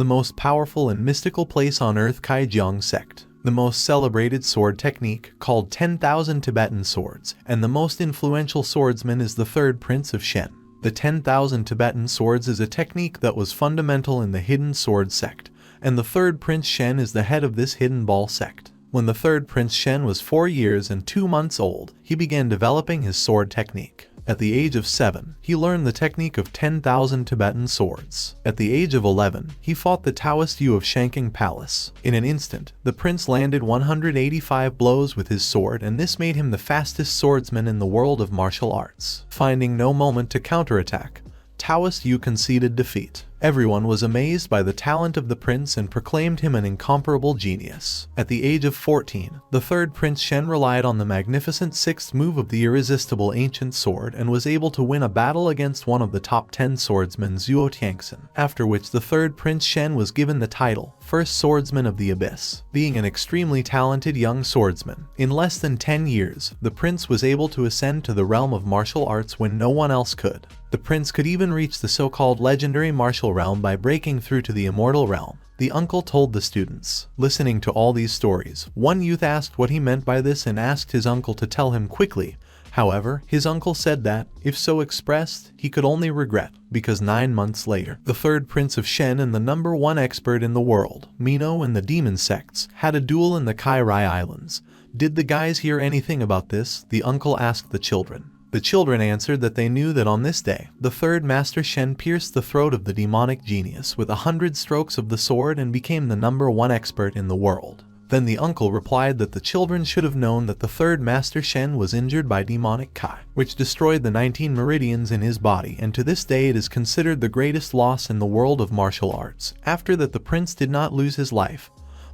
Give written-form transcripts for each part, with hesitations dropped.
the most powerful and mystical place on earth, Kaijiang sect. The most celebrated sword technique, called 10,000 Tibetan swords, and the most influential swordsman is the third prince of Shen. The 10,000 Tibetan swords is a technique that was fundamental in the hidden sword sect, and the third prince Shen is the head of this hidden ball sect. When the third prince Shen was 4 years and 2 months old, he began developing his sword technique. At the age of 7, he learned the technique of 10,000 Tibetan swords. At the age of 11, he fought the Taoist Yu of Shanking Palace. In an instant, the prince landed 185 blows with his sword, and this made him the fastest swordsman in the world of martial arts. Finding no moment to counterattack, Taoist Yu conceded defeat. Everyone was amazed by the talent of the prince and proclaimed him an incomparable genius. At the age of 14, the third prince Shen relied on the magnificent sixth move of the irresistible ancient sword and was able to win a battle against one of the top 10 swordsmen, Zhuo Tiangxin, after which the third prince Shen was given the title, First Swordsman of the Abyss. Being an extremely talented young swordsman, in less than 10 years, the prince was able to ascend to the realm of martial arts when no one else could. The prince could even reach the so-called legendary martial realm by breaking through to the immortal realm, the uncle told the students. Listening to all these stories, one youth asked what he meant by this and asked his uncle to tell him quickly. However, his uncle said that, if so expressed, he could only regret, because 9 months later, the third prince of Shen and the #1 expert in the world, Mino and the demon sects, had a duel in the Kairai Islands. Did the guys hear anything about this? The uncle asked the children. The children answered that they knew that on this day, the third master Shen pierced the throat of the demonic genius with 100 strokes of the sword and became the #1 expert in the world. Then the uncle replied that the children should have known that the third master Shen was injured by demonic Kai, which destroyed the 19 meridians in his body, and to this day it is considered the greatest loss in the world of martial arts. After that, the prince did not lose his life,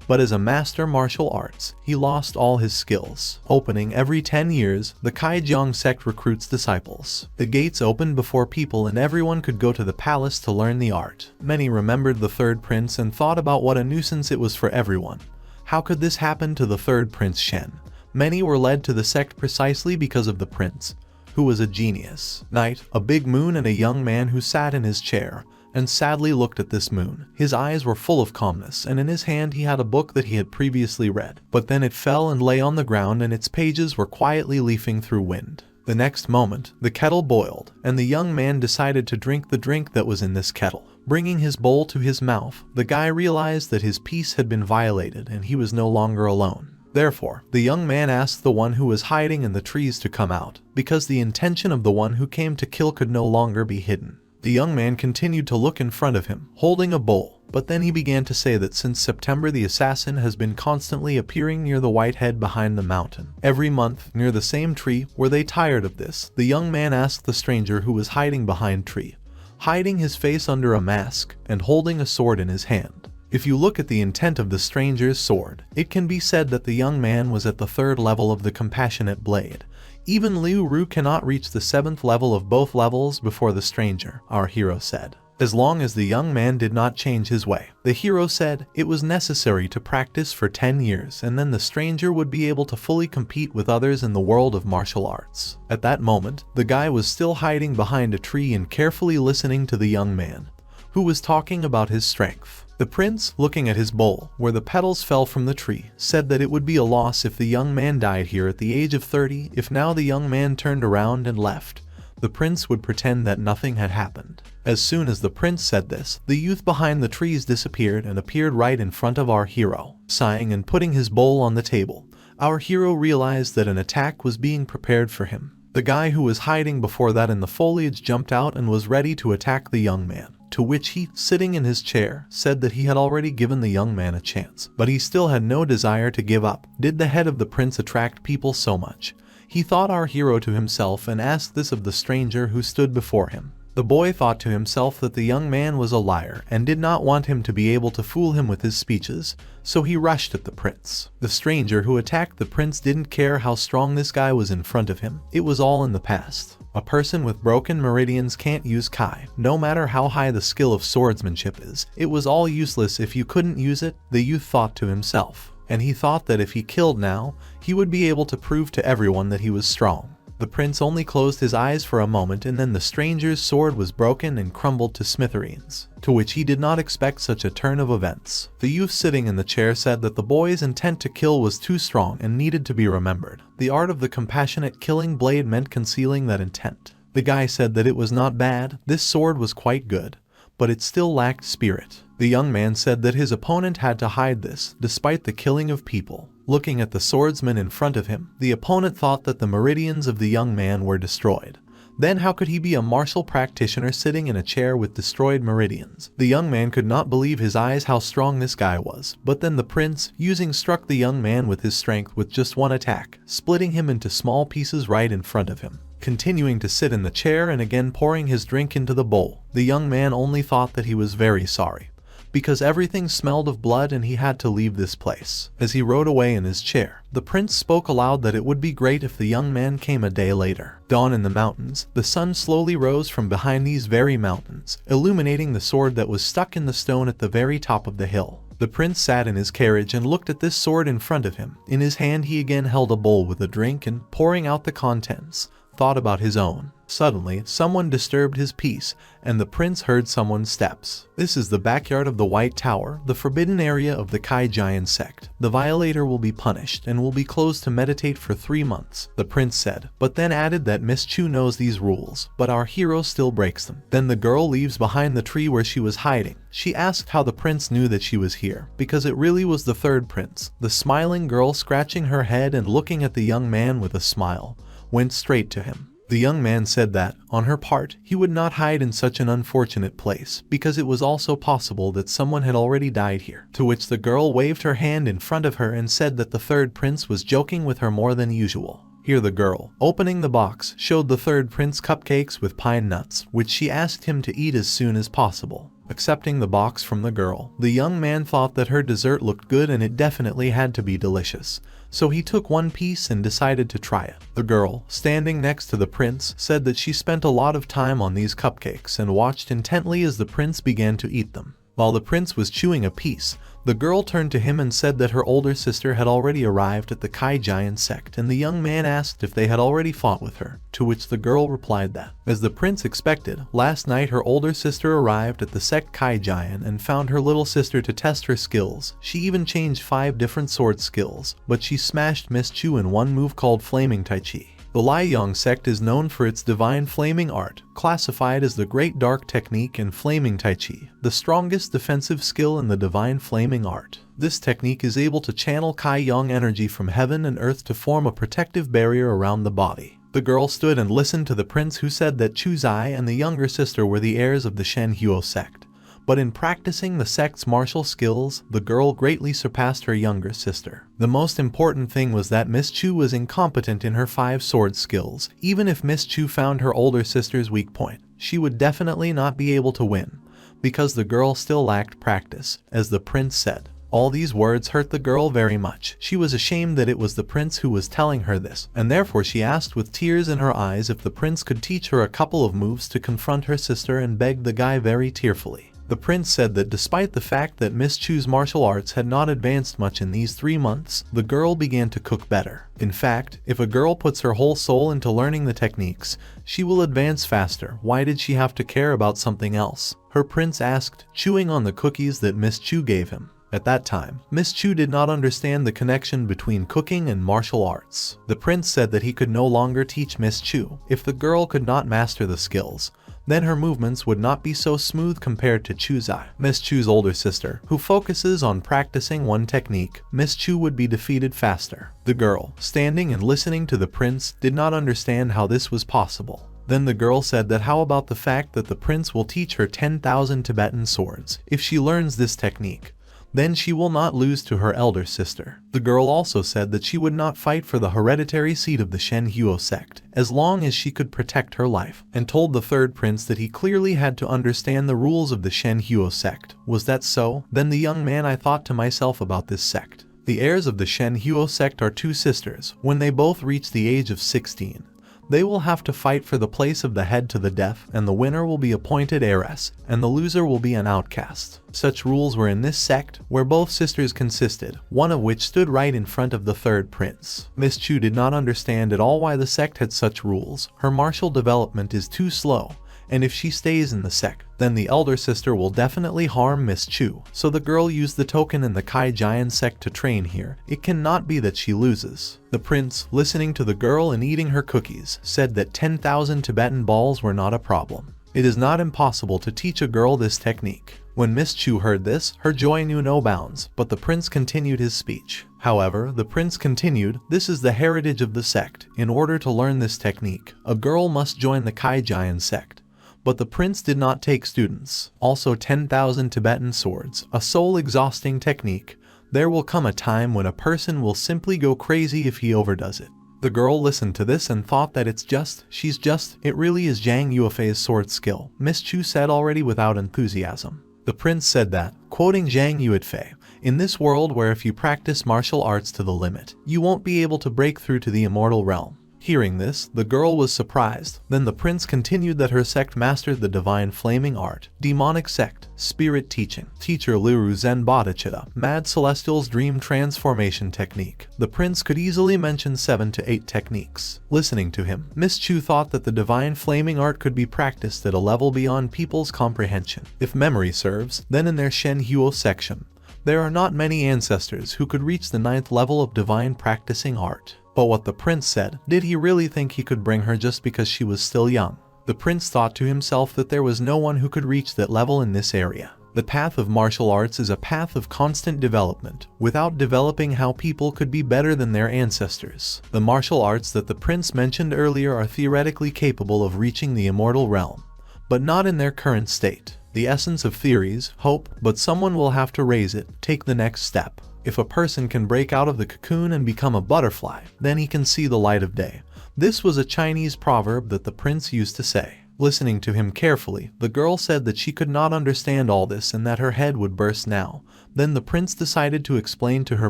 but as a master martial arts, he lost all his skills. Opening every 10 years, the Kaijiang sect recruits disciples. The gates opened before people and everyone could go to the palace to learn the art. Many remembered the third prince and thought about what a nuisance it was for everyone. How could this happen to the third prince Shen? Many were led to the sect precisely because of the prince, who was a genius. Night, a big moon and a young man who sat in his chair and sadly looked at this moon. His eyes were full of calmness, and in his hand he had a book that he had previously read. But then it fell and lay on the ground, and its pages were quietly leafing through wind. The next moment, the kettle boiled, and the young man decided to drink the drink that was in this kettle. Bringing his bowl to his mouth, the guy realized that his peace had been violated and he was no longer alone. Therefore, the young man asked the one who was hiding in the trees to come out, because the intention of the one who came to kill could no longer be hidden. The young man continued to look in front of him, holding a bowl, but then he began to say that since September the assassin has been constantly appearing near the white head behind the mountain. Every month, near the same tree. Were they tired of this? The young man asked the stranger who was hiding behind tree, hiding his face under a mask, and holding a sword in his hand. If you look at the intent of the stranger's sword, it can be said that the young man was at the 3rd level of the compassionate blade. Even Liu Ru cannot reach the 7th level of both levels before the stranger, our hero said. As long as the young man did not change his way, the hero said it was necessary to practice for 10 years and then the stranger would be able to fully compete with others in the world of martial arts. At that moment, the guy was still hiding behind a tree and carefully listening to the young man, who was talking about his strength. The prince, looking at his bowl, where the petals fell from the tree, said that it would be a loss if the young man died here at the age of 30. If now the young man turned around and left, the prince would pretend that nothing had happened. As soon as the prince said this, the youth behind the trees disappeared and appeared right in front of our hero. Sighing and putting his bowl on the table, our hero realized that an attack was being prepared for him. The guy who was hiding before that in the foliage jumped out and was ready to attack the young man. To which he, sitting in his chair, said that he had already given the young man a chance, but he still had no desire to give up. Did the head of the prince attract people so much? He thought our hero to himself and asked this of the stranger who stood before him. The boy thought to himself that the young man was a liar and did not want him to be able to fool him with his speeches, so he rushed at the prince. The stranger who attacked the prince didn't care how strong this guy was in front of him. It was all in the past. A person with broken meridians can't use Kai. No matter how high the skill of swordsmanship is, it was all useless if you couldn't use it, the youth thought to himself. And he thought that if he killed now, he would be able to prove to everyone that he was strong. The prince only closed his eyes for a moment, and then the stranger's sword was broken and crumbled to smithereens, to which he did not expect such a turn of events. The youth sitting in the chair said that the boy's intent to kill was too strong and needed to be remembered. The art of the compassionate killing blade meant concealing that intent. The guy said that it was not bad, this sword was quite good, but it still lacked spirit. The young man said that his opponent had to hide this, despite the killing of people. Looking at the swordsman in front of him, the opponent thought that the meridians of the young man were destroyed. Then how could he be a martial practitioner sitting in a chair with destroyed meridians? The young man could not believe his eyes how strong this guy was. But then the prince, struck the young man with his strength with just one attack, splitting him into small pieces right in front of him. Continuing to sit in the chair and again pouring his drink into the bowl, the young man only thought that he was very sorry, because everything smelled of blood and he had to leave this place. As he rode away in his chair, the prince spoke aloud that it would be great if the young man came a day later. Dawn in the mountains, the sun slowly rose from behind these very mountains, illuminating the sword that was stuck in the stone at the very top of the hill. The prince sat in his carriage and looked at this sword in front of him. In his hand he again held a bowl with a drink and, pouring out the contents, thought about his own. Suddenly, someone disturbed his peace, and the prince heard someone's steps. This is the backyard of the White Tower, the forbidden area of the Kai Giant sect. The violator will be punished and will be closed to meditate for 3 months, the prince said, but then added that Miss Chu knows these rules, but our hero still breaks them. Then the girl leaves behind the tree where she was hiding. She asked how the prince knew that she was here, because it really was the third prince. The smiling girl, scratching her head and looking at the young man with a smile, went straight to him. The young man said that, on her part, he would not hide in such an unfortunate place, because it was also possible that someone had already died here. To which the girl waved her hand in front of her and said that the third prince was joking with her more than usual. Here the girl, opening the box, showed the third prince cupcakes with pine nuts, which she asked him to eat as soon as possible. Accepting the box from the girl, the young man thought that her dessert looked good and it definitely had to be delicious. So he took one piece and decided to try it. The girl, standing next to the prince, said that she spent a lot of time on these cupcakes and watched intently as the prince began to eat them. While the prince was chewing a piece, the girl turned to him and said that her older sister had already arrived at the Kai Giant sect, and the young man asked if they had already fought with her, to which the girl replied that, as the prince expected, last night her older sister arrived at the sect Kai Giant and found her little sister to test her skills. She even changed 5 different sword skills, but she smashed Miss Chu in one move called Flaming Tai Chi. The Liang sect is known for its divine flaming art, classified as the Great Dark Technique and Flaming Tai Chi, the strongest defensive skill in the divine flaming art. This technique is able to channel Kai Yang energy from heaven and earth to form a protective barrier around the body. The girl stood and listened to the prince, who said that Chu Zai and the younger sister were the heirs of the Shen sect. But in practicing the sect's martial skills, the girl greatly surpassed her younger sister. The most important thing was that Miss Chu was incompetent in her 5 sword skills. Even if Miss Chu found her older sister's weak point, she would definitely not be able to win, because the girl still lacked practice, as the prince said. All these words hurt the girl very much. She was ashamed that it was the prince who was telling her this, and therefore she asked with tears in her eyes if the prince could teach her a couple of moves to confront her sister, and begged the guy very tearfully. The prince said that despite the fact that Miss Chu's martial arts had not advanced much in these 3 months, the girl began to cook better. In fact, if a girl puts her whole soul into learning the techniques, she will advance faster. Why did she have to care about something else? Her prince asked, chewing on the cookies that Miss Chu gave him. At that time, Miss Chu did not understand the connection between cooking and martial arts. The prince said that he could no longer teach Miss Chu. If the girl could not master the skills, then her movements would not be so smooth compared to Chu Zai, Miss Chu's older sister, who focuses on practicing one technique. Miss Chu would be defeated faster. The girl, standing and listening to the prince, did not understand how this was possible. Then the girl said that how about the fact that the prince will teach her 10,000 Tibetan swords. If she learns this technique, then she will not lose to her elder sister. The girl also said that she would not fight for the hereditary seat of the Shen sect, as long as she could protect her life, and told the third prince that he clearly had to understand the rules of the Shen sect. Was that so? Then the young man, I thought to myself about this sect. The heirs of the Shen sect are 2 sisters. When they both reach the age of 16, They will have to fight for the place of the head to the death, and the winner will be appointed heiress, and the loser will be an outcast. Such rules were in this sect, where both sisters consisted, one of which stood right in front of the third prince. Miss Chu did not understand at all why the sect had such rules. Her martial development is too slow, and if she stays in the sect, then the elder sister will definitely harm Miss Chu. So the girl used the token in the Kai Giant sect to train here. It cannot be that she loses. The prince, listening to the girl and eating her cookies, said that 10,000 Tibetan balls were not a problem. It is not impossible to teach a girl this technique. When Miss Chu heard this, her joy knew no bounds, but the prince continued his speech. However, the prince continued, "This is the heritage of the sect. In order to learn this technique, a girl must join the Kai Giant sect." But the prince did not take students. Also 10,000 Tibetan swords, a soul-exhausting technique. There will come a time when a person will simply go crazy if he overdoes it. The girl listened to this and thought that it really is Zhang Yuefei's sword skill, Miss Chu said already without enthusiasm. The prince said that, quoting Zhang Yuefei, "In this world where if you practice martial arts to the limit, you won't be able to break through to the immortal realm." Hearing this, the girl was surprised. Then the prince continued that her sect mastered the divine flaming art, demonic sect, spirit teaching, teacher Liru Zen Bodhicitta, mad celestial's dream transformation technique. The prince could easily mention 7 to 8 techniques. Listening to him, Miss Chu thought that the divine flaming art could be practiced at a level beyond people's comprehension. If memory serves, then in their Shen Huo section, there are not many ancestors who could reach the 9th level of divine practicing art. But what the prince said, did he really think he could bring her just because she was still young? The prince thought to himself that there was no one who could reach that level in this area. The path of martial arts is a path of constant development. Without developing, how people could be better than their ancestors? The martial arts that the prince mentioned earlier are theoretically capable of reaching the immortal realm, but not in their current state. The essence of theories, hope, but someone will have to raise it, take the next step. If a person can break out of the cocoon and become a butterfly, then he can see the light of day. This was a Chinese proverb that the prince used to say. Listening to him carefully, the girl said that she could not understand all this and that her head would burst now. Then the prince decided to explain to her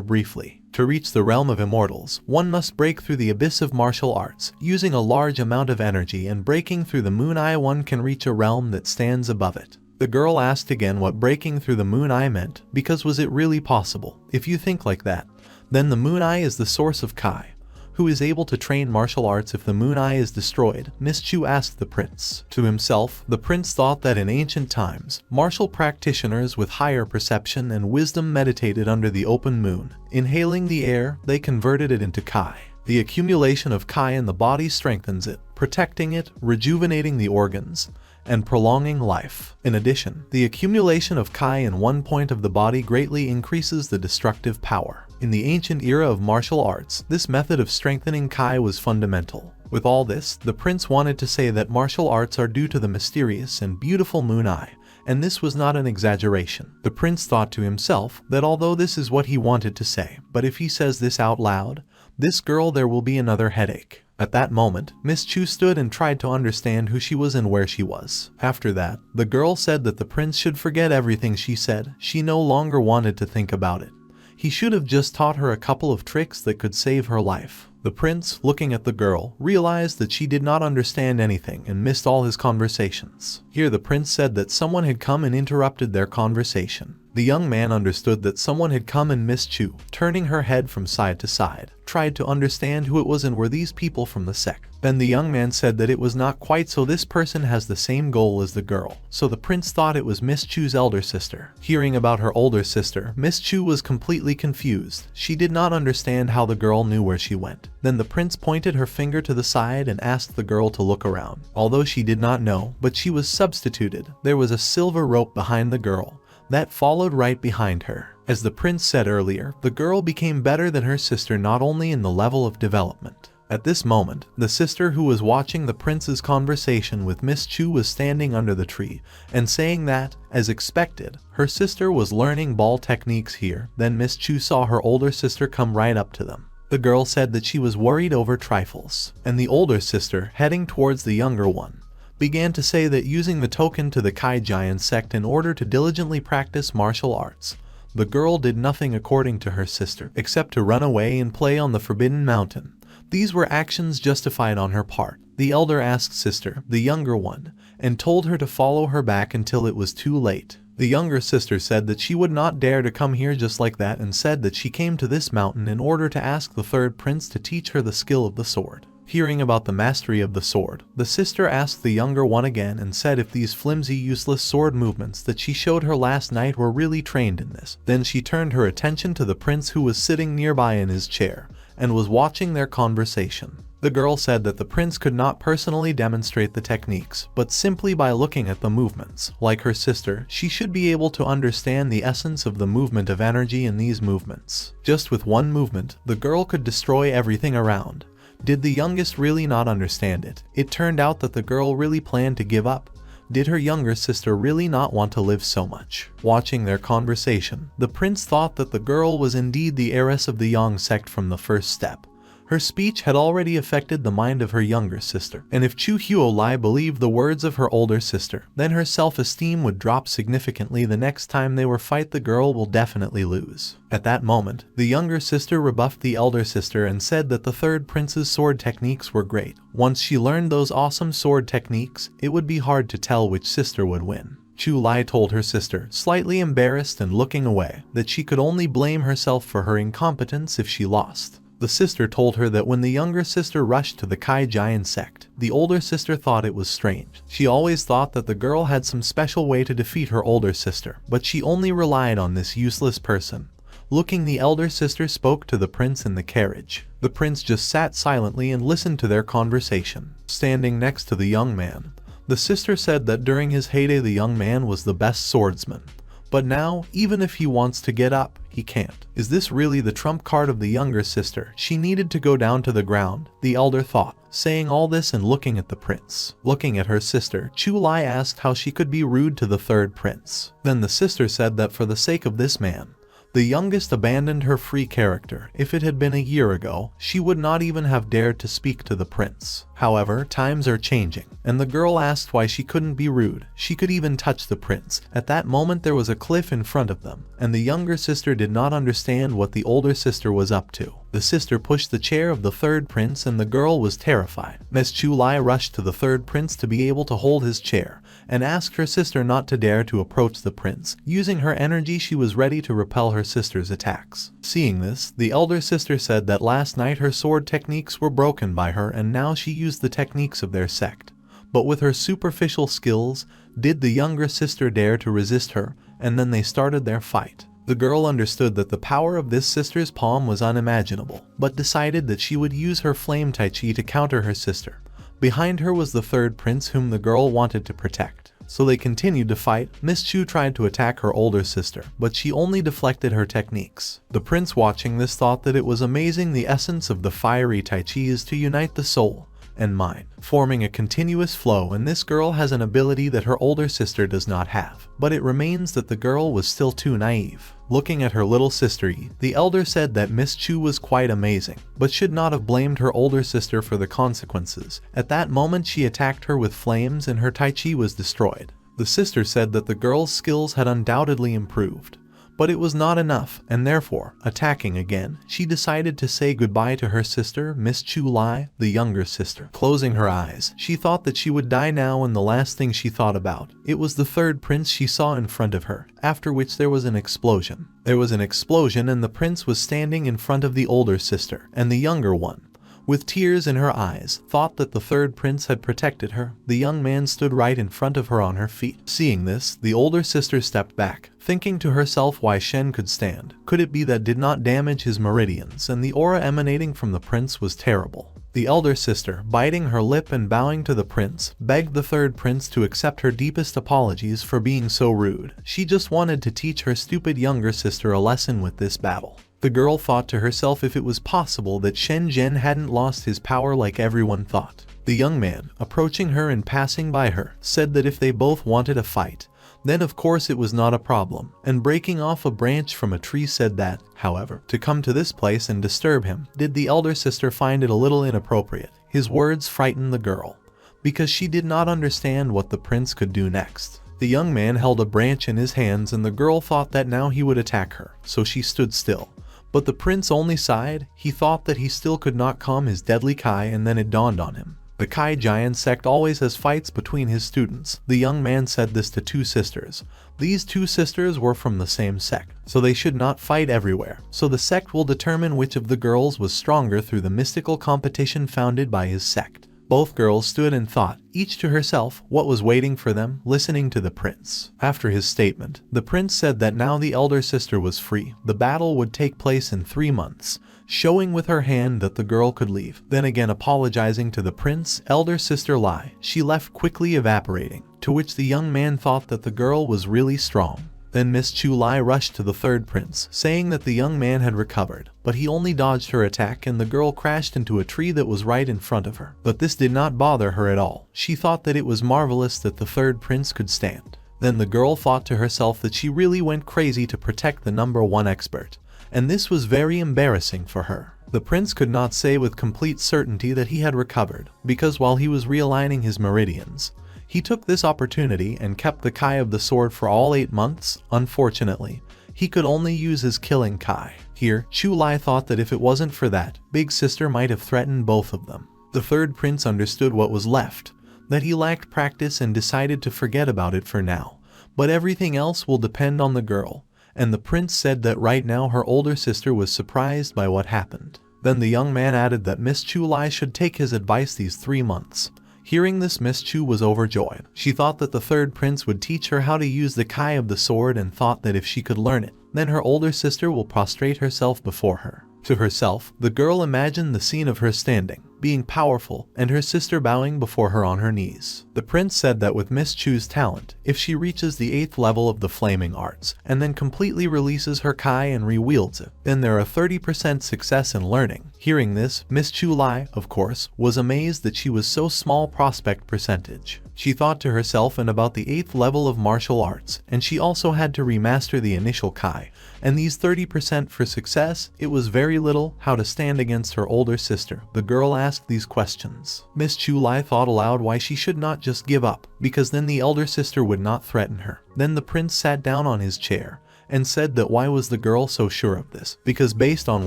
briefly. To reach the realm of immortals, one must break through the abyss of martial arts, using a large amount of energy, and breaking through the moon eye one can reach a realm that stands above it. The girl asked again what breaking through the moon eye meant, because was it really possible? If you think like that, then the moon eye is the source of Kai. Who is able to train martial arts if the moon eye is destroyed? Miss Chu asked the prince. To himself, the prince thought that in ancient times, martial practitioners with higher perception and wisdom meditated under the open moon. Inhaling the air, they converted it into Kai. The accumulation of Kai in the body strengthens it, protecting it, rejuvenating the organs, and prolonging life. In addition, the accumulation of Kai in one point of the body greatly increases the destructive power. In the ancient era of martial arts, this method of strengthening Kai was fundamental. With all this, the prince wanted to say that martial arts are due to the mysterious and beautiful moon eye, and this was not an exaggeration. The prince thought to himself that although this is what he wanted to say, but if he says this out loud, this girl there will be another headache. At that moment, Miss Chu stood and tried to understand who she was and where she was. After that, the girl said that the prince should forget everything she said. She no longer wanted to think about it. He should have just taught her a couple of tricks that could save her life. The prince, looking at the girl, realized that she did not understand anything and missed all his conversations. Here the prince said that someone had come and interrupted their conversation. The young man understood that someone had come, and Miss Chu, turning her head from side to side, tried to understand who it was and were these people from the sect. Then the young man said that it was not quite so. This person has the same goal as the girl. So the prince thought it was Miss Chu's elder sister. Hearing about her older sister, Miss Chu was completely confused. She did not understand how the girl knew where she went. Then the prince pointed her finger to the side and asked the girl to look around. Although she did not know, but she was substituted. There was a silver rope behind the girl that followed right behind her. As the prince said earlier, the girl became better than her sister not only in the level of development. At this moment, the sister who was watching the prince's conversation with Miss Chu was standing under the tree and saying that, as expected, her sister was learning ball techniques here. Then Miss Chu saw her older sister come right up to them. The girl said that she was worried over trifles, and the older sister, heading towards the younger one, began to say that using the token to the Kai Giant sect in order to diligently practice martial arts. The girl did nothing according to her sister, except to run away and play on the Forbidden Mountain. These were actions justified on her part. The elder asked sister, the younger one, and told her to follow her back until it was too late. The younger sister said that she would not dare to come here just like that and said that she came to this mountain in order to ask the third prince to teach her the skill of the sword. Hearing about the mastery of the sword, the sister asked the younger one again and said if these flimsy useless sword movements that she showed her last night were really trained in this. Then she turned her attention to the prince who was sitting nearby in his chair and was watching their conversation. The girl said that the prince could not personally demonstrate the techniques, but simply by looking at the movements. Like her sister, she should be able to understand the essence of the movement of energy in these movements. Just with one movement, the girl could destroy everything around. Did the youngest really not understand it? It turned out that the girl really planned to give up. Did her younger sister really not want to live so much? Watching their conversation, the prince thought that the girl was indeed the heiress of the Yang sect from the first step. Her speech had already affected the mind of her younger sister, and if Chu Huolai believed the words of her older sister, then her self-esteem would drop significantly. The next time they were fight, the girl will definitely lose. At that moment, the younger sister rebuffed the elder sister and said that the third prince's sword techniques were great. Once she learned those awesome sword techniques, it would be hard to tell which sister would win. Chu Lai told her sister, slightly embarrassed and looking away, that she could only blame herself for her incompetence if she lost. The sister told her that when the younger sister rushed to the Kai Giant sect, the older sister thought it was strange. She always thought that the girl had some special way to defeat her older sister, but she only relied on this useless person. Looking, the elder sister spoke to the prince in the carriage. The prince just sat silently and listened to their conversation. Standing next to the young man, the sister said that during his heyday the young man was the best swordsman. But now, even if he wants to get up, he can't. Is this really the trump card of the younger sister? She needed to go down to the ground, the elder thought, saying all this and looking at the prince. Looking at her sister, Chu Lai asked how she could be rude to the third prince. Then the sister said that for the sake of this man, the youngest abandoned her free character. If it had been a year ago, she would not even have dared to speak to the prince. However, times are changing, and the girl asked why she couldn't be rude. She could even touch the prince. At that moment there was a cliff in front of them, and the younger sister did not understand what the older sister was up to. The sister pushed the chair of the third prince and the girl was terrified. Miss Chu Lai rushed to the third prince to be able to hold his chair, and asked her sister not to dare to approach the prince. Using her energy, she was ready to repel her sister's attacks. Seeing this, the elder sister said that last night her sword techniques were broken by her and now she used the techniques of their sect. But with her superficial skills, did the younger sister dare to resist her? And then they started their fight. The girl understood that the power of this sister's palm was unimaginable, but decided that she would use her flame tai chi to counter her sister. Behind her was the third prince whom the girl wanted to protect. So they continued to fight. Miss Chu tried to attack her older sister, but she only deflected her techniques. The prince watching this thought that it was amazing. The essence of the fiery tai chi is to unite the soul and mind, forming a continuous flow, and this girl has an ability that her older sister does not have. But it remains that the girl was still too naive. Looking at her little sister, the elder said that Miss Chu was quite amazing, but should not have blamed her older sister for the consequences. At that moment she attacked her with flames and her tai chi was destroyed. The sister said that the girl's skills had undoubtedly improved, but it was not enough, and therefore, attacking again, she decided to say goodbye to her sister, Miss Chu Lai, the younger sister. Closing her eyes, she thought that she would die now, and the last thing she thought about, it was the third prince she saw in front of her, after which there was an explosion. There was an explosion and the prince was standing in front of the older sister, and the younger one, with tears in her eyes, thought that the third prince had protected her. The young man stood right in front of her on her feet. Seeing this, the older sister stepped back, thinking to herself why Shen could stand. Could it be that did not damage his meridians, and the aura emanating from the prince was terrible? The elder sister, biting her lip and bowing to the prince, begged the third prince to accept her deepest apologies for being so rude. She just wanted to teach her stupid younger sister a lesson with this battle. The girl thought to herself if it was possible that Shen Zhen hadn't lost his power like everyone thought. The young man, approaching her and passing by her, said that if they both wanted a fight, then of course it was not a problem, and breaking off a branch from a tree said that, however, to come to this place and disturb him. Did the elder sister find it a little inappropriate? His words frightened the girl, because she did not understand what the prince could do next. The young man held a branch in his hands and the girl thought that now he would attack her, so she stood still. But the prince only sighed. He thought that he still could not calm his deadly Kai, and then it dawned on him. The Kai Giant sect always has fights between his students. The young man said this to two sisters. These two sisters were from the same sect, so they should not fight everywhere. So the sect will determine which of the girls was stronger through the mystical competition founded by his sect. Both girls stood and thought, each to herself, what was waiting for them, listening to the prince. After his statement, the prince said that now the elder sister was free. The battle would take place in 3 months, showing with her hand that the girl could leave. Then again apologizing to the prince, elder sister lie. She left quickly evaporating, to which the young man thought that the girl was really strong. Then Miss Chu rushed to the third prince, saying that the young man had recovered, but he only dodged her attack and the girl crashed into a tree that was right in front of her. But this did not bother her at all. She thought that it was marvelous that the third prince could stand. Then the girl thought to herself that she really went crazy to protect the #1 expert, and this was very embarrassing for her. The prince could not say with complete certainty that he had recovered, because while he was realigning his meridians, he took this opportunity and kept the Kai of the sword for all 8 months. Unfortunately, he could only use his killing Kai. Here, Chu thought that if it wasn't for that, Big Sister might have threatened both of them. The third prince understood what was left, that he lacked practice, and decided to forget about it for now. But everything else will depend on the girl, and the prince said that right now her older sister was surprised by what happened. Then the young man added that Miss Chu should take his advice these 3 months. Hearing this, Miss Chu was overjoyed. She thought that the third prince would teach her how to use the Kai of the sword, and thought that if she could learn it, then her older sister will prostrate herself before her. To herself, the girl imagined the scene of her standing, being powerful, and her sister bowing before her on her knees. The prince said that with Miss Chu's talent, if she reaches the 8th level of the flaming arts, and then completely releases her Kai and rewields it, then there are 30% success in learning. Hearing this, Miss Chu of course, was amazed that she was so small prospect percentage. She thought to herself and about the 8th level of martial arts, and she also had to remaster the initial Kai, and these 30% for success, it was very little. How to stand against her older sister? The girl asked these questions. Miss Chu thought aloud why she should not just give up, because then the elder sister would not threaten her. Then the prince sat down on his chair and said that why was the girl so sure of this? Because based on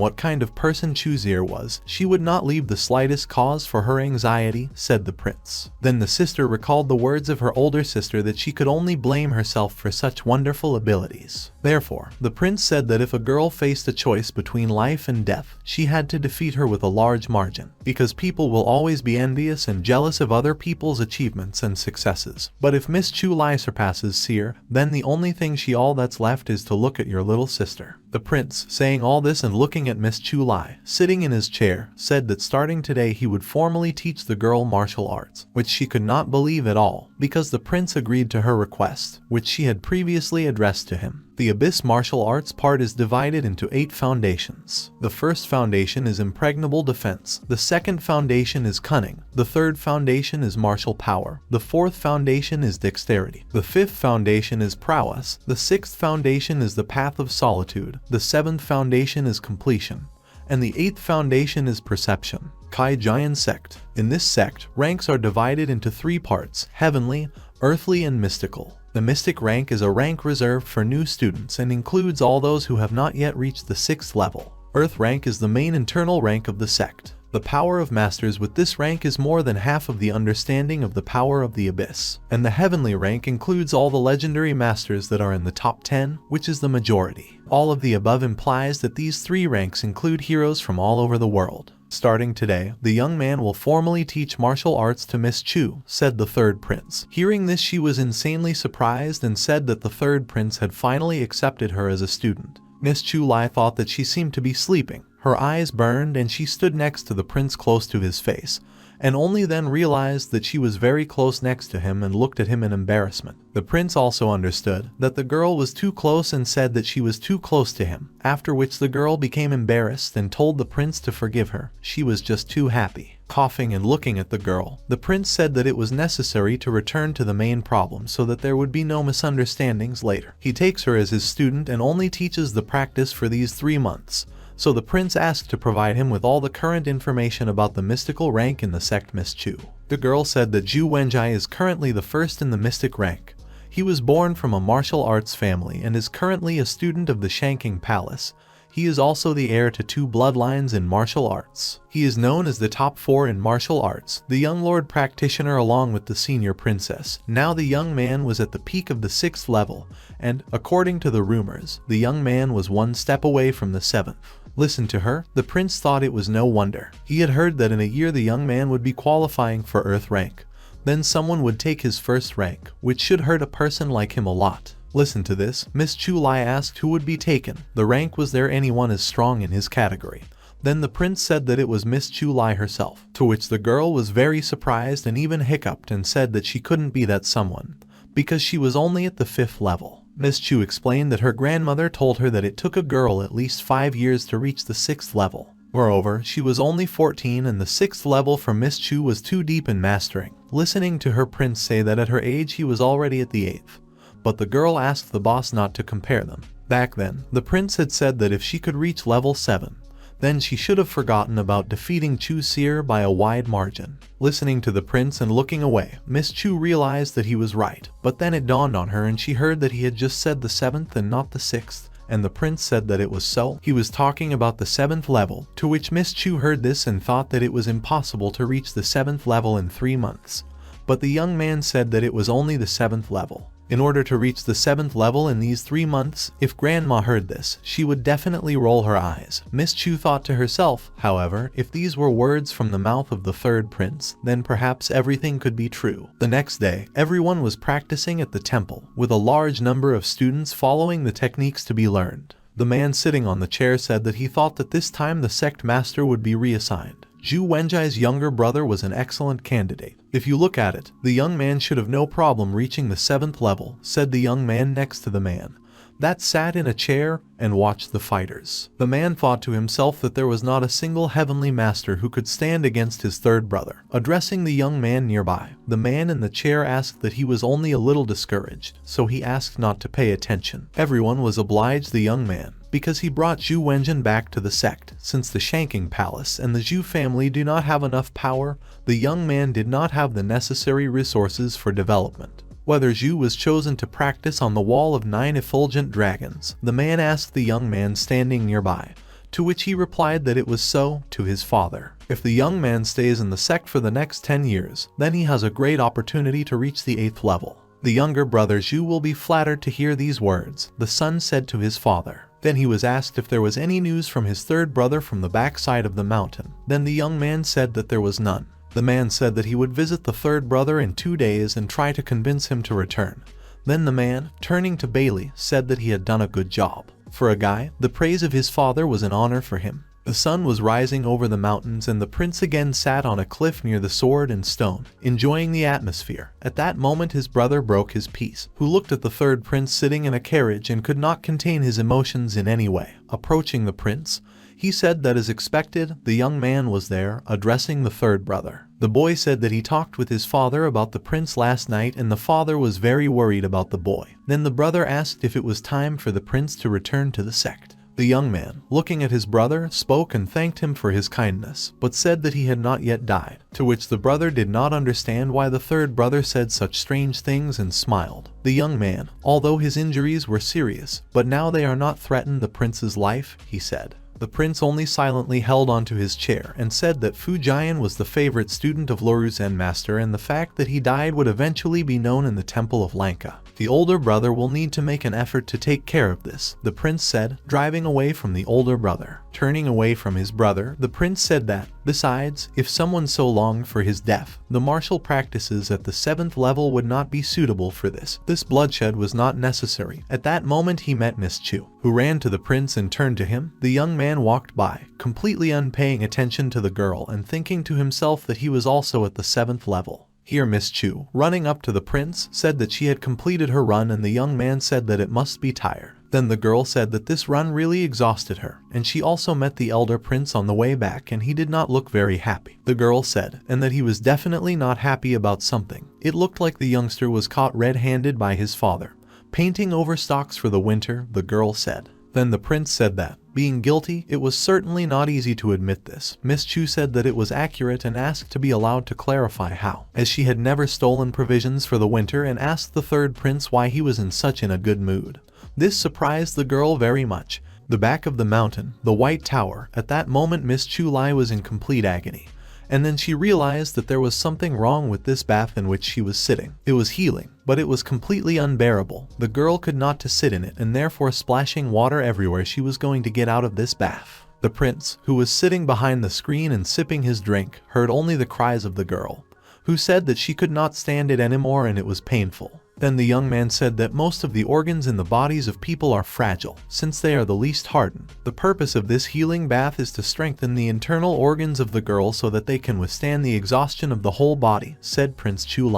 what kind of person Chu's ear was, she would not leave the slightest cause for her anxiety, said the prince. Then the sister recalled the words of her older sister that she could only blame herself for such wonderful abilities. Therefore, the prince said that if a girl faced a choice between life and death, she had to defeat her with a large margin, because people will always be envious and jealous of other people's achievements and successes. But if Miss Chu surpasses Seer, then the only thing that's left is to look at your little sister. The prince, saying all this and looking at Miss Chu sitting in his chair, said that starting today he would formally teach the girl martial arts, which she could not believe at all, because the prince agreed to her request, which she had previously addressed to him. The Abyss martial arts part is divided into 8 foundations. The first foundation is impregnable defense, the second foundation is cunning, the third foundation is martial power, the fourth foundation is dexterity, the fifth foundation is prowess, the sixth foundation is the path of solitude, the seventh foundation is completion, and the 8th foundation is perception. Kai Giant Sect. In this sect, ranks are divided into 3 parts: heavenly, earthly, and mystical. The mystic rank is a rank reserved for new students and includes all those who have not yet reached the 6th level. Earth rank is the main internal rank of the sect. The power of masters with this rank is more than half of the understanding of the power of the Abyss. And the heavenly rank includes all the legendary masters that are in the top 10, which is the majority. All of the above implies that these 3 ranks include heroes from all over the world. Starting today, the young man will formally teach martial arts to Miss Chu, said the third prince. Hearing this, she was insanely surprised and said that the third prince had finally accepted her as a student. Miss Chu thought that she seemed to be sleeping. Her eyes burned and she stood next to the prince close to his face, and only then realized that she was very close next to him and looked at him in embarrassment. The prince also understood that the girl was too close and said that she was too close to him, after which the girl became embarrassed and told the prince to forgive her. She was just too happy. Coughing and looking at the girl, the prince said that it was necessary to return to the main problem so that there would be no misunderstandings later. He takes her as his student and only teaches the practice for these 3 months. So the prince asked to provide him with all the current information about the mystical rank in the sect Miss Chu. The girl said that Zhu Wenjai is currently the first in the mystic rank. He was born from a martial arts family and is currently a student of the Shanking Palace. He is also the heir to 2 bloodlines in martial arts. He is known as the top 4 in martial arts, the young lord practitioner along with the senior princess. Now the young man was at the peak of the 6th level, and, according to the rumors, the young man was 1 step away from the 7th. Listen to her. The prince thought it was no wonder. He had heard that in a year the young man would be qualifying for Earth rank. Then someone would take his first rank, which should hurt a person like him a lot. Listen to this. Miss Chu asked who would be taken. The rank, was there anyone as strong in his category? Then the prince said that it was Miss Chu herself, to which the girl was very surprised and even hiccuped and said that she couldn't be that someone, because she was only at the 5th level. Miss Chu explained that her grandmother told her that it took a girl at least 5 years to reach the 6th level. Moreover, she was only 14 and the 6th level for Miss Chu was too deep in mastering. Listening to her prince say that at her age he was already at the 8th. But the girl asked the boss not to compare them. Back then, the prince had said that if she could reach level 7, then she should have forgotten about defeating Chu Seer by a wide margin. Listening to the prince and looking away, Miss Chu realized that he was right, but then it dawned on her and she heard that he had just said the 7th and not the 6th, and the prince said that it was so. He was talking about the 7th level, to which Miss Chu heard this and thought that it was impossible to reach the 7th level in 3 months. But the young man said that it was only the 7th level. In order to reach the 7th level in these 3 months, if Grandma heard this, she would definitely roll her eyes. Miss Chu thought to herself, however, if these were words from the mouth of the 3rd prince, then perhaps everything could be true. The next day, everyone was practicing at the temple, with a large number of students following the techniques to be learned. The man sitting on the chair said that he thought that this time the sect master would be reassigned. Zhu Wenjai's younger brother was an excellent candidate. If you look at it, the young man should have no problem reaching the 7th level, said the young man next to the man that sat in a chair and watched the fighters. The man thought to himself that there was not a single heavenly master who could stand against his 3rd brother. Addressing the young man nearby, the man in the chair asked that he was only a little discouraged, so he asked not to pay attention. Everyone was obliged the young man, because he brought Zhu Wenjin back to the sect. Since the Shanking Palace and the Zhu family do not have enough power, the young man did not have the necessary resources for development. Whether Zhu was chosen to practice on the wall of 9 effulgent dragons, the man asked the young man standing nearby, to which he replied that it was so to his father. If the young man stays in the sect for the next 10 years, then he has a great opportunity to reach the 8th level. The younger brother Zhu will be flattered to hear these words, the son said to his father. Then he was asked if there was any news from his 3rd brother from the backside of the mountain. Then the young man said that there was none. The man said that he would visit the 3rd brother in 2 days and try to convince him to return. Then the man, turning to Bailey, said that he had done a good job. For a guy, the praise of his father was an honor for him. The sun was rising over the mountains and the prince again sat on a cliff near the sword and stone, enjoying the atmosphere. At that moment his brother broke his peace, who looked at the 3rd prince sitting in a carriage and could not contain his emotions in any way. Approaching the prince, he said that as expected, the young man was there, addressing the 3rd brother. The boy said that he talked with his father about the prince last night and the father was very worried about the boy. Then the brother asked if it was time for the prince to return to the sect. The young man, looking at his brother, spoke and thanked him for his kindness, but said that he had not yet died, to which the brother did not understand why the 3rd brother said such strange things and smiled. The young man, although his injuries were serious, but now they are not threatened the prince's life, he said. The prince only silently held onto his chair and said that Fu Jian was the favorite student of Loru Zen master and the fact that he died would eventually be known in the temple of Lanka. The older brother will need to make an effort to take care of this, the prince said, driving away from the older brother. Turning away from his brother, the prince said that, besides, if someone so longed for his death, the martial practices at the 7th level would not be suitable for this. This bloodshed was not necessary. At that moment he met Miss Chu, who ran to the prince and turned to him. The young man walked by, completely unpaying attention to the girl and thinking to himself that he was also at the 7th level. Here Miss Chu, running up to the prince, said that she had completed her run and the young man said that it must be tired. Then the girl said that this run really exhausted her, and she also met the elder prince on the way back and he did not look very happy. The girl said, and that he was definitely not happy about something. It looked like the youngster was caught red-handed by his father, painting over stocks for the winter, the girl said. Then the prince said that, being guilty, it was certainly not easy to admit this. Miss Chu said that it was accurate and asked to be allowed to clarify how, as she had never stolen provisions for the winter and asked the 3rd prince why he was in such a good mood. This surprised the girl very much. The back of the mountain, the White Tower. At that moment Miss Chu was in complete agony. And then she realized that there was something wrong with this bath in which she was sitting. It was healing, but it was completely unbearable. The girl could not to sit in it, and therefore splashing water everywhere. She was going to get out of this bath. The prince, who was sitting behind the screen and sipping his drink, heard only the cries of the girl, who said that she could not stand it anymore and it was painful. Then the young man said that most of the organs in the bodies of people are fragile, since they are the least hardened. The purpose of this healing bath is to strengthen the internal organs of the girl so that they can withstand the exhaustion of the whole body, said Prince Chu.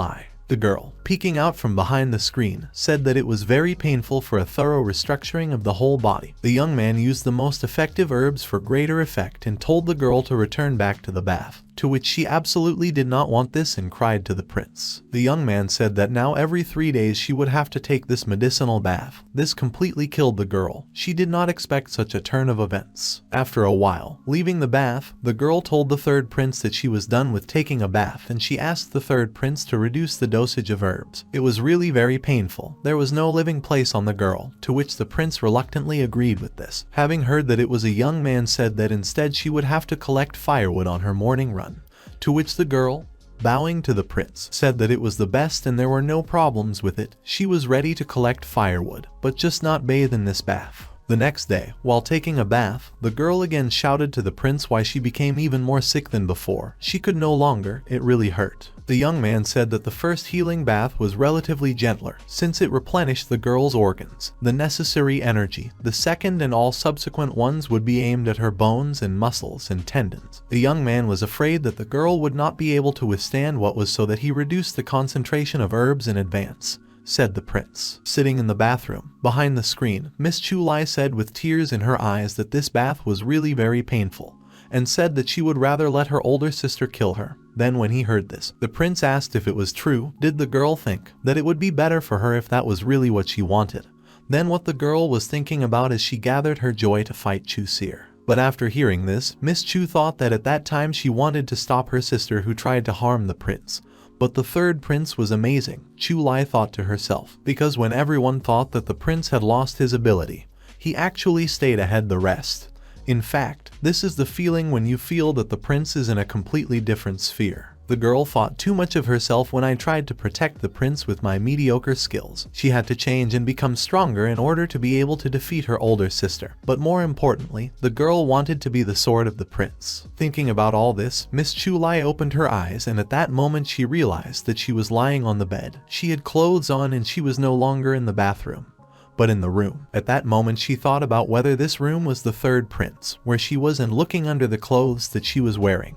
The girl, peeking out from behind the screen, said that it was very painful for a thorough restructuring of the whole body. The young man used the most effective herbs for greater effect and told the girl to return back to the bath, to which she absolutely did not want this and cried to the prince. The young man said that now every 3 days she would have to take this medicinal bath. This completely killed the girl. She did not expect such a turn of events. After a while, leaving the bath, the girl told the third prince that she was done with taking a bath, and she asked the third prince to reduce the dosage of herbs. It was really very painful. There was no living place on the girl, to which the prince reluctantly agreed with this. Having heard that it was a young man said that instead she would have to collect firewood on her morning run, to which the girl, bowing to the prince, said that it was the best and there were no problems with it. She was ready to collect firewood, but just not bathe in this bath. The next day, while taking a bath, the girl again shouted to the prince why she became even more sick than before. She could no longer, it really hurt. The young man said that the first healing bath was relatively gentler, since it replenished the girl's organs, the necessary energy. The second and all subsequent ones would be aimed at her bones and muscles and tendons. The young man was afraid that the girl would not be able to withstand what was, so that he reduced the concentration of herbs in advance, said the prince. Sitting in the bathroom, behind the screen, Miss Chu said with tears in her eyes that this bath was really very painful, and said that she would rather let her older sister kill her. Then when he heard this, the prince asked if it was true. Did the girl think that it would be better for her if that was really what she wanted? Then what the girl was thinking about as she gathered her joy to fight Chu. But after hearing this, Miss Chu thought that at that time she wanted to stop her sister who tried to harm the prince. But the third prince was amazing, Chu thought to herself, because when everyone thought that the prince had lost his ability, he actually stayed ahead the rest. In fact, this is the feeling when you feel that the prince is in a completely different sphere. The girl thought too much of herself when I tried to protect the prince with my mediocre skills. She had to change and become stronger in order to be able to defeat her older sister. But more importantly, the girl wanted to be the sword of the prince. Thinking about all this, Miss Chu opened her eyes, and at that moment she realized that she was lying on the bed. She had clothes on and she was no longer in the bathroom, but in the room. At that moment she thought about whether this room was the third prince, where she was, and looking under the clothes that she was wearing,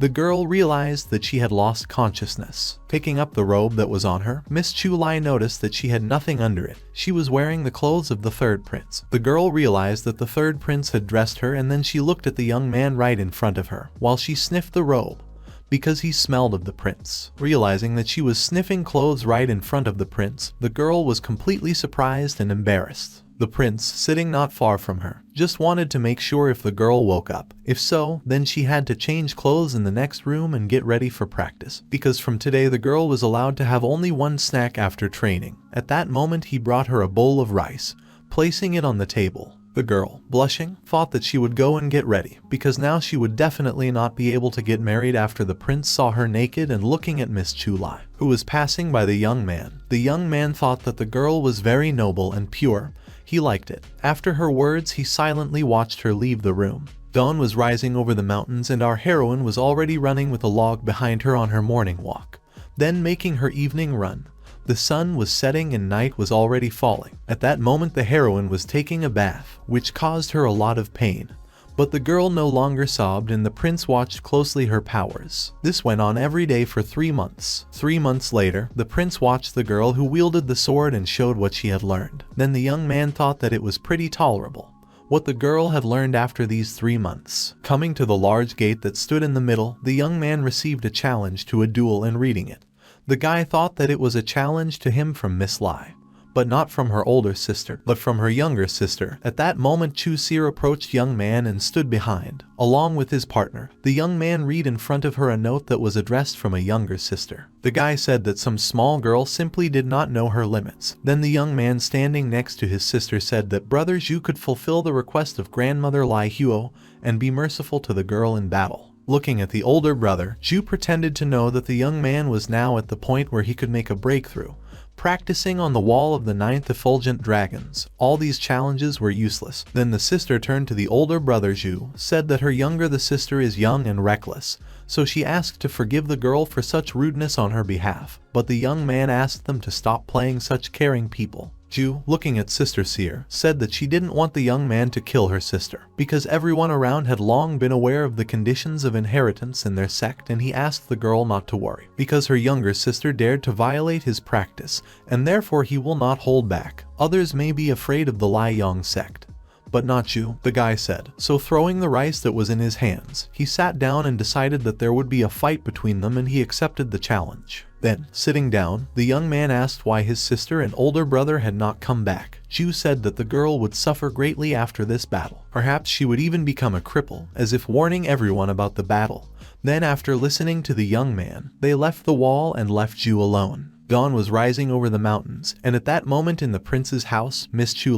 the girl realized that she had lost consciousness. Picking up the robe that was on her, Miss Chu noticed that she had nothing under it. She was wearing the clothes of the third prince. The girl realized that the third prince had dressed her, and then she looked at the young man right in front of her, while she sniffed the robe, because he smelled of the prince. Realizing that she was sniffing clothes right in front of the prince, the girl was completely surprised and embarrassed. The prince, sitting not far from her, just wanted to make sure if the girl woke up. If so, then she had to change clothes in the next room and get ready for practice, because from today the girl was allowed to have only one snack after training. At that moment he brought her a bowl of rice, placing it on the table. The girl, blushing, thought that she would go and get ready, because now she would definitely not be able to get married after the prince saw her naked and looking at Miss Chu, who was passing by the young man. The young man thought that the girl was very noble and pure. He liked it. After her words, he silently watched her leave the room. Dawn was rising over the mountains, and our heroine was already running with a log behind her on her morning walk, then making her evening run. The sun was setting and night was already falling. At that moment the heroine was taking a bath, which caused her a lot of pain. But the girl no longer sobbed, and the prince watched closely her powers. This went on every day for 3 months. 3 months later, the prince watched the girl who wielded the sword and showed what she had learned. Then the young man thought that it was pretty tolerable, what the girl had learned after these 3 months. Coming to the large gate that stood in the middle, the young man received a challenge to a duel, and reading it, the guy thought that it was a challenge to him from Miss Lai. but not from her older sister, but from her younger sister. At that moment, Chu Seer approached young man and stood behind, along with his partner. The young man read in front of her a note that was addressed from a younger sister. The guy said that some small girl simply did not know her limits. Then the young man standing next to his sister said that Brother Zhu could fulfill the request of grandmother Lai Huo and be merciful to the girl in battle. Looking at the older brother, Zhu pretended to know that the young man was now at the point where he could make a breakthrough, practicing on the wall of the 9th effulgent dragons. All these challenges were useless. Then the sister turned to the older brother Zhu, said that her younger the sister is young and reckless, so she asked to forgive the girl for such rudeness on her behalf. But the young man asked them to stop playing such caring people. Zhu, looking at Sister Seer, said that she didn't want the young man to kill her sister, because everyone around had long been aware of the conditions of inheritance in their sect, and he asked the girl not to worry, because her younger sister dared to violate his practice, and therefore he will not hold back. Others may be afraid of the Lai Yong sect, but not Zhu, the guy said. So throwing the rice that was in his hands, he sat down and decided that there would be a fight between them, and he accepted the challenge. Then, sitting down, the young man asked why his sister and older brother had not come back. Zhu said that the girl would suffer greatly after this battle. Perhaps she would even become a cripple, as if warning everyone about the battle. Then, after listening to the young man, they left the wall and left Zhu alone. Dawn was rising over the mountains, and at that moment in the prince's house, Miss Chu,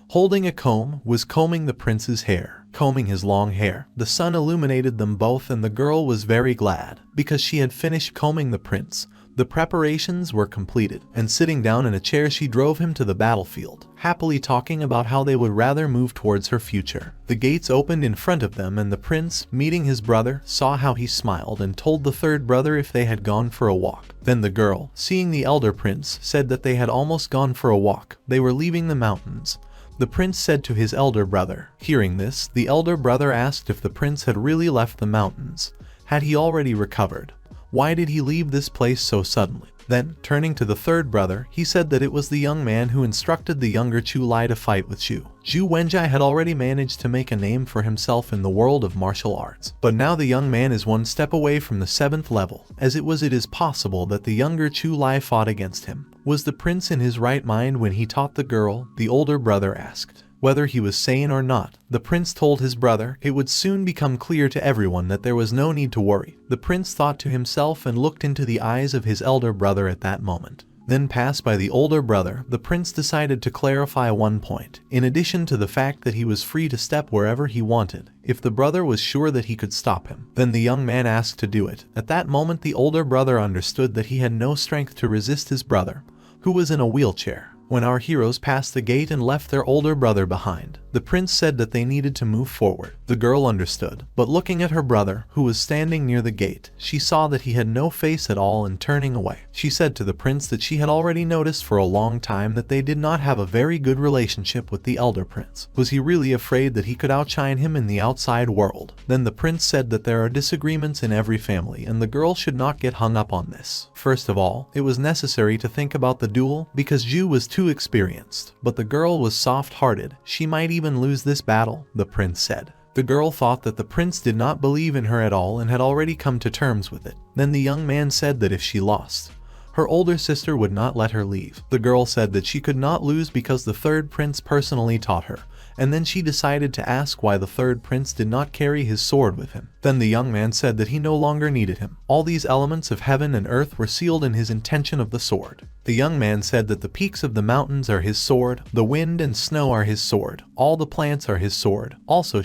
holding a comb, was combing the prince's hair. Combing his long hair, the sun illuminated them both, and the girl was very glad, because she had finished combing the prince. The preparations were completed, and sitting down in a chair she drove him to the battlefield, happily talking about how they would rather move towards her future. The gates opened in front of them, and the prince, meeting his brother, saw how he smiled and told the third brother if they had gone for a walk. Then the girl, seeing the elder prince, said that they had almost gone for a walk. They were leaving the mountains. The prince said to his elder brother. Hearing this, the elder brother asked if the prince had really left the mountains. Had he already recovered? Why did he leave this place so suddenly? Then, turning to the third brother, he said that it was the young man who instructed the younger Chu Lai to fight with Zhu. Zhu Wenjai had already managed to make a name for himself in the world of martial arts, but now the young man is one step away from the 7th level. As it is possible that the younger Chu Lai fought against him. Was the prince in his right mind when he taught the girl? The older brother asked. Whether he was sane or not, the prince told his brother. It would soon become clear to everyone that there was no need to worry. The prince thought to himself and looked into the eyes of his elder brother at that moment. Then passed by the older brother, the prince decided to clarify one point. In addition to the fact that he was free to step wherever he wanted, if the brother was sure that he could stop him, then the young man asked to do it. At that moment the older brother understood that he had no strength to resist his brother, who was in a wheelchair. When our heroes passed the gate and left their older brother behind, the prince said that they needed to move forward. The girl understood, but looking at her brother, who was standing near the gate, she saw that he had no face at all, and turning away, she said to the prince that she had already noticed for a long time that they did not have a very good relationship with the elder prince. Was he really afraid that he could outshine him in the outside world? Then the prince said that there are disagreements in every family, and the girl should not get hung up on this. First of all, it was necessary to think about the duel, because Zhu was too experienced, but the girl was soft-hearted. She might even lose this battle, the prince said. The girl thought that the prince did not believe in her at all and had already come to terms with it. Then the young man said that if she lost, her older sister would not let her leave. The girl said that she could not lose because the third prince personally taught her, and then she decided to ask why the third prince did not carry his sword with him. Then the young man said that he no longer needed him. All these elements of heaven and earth were sealed in his intention of the sword. The young man said that the peaks of the mountains are his sword, the wind and snow are his sword, all the plants are his sword. Also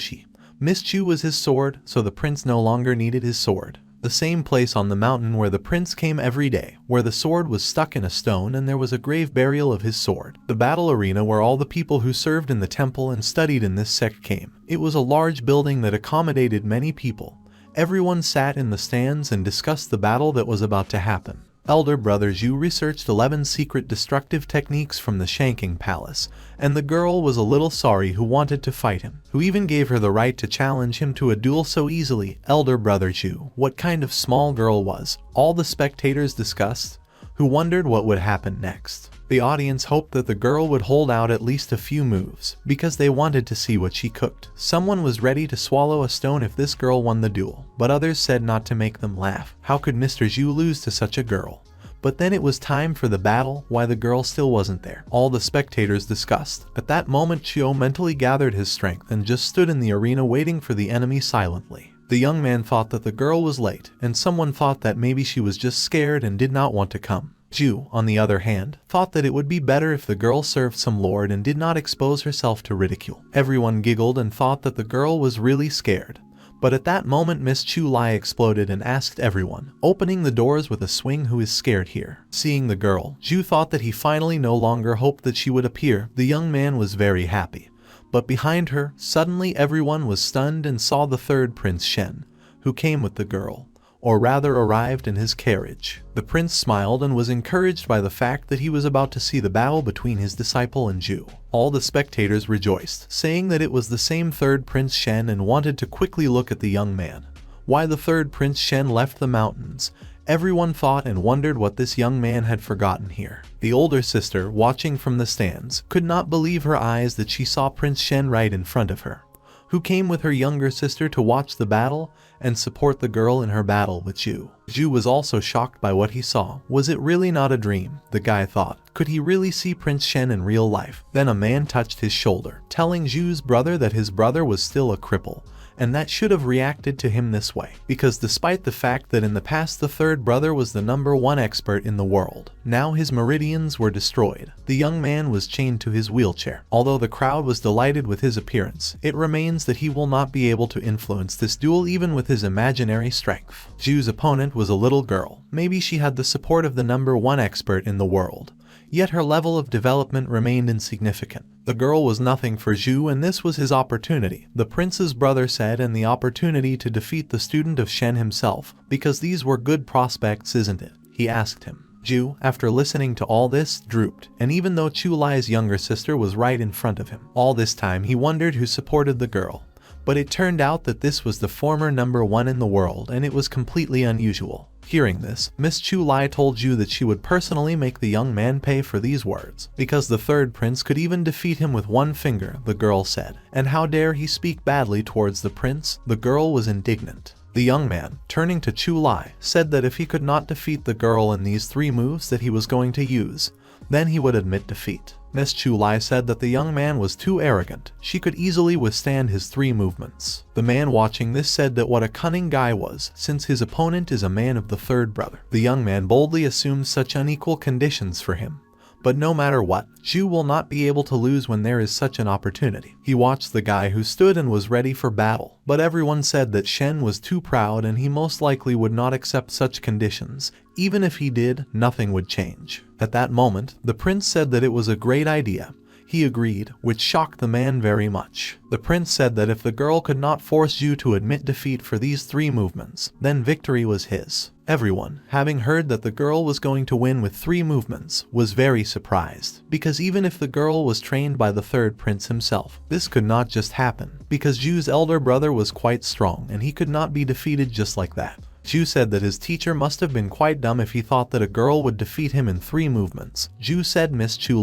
Miss Chu was his sword, so the prince no longer needed his sword. The same place on the mountain where the prince came every day, where the sword was stuck in a stone and there was a grave burial of his sword. The battle arena where all the people who served in the temple and studied in this sect came. It was a large building that accommodated many people. Everyone sat in the stands and discussed the battle that was about to happen. Elder brother Zhu researched 11 secret destructive techniques from the Shanking Palace, and the girl was a little sorry who wanted to fight him, who even gave her the right to challenge him to a duel so easily. Elder brother Zhu, what kind of small girl was? All the spectators discussed, who wondered what would happen next. The audience hoped that the girl would hold out at least a few moves, because they wanted to see what she cooked. Someone was ready to swallow a stone if this girl won the duel, but others said not to make them laugh. How could Mr. Zhu lose to such a girl? But then it was time for the battle. Why the girl still wasn't there? All the spectators discussed. At that moment, Chu mentally gathered his strength and just stood in the arena waiting for the enemy silently. The young man thought that the girl was late, and someone thought that maybe she was just scared and did not want to come. Chu, on the other hand, thought that it would be better if the girl served some lord and did not expose herself to ridicule. Everyone giggled and thought that the girl was really scared. But at that moment, Miss Chu exploded and asked everyone, opening the doors with a swing, who is scared here. Seeing the girl, Chu thought that he finally no longer hoped that she would appear. The young man was very happy. But behind her, suddenly everyone was stunned and saw the third prince, Shen, who came with the girl, or rather arrived in his carriage. The prince smiled and was encouraged by the fact that he was about to see the battle between his disciple and Chu. All the spectators rejoiced, saying that it was the same third prince Shen, and wanted to quickly look at the young man. Why the third prince Shen left the mountains? Everyone thought and wondered what this young man had forgotten here. The older sister, watching from the stands, could not believe her eyes that she saw Prince Shen right in front of her, who came with her younger sister to watch the battle and support the girl in her battle with Chu. Chu was also shocked by what he saw. Was it really not a dream? The guy thought. Could he really see Prince Shen in real life? Then a man touched his shoulder, telling Chu's brother that his brother was still a cripple, and that should have reacted to him this way, because despite the fact that in the past the third brother was the #1 expert in the world, now his meridians were destroyed. The young man was chained to his wheelchair. Although the crowd was delighted with his appearance, it remains that he will not be able to influence this duel even with his imaginary strength. Chu's opponent was a little girl. Maybe she had the support of the #1 expert in the world, yet her level of development remained insignificant. The girl was nothing for Chu, and this was his opportunity, the prince's brother said, and the opportunity to defeat the student of Shen himself, because these were good prospects, isn't it? He asked him. Chu, after listening to all this, drooped, and even though Chu Lai's younger sister was right in front of him, all this time he wondered who supported the girl. But it turned out that this was the former #1 in the world, and it was completely unusual. Hearing this, Miss Chu told Chu that she would personally make the young man pay for these words, because the third prince could even defeat him with one finger, the girl said. And how dare he speak badly towards the prince? The girl was indignant. The young man, turning to Chu said that if he could not defeat the girl in these 3 moves that he was going to use, then he would admit defeat. Miss Chu said that the young man was too arrogant. She could easily withstand his 3 movements. The man watching this said that what a cunning guy was, since his opponent is a man of the third brother. The young man boldly assumed such unequal conditions for him. But no matter what, Chu will not be able to lose when there is such an opportunity. He watched the guy who stood and was ready for battle, but everyone said that Shen was too proud and he most likely would not accept such conditions. Even if he did, nothing would change. At that moment, the prince said that it was a great idea. He agreed, which shocked the man very much. The prince said that if the girl could not force Chu to admit defeat for these 3 movements, then victory was his. Everyone, having heard that the girl was going to win with 3 movements, was very surprised, because even if the girl was trained by the third prince himself, this could not just happen, because Chu's elder brother was quite strong and he could not be defeated just like that. Chu said that his teacher must have been quite dumb if he thought that a girl would defeat him in 3 movements. Chu said Miss Chu.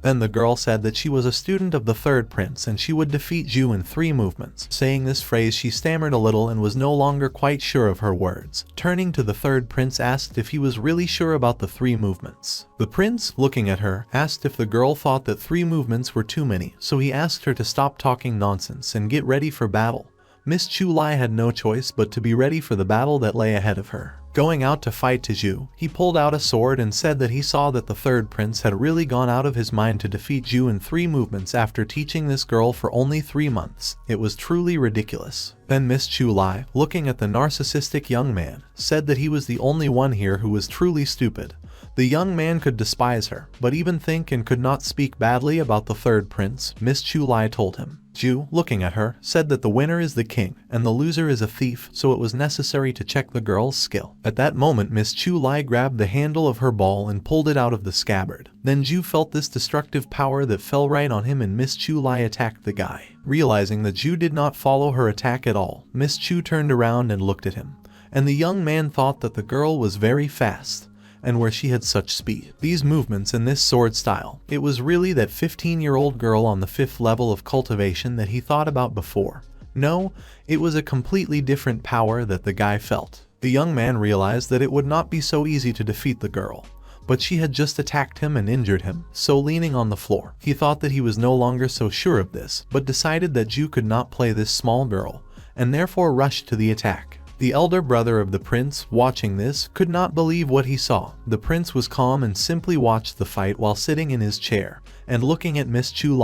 Then the girl said that she was a student of the third prince and she would defeat Chu in 3 movements. Saying this phrase, she stammered a little and was no longer quite sure of her words. Turning to the third prince, asked if he was really sure about the 3 movements. The prince, looking at her, asked if the girl thought that 3 movements were too many, so he asked her to stop talking nonsense and get ready for battle. Miss Chu had no choice but to be ready for the battle that lay ahead of her. Going out to fight Chu, he pulled out a sword and said that he saw that the third prince had really gone out of his mind to defeat Chu in 3 movements after teaching this girl for only 3 months. It was truly ridiculous. Then Miss Chu, looking at the narcissistic young man, said that he was the only one here who was truly stupid. The young man could despise her, but even think and could not speak badly about the third prince, Miss Chu told him. Chu, looking at her, said that the winner is the king, and the loser is a thief, so it was necessary to check the girl's skill. At that moment, Miss Chu grabbed the handle of her ball and pulled it out of the scabbard. Then Chu felt this destructive power that fell right on him, and Miss Chu attacked the guy. Realizing that Chu did not follow her attack at all, Miss Chu turned around and looked at him, and the young man thought that the girl was very fast, and where she had such speed. These movements in this sword style, it was really that 15-year-old girl on the 5th level of cultivation that he thought about before. No, it was a completely different power that the guy felt. The young man realized that it would not be so easy to defeat the girl, but she had just attacked him and injured him, so leaning on the floor. He thought that he was no longer so sure of this, but decided that Chu could not play this small girl, and therefore rushed to the attack. The elder brother of the prince, watching this, could not believe what he saw. The prince was calm and simply watched the fight while sitting in his chair, and looking at Miss Chu,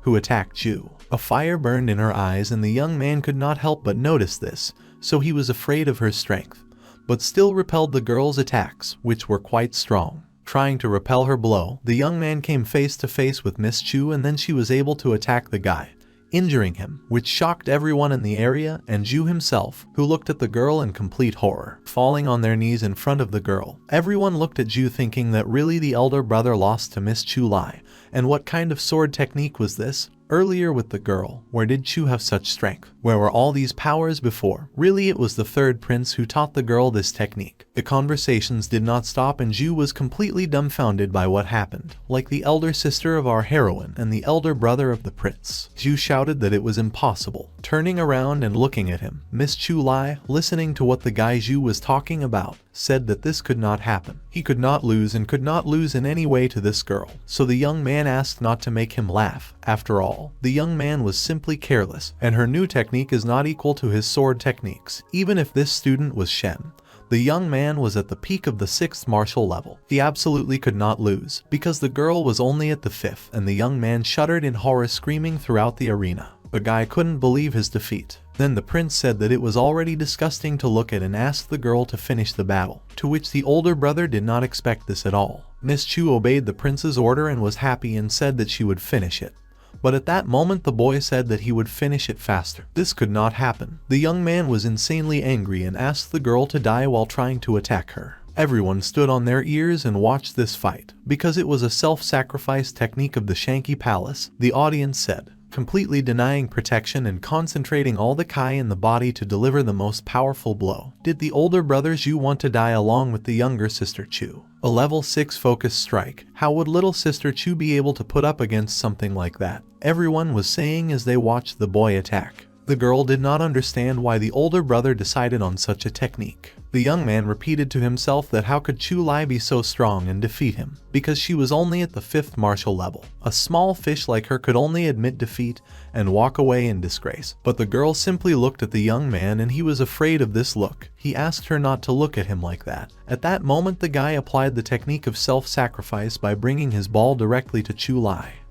who attacked Chu. A fire burned in her eyes and the young man could not help but notice this, so he was afraid of her strength, but still repelled the girl's attacks, which were quite strong. Trying to repel her blow, the young man came face to face with Miss Chu and then she was able to attack the guy, injuring him, which shocked everyone in the area and Chu himself, who looked at the girl in complete horror. Falling on their knees in front of the girl, everyone looked at Chu thinking that really the elder brother lost to Miss Chu, and what kind of sword technique was this? Earlier with the girl, where did Chu have such strength? Where were all these powers before? Really, it was the third prince who taught the girl this technique. The conversations did not stop and Chu was completely dumbfounded by what happened. Like the elder sister of our heroine and the elder brother of the prince, Chu shouted that it was impossible. Turning around and looking at him, Miss Chu, listening to what the guy Chu was talking about, said that this could not happen. He could not lose and could not lose in any way to this girl. So the young man asked not to make him laugh. After all, the young man was simply careless, and her new technique is not equal to his sword techniques. Even if this student was Shen, the young man was at the peak of the 6th martial level. He absolutely could not lose, because the girl was only at the 5th, and the young man shuddered in horror, screaming throughout the arena. The guy couldn't believe his defeat. Then the prince said that it was already disgusting to look at and asked the girl to finish the battle, to which the older brother did not expect this at all. Miss Chu obeyed the prince's order and was happy and said that she would finish it. But at that moment the boy said that he would finish it faster. This could not happen. The young man was insanely angry and asked the girl to die while trying to attack her. Everyone stood on their ears and watched this fight. Because it was a self-sacrifice technique of the Shanky Palace, the audience said, completely denying protection and concentrating all the Kai in the body to deliver the most powerful blow. Did the older brother Chu want to die along with the younger sister Chu? A level 6 focus strike. How would little sister Chu be able to put up against something like that? Everyone was saying as they watched the boy attack. The girl did not understand why the older brother decided on such a technique. The young man repeated to himself that how could Chu be so strong and defeat him, because she was only at the 5th martial level. A small fish like her could only admit defeat and walk away in disgrace. But the girl simply looked at the young man and he was afraid of this look. He asked her not to look at him like that. At that moment the guy applied the technique of self-sacrifice by bringing his ball directly to Chu.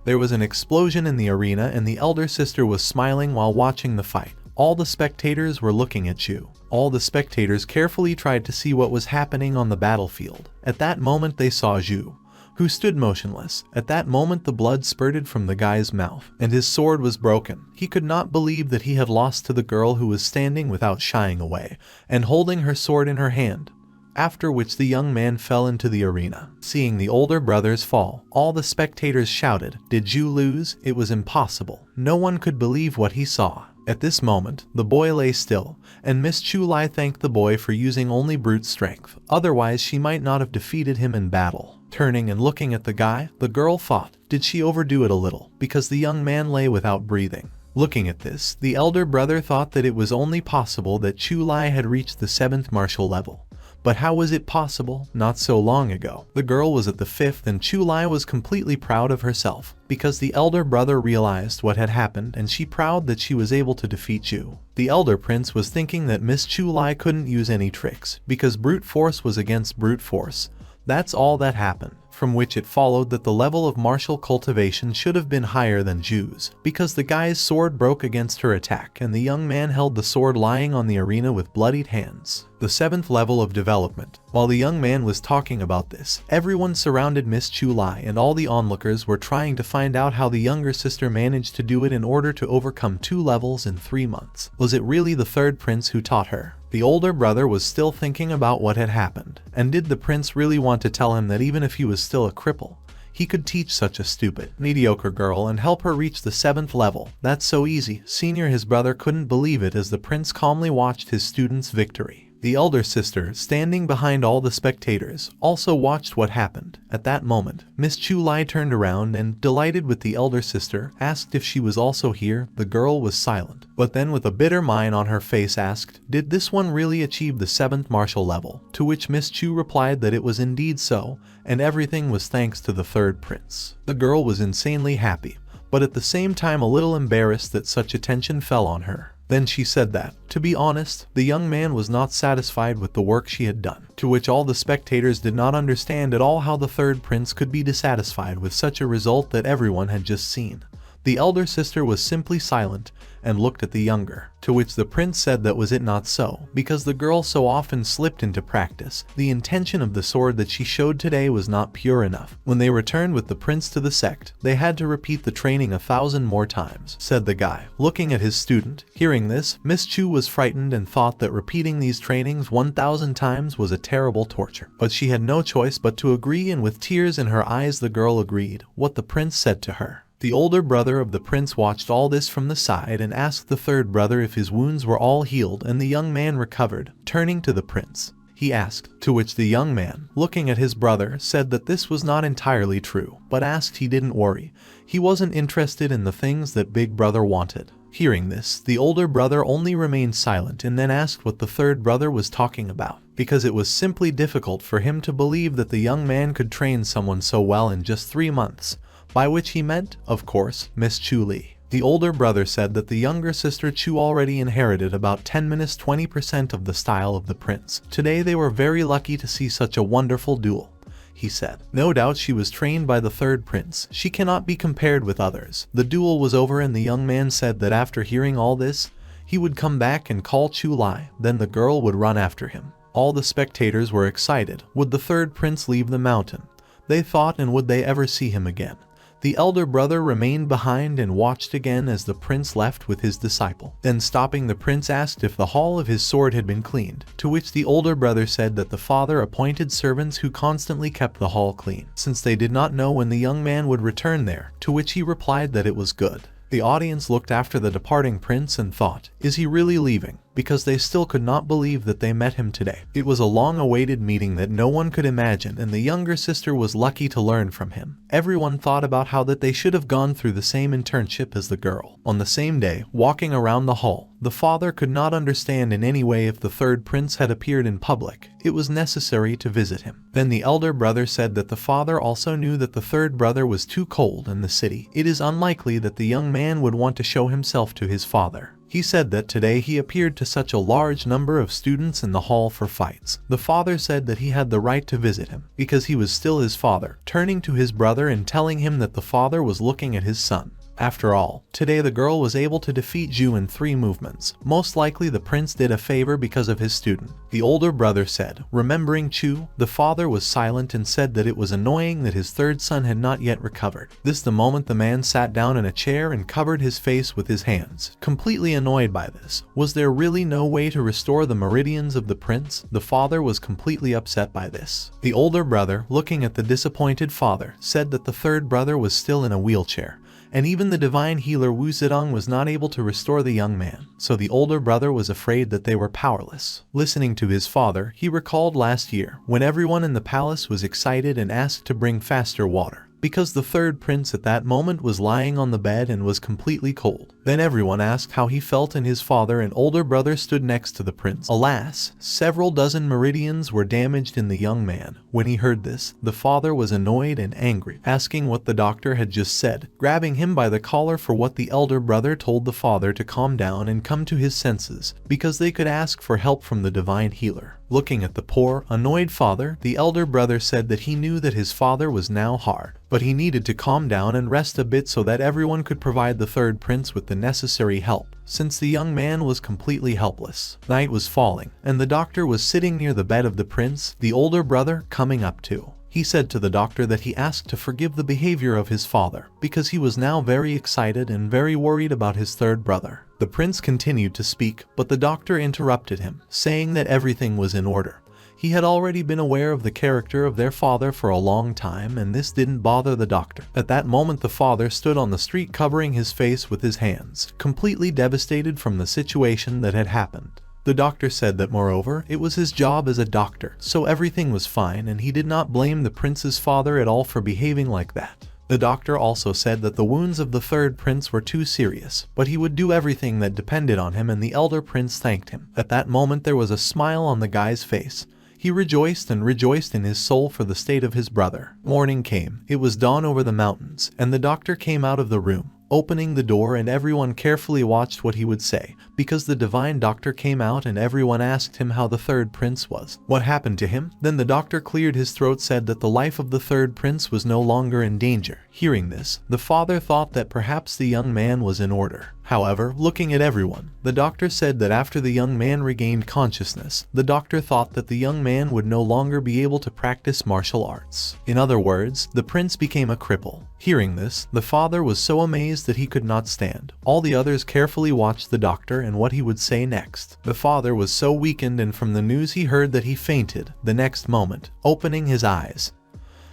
There was an explosion in the arena and the elder sister was smiling while watching the fight. All the spectators were looking at Chu. All the spectators carefully tried to see what was happening on the battlefield. At that moment they saw Chu, who stood motionless. At that moment the blood spurted from the guy's mouth, and his sword was broken. He could not believe that he had lost to the girl who was standing without shying away, and holding her sword in her hand. After which the young man fell into the arena. Seeing the older brothers fall, all the spectators shouted, "Did Chu lose? It was impossible." No one could believe what he saw. At this moment, the boy lay still, and Miss Chu thanked the boy for using only brute strength, otherwise she might not have defeated him in battle. Turning and looking at the guy, the girl thought, did she overdo it a little, because the young man lay without breathing. Looking at this, the elder brother thought that it was only possible that Chu had reached the 7th martial level. But how was it possible? Not so long ago, the girl was at the 5th and Chu was completely proud of herself, because the elder brother realized what had happened and she proud that she was able to defeat Chu. The elder prince was thinking that Miss Chu couldn't use any tricks, because brute force was against brute force. That's all that happened. From which it followed that the level of martial cultivation should have been higher than Chu's, because the guy's sword broke against her attack and the young man held the sword lying on the arena with bloodied hands. The 7th level of development. While the young man was talking about this, everyone surrounded Miss Chu and all the onlookers were trying to find out how the younger sister managed to do it in order to overcome 2 levels in 3 months. Was it really the third prince who taught her? The older brother was still thinking about what had happened, and did the prince really want to tell him that even if he was still a cripple, he could teach such a stupid, mediocre girl and help her reach the 7th level? That's so easy. Senior, his brother couldn't believe it as the prince calmly watched his student's victory. The elder sister, standing behind all the spectators, also watched what happened. At that moment, Miss Chu turned around and, delighted with the elder sister, asked if she was also here. The girl was silent, but then with a bitter mine on her face asked, "Did this one really achieve the 7th martial level?" To which Miss Chu replied that it was indeed so, and everything was thanks to the third prince. The girl was insanely happy, but at the same time a little embarrassed that such attention fell on her. Then she said that, to be honest, the young man was not satisfied with the work she had done, to which all the spectators did not understand at all how the third prince could be dissatisfied with such a result that everyone had just seen. The elder sister was simply silent and looked at the younger, to which the prince said that was it not so, because the girl so often slipped into practice. The intention of the sword that she showed today was not pure enough. When they returned with the prince to the sect, they had to repeat the training 1,000 more times, said the guy, looking at his student. Hearing this, Miss Chu was frightened and thought that repeating these trainings 1,000 times was a terrible torture. But she had no choice but to agree, and with tears in her eyes the girl agreed what the prince said to her. The older brother of the prince watched all this from the side and asked the third brother if his wounds were all healed and the young man recovered. Turning to the prince, he asked, to which the young man, looking at his brother, said that this was not entirely true, but asked he didn't worry. He wasn't interested in the things that big brother wanted. Hearing this, the older brother only remained silent and then asked what the third brother was talking about, because it was simply difficult for him to believe that the young man could train someone so well in just 3 months. By which he meant, of course, Miss Chu. The older brother said that the younger sister Chu already inherited about 10–20% of the style of the prince. Today they were very lucky to see such a wonderful duel, he said. No doubt she was trained by the third prince. She cannot be compared with others. The duel was over and the young man said that after hearing all this, he would come back and call Chu. Then the girl would run after him. All the spectators were excited. Would the third prince leave the mountain? They thought, and would they ever see him again? The elder brother remained behind and watched again as the prince left with his disciple. Then stopping, the prince asked if the hall of his sword had been cleaned, to which the older brother said that the father appointed servants who constantly kept the hall clean, since they did not know when the young man would return there, to which he replied that it was good. The audience looked after the departing prince and thought, is he really leaving? Because they still could not believe that they met him today. It was a long-awaited meeting that no one could imagine, and the younger sister was lucky to learn from him. Everyone thought about how that they should have gone through the same internship as the girl. On the same day, walking around the hall, the father could not understand in any way if the third prince had appeared in public. It was necessary to visit him. Then the elder brother said that the father also knew that the third brother was too cold in the city. It is unlikely that the young man would want to show himself to his father. He said that today he appeared to such a large number of students in the hall for fights. The father said that he had the right to visit him, because he was still his father, turning to his brother and telling him that the father was looking at his son. After all, today the girl was able to defeat Ju in 3 movements. Most likely the prince did a favor because of his student. The older brother said, remembering Chu, the father was silent and said that it was annoying that his third son had not yet recovered. This the moment the man sat down in a chair and covered his face with his hands. Completely annoyed by this. Was there really no way to restore the meridians of the prince? The father was completely upset by this. The older brother, looking at the disappointed father, said that the third brother was still in a wheelchair, and even the divine healer Wu Zedong was not able to restore the young man, so the older brother was afraid that they were powerless. Listening to his father, he recalled last year, when everyone in the palace was excited and asked to bring faster water, because the third prince at that moment was lying on the bed and was completely cold. Then everyone asked how he felt, and his father and older brother stood next to the prince. Alas, several dozen meridians were damaged in the young man. When he heard this, the father was annoyed and angry, asking what the doctor had just said, grabbing him by the collar for what the elder brother told the father to calm down and come to his senses, because they could ask for help from the divine healer. Looking at the poor, annoyed father, the elder brother said that he knew that his father was now hard, but he needed to calm down and rest a bit so that everyone could provide the third prince with the necessary help, since the young man was completely helpless. Night was falling, and the doctor was sitting near the bed of the prince, the older brother coming up too. He said to the doctor that he asked to forgive the behavior of his father, because he was now very excited and very worried about his third brother. The prince continued to speak, but the doctor interrupted him, saying that everything was in order. He had already been aware of the character of their father for a long time, and this didn't bother the doctor. At that moment the father stood on the street covering his face with his hands, completely devastated from the situation that had happened. The doctor said that moreover, it was his job as a doctor, so everything was fine and he did not blame the prince's father at all for behaving like that. The doctor also said that the wounds of the third prince were too serious, but he would do everything that depended on him, and the elder prince thanked him. At that moment there was a smile on the guy's face. He rejoiced and rejoiced in his soul for the state of his brother. Morning came. It was dawn over the mountains, and the doctor came out of the room, opening the door, and everyone carefully watched what he would say, because the divine doctor came out and everyone asked him how the third prince was. What happened to him? Then the doctor cleared his throat, said that the life of the third prince was no longer in danger. Hearing this, the father thought that perhaps the young man was in order. However, looking at everyone, the doctor said that after the young man regained consciousness, the doctor thought that the young man would no longer be able to practice martial arts. In other words, the prince became a cripple. Hearing this, the father was so amazed that he could not stand. All the others carefully watched the doctor and what he would say next. The father was so weakened, and from the news he heard that he fainted. The next moment, opening his eyes,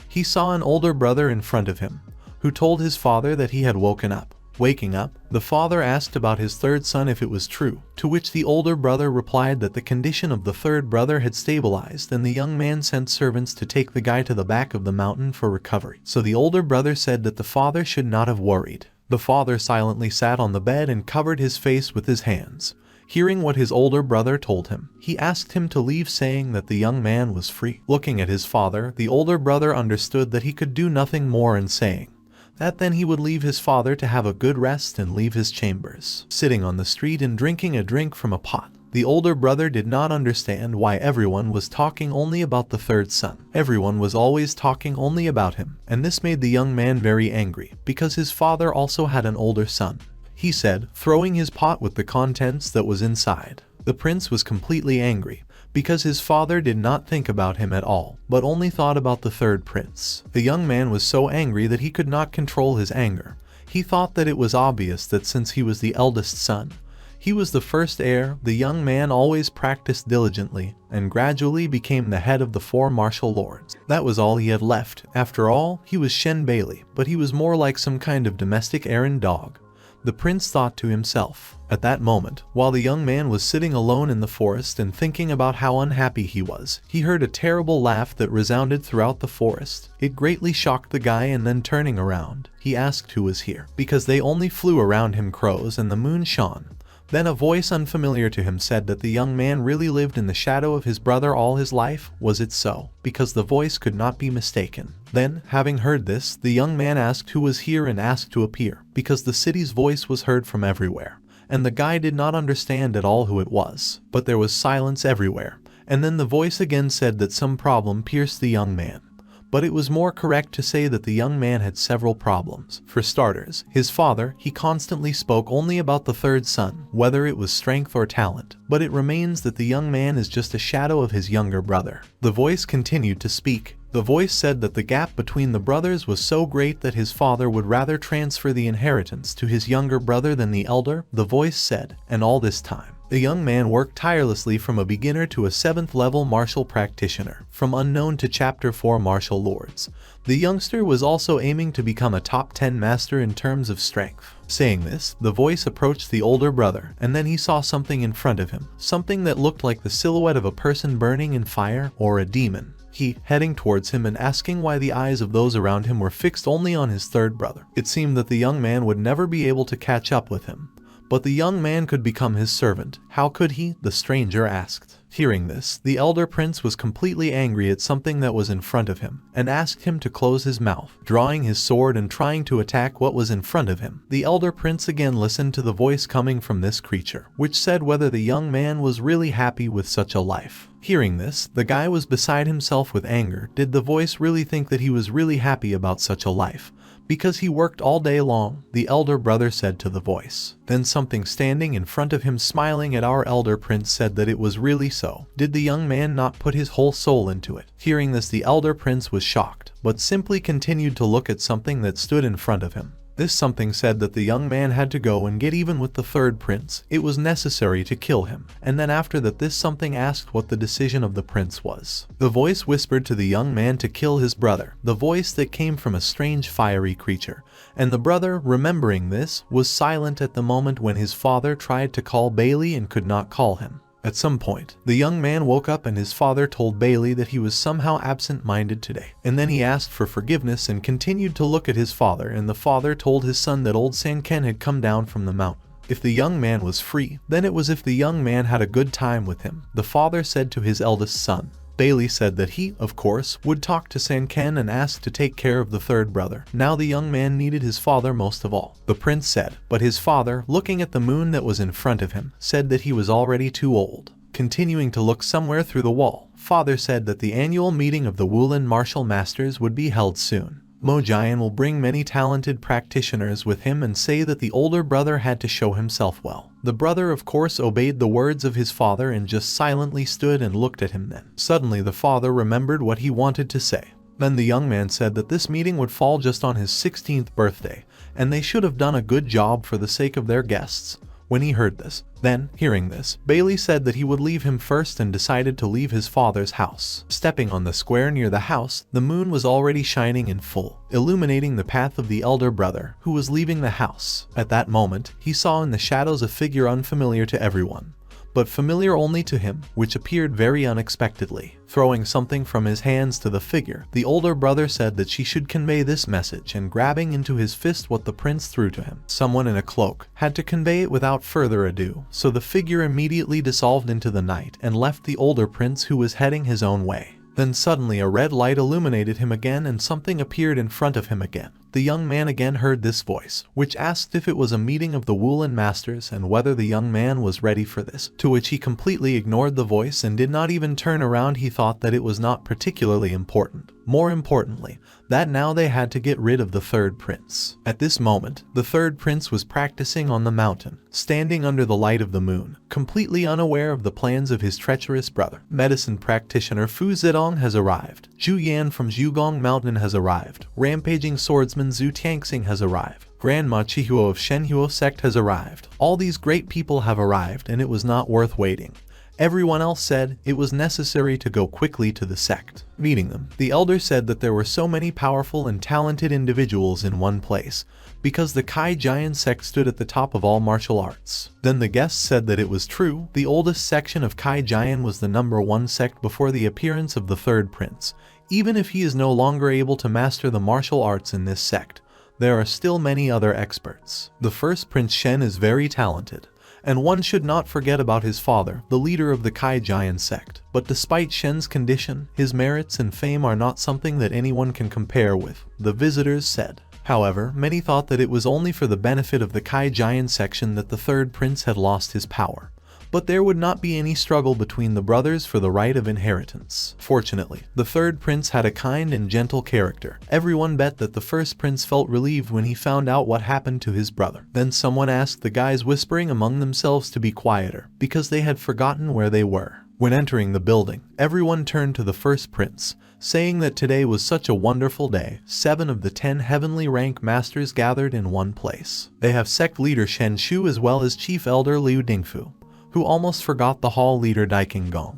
he saw an older brother in front of him, who told his father that he had woken up. Waking up, the father asked about his third son if it was true, to which the older brother replied that the condition of the third brother had stabilized, and the young man sent servants to take the guy to the back of the mountain for recovery. So the older brother said that the father should not have worried. The father silently sat on the bed and covered his face with his hands. Hearing what his older brother told him, he asked him to leave, saying that the young man was free. Looking at his father, the older brother understood that he could do nothing more, and saying that then he would leave his father to have a good rest and leave his chambers. Sitting on the street and drinking a drink from a pot, the older brother did not understand why everyone was talking only about the third son. Everyone was always talking only about him, and this made the young man very angry, because his father also had an older son. He said, throwing his pot with the contents that was inside. The prince was completely angry, because his father did not think about him at all, but only thought about the third prince. The young man was so angry that he could not control his anger. He thought that it was obvious that since he was the eldest son, he was the first heir. The young man always practiced diligently, and gradually became the head of the 4 martial lords. That was all he had left. After all, he was Shen Bailey, but he was more like some kind of domestic errand dog. The prince thought to himself. At that moment, while the young man was sitting alone in the forest and thinking about how unhappy he was, he heard a terrible laugh that resounded throughout the forest. It greatly shocked the guy, and then turning around, he asked who was here, because they only flew around him crows and the moon shone. Then a voice unfamiliar to him said that the young man really lived in the shadow of his brother all his life. Was it so? Because the voice could not be mistaken. Then, having heard this, the young man asked who was here and asked to appear, because the city's voice was heard from everywhere, and the guy did not understand at all who it was. But there was silence everywhere, and then the voice again said that some problem pierced the young man. But it was more correct to say that the young man had several problems. For starters, his father, he constantly spoke only about the third son, whether it was strength or talent, but it remains that the young man is just a shadow of his younger brother. The voice continued to speak. The voice said that the gap between the brothers was so great that his father would rather transfer the inheritance to his younger brother than the elder. The voice said, and all this time, the young man worked tirelessly from a beginner to a 7th level martial practitioner, from unknown to chapter 4 martial lords. The youngster was also aiming to become a top 10 master in terms of strength. Saying this, the voice approached the older brother, and then he saw something in front of him, something that looked like the silhouette of a person burning in fire, or a demon. He, heading towards him and asking why the eyes of those around him were fixed only on his third brother. It seemed that the young man would never be able to catch up with him. But the young man could become his servant. How could he? The stranger asked. Hearing this, the elder prince was completely angry at something that was in front of him, and asked him to close his mouth, drawing his sword and trying to attack what was in front of him. The elder prince again listened to the voice coming from this creature, which said whether the young man was really happy with such a life. Hearing this, the guy was beside himself with anger. Did the voice really think that he was really happy about such a life? Because he worked all day long, the elder brother said to the voice. Then something standing in front of him smiling at our elder prince said that it was really so. Did the young man not put his whole soul into it? Hearing this, the elder prince was shocked, but simply continued to look at something that stood in front of him. This something said that the young man had to go and get even with the third prince. It was necessary to kill him. And then after that, this something asked what the decision of the prince was. The voice whispered to the young man to kill his brother, the voice that came from a strange fiery creature. And the brother, remembering this, was silent at the moment when his father tried to call Bailey and could not call him. At some point, the young man woke up and his father told Bailey that he was somehow absent-minded today. And then he asked for forgiveness and continued to look at his father, and the father told his son that old Sanken had come down from the mountain. If the young man was free, then it was if the young man had a good time with him, the father said to his eldest son. Bailey said that he, of course, would talk to Sanken and ask to take care of the third brother. Now the young man needed his father most of all. The prince said, but his father, looking at the moon that was in front of him, said that he was already too old. Continuing to look somewhere through the wall, father said that the annual meeting of the Woolen martial masters would be held soon. Mojian will bring many talented practitioners with him and say that the older brother had to show himself well. The brother of course obeyed the words of his father and just silently stood and looked at him then. Suddenly the father remembered what he wanted to say. Then the young man said that this meeting would fall just on his 16th birthday, and they should have done a good job for the sake of their guests. When he heard this, then, hearing this, Bailey said that he would leave him first and decided to leave his father's house. Stepping on the square near the house, the moon was already shining in full, illuminating the path of the elder brother, who was leaving the house. At that moment, he saw in the shadows a figure unfamiliar to everyone, but familiar only to him, which appeared very unexpectedly. Throwing something from his hands to the figure, the older brother said that she should convey this message, and grabbing into his fist what the prince threw to him, someone in a cloak had to convey it without further ado. So the figure immediately dissolved into the night and left the older prince, who was heading his own way. Then suddenly a red light illuminated him again and something appeared in front of him again. The young man again heard this voice, which asked if it was a meeting of the Woolen masters and whether the young man was ready for this, to which he completely ignored the voice and did not even turn around. He thought that it was not particularly important. More importantly, that now they had to get rid of the third prince. At this moment, the third prince was practicing on the mountain, standing under the light of the moon, completely unaware of the plans of his treacherous brother. Medicine practitioner Fu Zedong has arrived. Zhu Yan from Zhugong Mountain has arrived. Rampaging swordsman Zhu Tianxing has arrived. Grandma Chihuo of Shenhuo sect has arrived. All these great people have arrived, and it was not worth waiting. Everyone else said it was necessary to go quickly to the sect. Meeting them, the elder said that there were so many powerful and talented individuals in one place, because the Kai Giant sect stood at the top of all martial arts. Then the guests said that it was true. The oldest section of Kai Giant was the #1 sect before the appearance of the third prince. Even if he is no longer able to master the martial arts in this sect, there are still many other experts. The first prince Shen is very talented, and one should not forget about his father, the leader of the Kai Giant sect. But despite Shen's condition, his merits and fame are not something that anyone can compare with, the visitors said. However, many thought that it was only for the benefit of the Kai Giant section that the third prince had lost his power. But there would not be any struggle between the brothers for the right of inheritance. Fortunately, the third prince had a kind and gentle character. Everyone bet that the first prince felt relieved when he found out what happened to his brother. Then someone asked the guys whispering among themselves to be quieter, because they had forgotten where they were. When entering the building, everyone turned to the first prince, saying that today was such a wonderful day. 7 of the 10 heavenly rank masters gathered in one place. They have sect leader Shen Chu as well as chief elder Liu Dingfu, who almost forgot the hall leader Daiking Gong,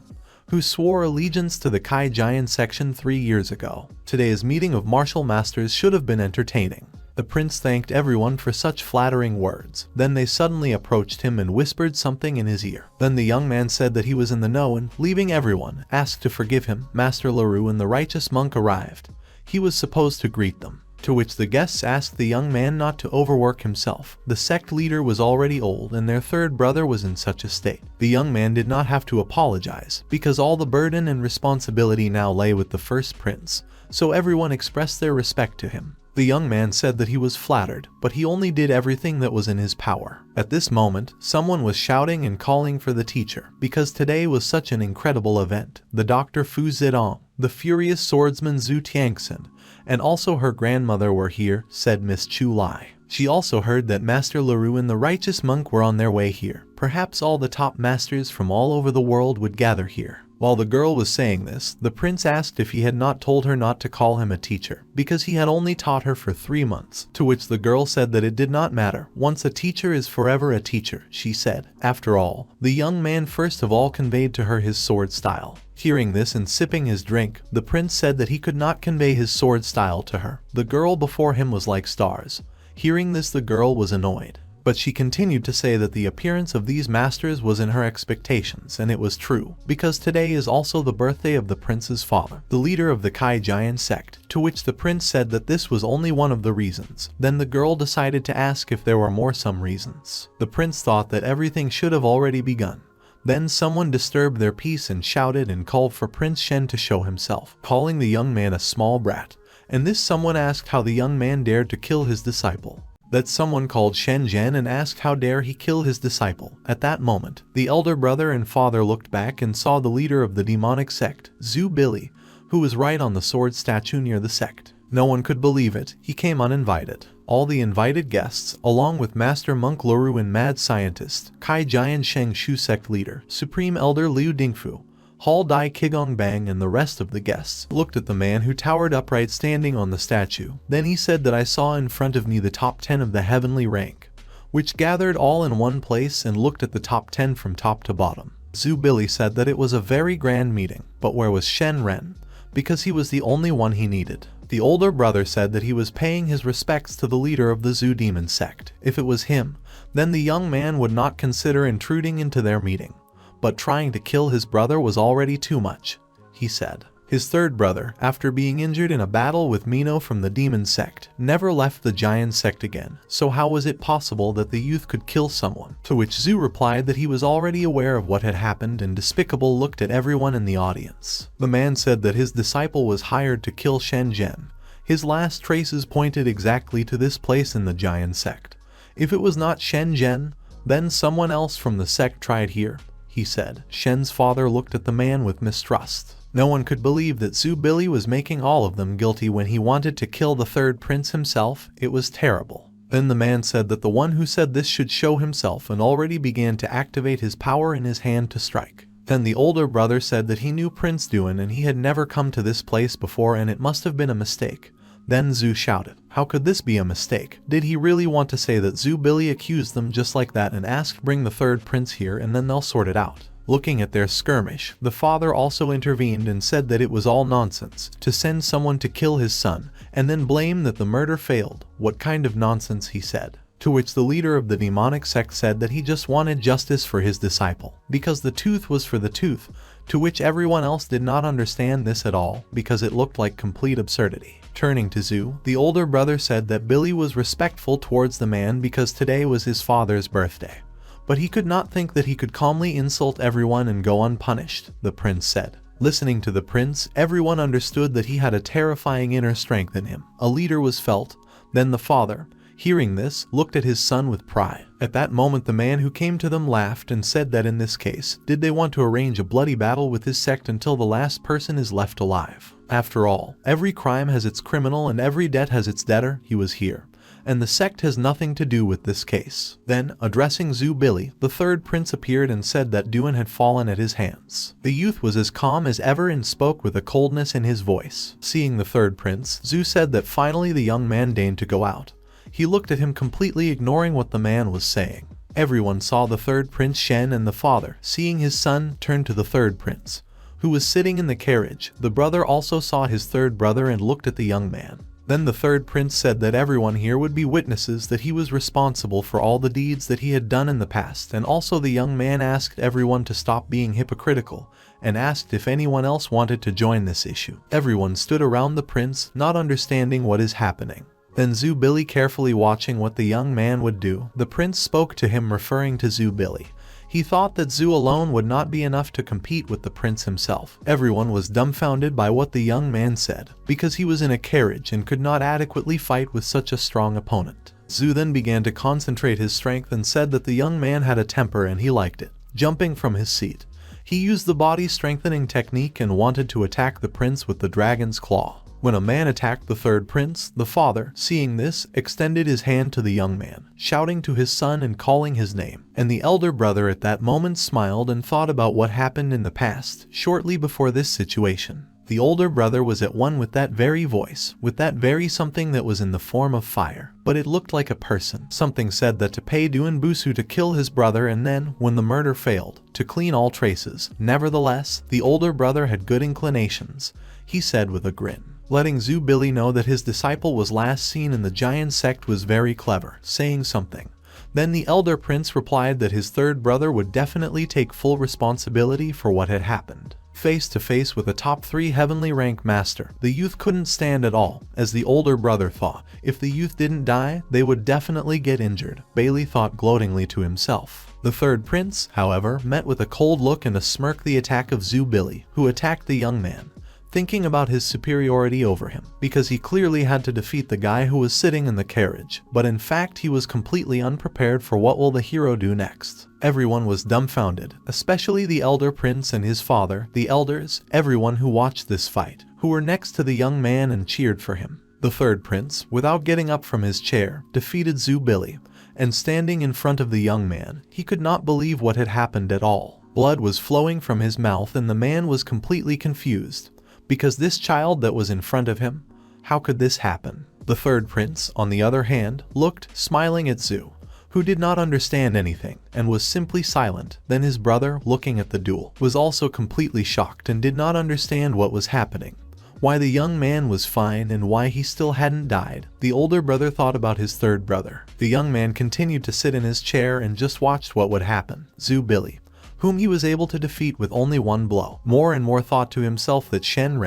who swore allegiance to the Kai Giant section 3 years ago. Today's meeting of martial masters should have been entertaining. The prince thanked everyone for such flattering words. Then they suddenly approached him and whispered something in his ear. Then the young man said that he was in the know and, leaving everyone, asked to forgive him. Master LaRue and the righteous monk arrived. He was supposed to greet them, to which the guests asked the young man not to overwork himself. The sect leader was already old and their third brother was in such a state. The young man did not have to apologize, because all the burden and responsibility now lay with the first prince, so everyone expressed their respect to him. The young man said that he was flattered, but he only did everything that was in his power. At this moment, someone was shouting and calling for the teacher, because today was such an incredible event. The Dr. Fu Zedong, the furious swordsman Zhu Tianxin, and also her grandmother were here, said Miss Chu. She also heard that Master LaRue and the righteous monk were on their way here. Perhaps all the top masters from all over the world would gather here. While the girl was saying this, the prince asked if he had not told her not to call him a teacher, because he had only taught her for 3 months, to which the girl said that it did not matter. Once a teacher is forever a teacher, she said. After all, the young man first of all conveyed to her his sword style. Hearing this and sipping his drink, the prince said that he could not convey his sword style to her. The girl before him was like stars. Hearing this, the girl was annoyed. But she continued to say that the appearance of these masters was in her expectations, and it was true, because today is also the birthday of the prince's father, the leader of the Kai Giant sect, to which the prince said that this was only one of the reasons. Then the girl decided to ask if there were some reasons. The prince thought that everything should have already begun. Then someone disturbed their peace and shouted and called for Prince Shen to show himself, calling the young man a small brat. And this someone asked how the young man dared to kill his disciple. That someone called Shen Zhen and asked how dare he kill his disciple. At that moment, the elder brother and father looked back and saw the leader of the demonic sect, Zhu Billy, who was right on the sword statue near the sect. No one could believe it, he came uninvited. All the invited guests, along with Master Monk Loru and Mad Scientist, Kai Jian Sheng Shu sect leader, Supreme Elder Liu Dingfu, Hall Dai Kigong Bang and the rest of the guests, looked at the man who towered upright standing on the statue. Then he said that I saw in front of me the top 10 of the heavenly rank, which gathered all in one place and looked at the top 10 from top to bottom. Zhu Billy said that it was a very grand meeting, but where was Shen Ren? Because he was the only one he needed. The older brother said that he was paying his respects to the leader of the Zhu Demon sect. If it was him, then the young man would not consider intruding into their meeting. But trying to kill his brother was already too much, he said. His third brother, after being injured in a battle with Mino from the demon sect, never left the giant sect again. So how was it possible that the youth could kill someone? To which Zhu replied that he was already aware of what had happened, and Despicable looked at everyone in the audience. The man said that his disciple was hired to kill Shen Zhen. His last traces pointed exactly to this place in the giant sect. If it was not Shen Zhen, then someone else from the sect tried here, he said. Shen's father looked at the man with mistrust. No one could believe that Zhu Billy was making all of them guilty when he wanted to kill the third prince himself. It was terrible. Then the man said that the one who said this should show himself and already began to activate his power in his hand to strike. Then the older brother said that he knew Prince Duan and he had never come to this place before and it must have been a mistake. Then Zhu shouted, how could this be a mistake? Did he really want to say that Zhu Billy accused them just like that and asked bring the third prince here and then they'll sort it out? Looking at their skirmish, the father also intervened and said that it was all nonsense to send someone to kill his son and then blame that the murder failed. What kind of nonsense, he said. To which the leader of the demonic sect said that he just wanted justice for his disciple, because the tooth was for the tooth, to which everyone else did not understand this at all, because it looked like complete absurdity. Turning to Zhu, the older brother said that Billy was respectful towards the man because today was his father's birthday. But he could not think that he could calmly insult everyone and go unpunished, the prince said. Listening to the prince, everyone understood that he had a terrifying inner strength in him. A leader was felt. Then the father, hearing this, looked at his son with pride. At that moment the man who came to them laughed and said that in this case, did they want to arrange a bloody battle with his sect until the last person is left alive? After all, every crime has its criminal and every debt has its debtor. He was here. And the sect has nothing to do with this case. Then, addressing Zhu Billy, the third prince appeared and said that Duan had fallen at his hands. The youth was as calm as ever and spoke with a coldness in his voice. Seeing the third prince, Zhu said that finally the young man deigned to go out. He looked at him completely ignoring what the man was saying. Everyone saw the third prince Shen and the father, seeing his son, turned to the third prince, who was sitting in the carriage. The brother also saw his third brother and looked at the young man. Then the third prince said that everyone here would be witnesses that he was responsible for all the deeds that he had done in the past, and also the young man asked everyone to stop being hypocritical, and asked if anyone else wanted to join this issue. Everyone stood around the prince, not understanding what is happening. Then Zhu Billy, carefully watching what the young man would do, the prince spoke to him referring to Zhu Billy. He thought that Zhu alone would not be enough to compete with the prince himself. Everyone was dumbfounded by what the young man said, because he was in a carriage and could not adequately fight with such a strong opponent. Zhu then began to concentrate his strength and said that the young man had a temper and he liked it. Jumping from his seat, he used the body strengthening technique and wanted to attack the prince with the dragon's claw. When a man attacked the third prince, the father, seeing this, extended his hand to the young man, shouting to his son and calling his name. And the elder brother at that moment smiled and thought about what happened in the past, shortly before this situation. The older brother was at one with that very voice, with that very something that was in the form of fire. But it looked like a person. Something said that to pay Duan Busu to kill his brother and then, when the murder failed, to clean all traces. Nevertheless, the older brother had good inclinations, he said with a grin. Letting Zhu Billy know that his disciple was last seen in the giant sect was very clever, saying something. Then the elder prince replied that his third brother would definitely take full responsibility for what had happened. Face to face with a top 3 heavenly rank master, the youth couldn't stand at all, as the older brother thought. If the youth didn't die, they would definitely get injured, Bailey thought gloatingly to himself. The third prince, however, met with a cold look and a smirk the attack of Zhu Billy, who attacked the young man, thinking about his superiority over him, because he clearly had to defeat the guy who was sitting in the carriage, but in fact he was completely unprepared for what will the hero do next. Everyone was dumbfounded, especially the elder prince and his father, the elders, everyone who watched this fight, who were next to the young man and cheered for him. The third prince, without getting up from his chair, defeated Zhu Billy, and standing in front of the young man, he could not believe what had happened at all. Blood was flowing from his mouth and the man was completely confused. Because this child that was in front of him, how could this happen? The third prince, on the other hand, looked, smiling at Zhu, who did not understand anything, and was simply silent. Then his brother, looking at the duel, was also completely shocked and did not understand what was happening. Why the young man was fine and why he still hadn't died. The older brother thought about his third brother. The young man continued to sit in his chair and just watched what would happen. Zhu Billy, whom he was able to defeat with only one blow. More and more thought to himself that Shen,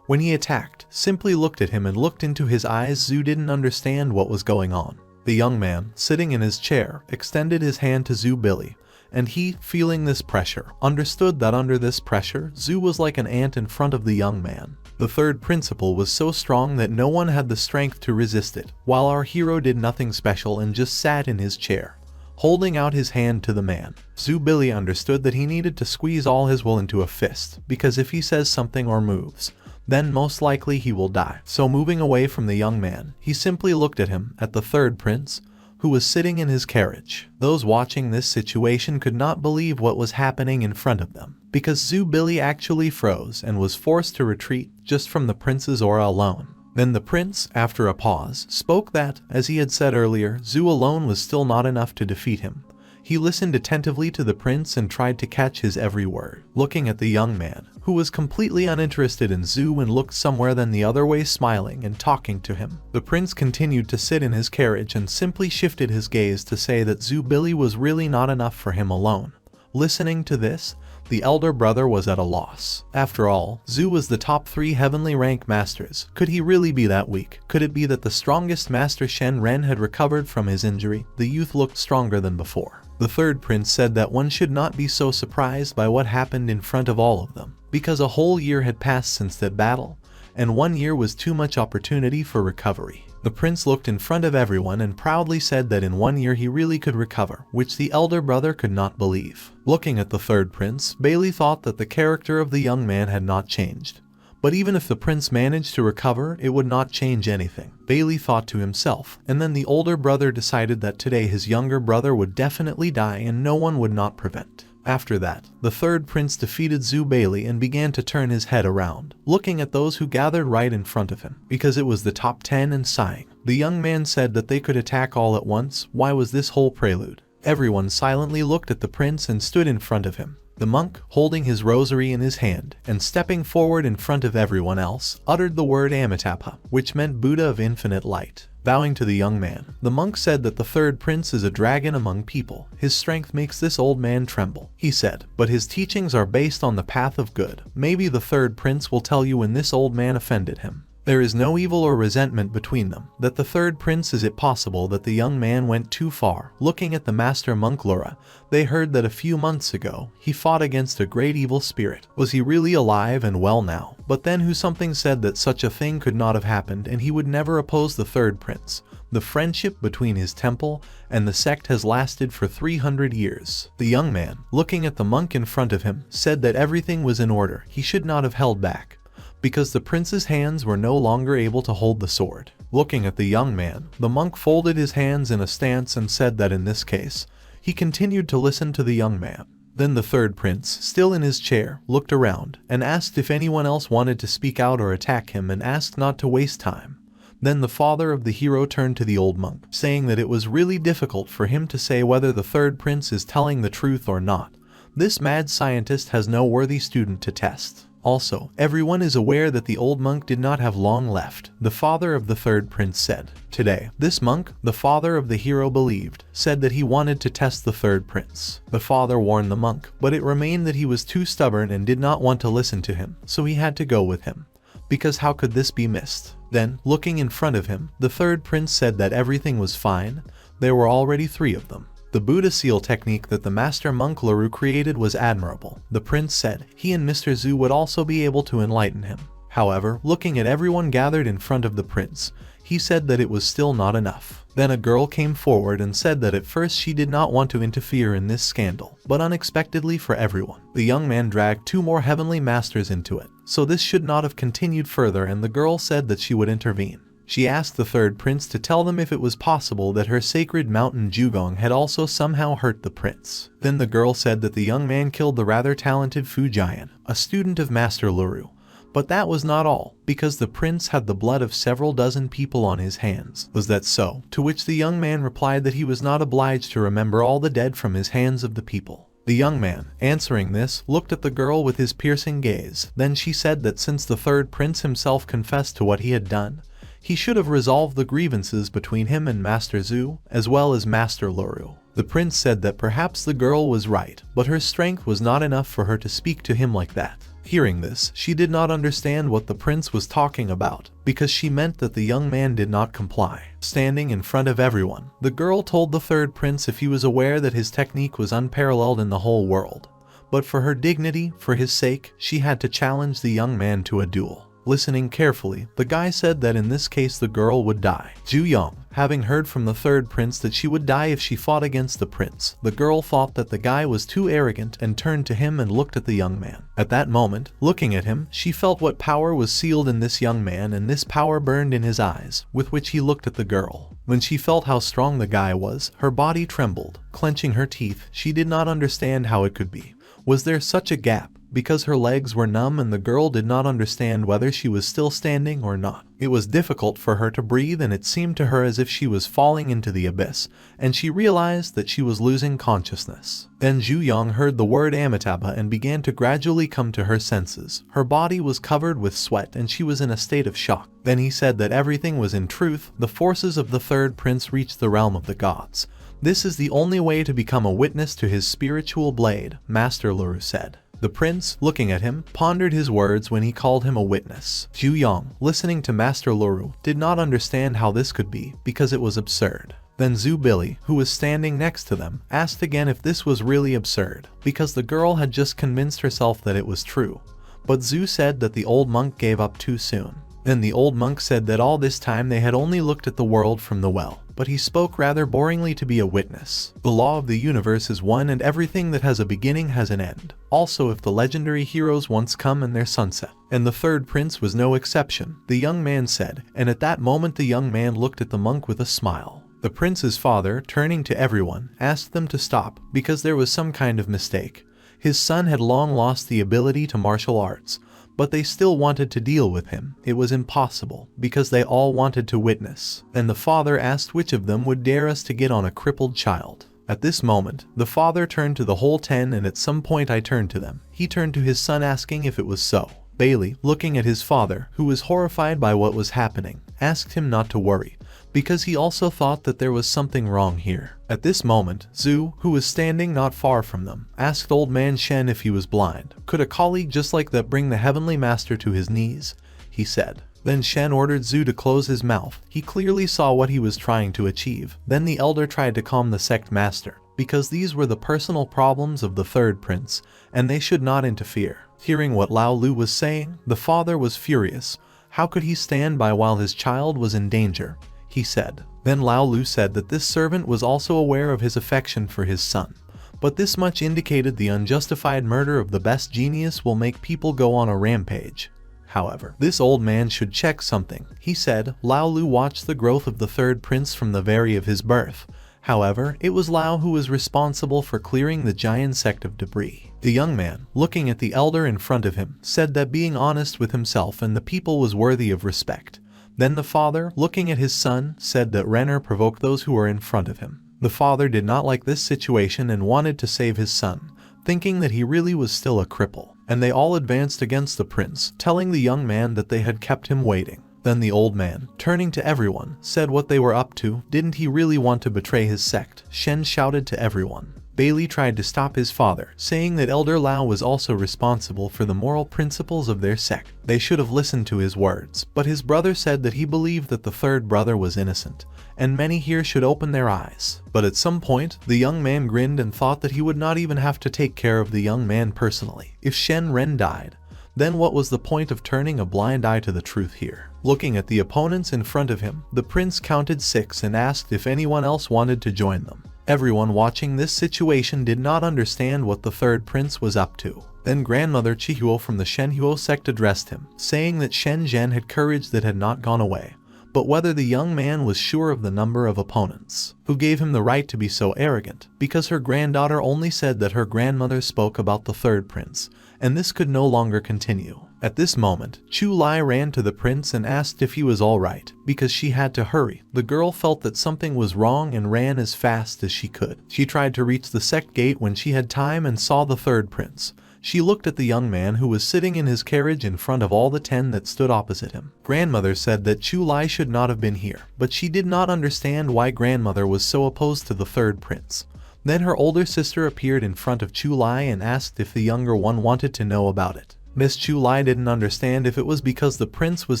when he attacked, simply looked at him and looked into his eyes. Zhu didn't understand what was going on. The young man, sitting in his chair, extended his hand to Zhu Billy, and he, feeling this pressure, understood that under this pressure, Zhu was like an ant in front of the young man. The third principle was so strong that no one had the strength to resist it, while our hero did nothing special and just sat in his chair, holding out his hand to the man. Zhu Billy understood that he needed to squeeze all his will into a fist, because if he says something or moves, then most likely he will die. So moving away from the young man, he simply looked at him, at the third prince, who was sitting in his carriage. Those watching this situation could not believe what was happening in front of them, because Zhu Billy actually froze and was forced to retreat just from the prince's aura alone. Then the prince, after a pause, spoke that, as he had said earlier, Zhu alone was still not enough to defeat him. He listened attentively to the prince and tried to catch his every word, looking at the young man, who was completely uninterested in Zhu and looked somewhere than the other way, smiling and talking to him. The prince continued to sit in his carriage and simply shifted his gaze to say that Zhu Billy was really not enough for him alone. Listening to this, the elder brother was at a loss. After all, Zhu was the top 3 heavenly rank masters. Could he really be that weak? Could it be that the strongest master Shen had recovered from his injury? The youth looked stronger than before. The third prince said that one should not be so surprised by what happened in front of all of them, because a whole year had passed since that battle, and 1 year was too much opportunity for recovery. The prince looked in front of everyone and proudly said that in 1 year he really could recover, which the elder brother could not believe. Looking at the third prince, Bailey thought that the character of the young man had not changed. But even if the prince managed to recover, it would not change anything, Bailey thought to himself. And then the older brother decided that today his younger brother would definitely die and no one would not prevent. After that, the third prince defeated Zhu Billy and began to turn his head around, looking at those who gathered right in front of him, because it was the top 10 and sighing. The young man said that they could attack all at once. Why was this whole prelude? Everyone silently looked at the prince and stood in front of him. The monk, holding his rosary in his hand, and stepping forward in front of everyone else, uttered the word Amitabha, which meant Buddha of infinite light. Bowing to the young man, the monk said that the third prince is a dragon among people. His strength makes this old man tremble, he said, but his teachings are based on the path of good. Maybe the third prince will tell you when this old man offended him. There is no evil or resentment between them. That the third prince, is it possible that the young man went too far? Looking at the master monk Laura, they heard that a few months ago, he fought against a great evil spirit. Was he really alive and well now? But then who something said that such a thing could not have happened and he would never oppose the third prince. The friendship between his temple and the sect has lasted for 300 years. The young man, looking at the monk in front of him, said that everything was in order. He should not have held back, because the prince's hands were no longer able to hold the sword. Looking at the young man, the monk folded his hands in a stance and said that in this case, he continued to listen to the young man. Then the third prince, still in his chair, looked around and asked if anyone else wanted to speak out or attack him and asked not to waste time. Then the father of the hero turned to the old monk, saying that it was really difficult for him to say whether the third prince is telling the truth or not. This mad scientist has no worthy student to test. Also, everyone is aware that the old monk did not have long left, the father of the third prince said. Today, this monk, the father of the hero believed, said that he wanted to test the third prince. The father warned the monk, but it remained that he was too stubborn and did not want to listen to him, so he had to go with him. Because how could this be missed? Then, looking in front of him, the third prince said that everything was fine. There were already 3 of them. The Buddha seal technique that the master monk Laru created was admirable. The prince said he and Mr. Zhu would also be able to enlighten him. However, looking at everyone gathered in front of the prince, he said that it was still not enough. Then a girl came forward and said that at first she did not want to interfere in this scandal, but unexpectedly for everyone, the young man dragged 2 more heavenly masters into it. So this should not have continued further, and the girl said that she would intervene. She asked the third prince to tell them if it was possible that her sacred mountain Jugong had also somehow hurt the prince. Then the girl said that the young man killed the rather talented Fu Jian, a student of Master Laru. But that was not all, because the prince had the blood of several dozen people on his hands. Was that so? To which the young man replied that he was not obliged to remember all the dead from his hands of the people. The young man, answering this, looked at the girl with his piercing gaze. Then she said that since the third prince himself confessed to what he had done, he should have resolved the grievances between him and Master Zhu, as well as Master Laru. The prince said that perhaps the girl was right, but her strength was not enough for her to speak to him like that. Hearing this, she did not understand what the prince was talking about, because she meant that the young man did not comply. Standing in front of everyone, the girl told the third prince if he was aware that his technique was unparalleled in the whole world. But for her dignity, for his sake, she had to challenge the young man to a duel. Listening carefully, the guy said that in this case the girl would die. Ju Yong, having heard from the third prince that she would die if she fought against the prince, the girl thought that the guy was too arrogant and turned to him and looked at the young man. At that moment, looking at him, she felt what power was sealed in this young man, and this power burned in his eyes, with which he looked at the girl. When she felt how strong the guy was, her body trembled. Clenching her teeth, she did not understand how it could be. Was there such a gap? Because her legs were numb and the girl did not understand whether she was still standing or not. It was difficult for her to breathe, and it seemed to her as if she was falling into the abyss, and she realized that she was losing consciousness. Then Ju Yong heard the word Amitabha and began to gradually come to her senses. Her body was covered with sweat and she was in a state of shock. Then he said that everything was in truth. The forces of the third prince reached the realm of the gods. This is the only way to become a witness to his spiritual blade, Master Laru said. The prince, looking at him, pondered his words when he called him a witness. Ju Yong, listening to Master Laru, did not understand how this could be, because it was absurd. Then Zhu Billy, who was standing next to them, asked again if this was really absurd, because the girl had just convinced herself that it was true. But Zhu said that the old monk gave up too soon. Then the old monk said that all this time they had only looked at the world from the well, but he spoke rather boringly to be a witness. The law of the universe is one, and everything that has a beginning has an end. Also, if the legendary heroes once come in their sunset, and the third prince was no exception, the young man said, and at that moment the young man looked at the monk with a smile. The prince's father, turning to everyone, asked them to stop, because there was some kind of mistake. His son had long lost the ability to martial arts, but they still wanted to deal with him. It was impossible, because they all wanted to witness. And the father asked which of them would dare us to get on a crippled child. At this moment, the father turned to the whole 10, and at some point I turned to them. He turned to his son asking if it was so. Bailey, looking at his father, who was horrified by what was happening, asked him not to worry, because he also thought that there was something wrong here. At this moment, Zhu, who was standing not far from them, asked old man Shen if he was blind. Could a colleague just like that bring the heavenly master to his knees? He said. Then Shen ordered Zhu to close his mouth. He clearly saw what he was trying to achieve. Then the elder tried to calm the sect master, because these were the personal problems of the third prince, and they should not interfere. Hearing what Lao Lu was saying, the father was furious. How could he stand by while his child was in danger? He said. Then Lao Lu said that this servant was also aware of his affection for his son. But this much indicated the unjustified murder of the best genius will make people go on a rampage. However, this old man should check something. He said, Lao Lu watched the growth of the third prince from the very of his birth. However, it was Lao who was responsible for clearing the giant sect of debris. The young man, looking at the elder in front of him, said that being honest with himself and the people was worthy of respect. Then the father, looking at his son, said that Renner provoked those who were in front of him. The father did not like this situation and wanted to save his son, thinking that he really was still a cripple. and they all advanced against the prince, telling the young man that they had kept him waiting. Then the old man, turning to everyone, said what they were up to. Didn't he really want to betray his sect? Shen shouted to everyone. Bailey tried to stop his father, saying that Elder Lao was also responsible for the moral principles of their sect. They should have listened to his words, but his brother said that he believed that the third brother was innocent, and many here should open their eyes. But at some point, the young man grinned and thought that he would not even have to take care of the young man personally. If Shen Ren died, then what was the point of turning a blind eye to the truth here? Looking at the opponents in front of him, the prince counted 6 and asked if anyone else wanted to join them. Everyone watching this situation did not understand what the third prince was up to. Then grandmother Chihuo from the Shenhuo sect addressed him, saying that Shen Zhen had courage that had not gone away, but whether the young man was sure of the number of opponents who gave him the right to be so arrogant, because her granddaughter only said that her grandmother spoke about the third prince, and this could no longer continue. At this moment, Chu Lai ran to the prince and asked if he was alright, because she had to hurry. The girl felt that something was wrong and ran as fast as she could. She tried to reach the sect gate when she had time and saw the third prince. She looked at the young man who was sitting in his carriage in front of all the 10 that stood opposite him. Grandmother said that Chu Lai should not have been here, but she did not understand why grandmother was so opposed to the third prince. Then her older sister appeared in front of Chu Lai and asked if the younger one wanted to know about it. Miss Chu Lai didn't understand if it was because the prince was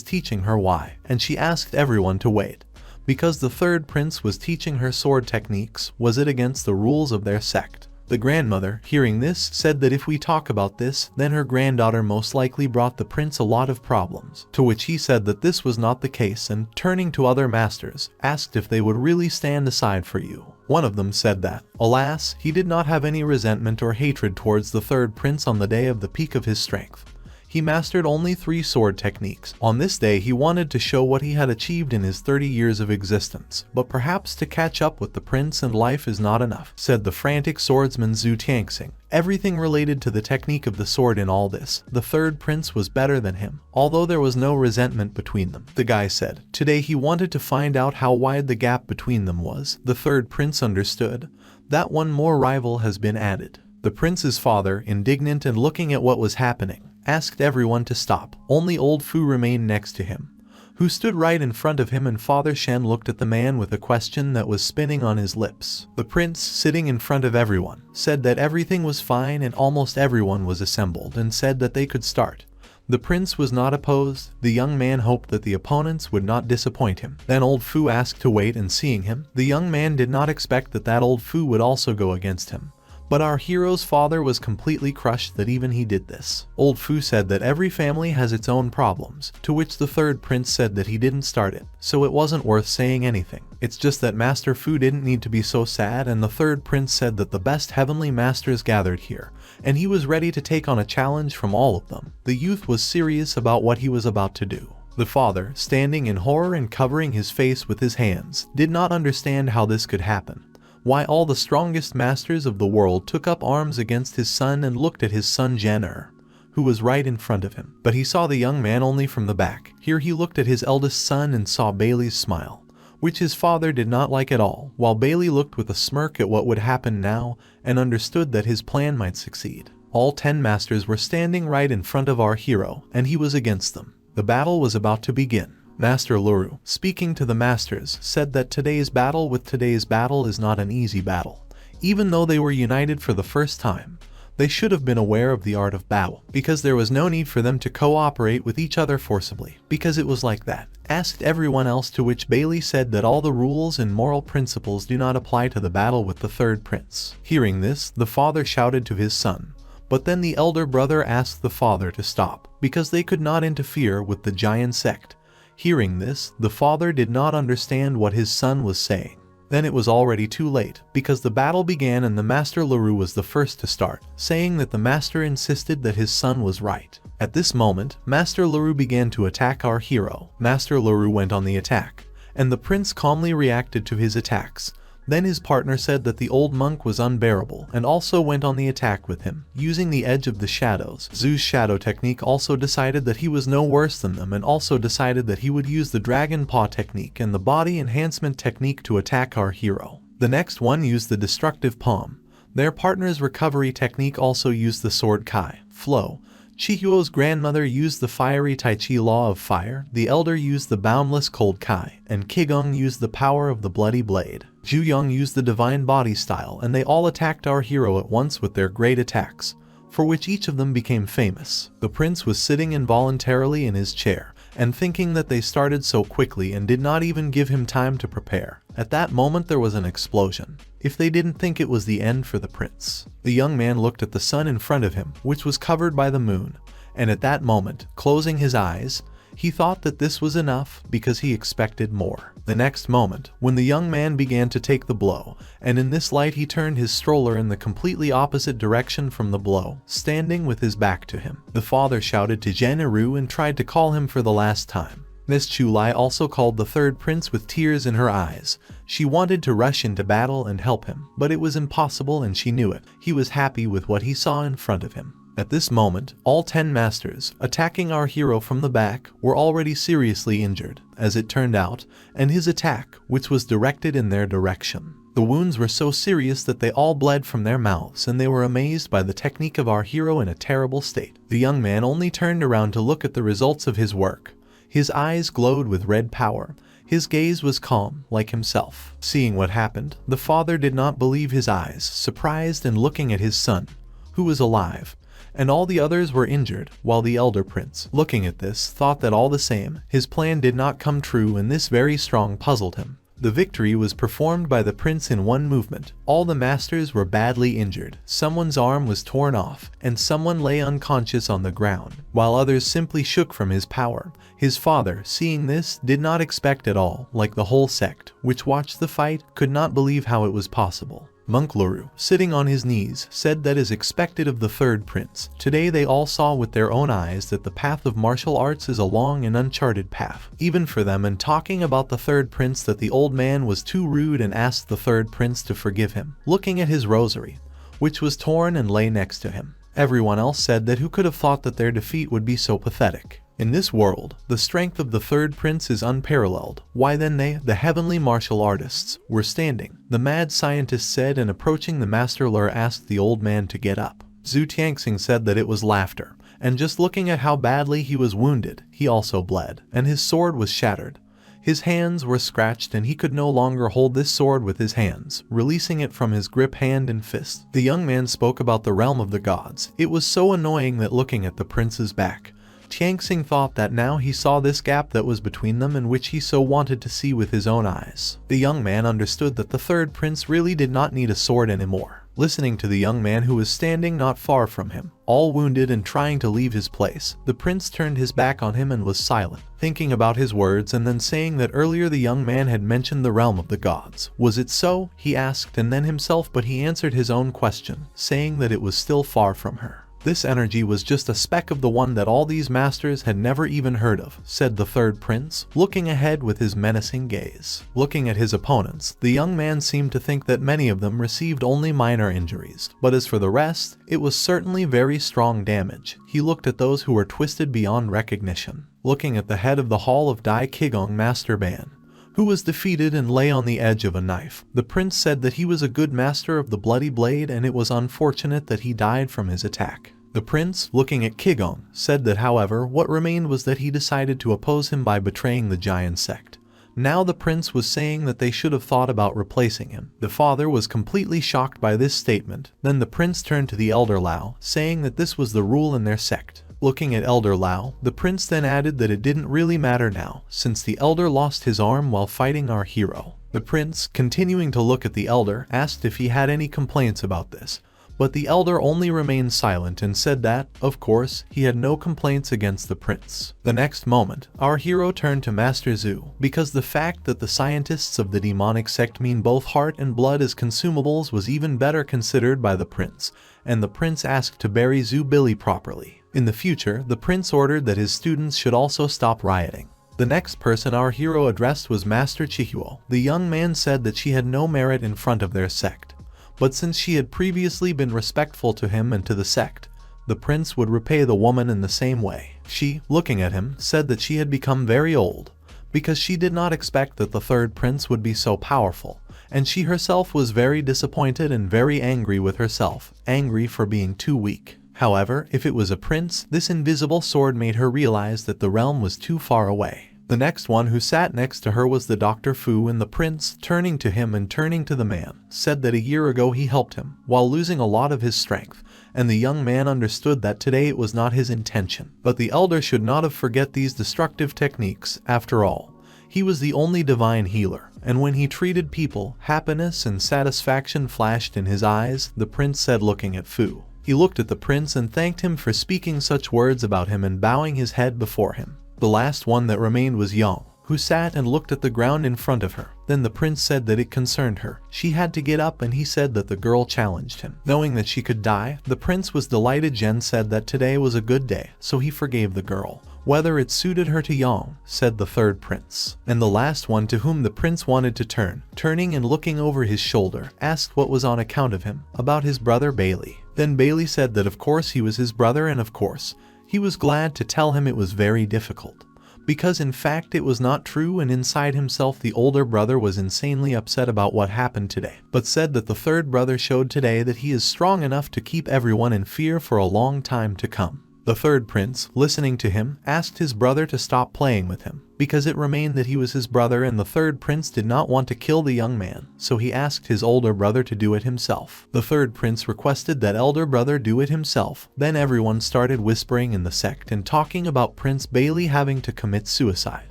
teaching her why, and she asked everyone to wait. Because the third prince was teaching her sword techniques, was it against the rules of their sect? The grandmother, hearing this, said that if we talk about this, then her granddaughter most likely brought the prince a lot of problems, to which he said that this was not the case and, turning to other masters, asked if they would really stand aside for you. One of them said that, alas, he did not have any resentment or hatred towards the third prince on the day of the peak of his strength. He mastered only 3 sword techniques. On this day he wanted to show what he had achieved in his 30 years of existence, but perhaps to catch up with the prince and life is not enough, said the frantic swordsman Zhu Tianxing. Everything related to the technique of the sword in all this, the third prince was better than him, although there was no resentment between them. The guy said, today he wanted to find out how wide the gap between them was. The third prince understood that one more rival has been added. The prince's father, indignant and looking at what was happening, asked everyone to stop. Only old Fu remained next to him, who stood right in front of him, and Father Shen looked at the man with a question that was spinning on his lips. The prince, sitting in front of everyone, said that everything was fine and almost everyone was assembled and said that they could start. The prince was not opposed. The young man hoped that the opponents would not disappoint him. Then old Fu asked to wait, and seeing him, the young man did not expect that old Fu would also go against him. But our hero's father was completely crushed that even he did this. Old Fu said that every family has its own problems, to which the third prince said that he didn't start it, so it wasn't worth saying anything. It's just that Master Fu didn't need to be so sad, and the third prince said that the best heavenly masters gathered here, and he was ready to take on a challenge from all of them. The youth was serious about what he was about to do. The father, standing in horror and covering his face with his hands, did not understand how this could happen. Why all the strongest masters of the world took up arms against his son and looked at his son Jen, who was right in front of him. But he saw the young man only from the back. Here he looked at his eldest son and saw Bailey's smile, which his father did not like at all, while Bailey looked with a smirk at what would happen now and understood that his plan might succeed. All 10 masters were standing right in front of our hero, and he was against them. The battle was about to begin. Master Luru, speaking to the masters, said that today's battle is not an easy battle. Even though they were united for the first time, they should have been aware of the art of battle, because there was no need for them to cooperate with each other forcibly, because it was like that. Asked everyone else, to which Bailey said that all the rules and moral principles do not apply to the battle with the third prince. Hearing this, the father shouted to his son, but then the elder brother asked the father to stop, because they could not interfere with the giant sect. Hearing this, the father did not understand what his son was saying. Then it was already too late, because the battle began and the Master Luru was the first to start, saying that the master insisted that his son was right. At this moment, Master Luru began to attack our hero. Master Luru went on the attack, and the prince calmly reacted to his attacks. Then his partner said that the old monk was unbearable and also went on the attack with him, using the edge of the shadows. Zhu's shadow technique also decided that he was no worse than them and also decided that he would use the dragon paw technique and the body enhancement technique to attack our hero. The next one used the destructive palm. Their partner's recovery technique also used the sword kai, flow, Chihuo's grandmother used the fiery Tai Chi law of fire, the elder used the boundless cold Kai, and Kigong used the power of the bloody blade. Juyong used the divine body style, and they all attacked our hero at once with their great attacks, for which each of them became famous. The prince was sitting involuntarily in his chair, and thinking that they started so quickly and did not even give him time to prepare. At that moment there was an explosion. If they didn't think it was the end for the prince. The young man looked at the sun in front of him, which was covered by the moon, and at that moment, closing his eyes, he thought that this was enough because he expected more. The next moment, when the young man began to take the blow, and in this light he turned his stroller in the completely opposite direction from the blow, standing with his back to him. The father shouted to Jeniru and tried to call him for the last time. Miss Chu also called the third prince with tears in her eyes. She wanted to rush into battle and help him, but it was impossible and she knew it. He was happy with what he saw in front of him. At this moment, all 10 masters, attacking our hero from the back, were already seriously injured, as it turned out, and his attack, which was directed in their direction. The wounds were so serious that they all bled from their mouths, and they were amazed by the technique of our hero in a terrible state. The young man only turned around to look at the results of his work. His eyes glowed with red power. His gaze was calm, like himself. Seeing what happened, the father did not believe his eyes, surprised and looking at his son, who was alive, and all the others were injured, while the elder prince, looking at this, thought that all the same, his plan did not come true, and this very strong puzzled him. The victory was performed by the prince in one movement. All the masters were badly injured. Someone's arm was torn off, and someone lay unconscious on the ground, while others simply shook from his power. His father, seeing this, did not expect at all, like the whole sect, which watched the fight, could not believe how it was possible. Monk Laru, sitting on his knees, said that as expected of the third prince. Today they all saw with their own eyes that the path of martial arts is a long and uncharted path, even for them, and talking about the third prince that the old man was too rude and asked the third prince to forgive him, looking at his rosary, which was torn and lay next to him. Everyone else said that who could have thought that their defeat would be so pathetic. In this world, the strength of the third prince is unparalleled. Why then they, the heavenly martial artists, were standing, the mad scientist said, and approaching the master Lur asked the old man to get up. Zhu Tianxing said that it was laughter, and just looking at how badly he was wounded, he also bled, and his sword was shattered. His hands were scratched and he could no longer hold this sword with his hands, releasing it from his grip hand and fist. The young man spoke about the realm of the gods. It was so annoying that looking at the prince's back, Tianxing thought that now he saw this gap that was between them and which he so wanted to see with his own eyes. The young man understood that the third prince really did not need a sword anymore. Listening to the young man who was standing not far from him, all wounded and trying to leave his place, the prince turned his back on him and was silent, thinking about his words and then saying that earlier the young man had mentioned the realm of the gods. Was it so? He asked, and then himself, but he answered his own question, saying that it was still far from her. This energy was just a speck of the one that all these masters had never even heard of, said the third prince, looking ahead with his menacing gaze. Looking at his opponents, the young man seemed to think that many of them received only minor injuries, but as for the rest, it was certainly very strong damage. He looked at those who were twisted beyond recognition. Looking at the head of the Hall of Dai Kigong Master Ban, who was defeated and lay on the edge of a knife. The prince said that he was a good master of the bloody blade and it was unfortunate that he died from his attack. The prince, looking at Kigong, said that however, what remained was that he decided to oppose him by betraying the giant sect. Now the prince was saying that they should have thought about replacing him. The father was completely shocked by this statement. Then the prince turned to the elder Lao, saying that this was the rule in their sect. Looking at Elder Lao, the prince then added that it didn't really matter now, since the elder lost his arm while fighting our hero. The prince, continuing to look at the elder, asked if he had any complaints about this, but the elder only remained silent and said that, of course, he had no complaints against the prince. The next moment, our hero turned to Master Zhu, because the fact that the scientists of the demonic sect mean both heart and blood as consumables was even better considered by the prince, and the prince asked to bury Zhu Billy properly. In the future, the prince ordered that his students should also stop rioting. The next person our hero addressed was Master Chihuo. The young man said that she had no merit in front of their sect, but since she had previously been respectful to him and to the sect, the prince would repay the woman in the same way. She, looking at him, said that she had become very old, because she did not expect that the third prince would be so powerful, and she herself was very disappointed and very angry with herself, angry for being too weak. However, if it was a prince, this invisible sword made her realize that the realm was too far away. The next one who sat next to her was the Dr. Fu, and the prince, turning to him and turning to the man, said that a year ago he helped him, while losing a lot of his strength, and the young man understood that today it was not his intention. But the elder should not have forget these destructive techniques. After all, he was the only divine healer, and when he treated people, happiness and satisfaction flashed in his eyes, the prince said, looking at Fu. He looked at the prince and thanked him for speaking such words about him and bowing his head before him. The last one that remained was Yang, who sat and looked at the ground in front of her. Then the prince said that it concerned her. She had to get up, and he said that the girl challenged him. Knowing that she could die, the prince was delighted. Jen said that today was a good day, so he forgave the girl. Whether it suited her to Yang, said the third prince. And the last one to whom the prince wanted to turn, turning and looking over his shoulder, asked what was on account of him, about his brother Bailey. Then Bailey said that of course he was his brother, and of course, he was glad to tell him it was very difficult. Because in fact it was not true, and inside himself the older brother was insanely upset about what happened today, but said that the third brother showed today that he is strong enough to keep everyone in fear for a long time to come. The third prince, listening to him, asked his brother to stop playing with him, because it remained that he was his brother, and the third prince did not want to kill the young man, so he asked his older brother to do it himself. The third prince requested that elder brother do it himself. Then everyone started whispering in the sect and talking about Prince Bailey having to commit suicide.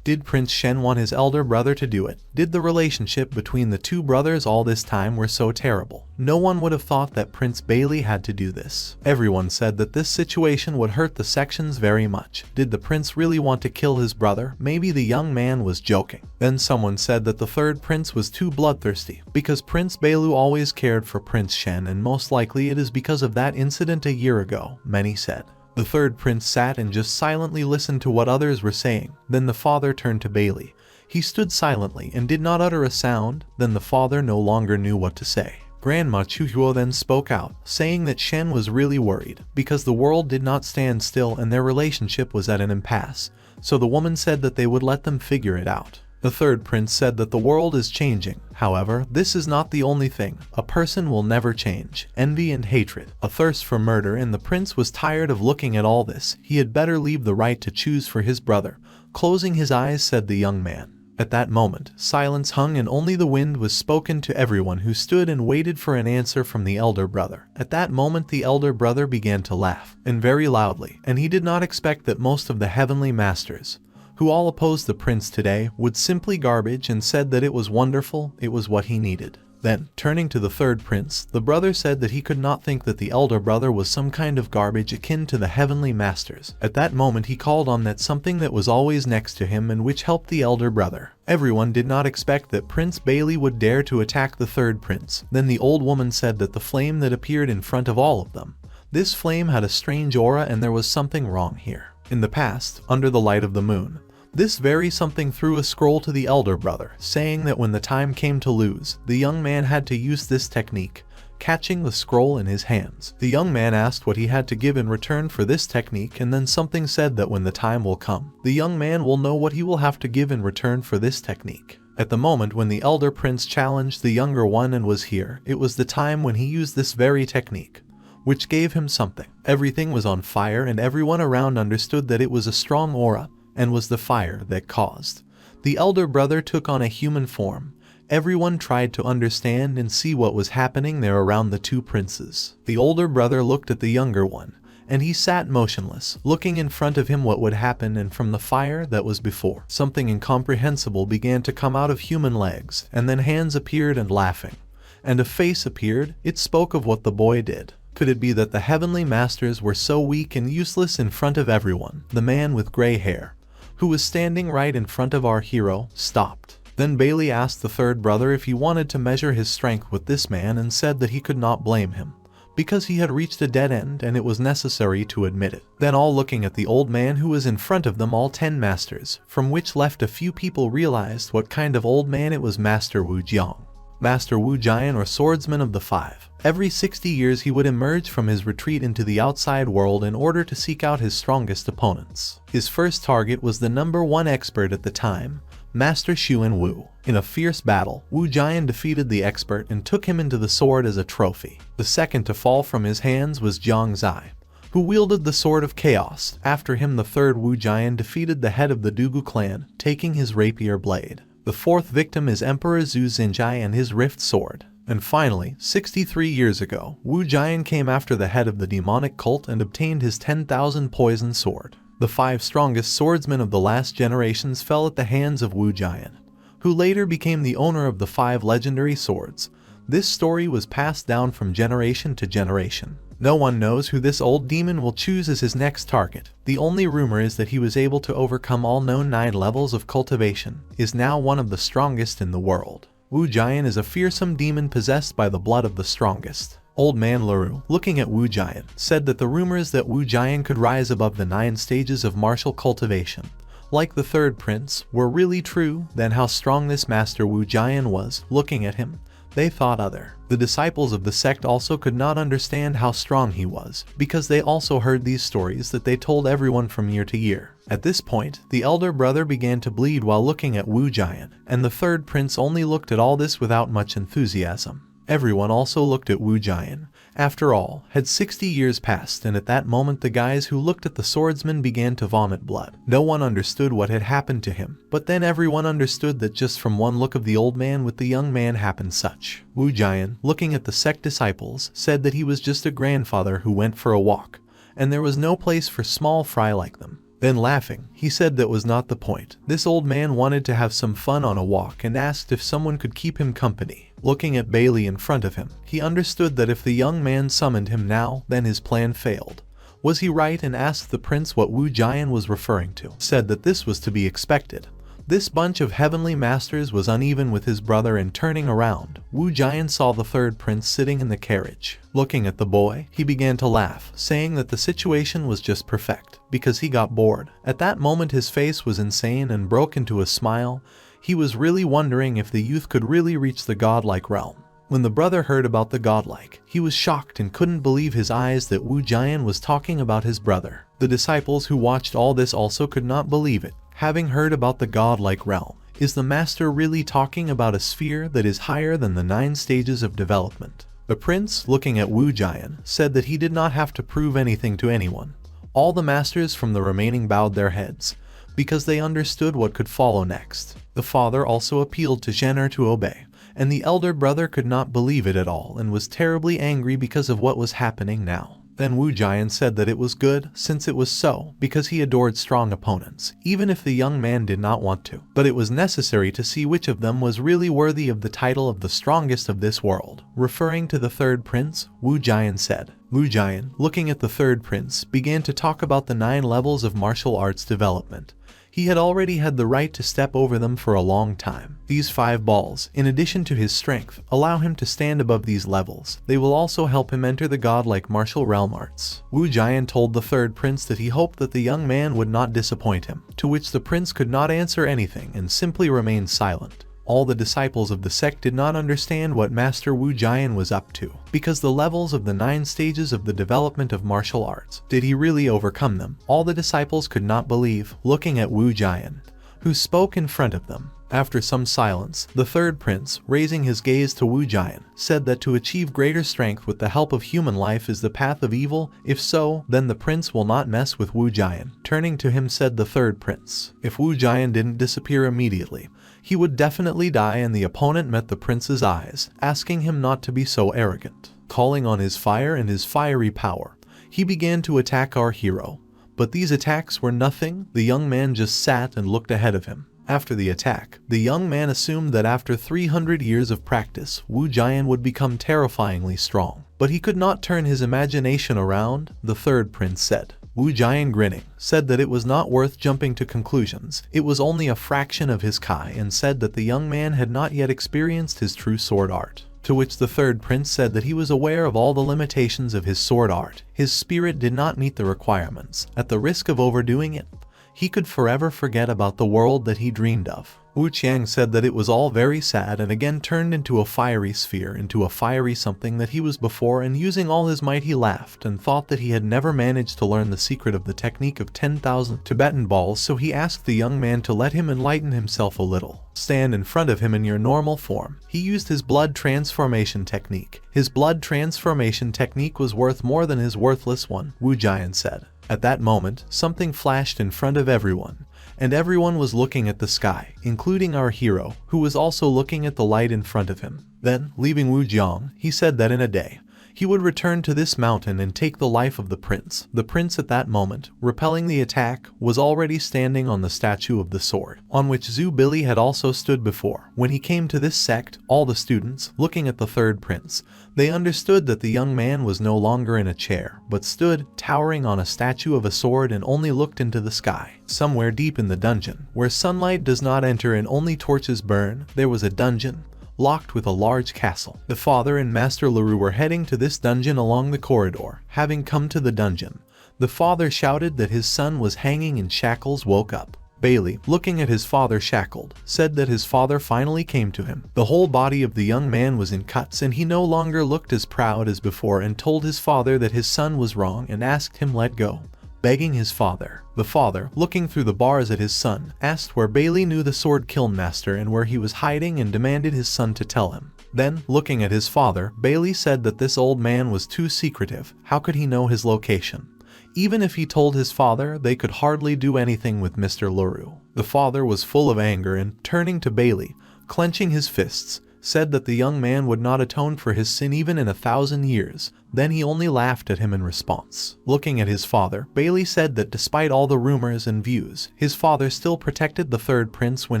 Did Prince Shen want his elder brother to do it? Did the relationship between the two brothers all this time were so terrible? No one would have thought that Prince Bailey had to do this. Everyone said that this situation would hurt the sections very much. Did the prince really want to kill his brother? Maybe the young man was joking. Then someone said that the third prince was too bloodthirsty, because Prince Bailey always cared for Prince Shen, and most likely it is because of that incident a year ago, many said. The third prince sat and just silently listened to what others were saying. Then the father turned to Bailey. He stood silently and did not utter a sound. Then the father no longer knew what to say. Grandma Chuhuo then spoke out, saying that Shen was really worried, because the world did not stand still and their relationship was at an impasse, so the woman said that they would let them figure it out. The third prince said that the world is changing. However, this is not the only thing. A person will never change. Envy and hatred, a thirst for murder, and the prince was tired of looking at all this. He had better leave the right to choose for his brother. Closing his eyes, said the young man. At that moment, silence hung, and only the wind was spoken to everyone who stood and waited for an answer from the elder brother. At that moment the elder brother began to laugh, and very loudly, and he did not expect that most of the heavenly masters, who all opposed the prince today, would simply garbage, and said that it was wonderful, it was what he needed. Then, turning to the third prince, the brother said that he could not think that the elder brother was some kind of garbage akin to the heavenly masters. At that moment he called on that something that was always next to him and which helped the elder brother. Everyone did not expect that Prince Bailey would dare to attack the third prince. Then the old woman said that the flame that appeared in front of all of them, this flame had a strange aura, and there was something wrong here. In the past, under the light of the moon, this very something threw a scroll to the elder brother, saying that when the time came to lose, the young man had to use this technique, catching the scroll in his hands. The young man asked what he had to give in return for this technique, and then something said that when the time will come, the young man will know what he will have to give in return for this technique. At the moment when the elder prince challenged the younger one and was here, it was the time when he used this very technique, which gave him something. Everything was on fire, and everyone around understood that it was a strong aura, and was the fire that caused. The elder brother took on a human form. Everyone tried to understand and see what was happening there around the two princes. The older brother looked at the younger one, and he sat motionless, looking in front of him what would happen, and from the fire that was before, something incomprehensible began to come out of human legs, and then hands appeared and laughing, and a face appeared. It spoke of what the boy did. Could it be that the heavenly masters were so weak and useless in front of everyone? The man with gray hair, who was standing right in front of our hero, stopped. Then Bailey asked the third brother if he wanted to measure his strength with this man, and said that he could not blame him, because he had reached a dead end and it was necessary to admit it. Then all looking at the old man who was in front of them, all 10 masters, from which left a few people, realized what kind of old man it was. Master Wu Jiang. Master Wu Jian, or swordsman of the five. Every 60 years he would emerge from his retreat into the outside world in order to seek out his strongest opponents. His first target was the #1 expert at the time, Master Xu Wu. In a fierce battle, Wu Jian defeated the expert and took him into the sword as a trophy. The second to fall from his hands was Zhang Zai, who wielded the Sword of Chaos. After him, the third Wu Jian defeated the head of the Dugu clan, taking his rapier blade. The fourth victim is Emperor Zhu Xinjai and his rift sword. And finally, 63 years ago, Wu Jian came after the head of the demonic cult and obtained his 10,000 poison sword. The 5 strongest swordsmen of the last generations fell at the hands of Wu Jian, who later became the owner of the 5 legendary swords. This story was passed down from generation to generation. No one knows who this old demon will choose as his next target. The only rumor is that he was able to overcome all known 9 levels of cultivation, is now one of the strongest in the world. Wu Jian is a fearsome demon possessed by the blood of the strongest. Old man Laru, looking at Wu Jian, said that the rumors that Wu Jian could rise above the 9 stages of martial cultivation, like the third prince, were really true. Then how strong this master Wu Jian was. Looking at him, they thought other. The disciples of the sect also could not understand how strong he was, because they also heard these stories that they told everyone from year to year. At this point, the elder brother began to bleed while looking at Wu Jian, and the third prince only looked at all this without much enthusiasm. Everyone also looked at Wu Jian. After all, had 60 years passed, and at that moment the guys who looked at the swordsman began to vomit blood. No one understood what had happened to him, but then everyone understood that just from one look of the old man with the young man happened such. Wu Jian, looking at the sect disciples, said that he was just a grandfather who went for a walk, and there was no place for small fry like them. Then laughing, he said that was not the point. This old man wanted to have some fun on a walk and asked if someone could keep him company. Looking at Bailey in front of him, he understood that if the young man summoned him now, then his plan failed. Was he right? And asked the prince what Wu Jian was referring to. Said that this was to be expected. This bunch of heavenly masters was uneven with his brother, and turning around, Wu Jian saw the third prince sitting in the carriage. Looking at the boy, he began to laugh, saying that the situation was just perfect, because he got bored. At that moment his face was insane and broke into a smile. He was really wondering if the youth could really reach the godlike realm. When the brother heard about the godlike, he was shocked and couldn't believe his eyes that Wu Jian was talking about his brother. The disciples who watched all this also could not believe it. Having heard about the godlike realm, is the master really talking about a sphere that is higher than the 9 stages of development? The prince, looking at Wu Jian, said that he did not have to prove anything to anyone. All the masters from the remaining bowed their heads, because they understood what could follow next. The father also appealed to Shen to obey, and the elder brother could not believe it at all and was terribly angry because of what was happening now. Then Wu Jian said that it was good, since it was so, because he adored strong opponents, even if the young man did not want to. But it was necessary to see which of them was really worthy of the title of the strongest of this world. Referring to the third prince, Wu Jian said. Wu Jian, looking at the third prince, began to talk about the 9 levels of martial arts development. He had already had the right to step over them for a long time. These 5 balls, in addition to his strength, allow him to stand above these levels. They will also help him enter the godlike martial realm arts. Wu Jian told the third prince that he hoped that the young man would not disappoint him, to which the prince could not answer anything and simply remained silent. All the disciples of the sect did not understand what Master Wu Jian was up to, because the levels of the 9 stages of the development of martial arts, did he really overcome them? All the disciples could not believe, looking at Wu Jian, who spoke in front of them. After some silence, the third prince, raising his gaze to Wu Jian, said that to achieve greater strength with the help of human life is the path of evil. If so, then the prince will not mess with Wu Jian. Turning to him, said the third prince, if Wu Jian didn't disappear immediately, he would definitely die. And the opponent met the prince's eyes, asking him not to be so arrogant. Calling on his fire and his fiery power, he began to attack our hero. But these attacks were nothing. The young man just sat and looked ahead of him. After the attack, the young man assumed that after 300 years of practice, Wu Jian would become terrifyingly strong. But he could not turn his imagination around, the third prince said. Wu Jian, grinning, said that it was not worth jumping to conclusions. It was only a fraction of his kai, and said that the young man had not yet experienced his true sword art. To which the third prince said that he was aware of all the limitations of his sword art. His spirit did not meet the requirements. At the risk of overdoing it, he could forever forget about the world that he dreamed of. Wu Qiang said that it was all very sad and again turned into a fiery sphere, into a fiery something that he was before, and using all his might he laughed and thought that he had never managed to learn the secret of the technique of 10,000 Tibetan balls, so he asked the young man to let him enlighten himself a little. Stand in front of him in your normal form. He used his blood transformation technique. His blood transformation technique was worth more than his worthless one, Wu Jian said. At that moment, something flashed in front of everyone, and everyone was looking at the sky, including our hero, who was also looking at the light in front of him. Then, leaving Wu Jiang, he said that in a day, he would return to this mountain and take the life of the prince. The prince at that moment, repelling the attack, was already standing on the statue of the sword, on which Zhu Billy had also stood before. When he came to this sect, all the students, looking at the third prince, they understood that the young man was no longer in a chair, but stood, towering on a statue of a sword, and only looked into the sky. Somewhere deep in the dungeon, where sunlight does not enter and only torches burn, there was a dungeon, locked with a large castle. The father and Master Leroux were heading to this dungeon along the corridor. Having come to the dungeon, the father shouted that his son was hanging in shackles. Woke up. Bailey, looking at his father shackled, said that his father finally came to him. The whole body of the young man was in cuts and he no longer looked as proud as before, and told his father that his son was wrong and asked him let go, begging his father. The father, looking through the bars at his son, asked where Bailey knew the sword kiln master and where he was hiding, and demanded his son to tell him. Then, looking at his father, Bailey said that this old man was too secretive. How could he know his location? Even if he told his father, they could hardly do anything with Mr. Leroux. The father was full of anger and, turning to Bailey, clenching his fists, said that the young man would not atone for his sin even in 1,000 years. Then he only laughed at him in response. Looking at his father, Bailey said that despite all the rumors and views, his father still protected the third prince when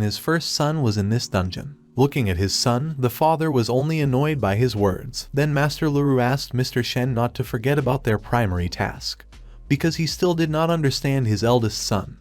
his first son was in this dungeon. Looking at his son, the father was only annoyed by his words. Then Master Leroux asked Mr. Shen not to forget about their primary task, because he still did not understand his eldest son.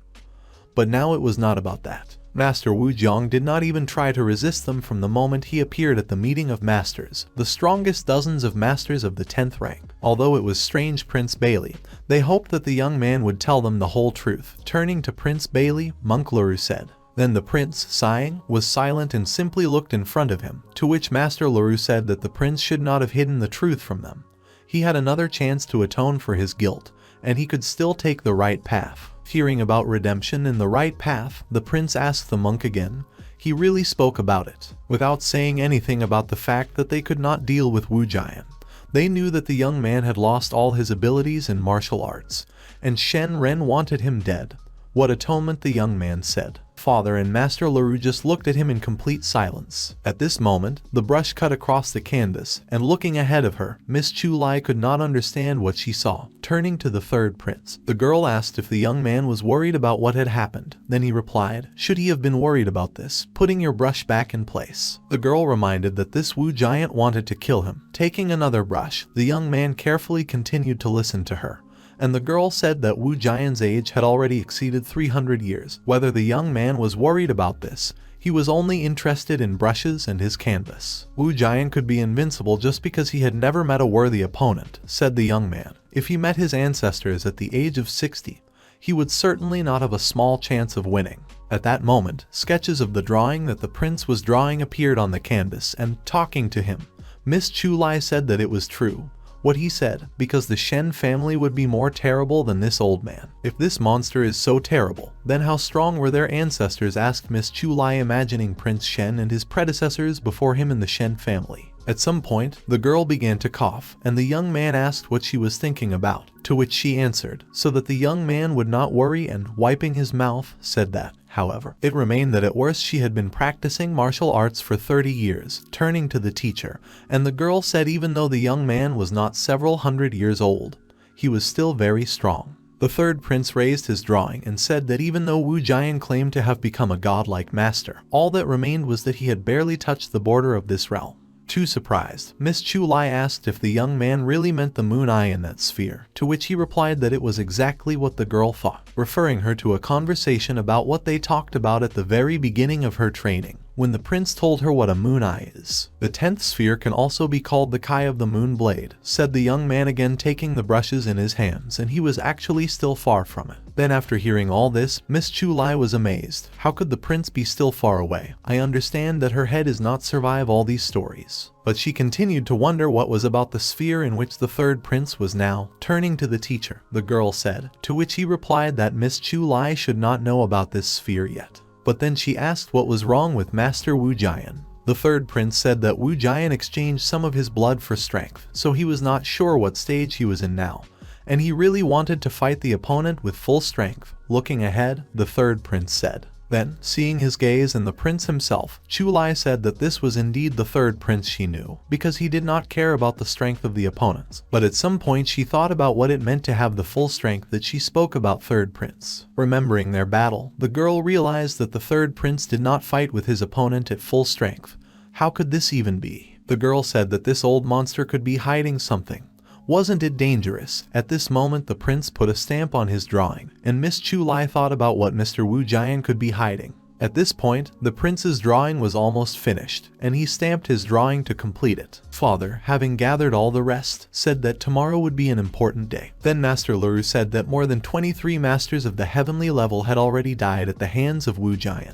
But now it was not about that. Master Wu Jiang did not even try to resist them from the moment he appeared at the meeting of masters, the strongest dozens of masters of the 10th rank. Although it was strange Prince Bailey, they hoped that the young man would tell them the whole truth. Turning to Prince Bailey, Monk Leroux said. Then the prince, sighing, was silent and simply looked in front of him, to which Master Leroux said that the prince should not have hidden the truth from them. He had another chance to atone for his guilt, and he could still take the right path. Hearing about redemption and the right path, the prince asked the monk again. He really spoke about it, without saying anything about the fact that they could not deal with Wu Jian. They knew that the young man had lost all his abilities in martial arts, and Shen Ren wanted him dead. What atonement, the young man said. Father and Master Leroux just looked at him in complete silence. At this moment, the brush cut across the canvas, and looking ahead of her, Miss Chu could not understand what she saw. Turning to the third prince, the girl asked if the young man was worried about what had happened. Then he replied, should he have been worried about this, putting your brush back in place? The girl reminded that this Wu giant wanted to kill him. Taking another brush, the young man carefully continued to listen to her, and the girl said that Wu Jian's age had already exceeded 300 years. Whether the young man was worried about this, he was only interested in brushes and his canvas. Wu Jian could be invincible just because he had never met a worthy opponent, said the young man. If he met his ancestors at the age of 60, he would certainly not have a small chance of winning. At that moment, sketches of the drawing that the prince was drawing appeared on the canvas, and, talking to him, Miss Chu said that it was true what he said, because the Shen family would be more terrible than this old man. If this monster is so terrible, then how strong were their ancestors, asked Miss Chu, imagining Prince Shen and his predecessors before him in the Shen family. At some point, the girl began to cough, and the young man asked what she was thinking about, to which she answered, so that the young man would not worry, and, wiping his mouth, said that, however, it remained that at worst she had been practicing martial arts for 30 years, turning to the teacher, and the girl said even though the young man was not several hundred years old, he was still very strong. The third prince raised his drawing and said that even though Wu Jian claimed to have become a godlike master, all that remained was that he had barely touched the border of this realm. Too surprised, Miss Chu asked if the young man really meant the moon eye in that sphere, to which he replied that it was exactly what the girl thought, referring her to a conversation about what they talked about at the very beginning of her training. when the prince told her what a moon eye is. The 10th sphere can also be called the Kai of the Moon Blade, said the young man again, taking the brushes in his hands, and he was actually still far from it. Then after hearing all this, Miss Chu was amazed. How could the prince be still far away? I understand that her head is not survive all these stories. But she continued to wonder what was about the sphere in which the third prince was now. Turning to the teacher, the girl said, to which he replied that Miss Chu should not know about this sphere yet. But then she asked what was wrong with Master Wu Jian. The third prince said that Wu Jian exchanged some of his blood for strength, so he was not sure what stage he was in now, and he really wanted to fight the opponent with full strength. Looking ahead, the third prince said. Then, seeing his gaze and the prince himself, Chu said that this was indeed the third prince she knew, because he did not care about the strength of the opponents. But at some point she thought about what it meant to have the full strength that she spoke about third prince. Remembering their battle, the girl realized that the third prince did not fight with his opponent at full strength. How could this even be? The girl said that this old monster could be hiding something. Wasn't it dangerous? At this moment the prince put a stamp on his drawing, and Miss Chu thought about what Mr. Wu Jian could be hiding. At this point, the prince's drawing was almost finished, and he stamped his drawing to complete it. Father, having gathered all the rest, said that tomorrow would be an important day. Then Master Luru said that more than 23 masters of the heavenly level had already died at the hands of Wu Jian,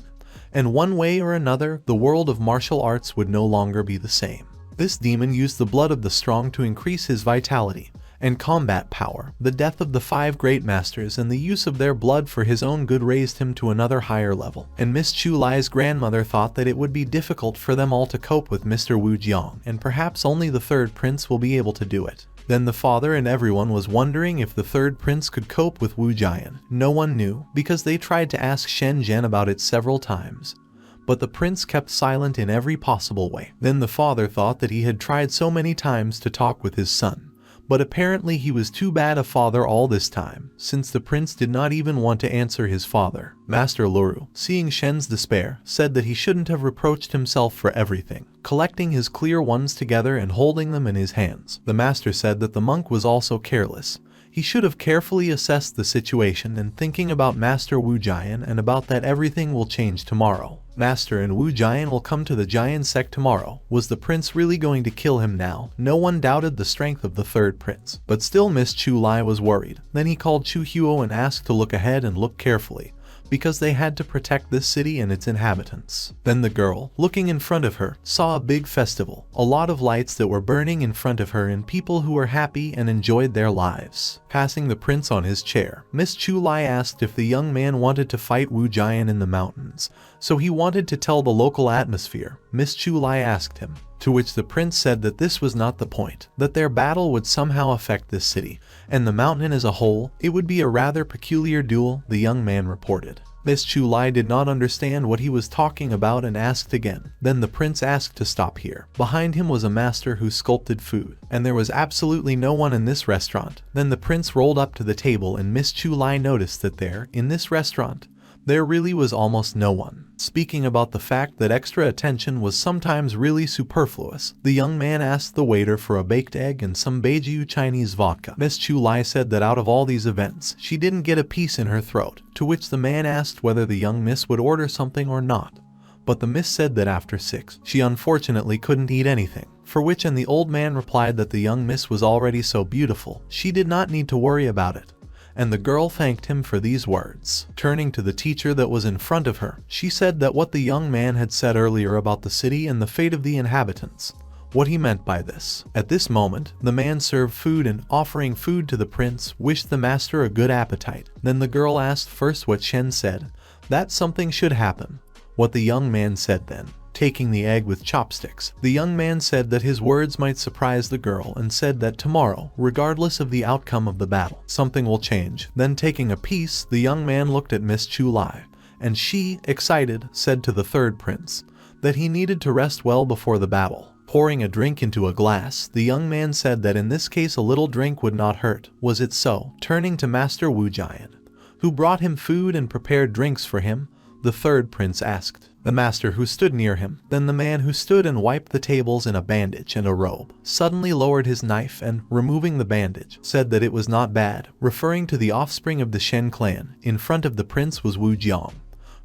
and one way or another, the world of martial arts would no longer be the same. This demon used the blood of the strong to increase his vitality and combat power. The death of the 5 great masters and the use of their blood for his own good raised him to another higher level. And Miss Chu grandmother thought that it would be difficult for them all to cope with Mr. Wu Jiang, and perhaps only the third prince will be able to do it. Then the father and everyone was wondering if the third prince could cope with Wu Jian. No one knew, because they tried to ask Shen about it several times. But the prince kept silent in every possible way. Then the father thought that he had tried so many times to talk with his son, but apparently he was too bad a father all this time, since the prince did not even want to answer his father. Master Luru, seeing Shen's despair, said that he shouldn't have reproached himself for everything. Collecting his clear ones together and holding them in his hands, the master said that the monk was also careless. He should have carefully assessed the situation and thinking about Master Wu Jian and about that everything will change tomorrow. Master and Wu Jian will come to the giant sect tomorrow. Was the prince really going to kill him now? No one doubted the strength of the third prince, but still Miss Chu was worried. Then he called Chu Huo and asked to look ahead and look carefully, because they had to protect this city and its inhabitants. Then the girl, looking in front of her, saw a big festival, a lot of lights that were burning in front of her and people who were happy and enjoyed their lives. Passing the prince on his chair, Miss Chu asked if the young man wanted to fight Wu Jian in the mountains, so he wanted to tell the local atmosphere. Miss Chu asked him, to which the prince said that this was not the point, that their battle would somehow affect this city, and the mountain as a whole. It would be a rather peculiar duel, the young man reported. Miss Chu did not understand what he was talking about and asked again. Then the prince asked to stop here. Behind him was a master who sculpted food, and there was absolutely no one in this restaurant. Then the prince rolled up to the table and Miss Chu noticed that there, in this restaurant, there really was almost no one. Speaking about the fact that extra attention was sometimes really superfluous, the young man asked the waiter for a baked egg and some Beiju Chinese vodka. Miss Chu said that out of all these events, she didn't get a piece in her throat, to which the man asked whether the young miss would order something or not. But the miss said that after 6, she unfortunately couldn't eat anything, for which and the old man replied that the young miss was already so beautiful, she did not need to worry about it. And the girl thanked him for these words. Turning to the teacher that was in front of her, she said that what the young man had said earlier about the city and the fate of the inhabitants, what he meant by this. At this moment, the man served food and, offering food to the prince, wished the master a good appetite. Then the girl asked first what Shen said, that something should happen. What the young man said then. Taking the egg with chopsticks, the young man said that his words might surprise the girl and said that tomorrow, regardless of the outcome of the battle, something will change. Then taking a piece, the young man looked at Miss Chu and she, excited, said to the third prince that he needed to rest well before the battle. Pouring a drink into a glass, the young man said that in this case a little drink would not hurt. Was it so? Turning to Master Wu Jian, who brought him food and prepared drinks for him, the third prince asked. The master who stood near him, then the man who stood and wiped the tables in a bandage and a robe, suddenly lowered his knife and, removing the bandage, said that it was not bad, referring to the offspring of the Shen clan. In front of the prince was Wu Jiang,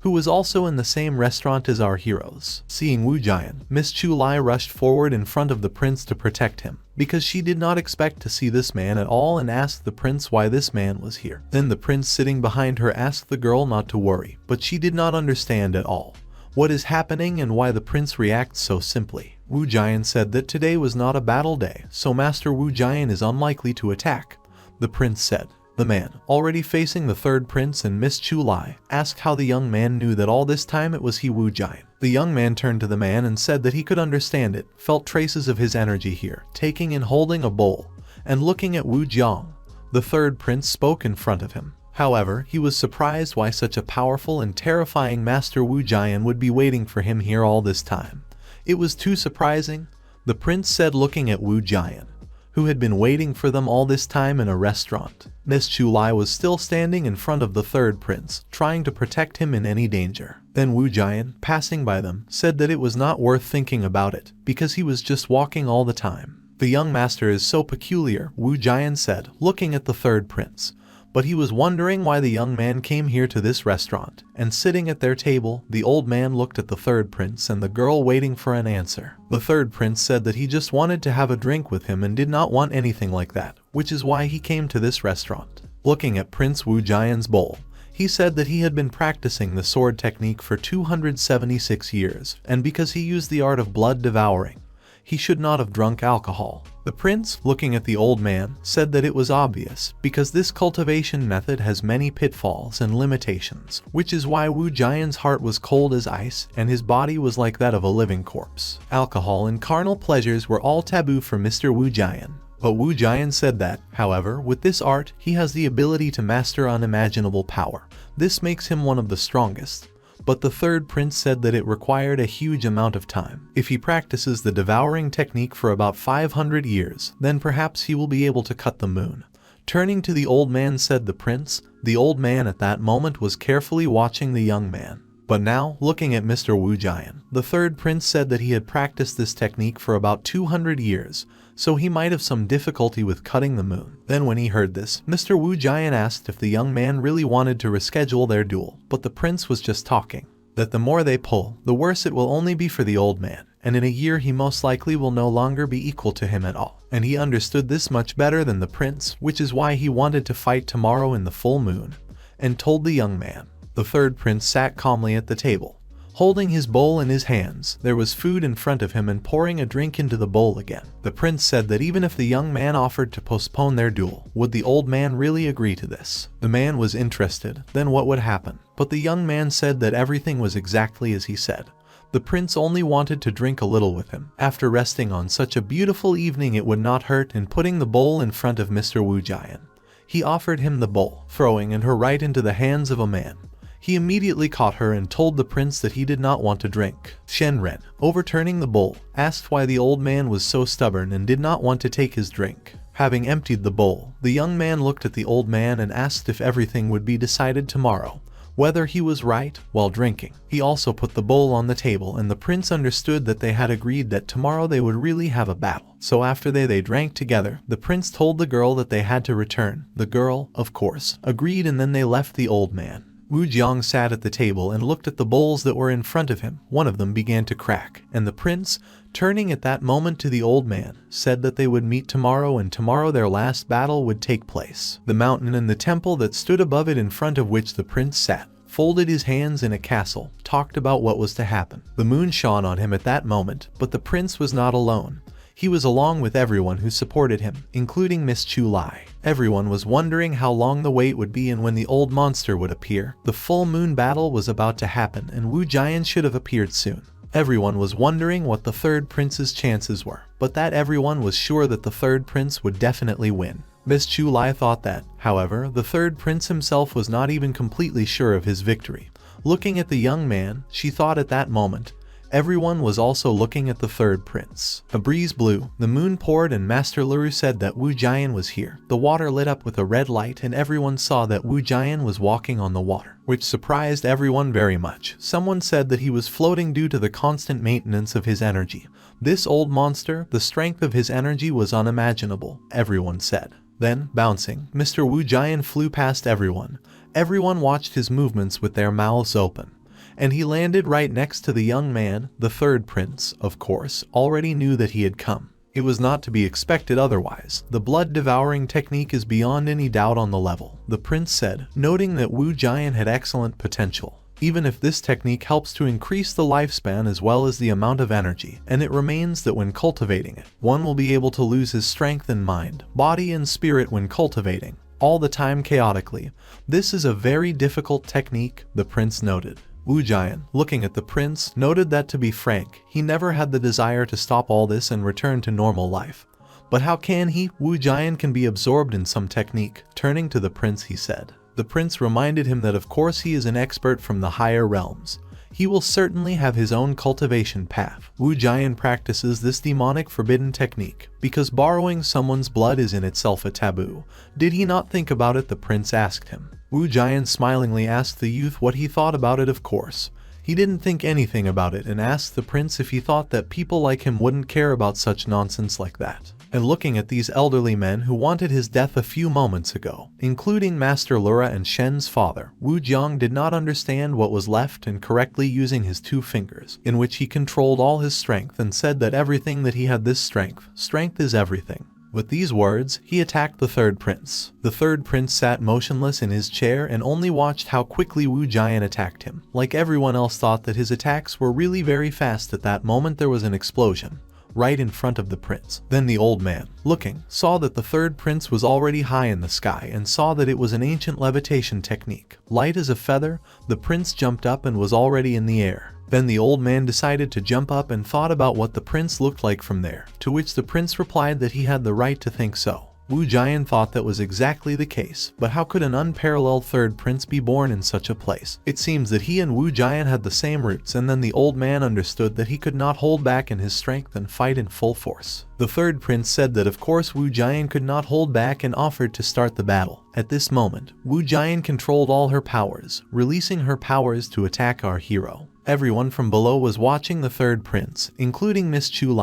who was also in the same restaurant as our heroes. Seeing Wu Jian, Miss Chu rushed forward in front of the prince to protect him, because she did not expect to see this man at all, and asked the prince why this man was here. Then the prince sitting behind her asked the girl not to worry, but she did not understand at all what is happening and why the prince reacts so simply. Wu Jian said that today was not a battle day, so Master Wu Jian is unlikely to attack. The prince said. The man, already facing the third prince and Miss Chu asked how the young man knew that all this time it was he Wu Jian. The young man turned to the man and said that he could understand it, felt traces of his energy here, taking and holding a bowl, and looking at Wu Jiang. The third prince spoke in front of him. However, he was surprised why such a powerful and terrifying Master Wu Jian would be waiting for him here all this time. It was too surprising, the prince said, looking at Wu Jian, who had been waiting for them all this time in a restaurant. Miss Chu was still standing in front of the third prince, trying to protect him in any danger. Then Wu Jian, passing by them, said that it was not worth thinking about it, because he was just walking all the time. The young master is so peculiar, Wu Jian said, looking at the third prince. But he was wondering why the young man came here to this restaurant, and sitting at their table, the old man looked at the third prince and the girl waiting for an answer. The third prince said that he just wanted to have a drink with him and did not want anything like that, which is why he came to this restaurant. Looking at Prince Wu Jian's bowl, he said that he had been practicing the sword technique for 276 years, and because he used the art of blood devouring, he should not have drunk alcohol. The prince, looking at the old man, said that it was obvious, because this cultivation method has many pitfalls and limitations, which is why Wu Jian's heart was cold as ice and his body was like that of a living corpse. Alcohol and carnal pleasures were all taboo for Mr. Wu Jian. But Wu Jian said that, however, with this art, he has the ability to master unimaginable power. This makes him one of the strongest. But the third prince said that it required a huge amount of time. If he practices the devouring technique for about 500 years, then perhaps he will be able to cut the moon. Turning to the old man, said the prince. The old man at that moment was carefully watching the young man. But now, looking at Mr. Wu Jian, the third prince said that he had practiced this technique for about 200 years, so he might have some difficulty with cutting the moon. Then when he heard this, Mr. Wu Jian asked if the young man really wanted to reschedule their duel, but the prince was just talking. That the more they pull, the worse it will only be for the old man, and in a year he most likely will no longer be equal to him at all. And he understood this much better than the prince, which is why he wanted to fight tomorrow in the full moon, and told the young man. The third prince sat calmly at the table, holding his bowl in his hands. There was food in front of him and pouring a drink into the bowl again. The prince said that even if the young man offered to postpone their duel, would the old man really agree to this? The man was interested, then what would happen? But the young man said that everything was exactly as he said. The prince only wanted to drink a little with him. After resting on such a beautiful evening, it would not hurt, and putting the bowl in front of Mr. Wu Jian, he offered him the bowl, throwing her right into the hands of a man. He immediately caught her and told the prince that he did not want to drink. Shen, overturning the bowl, asked why the old man was so stubborn and did not want to take his drink. Having emptied the bowl, the young man looked at the old man and asked if everything would be decided tomorrow, whether he was right while drinking. He also put the bowl on the table, and the prince understood that they had agreed that tomorrow they would really have a battle. So after they drank together, the prince told the girl that they had to return. The girl, of course, agreed, and then they left the old man. Wu Jiang sat at the table and looked at the bowls that were in front of him. One of them began to crack, and the prince, turning at that moment to the old man, said that they would meet tomorrow, and tomorrow their last battle would take place. The mountain and the temple that stood above it, in front of which the prince sat, folded his hands in a castle, talked about what was to happen. The moon shone on him at that moment, but the prince was not alone. He was along with everyone who supported him, including Miss Chu. Everyone was wondering how long the wait would be and when the old monster would appear. The full moon battle was about to happen, and Wu Jian should have appeared soon. Everyone was wondering what the third prince's chances were, but that everyone was sure that the third prince would definitely win. Miss Chu thought that, however, the third prince himself was not even completely sure of his victory. Looking at the young man, she thought at that moment, everyone was also looking at the third prince. A breeze blew, the moon poured, and Master Liu said that Wu Jian was here. The water lit up with a red light, and everyone saw that Wu Jian was walking on the water, which surprised everyone very much. Someone said that he was floating due to the constant maintenance of his energy. This old monster, the strength of his energy was unimaginable, everyone said. Then, bouncing, Mr. Wu Jian flew past everyone. Everyone watched his movements with their mouths open. and he landed right next to the young man. The third prince, of course, already knew that he had come. It was not to be expected otherwise. The blood-devouring technique is beyond any doubt on the level, the prince said, noting that Wu Jian had excellent potential. Even if this technique helps to increase the lifespan as well as the amount of energy, and it remains that when cultivating it, one will be able to lose his strength and mind, body and spirit when cultivating, all the time chaotically. This is a very difficult technique, the prince noted. Wu Jian, looking at the prince, noted that to be frank, he never had the desire to stop all this and return to normal life. But how can he? Wu Jian can be absorbed in some technique. Turning to the prince, he said. The prince reminded him that of course he is an expert from the higher realms. He will certainly have his own cultivation path. Wu Jian practices this demonic forbidden technique because borrowing someone's blood is in itself a taboo. Did he not think about it? The prince asked him. Wu Jian smilingly asked the youth what he thought about it. Of course, he didn't think anything about it and asked the prince if he thought that people like him wouldn't care about such nonsense like that. And looking at these elderly men who wanted his death a few moments ago, including Master Lura and Shen's father, Wu Jiang did not understand what was left and correctly using his 2 fingers, in which he controlled all his strength and said that everything that he had this strength is everything. With these words, he attacked the third prince. The third prince sat motionless in his chair and only watched how quickly Wu Jian attacked him. Like everyone else thought that his attacks were really very fast. At that moment there was an explosion right in front of the prince. Then the old man, looking, saw that the third prince was already high in the sky and saw that it was an ancient levitation technique. Light as a feather, the prince jumped up and was already in the air. Then the old man decided to jump up and thought about what the prince looked like from there, to which the prince replied that he had the right to think so. Wu Jian thought that was exactly the case, but how could an unparalleled third prince be born in such a place? It seems that he and Wu Jian had the same roots, and then the old man understood that he could not hold back in his strength and fight in full force. The third prince said that of course Wu Jian could not hold back and offered to start the battle. At this moment, Wu Jian controlled all her powers, releasing her powers to attack our hero. Everyone from below was watching the third prince, including Miss Chu,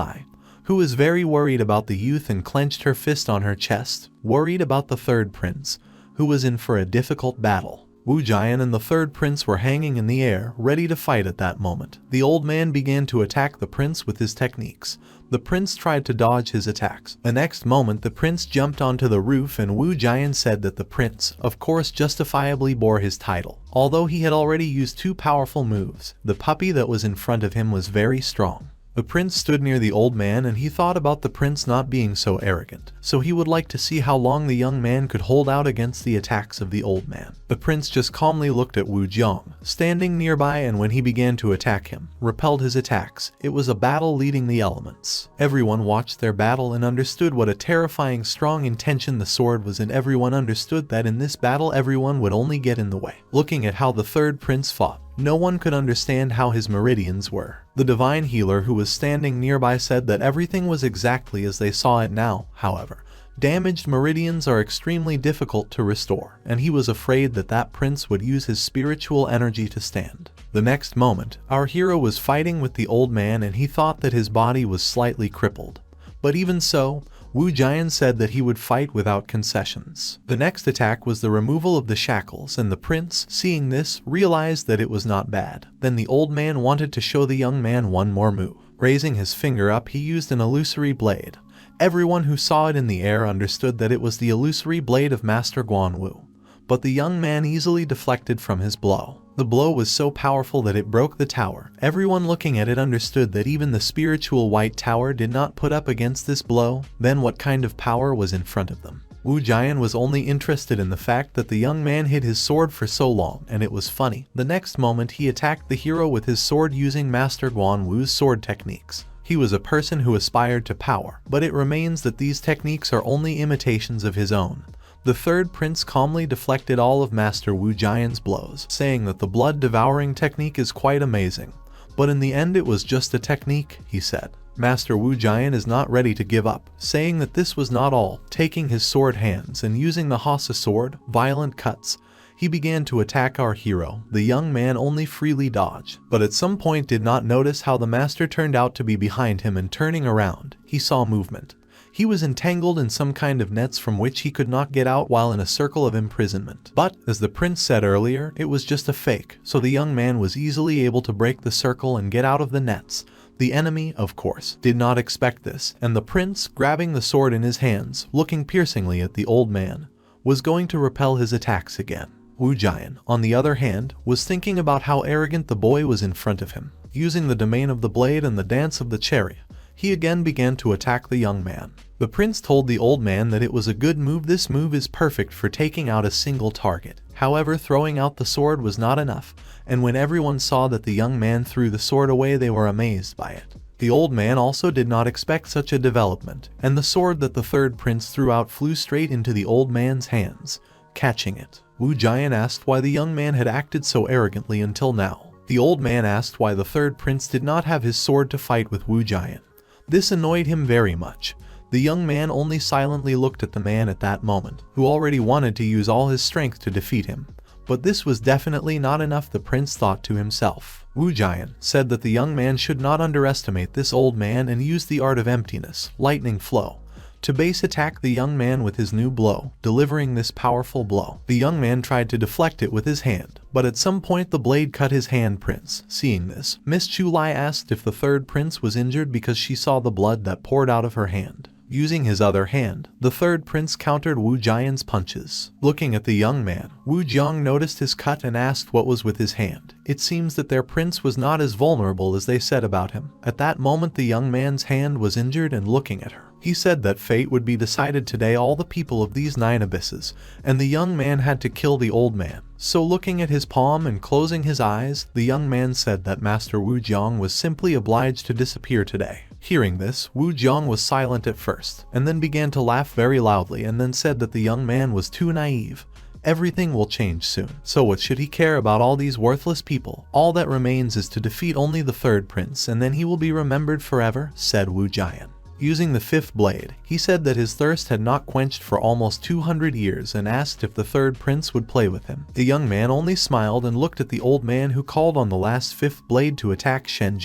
who was very worried about the youth and clenched her fist on her chest, worried about the third prince, who was in for a difficult battle. Wu Jian and the third prince were hanging in the air, ready to fight at that moment. The old man began to attack the prince with his techniques. The prince tried to dodge his attacks. The next moment the prince jumped onto the roof and Wu Jian said that the prince, of course, justifiably bore his title. Although he had already used 2 powerful moves, the puppy that was in front of him was very strong. The prince stood near the old man and he thought about the prince not being so arrogant, so he would like to see how long the young man could hold out against the attacks of the old man. The prince just calmly looked at Wu Jiang, standing nearby, and when he began to attack him, repelled his attacks. It was a battle leading the elements. Everyone watched their battle and understood what a terrifying strong intention the sword was, and everyone understood that in this battle everyone would only get in the way. Looking at how the third prince fought, no one could understand how his meridians were. The divine healer who was standing nearby said that everything was exactly as they saw it now. However, damaged meridians are extremely difficult to restore, and he was afraid that that prince would use his spiritual energy to stand. The next moment, our hero was fighting with the old man and he thought that his body was slightly crippled. But even so, Wu Jian said that he would fight without concessions. The next attack was the removal of the shackles, and the prince, seeing this, realized that it was not bad. Then the old man wanted to show the young man one more move. Raising his finger up, he used an illusory blade. Everyone who saw it in the air understood that it was the illusory blade of Master Guanwu. But the young man easily deflected from his blow. The blow was so powerful that it broke the tower. Everyone looking at it understood that even the spiritual white tower did not put up against this blow. Then what kind of power was in front of them? Wu Jian was only interested in the fact that the young man hid his sword for so long, and it was funny. The next moment he attacked the hero with his sword using Master Guanwu's sword techniques. He was a person who aspired to power, but it remains that these techniques are only imitations of his own. The third prince calmly deflected all of Master Wu Jian's blows, saying that the blood-devouring technique is quite amazing. But in the end it was just a technique, he said. Master Wu Jian is not ready to give up, saying that this was not all. Taking his sword hands and using the Hasa sword, violent cuts, he began to attack our hero. The young man only freely dodged, but at some point did not notice how the master turned out to be behind him, and turning around, he saw movement. He was entangled in some kind of nets from which he could not get out while in a circle of imprisonment. But, as the prince said earlier, it was just a fake, so the young man was easily able to break the circle and get out of the nets. The enemy, of course, did not expect this, and the prince, grabbing the sword in his hands, looking piercingly at the old man, was going to repel his attacks again. Wu Jian, on the other hand, was thinking about how arrogant the boy was in front of him. Using the domain of the blade and the dance of the chariot, he again began to attack the young man. The prince told the old man that it was a good move. This move is perfect for taking out a single target. However, throwing out the sword was not enough, and when everyone saw that the young man threw the sword away, they were amazed by it. The old man also did not expect such a development, and the sword that the third prince threw out flew straight into the old man's hands, catching it. Wu Jian asked why the young man had acted so arrogantly until now. The old man asked why the third prince did not have his sword to fight with Wu Jian. This annoyed him very much. The young man only silently looked at the man at that moment, who already wanted to use all his strength to defeat him. But this was definitely not enough, the prince thought to himself. Wu Jian said that the young man should not underestimate this old man and use the art of emptiness, lightning flow, to base attack the young man with his new blow, delivering this powerful blow. The young man tried to deflect it with his hand, but at some point the blade cut his hand. Prince, seeing this, Miss Chu asked if the third prince was injured because she saw the blood that poured out of her hand. Using his other hand, the third prince countered Wu Jian's punches. Looking at the young man, Wu Jiang noticed his cut and asked what was with his hand. It seems that their prince was not as vulnerable as they said about him. At that moment the young man's hand was injured, and looking at her, he said that fate would be decided today, all the people of these 9 abysses, and the young man had to kill the old man. So looking at his palm and closing his eyes, the young man said that Master Wu Jiang was simply obliged to disappear today. Hearing this, Wu Jiang was silent at first, and then began to laugh very loudly, and then said that the young man was too naive. Everything will change soon. So what should he care about all these worthless people? All that remains is to defeat only the third prince, and then he will be remembered forever, said Wu Jian. Using the 5th blade, he said that his thirst had not quenched for almost 200 years and asked if the third prince would play with him. The young man only smiled and looked at the old man, who called on the last 5th blade to attack Shen.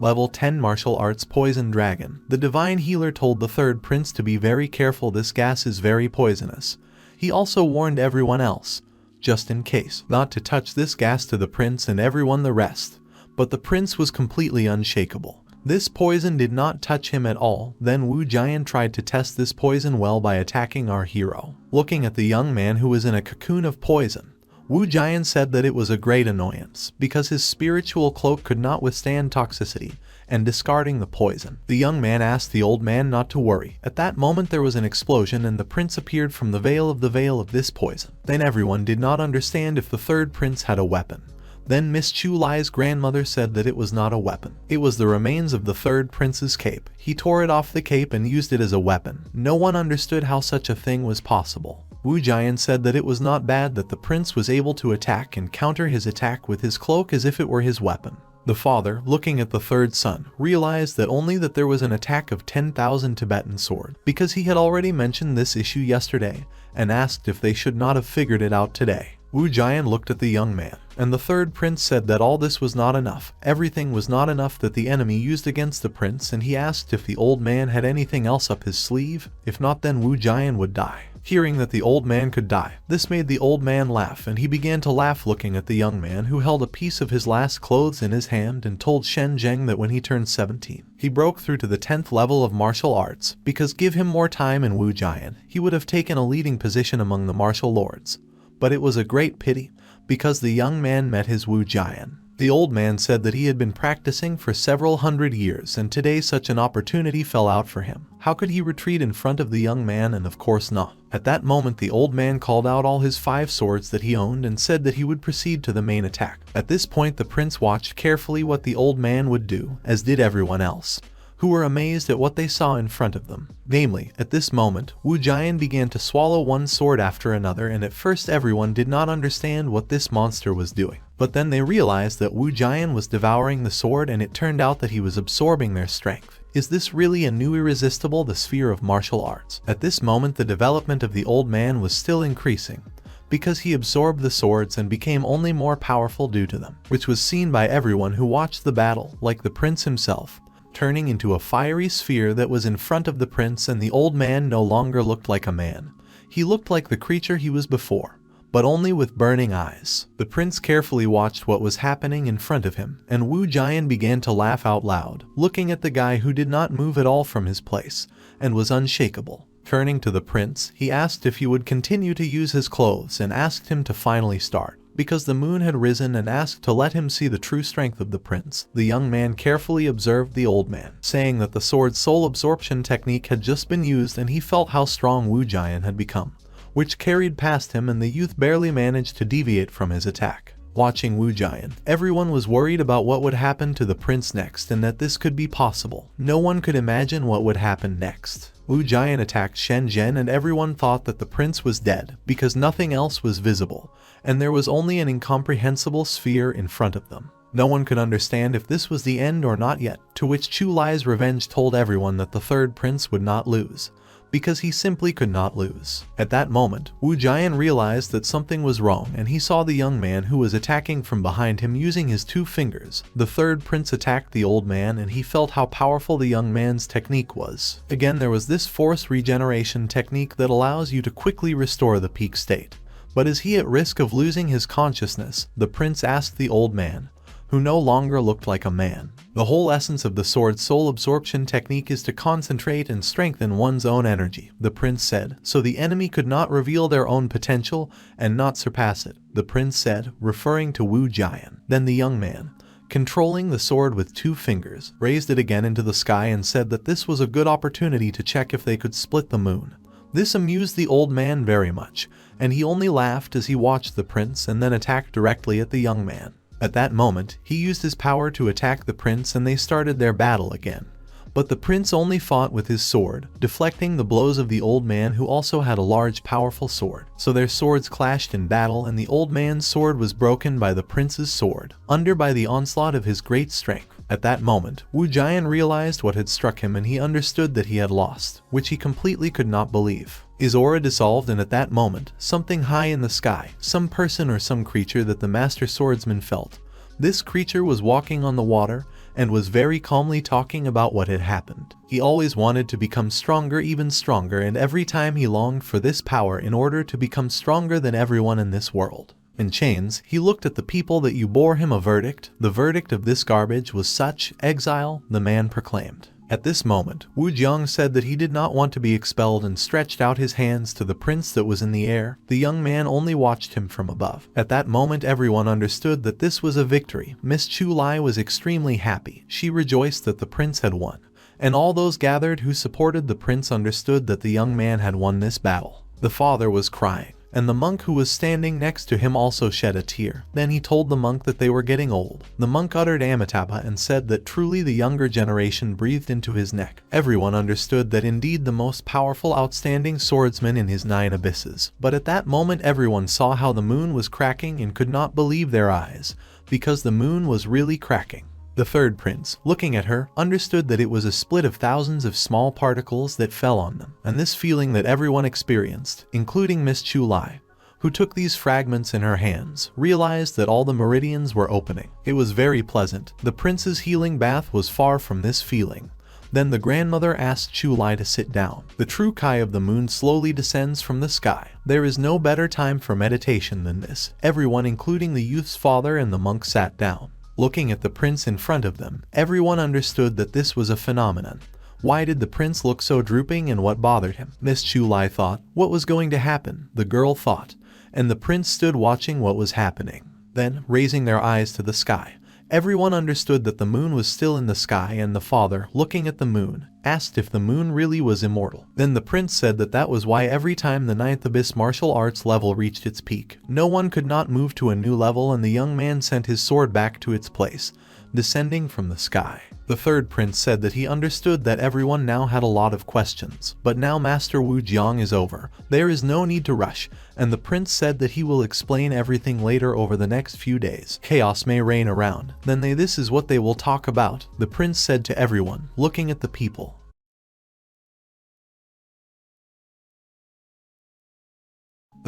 Level 10 Martial Arts Poison Dragon. The divine healer told the third prince to be very careful, this gas is very poisonous. He also warned everyone else, just in case, not to touch this gas to the prince and everyone the rest. But the prince was completely unshakable. This poison did not touch him at all. Then Wu Jian tried to test this poison well by attacking our hero. Looking at the young man who was in a cocoon of poison, Wu Jian said that it was a great annoyance, because his spiritual cloak could not withstand toxicity, and discarding the poison. The young man asked the old man not to worry. At that moment there was an explosion, and the prince appeared from the veil of this poison. Then everyone did not understand if the third prince had a weapon. Then Miss Chu's grandmother said that it was not a weapon. It was the remains of the third prince's cape. He tore it off the cape and used it as a weapon. No one understood how such a thing was possible. Wu Jian said that it was not bad that the prince was able to attack and counter his attack with his cloak as if it were his weapon. The father, looking at the third son, realized that only that there was an attack of 10,000 Tibetan sword, because he had already mentioned this issue yesterday, and asked if they should not have figured it out today. Wu Jian looked at the young man, and the third prince said that all this was not enough. Everything was not enough that the enemy used against the prince, and he asked if the old man had anything else up his sleeve. If not, then Wu Jian would die. Hearing that the old man could die, this made the old man laugh, and he began to laugh looking at the young man, who held a piece of his last clothes in his hand and told Shen that when he turned 17, he broke through to the 10th level of martial arts, because give him more time in Wu Jian, he would have taken a leading position among the martial lords. But it was a great pity, because the young man met his Wu Jian. The old man said that he had been practicing for several hundred years, and today such an opportunity fell out for him. How could he retreat in front of the young man? And of course not. At that moment the old man called out all his 5 swords that he owned and said that he would proceed to the main attack. At this point the prince watched carefully what the old man would do, as did everyone else, who were amazed at what they saw in front of them. Namely, at this moment, Wu Jian began to swallow one sword after another, and at first everyone did not understand what this monster was doing. But then they realized that Wu Jian was devouring the sword, and it turned out that he was absorbing their strength. Is this really a new irresistible, the sphere of martial arts? At this moment the development of the old man was still increasing, because he absorbed the swords and became only more powerful due to them, which was seen by everyone who watched the battle, like the prince himself, turning into a fiery sphere that was in front of the prince, and the old man no longer looked like a man. He looked like the creature he was before, but only with burning eyes. The prince carefully watched what was happening in front of him, and Wu Jian began to laugh out loud, looking at the guy who did not move at all from his place, and was unshakable. Turning to the prince, he asked if he would continue to use his clothes and asked him to finally start, because the moon had risen, and asked to let him see the true strength of the prince. The young man carefully observed the old man, saying that the sword's soul absorption technique had just been used, and he felt how strong Wu Jian had become, which carried past him, and the youth barely managed to deviate from his attack. Watching Wu Jian, everyone was worried about what would happen to the prince next, and that this could be possible. No one could imagine what would happen next. Wu Jian attacked Shen, and everyone thought that the prince was dead, because nothing else was visible, and there was only an incomprehensible sphere in front of them. No one could understand if this was the end or not yet, to which Chu Lai's revenge told everyone that the third prince would not lose, because he simply could not lose. At that moment, Wu Jian realized that something was wrong, and he saw the young man who was attacking from behind him using his 2 fingers. The third prince attacked the old man, and he felt how powerful the young man's technique was. Again, there was this force regeneration technique that allows you to quickly restore the peak state. But is he at risk of losing his consciousness? The prince asked the old man, who no longer looked like a man. The whole essence of the sword's soul absorption technique is to concentrate and strengthen one's own energy, the prince said, so the enemy could not reveal their own potential and not surpass it, the prince said, referring to Wu Jian. Then the young man, controlling the sword with 2 fingers, raised it again into the sky and said that this was a good opportunity to check if they could split the moon. This amused the old man very much, and he only laughed as he watched the prince and then attacked directly at the young man. At that moment, he used his power to attack the prince, and they started their battle again. But the prince only fought with his sword, deflecting the blows of the old man, who also had a large powerful sword. So their swords clashed in battle, and the old man's sword was broken by the prince's sword, under by the onslaught of his great strength. At that moment, Wu Jian realized what had struck him, and he understood that he had lost, which he completely could not believe. His aura dissolved, and at that moment, something high in the sky, some person or some creature that the master swordsman felt. This creature was walking on the water, and was very calmly talking about what had happened. He always wanted to become stronger, even stronger, and every time he longed for this power in order to become stronger than everyone in this world. In chains, he looked at the people that you bore him a verdict. The verdict of this garbage was such, exile, the man proclaimed. At this moment, Wu Jiang said that he did not want to be expelled and stretched out his hands to the prince that was in the air. The young man only watched him from above. At that moment, everyone understood that this was a victory. Miss Chu was extremely happy. She rejoiced that the prince had won, and all those gathered who supported the prince understood that the young man had won this battle. The father was crying, and the monk who was standing next to him also shed a tear. Then he told the monk that they were getting old. The monk uttered Amitabha and said that truly the younger generation breathed into his neck. Everyone understood that indeed the most powerful outstanding swordsman in his 9 abysses. But at that moment everyone saw how the moon was cracking and could not believe their eyes, because the moon was really cracking. The third prince, looking at her, understood that it was a split of thousands of small particles that fell on them, and this feeling that everyone experienced, including Miss Chu, who took these fragments in her hands, realized that all the meridians were opening. It was very pleasant. The prince's healing bath was far from this feeling. Then the grandmother asked Chu to sit down. The true Kai of the moon slowly descends from the sky. There is no better time for meditation than this. Everyone, including the youth's father and the monk, sat down. Looking at the prince in front of them, everyone understood that this was a phenomenon. Why did the prince look so drooping, and what bothered him? Miss Chu thought, what was going to happen? The girl thought, and the prince stood watching what was happening. Then, raising their eyes to the sky, everyone understood that the moon was still in the sky, and the father, looking at the moon, asked if the moon really was immortal. Then the prince said that that was why every time the 9th abyss martial arts level reached its peak, no one could not move to a new level, and the young man sent his sword back to its place, descending from the sky. The third prince said that he understood that everyone now had a lot of questions, but now Master Wu Jiang is over. There is no need to rush, and the prince said that he will explain everything later over the next few days. Chaos may reign around, then this is what they will talk about, the prince said to everyone, looking at the people.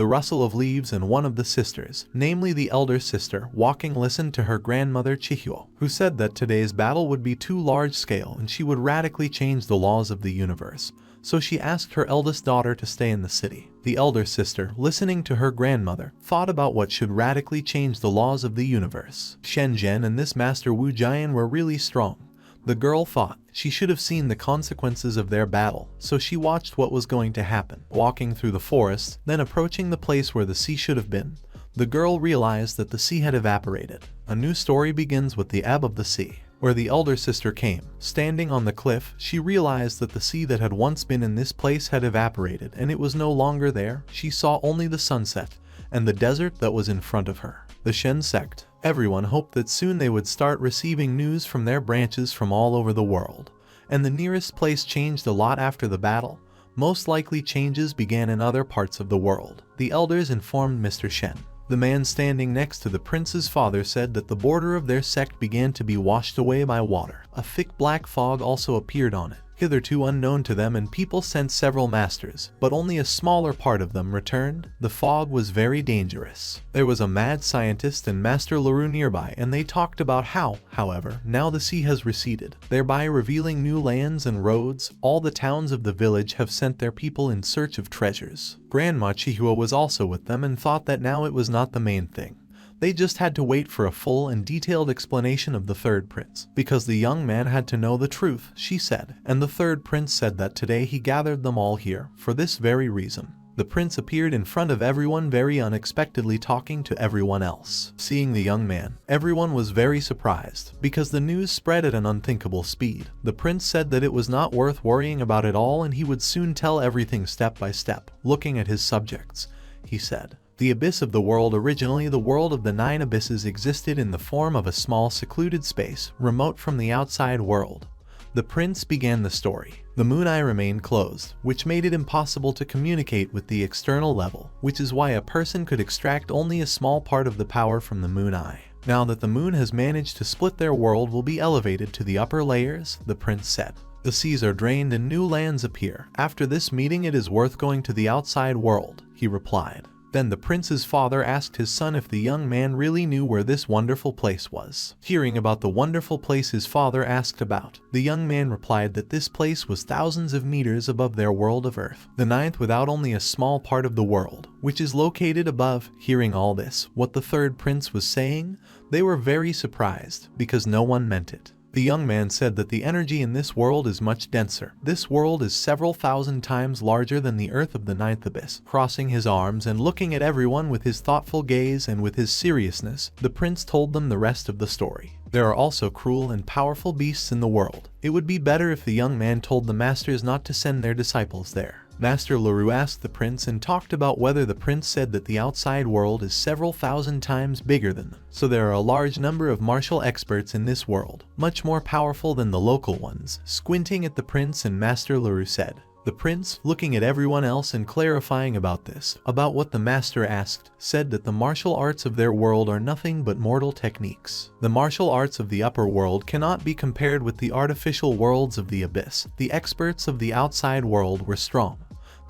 the rustle of leaves, and one of the sisters, namely the elder sister, walking, listened to her grandmother Chihyuo, who said that today's battle would be too large scale and she would radically change the laws of the universe. So she asked her eldest daughter to stay in the city. The elder sister, listening to her grandmother, thought about what should radically change the laws of the universe. Shen and this master Wu Jian were really strong. The girl thought she should have seen the consequences of their battle, so she watched what was going to happen. Walking through the forest, then approaching the place where the sea should have been, the girl realized that the sea had evaporated. A new story begins with the ebb of the sea, where the elder sister came. Standing on the cliff, she realized that the sea that had once been in this place had evaporated and it was no longer there. She saw only the sunset and the desert that was in front of her. The Shen sect. Everyone hoped that soon they would start receiving news from their branches from all over the world. And the nearest place changed a lot after the battle. Most likely changes began in other parts of the world. The elders informed Mr. Shen. The man standing next to the prince's father said that the border of their sect began to be washed away by water. A thick black fog also appeared on it, hitherto unknown to them, and people sent several masters, but only a smaller part of them returned. The fog was very dangerous. There was a mad scientist and Master LaRue nearby, and they talked about how, however, now the sea has receded, thereby revealing new lands and roads. All the towns of the village have sent their people in search of treasures. Grandma Chihuahua was also with them and thought that now it was not the main thing. They just had to wait for a full and detailed explanation of the third prince, because the young man had to know the truth, she said. And the third prince said that today he gathered them all here for this very reason. The prince appeared in front of everyone very unexpectedly, talking to everyone else. Seeing the young man, everyone was very surprised, because the news spread at an unthinkable speed. The prince said that it was not worth worrying about at all and he would soon tell everything step by step. Looking at his subjects, he said, "The abyss of the world. Originally, the world of the 9 abysses existed in the form of a small secluded space, remote from the outside world." The prince began the story. The moon eye remained closed, which made it impossible to communicate with the external level, which is why a person could extract only a small part of the power from the moon eye. Now that the moon has managed to split, their world will be elevated to the upper layers, the prince said. The seas are drained and new lands appear. After this meeting, it is worth going to the outside world, he replied. Then the prince's father asked his son if the young man really knew where this wonderful place was. Hearing about the wonderful place his father asked about, the young man replied that this place was thousands of meters above their world of Earth, the 9th without only a small part of the world, which is located above. Hearing all this, what the third prince was saying, they were very surprised, because no one meant it. The young man said that the energy in this world is much denser. This world is several thousand times larger than the Earth of the 9th abyss. Crossing his arms and looking at everyone with his thoughtful gaze and with his seriousness, the prince told them the rest of the story. There are also cruel and powerful beasts in the world. It would be better if the young man told the masters not to send their disciples there. Master LaRue asked the prince and talked about whether the prince said that the outside world is several thousand times bigger than them. So there are a large number of martial experts in this world, much more powerful than the local ones. Squinting at the prince and Master LaRue said. The prince, looking at everyone else and clarifying about this, about what the master asked, said that the martial arts of their world are nothing but mortal techniques. The martial arts of the upper world cannot be compared with the artificial worlds of the abyss. The experts of the outside world were strong.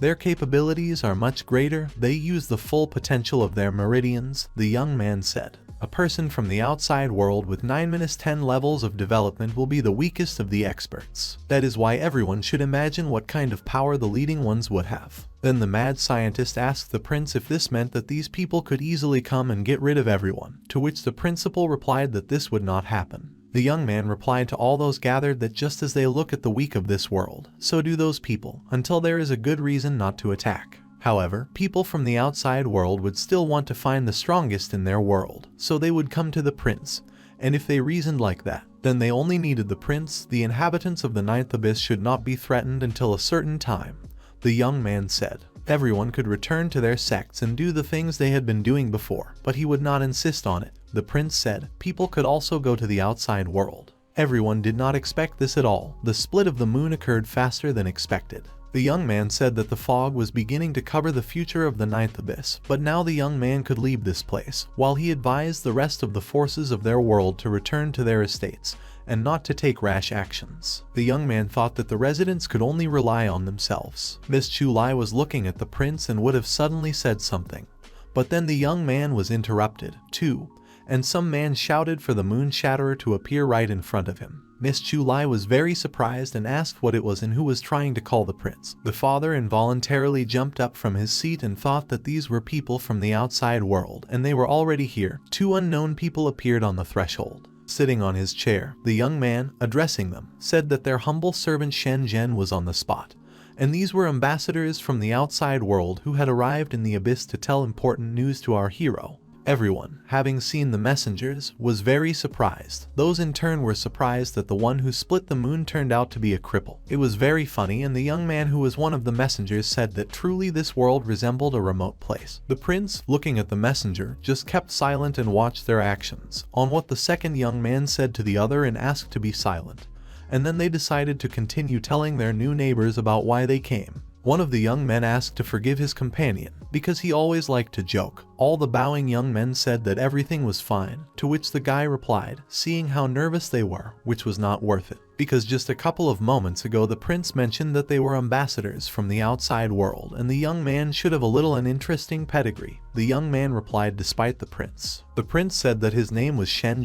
Their capabilities are much greater. They use the full potential of their meridians, the young man said. A person from the outside world with 9-10 levels of development will be the weakest of the experts. That is why everyone should imagine what kind of power the leading ones would have. Then the mad scientist asked the prince if this meant that these people could easily come and get rid of everyone, to which the principal replied that this would not happen. The young man replied to all those gathered that just as they look at the weak of this world, so do those people, until there is a good reason not to attack. However, people from the outside world would still want to find the strongest in their world, so they would come to the prince, and if they reasoned like that, then they only needed the prince. The inhabitants of the 9th abyss should not be threatened until a certain time, the young man said. Everyone could return to their sects and do the things they had been doing before, but he would not insist on it. The prince said people could also go to the outside world. Everyone did not expect this at all. The split of the moon occurred faster than expected. The young man said that the fog was beginning to cover the future of the 9th abyss, but now the young man could leave this place, while he advised the rest of the forces of their world to return to their estates. and not to take rash actions. The young man thought that the residents could only rely on themselves. Miss Chu was looking at the prince and would have suddenly said something, but then the young man was interrupted, too, and some man shouted for the moon shatterer to appear right in front of him. Miss Chu was very surprised and asked what it was and who was trying to call the prince. The father involuntarily jumped up from his seat and thought that these were people from the outside world, and they were already here. Two unknown people appeared on the threshold. Sitting on his chair, the young man, addressing them, said that their humble servant Shen was on the spot, and these were ambassadors from the outside world who had arrived in the abyss to tell important news to our hero. Everyone, having seen the messengers, was very surprised. Those in turn were surprised that the one who split the moon turned out to be a cripple. It was very funny, and the young man who was one of the messengers said that truly this world resembled a remote place. The prince, looking at the messenger, just kept silent and watched their actions, on what the second young man said to the other and asked to be silent. And then they decided to continue telling their new neighbors about why they came. One of the young men asked to forgive his companion, because he always liked to joke. All the bowing young men said that everything was fine, to which the guy replied, seeing how nervous they were, which was not worth it, because just a couple of moments ago the prince mentioned that they were ambassadors from the outside world, and the young man should have a little an interesting pedigree. The young man replied despite the prince. The prince said that his name was Shen,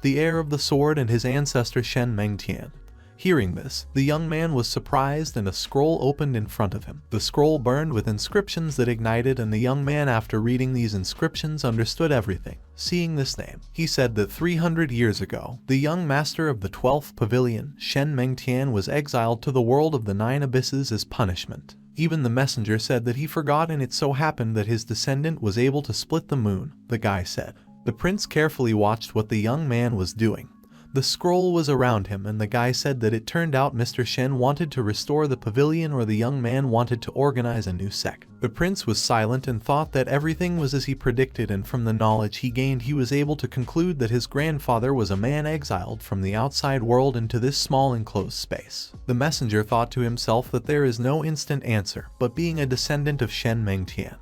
the heir of the sword, and his ancestor Shen Mengtian. Hearing this, the young man was surprised and a scroll opened in front of him. The scroll burned with inscriptions that ignited, and the young man, after reading these inscriptions, understood everything. Seeing this name, he said that 300 years ago, the young master of the 12th pavilion, Shen Mengtian, was exiled to the world of the 9 abysses as punishment. Even the messenger said that he forgot, and it so happened that his descendant was able to split the moon, the guy said. The prince carefully watched what the young man was doing. The scroll was around him, and the guy said that it turned out Mr. Shen wanted to restore the pavilion, or the young man wanted to organize a new sect. The prince was silent and thought that everything was as he predicted, and from the knowledge he gained he was able to conclude that his grandfather was a man exiled from the outside world into this small enclosed space. The messenger thought to himself that there is no instant answer, but being a descendant of Shen Mengtian,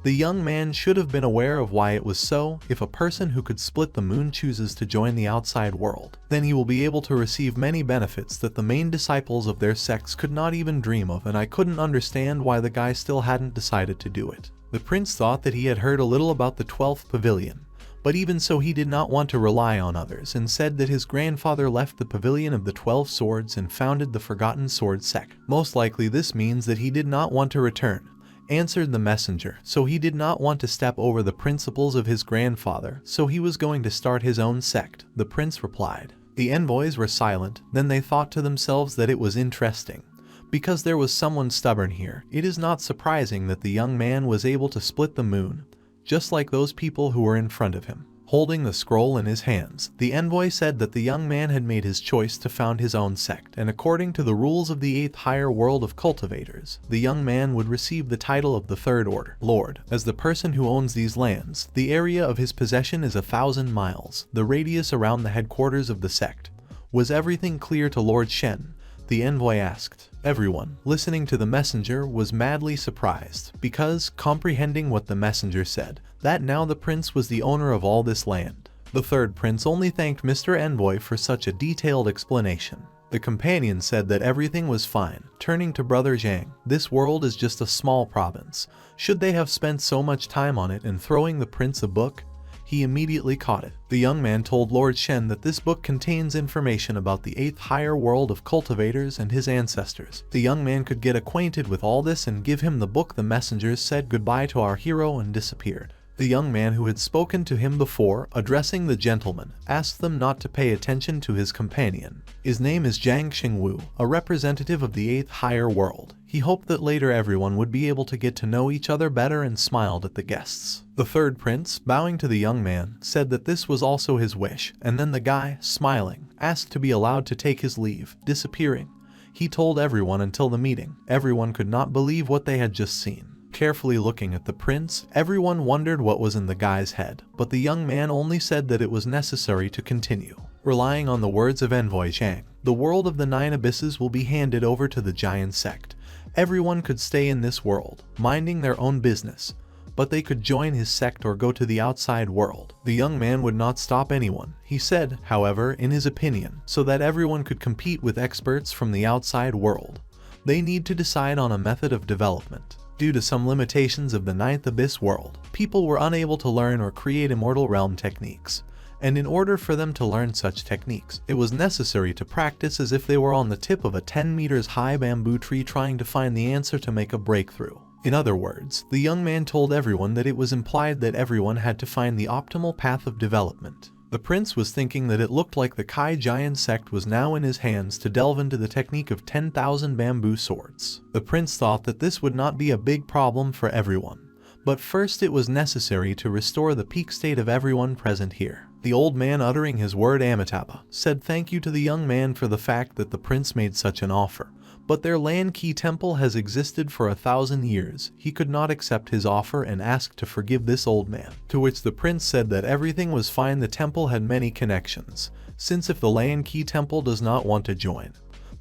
the young man should have been aware of why it was so. If a person who could split the moon chooses to join the outside world, then he will be able to receive many benefits that the main disciples of their sects could not even dream of, and I couldn't understand why the guy still hadn't decided to do it. The prince thought that he had heard a little about the 12th pavilion, but even so he did not want to rely on others, and said that his grandfather left the pavilion of the 12 swords and founded the Forgotten Sword sect. Most likely this means that he did not want to return, answered the messenger, so he did not want to step over the principles of his grandfather, so he was going to start his own sect, the prince replied. The envoys were silent, then they thought to themselves that it was interesting, because there was someone stubborn here. It is not surprising that the young man was able to split the moon, just like those people who were in front of him. Holding the scroll in his hands, the envoy said that the young man had made his choice to found his own sect, and according to the rules of the 8th higher world of cultivators, the young man would receive the title of the 3rd order, Lord, as the person who owns these lands. The area of his possession is 1,000 miles, the radius around the headquarters of the sect. Was everything clear to Lord Shen? The envoy asked. Everyone, listening to the messenger, was madly surprised, because, comprehending what the messenger said, that now the prince was the owner of all this land. The third prince only thanked Mr. Envoy for such a detailed explanation. The companion said that everything was fine, turning to Brother Zhang. This world is just a small province. Should they have spent so much time on it and throwing the prince a book? He immediately caught it. The young man told Lord Shen that this book contains information about the 8th higher world of cultivators and his ancestors. The young man could get acquainted with all this and give him the book. The messengers said goodbye to our hero and disappeared. The young man who had spoken to him before, addressing the gentleman, asked them not to pay attention to his companion. His name is Zhang Xingwu, a representative of the 8th higher world. He hoped that later everyone would be able to get to know each other better and smiled at the guests. The third prince, bowing to the young man, said that this was also his wish, and then the guy, smiling, asked to be allowed to take his leave, disappearing. He told everyone until the meeting. Everyone could not believe what they had just seen. Carefully looking at the prince, everyone wondered what was in the guy's head, but the young man only said that it was necessary to continue. Relying on the words of Envoy Zhang, the world of the 9 abysses will be handed over to the giant sect. Everyone could stay in this world, minding their own business. but they could join his sect or go to the outside world. The young man would not stop anyone, he said, however, in his opinion, so that everyone could compete with experts from the outside world. They need to decide on a method of development. Due to some limitations of the Ninth Abyss world, people were unable to learn or create immortal realm techniques. And in order for them to learn such techniques, it was necessary to practice as if they were on the tip of a 10 meters high bamboo tree trying to find the answer to make a breakthrough. In other words, the young man told everyone that it was implied that everyone had to find the optimal path of development. The prince was thinking that it looked like the Kai giant sect was now in his hands to delve into the technique of 10,000 bamboo swords. The prince thought that this would not be a big problem for everyone. But first it was necessary to restore the peak state of everyone present here. The old man, uttering his word Amitabha, said thank you to the young man for the fact that the prince made such an offer. But their Lan Ki temple has existed for 1,000 years. He could not accept his offer and asked to forgive this old man. To which the prince said that everything was fine. The temple had many connections, since if the Lan Ki temple does not want to join,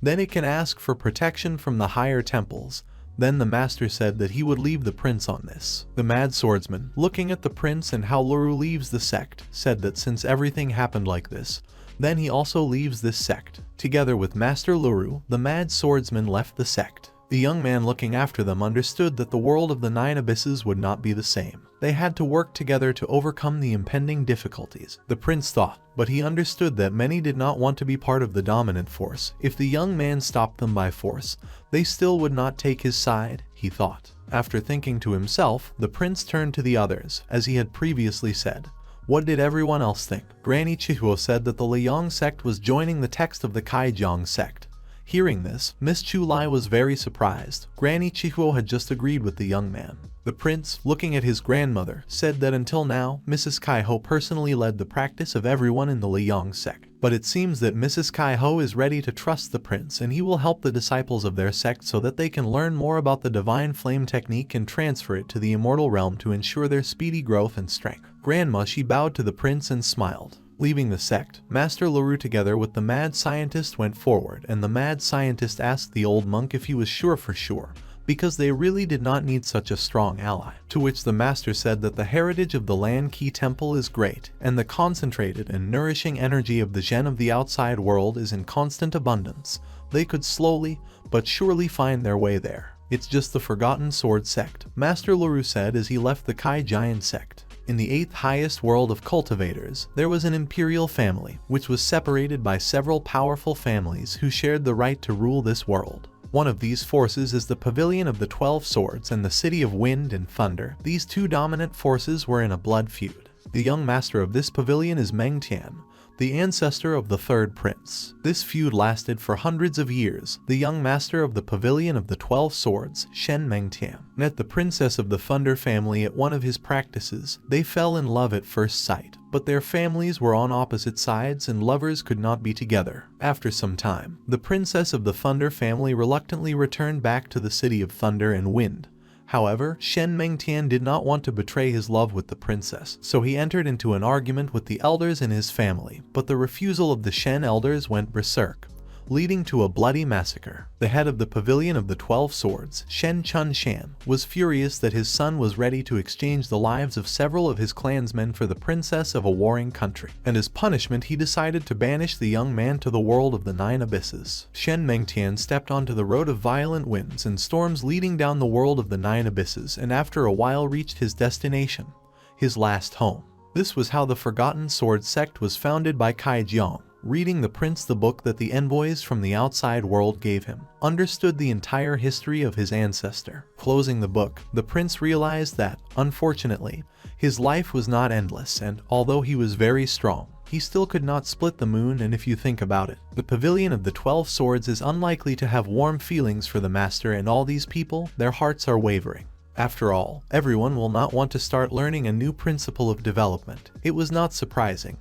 then it can ask for protection from the higher temples. Then the master said that he would leave the prince on this. The mad swordsman, looking at the prince and how Luru leaves the sect, said that since everything happened like this, then he also leaves this sect. Together with Master Luru, the mad swordsman left the sect. The young man looking after them understood that the world of the 9 abysses would not be the same. They had to work together to overcome the impending difficulties. The prince thought, but he understood that many did not want to be part of the dominant force. If the young man stopped them by force, they still would not take his side, he thought. After thinking to himself, the prince turned to the others, as he had previously said. What did everyone else think? Granny Chihuo said that the Liang sect was joining the text of the Kaijiang sect. Hearing this, Miss Chu was very surprised. Granny Chihuo had just agreed with the young man. The prince, looking at his grandmother, said that until now, Mrs. Kaiho personally led the practice of everyone in the Liang sect. But it seems that Mrs. Kaiho is ready to trust the prince and he will help the disciples of their sect so that they can learn more about the divine flame technique and transfer it to the immortal realm to ensure their speedy growth and strength. Grandma, she bowed to the prince and smiled. Leaving the sect, Master Luru together with the mad scientist went forward, and the mad scientist asked the old monk if he was sure for sure, because they really did not need such a strong ally. To which the master said that the heritage of the Lan Ki temple is great, and the concentrated and nourishing energy of the Shen of the outside world is in constant abundance. They could slowly, but surely find their way there. It's just the forgotten sword sect, Master Luru said as he left the Kai giant sect. In the 8th highest world of cultivators, there was an imperial family, which was separated by several powerful families who shared the right to rule this world. One of these forces is the Pavilion of the 12 Swords and the City of Wind and Thunder. These two dominant forces were in a blood feud. The young master of this pavilion is Meng Tian, the ancestor of the third prince. This feud lasted for hundreds of years. The young master of the Pavilion of the 12 Swords, Shen Mengtian, met the princess of the Thunder family at one of his practices. They fell in love at first sight, but their families were on opposite sides and lovers could not be together. After some time, the princess of the Thunder family reluctantly returned back to the City of Thunder and Wind. However, Shen Mengtian did not want to betray his love with the princess, so he entered into an argument with the elders in his family, but the refusal of the Shen elders went berserk, leading to a bloody massacre. The head of the Pavilion of the 12 Swords, Shen Chunshan, was furious that his son was ready to exchange the lives of several of his clansmen for the princess of a warring country, and as punishment he decided to banish the young man to the world of the 9 abysses. Shen Mengtian stepped onto the road of violent winds and storms leading down the world of the 9 abysses and after a while reached his destination, his last home. This was how the Forgotten Sword sect was founded by Kaijiang. Reading the prince the book that the envoys from the outside world gave him, understood the entire history of his ancestor. Closing the book, the prince realized that, unfortunately, his life was not endless and, although he was very strong, he still could not split the moon. And if you think about it, the Pavilion of the 12 Swords is unlikely to have warm feelings for the master, and all these people, their hearts are wavering. After all, everyone will not want to start learning a new principle of development. It was not surprising.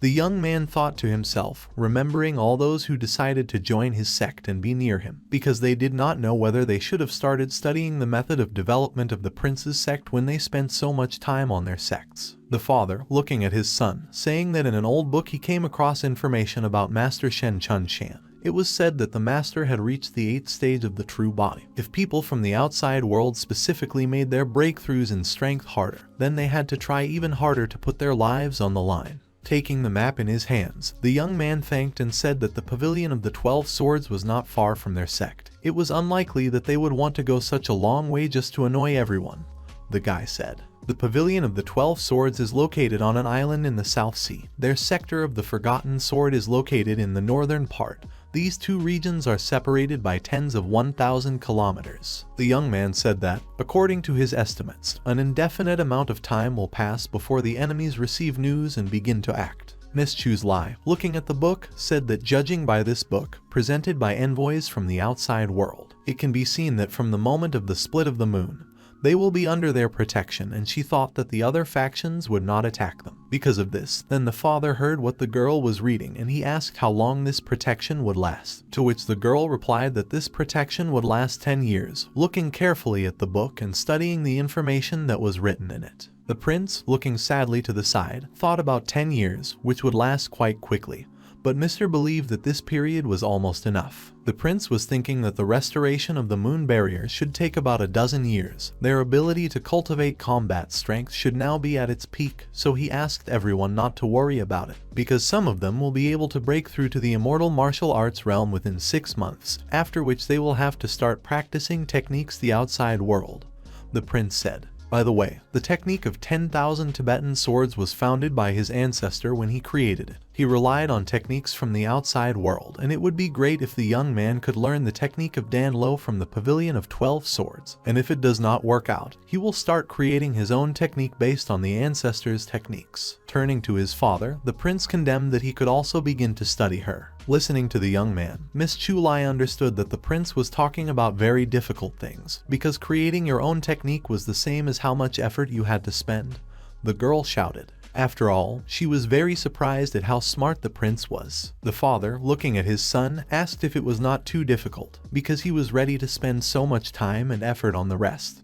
The young man thought to himself, remembering all those who decided to join his sect and be near him, because they did not know whether they should have started studying the method of development of the prince's sect when they spent so much time on their sects. The father, looking at his son, saying that in an old book he came across information about Master Shen Chunshan. It was said that the master had reached the 8th stage of the true body. If people from the outside world specifically made their breakthroughs in strength harder, then they had to try even harder to put their lives on the line. Taking the map in his hands, the young man thanked and said that the pavilion of the 12 swords was not far from their sect. It was unlikely that they would want to go such a long way just to annoy everyone, the guy said. The pavilion of the 12 swords is located on an island in the South Sea. Their sector of the Forgotten Sword is located in the northern part. These two regions are separated by tens of 1,000 kilometers. The young man said that, according to his estimates, an indefinite amount of time will pass before the enemies receive news and begin to act. Miss Chu's lie, looking at the book, said that judging by this book, presented by envoys from the outside world, it can be seen that from the moment of the split of the moon, they will be under their protection, and she thought that the other factions would not attack them. Because of this, then the father heard what the girl was reading and he asked how long this protection would last, to which the girl replied that this protection would last 10 years, looking carefully at the book and studying the information that was written in it. The prince, looking sadly to the side, thought about 10 years, which would last quite quickly. But Mr. believed that this period was almost enough. The prince was thinking that the restoration of the moon barrier should take about a dozen years. Their ability to cultivate combat strength should now be at its peak, so he asked everyone not to worry about it, because some of them will be able to break through to the immortal martial arts realm within 6 months, after which they will have to start practicing techniques the outside world. The prince said. By the way, the technique of 10,000 Tibetan swords was founded by his ancestor when he created it. He relied on techniques from the outside world, and it would be great if the young man could learn the technique of Dan Lo from the pavilion of 12 swords. And if it does not work out, he will start creating his own technique based on the ancestors' techniques. Turning to his father, the prince condemned that he could also begin to study her. Listening to the young man, Miss Chu understood that the prince was talking about very difficult things, because creating your own technique was the same as how much effort you had to spend. The girl shouted. After all, she was very surprised at how smart the prince was. The father, looking at his son, asked if it was not too difficult, because he was ready to spend so much time and effort on the rest.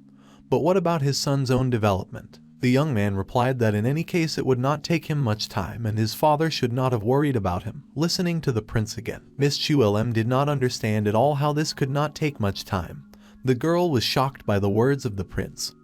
But what about his son's own development? The young man replied that in any case it would not take him much time and his father should not have worried about him. Listening to the prince again, Miss Chu did not understand at all how this could not take much time. The girl was shocked by the words of the prince,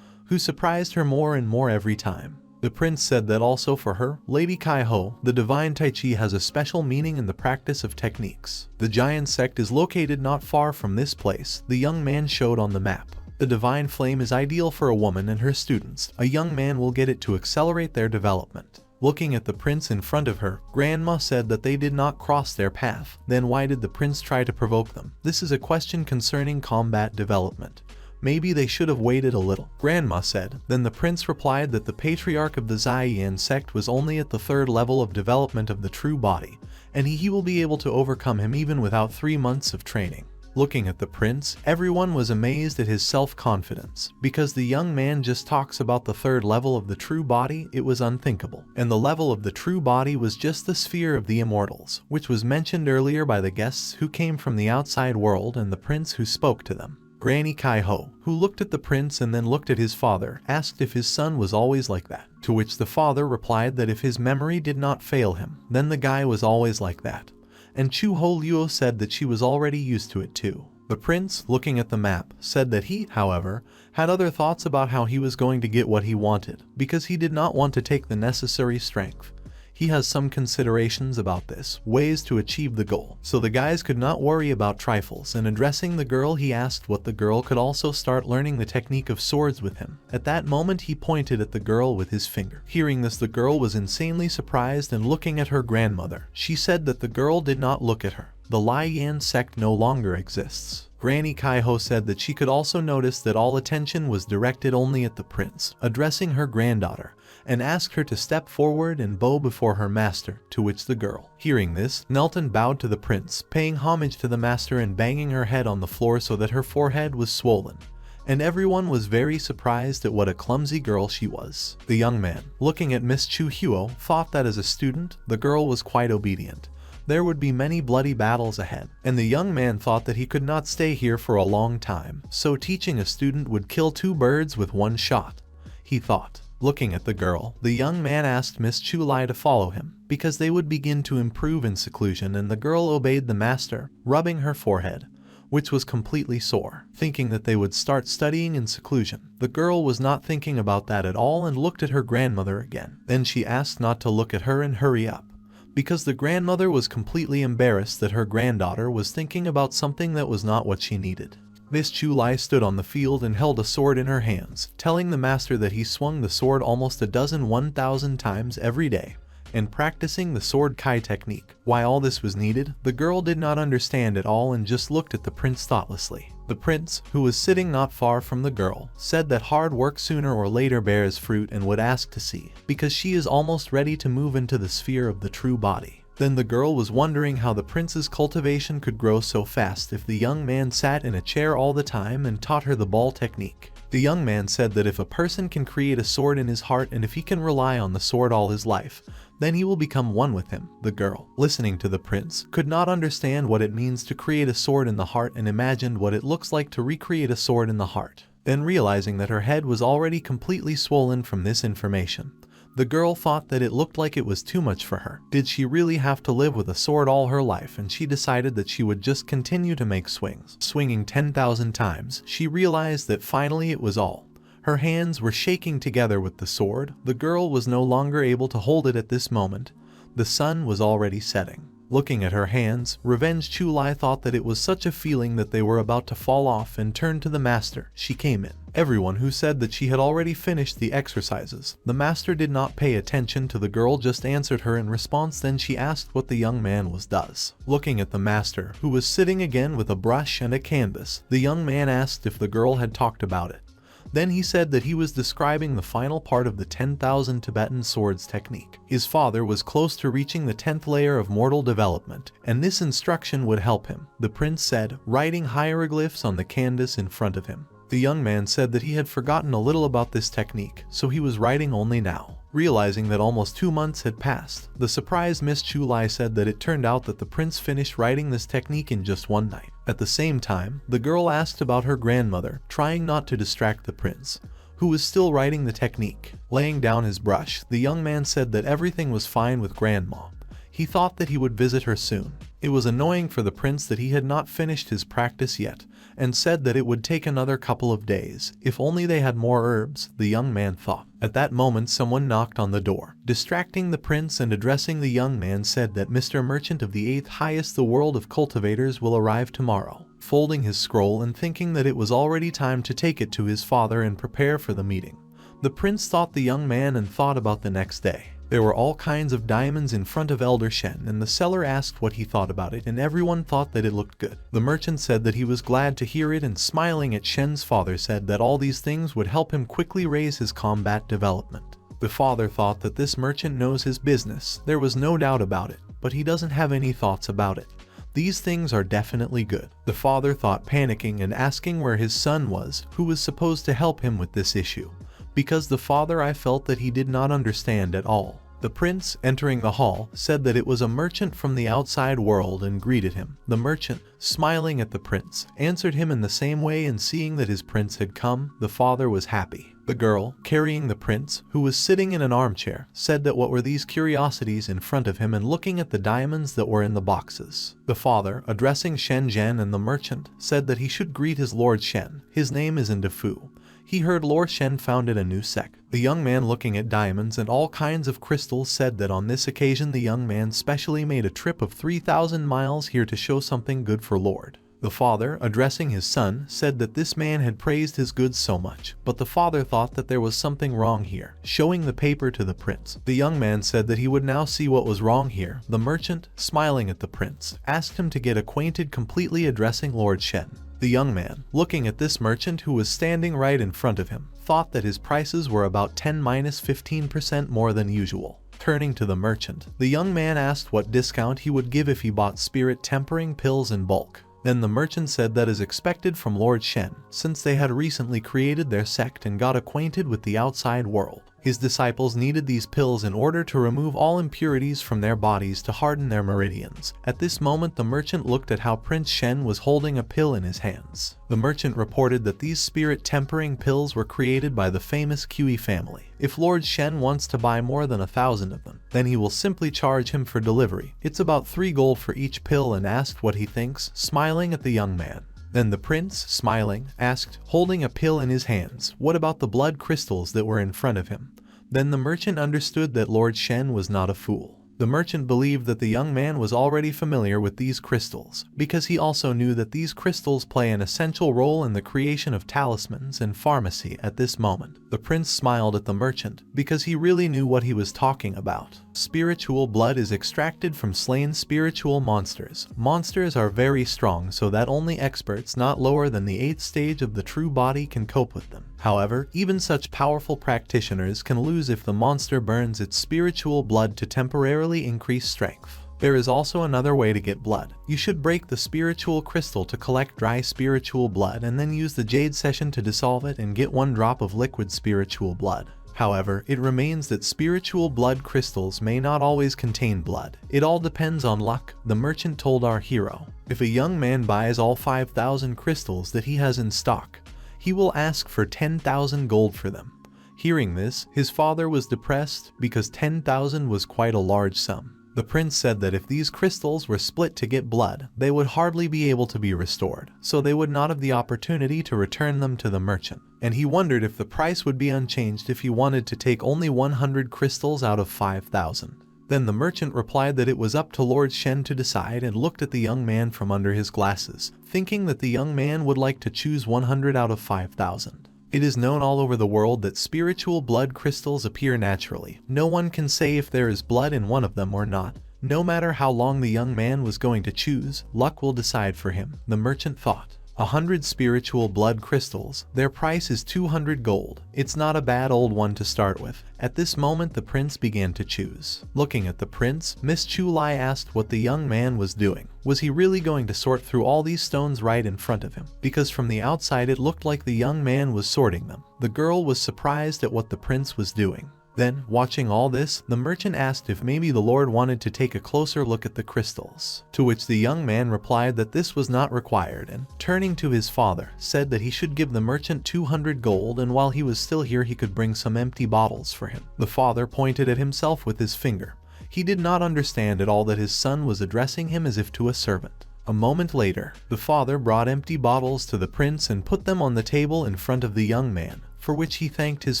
who surprised her more and more every time. The prince said that also for her, Lady Kai-ho, the divine Tai Chi has a special meaning in the practice of techniques. The giant sect is located not far from this place, the young man showed on the map. The divine flame is ideal for a woman and her students. A young man will get it to accelerate their development. Looking at the prince in front of her, Grandma said that they did not cross their path. Then why did the prince try to provoke them? This is a question concerning combat development. Maybe they should have waited a little, Grandma said. Then the prince replied that the patriarch of the Zaiyan sect was only at the 3rd level of development of the true body, and he will be able to overcome him even without 3 months of training. Looking at the prince, everyone was amazed at his self-confidence. Because the young man just talks about the 3rd level of the true body, it was unthinkable. And the level of the true body was just the sphere of the immortals, which was mentioned earlier by the guests who came from the outside world and the prince who spoke to them. Granny Kai-ho, who looked at the prince and then looked at his father, asked if his son was always like that. To which the father replied that if his memory did not fail him, then the guy was always like that. And Chu Ho said that she was already used to it too. The prince, looking at the map, said that he, however, had other thoughts about how he was going to get what he wanted, because he did not want to take the necessary strength. He has some considerations about this, ways to achieve the goal. So the guys could not worry about trifles, and addressing the girl he asked what the girl could also start learning the technique of swords with him. At that moment he pointed at the girl with his finger. Hearing this, the girl was insanely surprised and looking at her grandmother. She said that the girl did not look at her. The Lian sect no longer exists. Granny Kai-ho said that she could also notice that all attention was directed only at the prince, addressing her granddaughter, and asked her to step forward and bow before her master, to which the girl, hearing this, knelt and bowed to the prince, paying homage to the master and banging her head on the floor so that her forehead was swollen. And everyone was very surprised at what a clumsy girl she was. The young man, looking at Miss Chu, thought that as a student, the girl was quite obedient. There would be many bloody battles ahead, and the young man thought that he could not stay here for a long time, so teaching a student would kill 2 birds with 1 shot, he thought. Looking at the girl, the young man asked Miss Chu to follow him, because they would begin to improve in seclusion, and the girl obeyed the master, rubbing her forehead, which was completely sore, thinking that they would start studying in seclusion. The girl was not thinking about that at all and looked at her grandmother again. Then she asked not to look at her and hurry up, because the grandmother was completely embarrassed that her granddaughter was thinking about something that was not what she needed. Miss Chu stood on the field and held a sword in her hands, telling the master that he swung the sword almost 1,000 times every day, and practicing the sword kai technique. Why all this was needed, the girl did not understand at all and just looked at the prince thoughtlessly. The prince, who was sitting not far from the girl, said that hard work sooner or later bears fruit and would ask to see, because she is almost ready to move into the sphere of the true body. Then the girl was wondering how the prince's cultivation could grow so fast if the young man sat in a chair all the time and taught her the ball technique. The young man said that if a person can create a sword in his heart and if he can rely on the sword all his life, then he will become one with him. The girl, listening to the prince, could not understand what it means to create a sword in the heart and imagined what it looks like to recreate a sword in the heart. Then realizing that her head was already completely swollen from this information, the girl thought that it looked like it was too much for her. Did she really have to live with a sword all her life? And she decided that she would just continue to make swings. Swinging 10,000 times, she realized that finally it was all. Her hands were shaking together with the sword. The girl was no longer able to hold it at this moment. The sun was already setting. Looking at her hands, Revenge Chu thought that it was such a feeling that they were about to fall off and turned to the master. She came in. Everyone who said that she had already finished the exercises. The master did not pay attention to the girl, just answered her in response. Then she asked what the young man does. Looking at the master, who was sitting again with a brush and a canvas, the young man asked if the girl had talked about it. Then he said that he was describing the final part of the 10,000 Tibetan swords technique. His father was close to reaching the 10th layer of mortal development, and this instruction would help him, the prince said, writing hieroglyphs on the canvas in front of him. The young man said that he had forgotten a little about this technique, so he was writing only now. Realizing that almost 2 months had passed, the surprised Miss Chu said that it turned out that the prince finished writing this technique in just one night. At the same time, the girl asked about her grandmother, trying not to distract the prince, who was still writing the technique. Laying down his brush, the young man said that everything was fine with grandma. He thought that he would visit her soon. It was annoying for the prince that he had not finished his practice yet, and said that it would take another couple of days. If only they had more herbs, the young man thought. At that moment someone knocked on the door. Distracting the prince and addressing the young man, said that Mr. Merchant of the 8th highest the world of cultivators will arrive tomorrow. Folding his scroll and thinking that it was already time to take it to his father and prepare for the meeting, the prince thought the young man and thought about the next day. There were all kinds of diamonds in front of Elder Shen, and the seller asked what he thought about it, and everyone thought that it looked good. The merchant said that he was glad to hear it, and smiling at Shen's father said that all these things would help him quickly raise his combat development. The father thought that this merchant knows his business. There was no doubt about it, but he doesn't have any thoughts about it. These things are definitely good. The father thought, panicking and asking where his son was, who was supposed to help him with this issue. Because the father felt that he did not understand at all. The prince, entering the hall, said that it was a merchant from the outside world and greeted him. The merchant, smiling at the prince, answered him in the same way, and seeing that his prince had come, the father was happy. The girl, carrying the prince, who was sitting in an armchair, said that what were these curiosities in front of him and looking at the diamonds that were in the boxes. The father, addressing Shen and the merchant, said that he should greet his lord Shen. His name is Defiance. He heard Lord Shen founded a new sect. The young man, looking at diamonds and all kinds of crystals, said that on this occasion the young man specially made a trip of 3,000 miles here to show something good for Lord. The father, addressing his son, said that this man had praised his goods so much, but the father thought that there was something wrong here, showing the paper to the prince. The young man said that he would now see what was wrong here. The merchant, smiling at the prince, asked him to get acquainted, completely addressing Lord Shen. The young man, looking at this merchant who was standing right in front of him, thought that his prices were about 10–15% more than usual. Turning to the merchant, the young man asked what discount he would give if he bought spirit tempering pills in bulk. Then the merchant said that is expected from Lord Shen, since they had recently created their sect and got acquainted with the outside world. His disciples needed these pills in order to remove all impurities from their bodies to harden their meridians. At this moment, the merchant looked at how Prince Shen was holding a pill in his hands. The merchant reported that these spirit-tempering pills were created by the famous Kui family. If Lord Shen wants to buy more than 1,000 of them, then he will simply charge him for delivery. It's about 3 gold for each pill, and asked what he thinks, smiling at the young man. Then the prince, smiling, asked, holding a pill in his hands, what about the blood crystals that were in front of him? Then the merchant understood that Lord Shen was not a fool. The merchant believed that the young man was already familiar with these crystals, because he also knew that these crystals play an essential role in the creation of talismans and pharmacy. At this moment, the prince smiled at the merchant, because he really knew what he was talking about. Spiritual blood is extracted from slain spiritual monsters. Monsters are very strong, so that only experts not lower than the 8th stage of the true body can cope with them. However, even such powerful practitioners can lose if the monster burns its spiritual blood to temporarily increase strength. There is also another way to get blood. You should break the spiritual crystal to collect dry spiritual blood, and then use the jade session to dissolve it and get 1 drop of liquid spiritual blood. However, it remains that spiritual blood crystals may not always contain blood. It all depends on luck, the merchant told our hero. If a young man buys all 5,000 crystals that he has in stock, he will ask for 10,000 gold for them. Hearing this, his father was depressed because 10,000 was quite a large sum. The prince said that if these crystals were split to get blood, they would hardly be able to be restored, so they would not have the opportunity to return them to the merchant. And he wondered if the price would be unchanged if he wanted to take only 100 crystals out of 5,000. Then the merchant replied that it was up to Lord Shen to decide, and looked at the young man from under his glasses, thinking that the young man would like to choose 100 out of 5,000. It is known all over the world that spiritual blood crystals appear naturally. No one can say if there is blood in one of them or not. No matter how long the young man was going to choose, luck will decide for him, the merchant thought. 100 spiritual blood crystals, their price is 200 gold. It's not a bad old one to start with. At this moment the prince began to choose. Looking at the prince, Miss Chu asked what the young man was doing. Was he really going to sort through all these stones right in front of him? Because from the outside it looked like the young man was sorting them. The girl was surprised at what the prince was doing. Then, watching all this, the merchant asked if maybe the lord wanted to take a closer look at the crystals. To which the young man replied that this was not required, and, turning to his father, said that he should give the merchant 200 gold, and while he was still here he could bring some empty bottles for him. The father pointed at himself with his finger. He did not understand at all that his son was addressing him as if to a servant. A moment later, the father brought empty bottles to the prince and put them on the table in front of the young man, for which he thanked his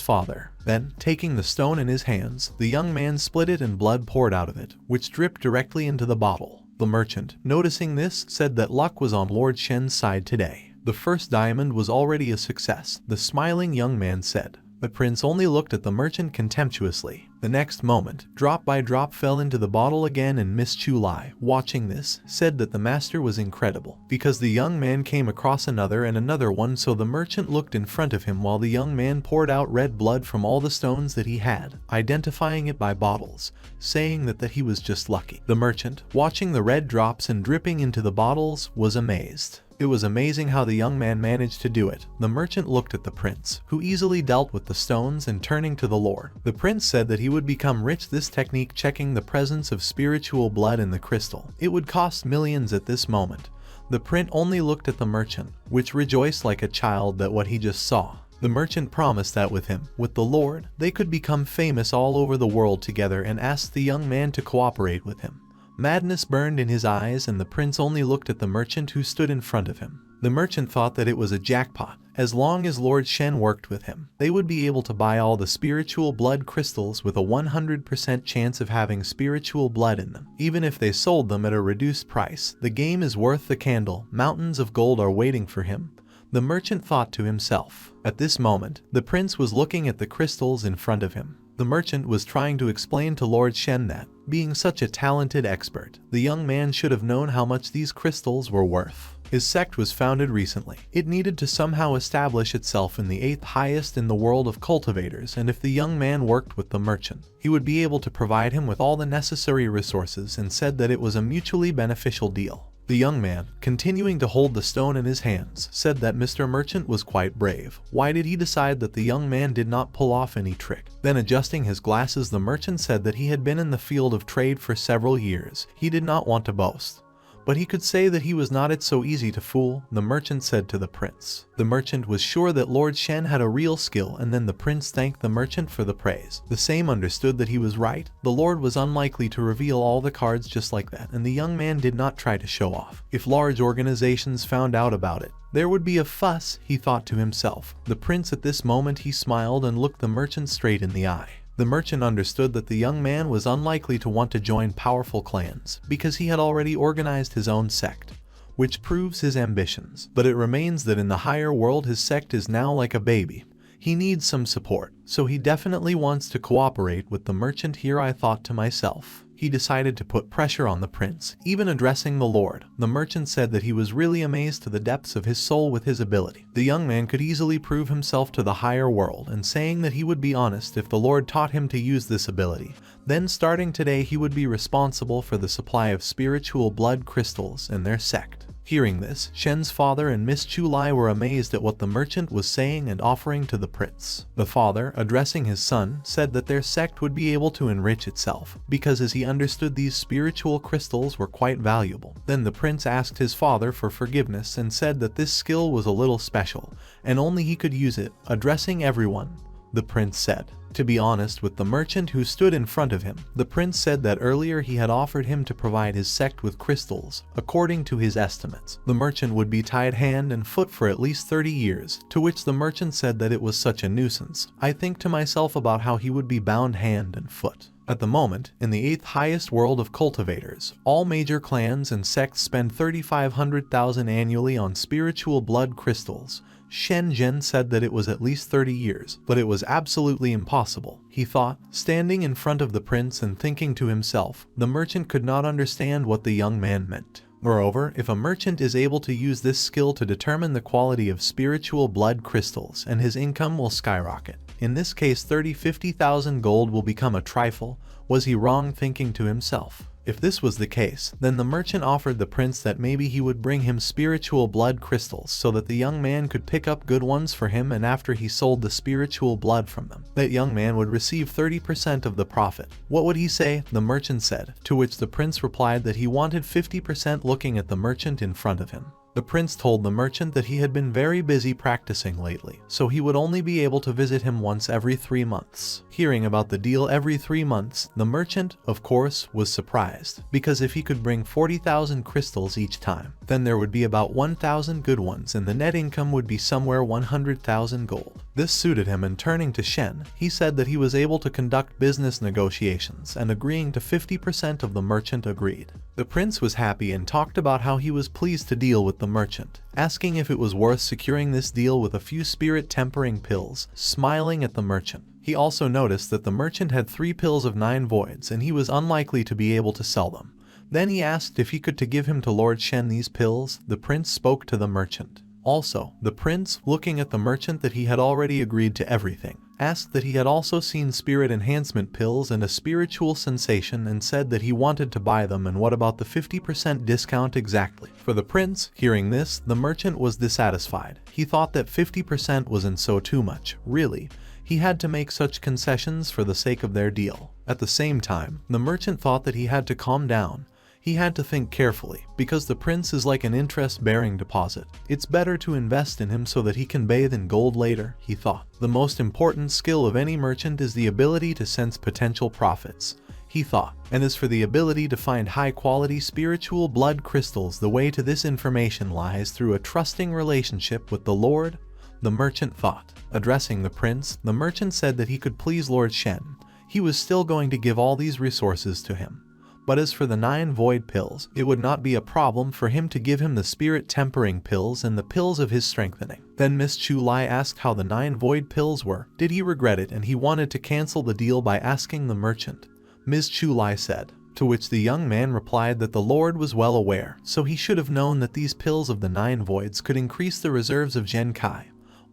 father. Then, taking the stone in his hands, the young man split it and blood poured out of it, which dripped directly into the bottle. The merchant, noticing this, said that luck was on Lord Shen's side today. The first diamond was already a success, the smiling young man said. The prince only looked at the merchant contemptuously. The next moment, drop by drop fell into the bottle again, and Miss Chu, watching this, said that the master was incredible, because the young man came across another and another one, so the merchant looked in front of him while the young man poured out red blood from all the stones that he had, identifying it by bottles, saying that he was just lucky. The merchant, watching the red drops and dripping into the bottles, was amazed. It was amazing how the young man managed to do it. The merchant looked at the prince, who easily dealt with the stones, and turning to the lord, the prince said that he would become rich. This technique, checking the presence of spiritual blood in the crystal, it would cost millions at this moment. The prince only looked at the merchant, which rejoiced like a child at what he just saw. The merchant promised that with him, with the lord, they could become famous all over the world together, and asked the young man to cooperate with him. Madness burned in his eyes, and the prince only looked at the merchant who stood in front of him. The merchant thought that it was a jackpot. As long as Lord Shen worked with him, they would be able to buy all the spiritual blood crystals with a 100% chance of having spiritual blood in them. Even if they sold them at a reduced price, the game is worth the candle. Mountains of gold are waiting for him, the merchant thought to himself. At this moment, the prince was looking at the crystals in front of him. The merchant was trying to explain to Lord Shen that, being such a talented expert, the young man should have known how much these crystals were worth. His sect was founded recently. It needed to somehow establish itself in the 8th highest in the world of cultivators, and if the young man worked with the merchant, he would be able to provide him with all the necessary resources, and said that it was a mutually beneficial deal. The young man, continuing to hold the stone in his hands, said that Mr. Merchant was quite brave. Why did he decide that the young man did not pull off any trick? Then adjusting his glasses, the merchant said that he had been in the field of trade for several years. He did not want to boast, but he could say that he was not it so easy to fool, the merchant said to the prince. The merchant was sure that Lord Shen had a real skill, and then the prince thanked the merchant for the praise. The same understood that he was right. The lord was unlikely to reveal all the cards just like that, and the young man did not try to show off. If large organizations found out about it, there would be a fuss, he thought to himself. The prince at this moment he smiled and looked the merchant straight in the eye. The merchant understood that the young man was unlikely to want to join powerful clans, because he had already organized his own sect, which proves his ambitions. But it remains that in the higher world his sect is now like a baby. He needs some support, so he definitely wants to cooperate with the merchant here, I thought to myself. He decided to put pressure on the prince, even addressing the lord. The merchant said that he was really amazed to the depths of his soul with his ability. The young man could easily prove himself to the higher world, and saying that he would be honest if the lord taught him to use this ability. Then starting today he would be responsible for the supply of spiritual blood crystals in their sect. Hearing this, Shen's father and Miss Chu were amazed at what the merchant was saying and offering to the prince. The father, addressing his son, said that their sect would be able to enrich itself, because as he understood these spiritual crystals were quite valuable. Then the prince asked his father for forgiveness and said that this skill was a little special, and only he could use it. Addressing everyone, the prince said, to be honest with the merchant who stood in front of him. The prince said that earlier he had offered him to provide his sect with crystals. According to his estimates, the merchant would be tied hand and foot for at least 30 years, to which the merchant said that it was such a nuisance. I think to myself about how he would be bound hand and foot. At the moment, in the 8th highest world of cultivators, all major clans and sects spend 3,500,000 annually on spiritual blood crystals. Shen said that it was at least 30 years, but it was absolutely impossible, he thought, standing in front of the prince and thinking to himself. The merchant could not understand what the young man meant. Moreover, if a merchant is able to use this skill to determine the quality of spiritual blood crystals, and his income will skyrocket. In this case 50,000 gold will become a trifle. Was he wrong, thinking to himself? If this was the case, then the merchant offered the prince that maybe he would bring him spiritual blood crystals so that the young man could pick up good ones for him, and after he sold the spiritual blood from them, that young man would receive 30% of the profit. What would he say? The merchant said, to which the prince replied that he wanted 50%. Looking at the merchant in front of him, the prince told the merchant that he had been very busy practicing lately, so he would only be able to visit him once every 3 months. Hearing about the deal every 3 months, the merchant, of course, was surprised, because if he could bring 40,000 crystals each time, then there would be about 1,000 good ones, and the net income would be somewhere 100,000 gold. This suited him, and turning to Shen, he said that he was able to conduct business negotiations, and agreeing to 50% of the merchant agreed. The prince was happy and talked about how he was pleased to deal with the merchant, asking if it was worth securing this deal with a few spirit tempering pills, smiling at the merchant. He also noticed that the merchant had 3 pills of 9 voids, and he was unlikely to be able to sell them. Then he asked if he could to give him to Lord Shen these pills. The prince spoke to the merchant. Also, the prince, looking at the merchant that he had already agreed to everything, asked that he had also seen spirit enhancement pills and a spiritual sensation, and said that he wanted to buy them, and what about the 50% discount exactly? For the prince, hearing this, the merchant was dissatisfied. He thought that 50% wasn't so too much, really. He had to make such concessions for the sake of their deal. At the same time, the merchant thought that he had to calm down. He had to think carefully, because the prince is like an interest-bearing deposit. It's better to invest in him so that he can bathe in gold later, he thought. The most important skill of any merchant is the ability to sense potential profits, he thought. And as for the ability to find high-quality spiritual blood crystals, the way to this information lies through a trusting relationship with the Lord, the merchant thought. Addressing the prince, the merchant said that he could please Lord Shen. He was still going to give all these resources to him. But as for the 9 void pills, it would not be a problem for him to give him the spirit tempering pills and the pills of his strengthening. Then Miss Chu asked how the 9 void pills were. Did he regret it, and he wanted to cancel the deal by asking the merchant. Miss Chu said, to which the young man replied that the Lord was well aware, so he should have known that these pills of the 9 voids could increase the reserves of Genkai.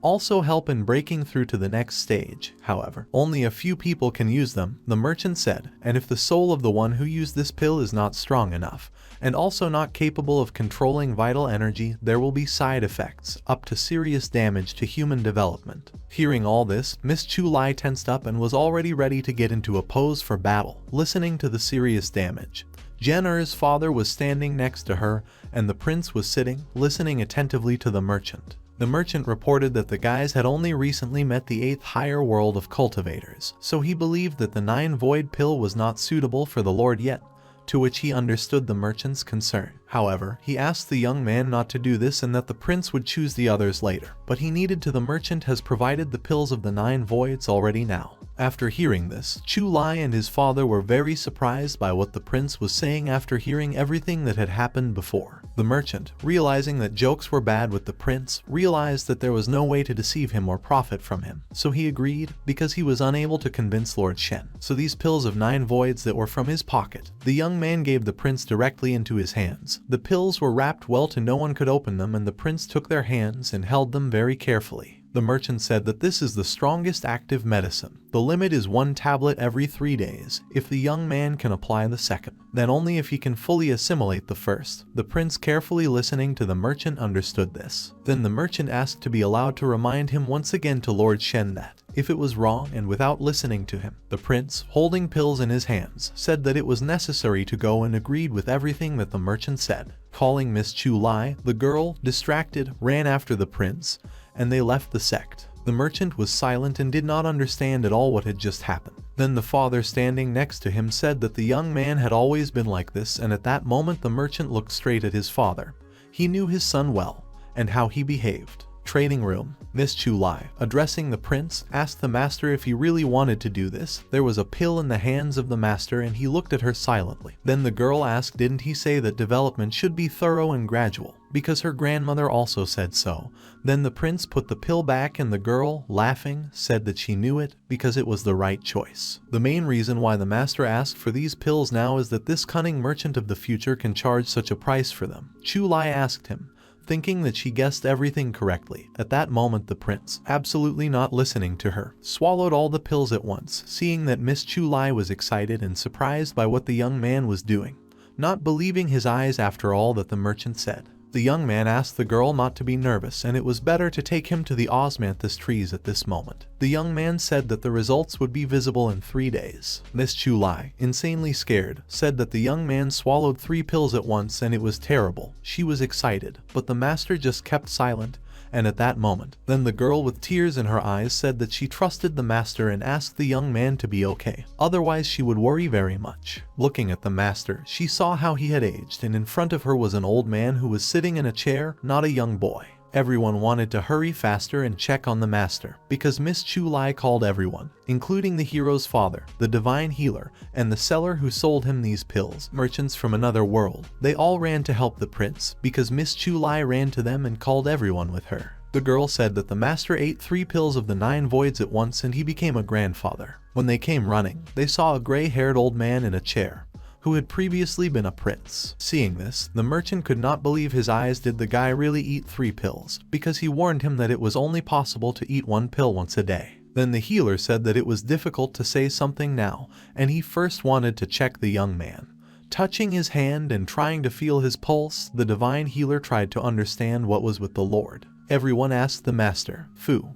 also help in breaking through to the next stage. However, only a few people can use them, the merchant said, and if the soul of the one who used this pill is not strong enough, and also not capable of controlling vital energy, there will be side effects, up to serious damage to human development. Hearing all this, Miss Chu tensed up and was already ready to get into a pose for battle, listening to the serious damage. Jenner's father was standing next to her, and the prince was sitting, listening attentively to the merchant. The merchant reported that the guys had only recently met the 8th higher world of cultivators, so he believed that the 9 void pill was not suitable for the lord yet, to which he understood the merchant's concern. However, he asked the young man not to do this and that the prince would choose the others later, but he needed to. The merchant has provided the pills of the 9 voids already now. After hearing this, Chu and his father were very surprised by what the prince was saying after hearing everything that had happened before. The merchant, realizing that jokes were bad with the prince, realized that there was no way to deceive him or profit from him, so he agreed, because he was unable to convince Lord Shen. So these pills of 9 voids that were from his pocket, the young man gave the prince directly into his hands. The pills were wrapped well to no one could open them, and the prince took their hands and held them very carefully. The merchant said that this is the strongest active medicine. The limit is 1 tablet every 3 days, if the young man can apply the second. Then only if he can fully assimilate the first. The prince, carefully listening to the merchant, understood this. Then the merchant asked to be allowed to remind him once again to Lord Shen that, if it was wrong, and without listening to him. The prince, holding pills in his hands, said that it was necessary to go and agreed with everything that the merchant said. Calling Miss Chu, the girl, distracted, ran after the prince, and they left the sect. The merchant was silent and did not understand at all what had just happened. Then the father, standing next to him, said that the young man had always been like this, and at that moment the merchant looked straight at his father. He knew his son well, and how he behaved. Trading room. Miss Chu, addressing the prince, asked the master if he really wanted to do this. There was a pill in the hands of the master and he looked at her silently. Then the girl asked, didn't he say that development should be thorough and gradual, because her grandmother also said so. Then the prince put the pill back and the girl, laughing, said that she knew it because it was the right choice. The main reason why the master asked for these pills now is that this cunning merchant of the future can charge such a price for them. Chu asked him, thinking that she guessed everything correctly. At that moment the prince, absolutely not listening to her, swallowed all the pills at once, seeing that Miss Chu was excited and surprised by what the young man was doing, not believing his eyes after all that the merchant said. The young man asked the girl not to be nervous, and it was better to take him to the osmanthus trees at this moment. The young man said that the results would be visible in 3 days. Miss Chu, insanely scared, said that the young man swallowed 3 pills at once and it was terrible. She was excited, but the master just kept silent, and at that moment, then the girl with tears in her eyes said that she trusted the master and asked the young man to be okay, otherwise she would worry very much. Looking at the master, she saw how he had aged, and in front of her was an old man who was sitting in a chair, not a young boy. Everyone wanted to hurry faster and check on the master, because Miss Chu called everyone, including the hero's father, the divine healer, and the seller who sold him these pills, merchants from another world. They all ran to help the prince, because Miss Chu ran to them and called everyone with her. The girl said that the master ate 3 pills of the 9 voids at once and he became a grandfather. When they came running, they saw a gray-haired old man in a chair, who had previously been a prince. Seeing this, the merchant could not believe his eyes. Did the guy really eat 3 pills? Because he warned him that it was only possible to eat 1 pill once a day. Then the healer said that it was difficult to say something now, and he first wanted to check the young man. Touching his hand and trying to feel his pulse, the divine healer tried to understand what was with the Lord. Everyone asked the master,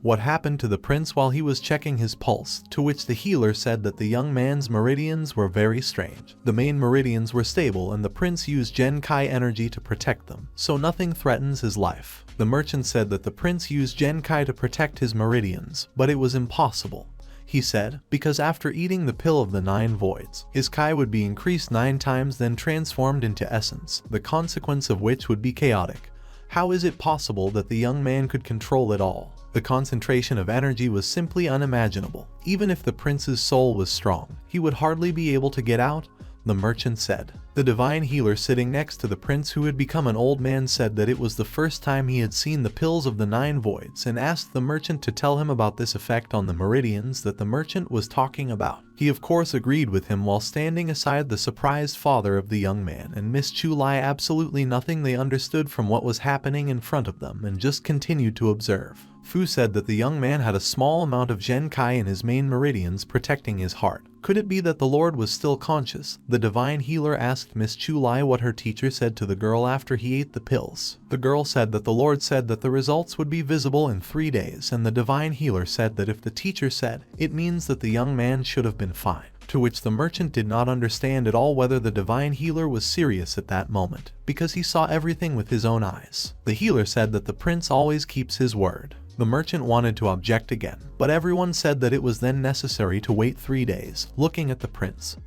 what happened to the prince while he was checking his pulse, to which the healer said that the young man's meridians were very strange. The main meridians were stable and the prince used Genkai energy to protect them, so nothing threatens his life. The merchant said that the prince used Genkai to protect his meridians, but it was impossible. He said, because after eating the pill of the 9 voids, his Kai would be increased 9 times, then transformed into essence, the consequence of which would be chaotic. How is it possible that the young man could control it all? The concentration of energy was simply unimaginable. Even if the prince's soul was strong, he would hardly be able to get out, the merchant said. The divine healer sitting next to the prince, who had become an old man, said that it was the first time he had seen the pills of the 9 voids and asked the merchant to tell him about this effect on the meridians that the merchant was talking about. He of course agreed with him while standing aside the surprised father of the young man and Miss Chu absolutely nothing they understood from what was happening in front of them and just continued to observe. Fu said that the young man had a small amount of Genkai in his main meridians protecting his heart. Could it be that the Lord was still conscious? The divine healer asked Miss Chu what her teacher said to the girl after he ate the pills. The girl said that the Lord said that the results would be visible in 3 days, and the divine healer said that if the teacher said, it means that the young man should have been fine. To which the merchant did not understand at all whether the divine healer was serious at that moment, because he saw everything with his own eyes. The healer said that the prince always keeps his word. The merchant wanted to object again, but everyone said that it was then necessary to wait 3 days, looking at the prince,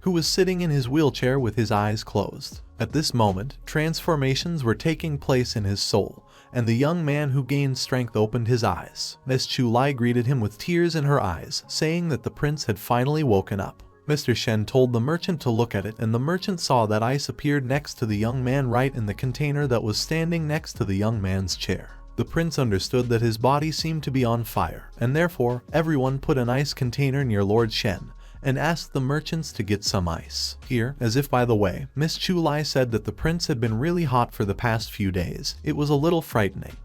who was sitting in his wheelchair with his eyes closed. At this moment, transformations were taking place in his soul, and the young man who gained strength opened his eyes. Miss Chu greeted him with tears in her eyes, saying that the prince had finally woken up. Mr. Shen told the merchant to look at it, and the merchant saw that ice appeared next to the young man right in the container that was standing next to the young man's chair. The prince understood that his body seemed to be on fire, and therefore everyone put an ice container near Lord Shen and asked the merchants to get some ice. Here, as if by the way, Miss Chu said that the prince had been really hot for the past few days. It was a little frightening.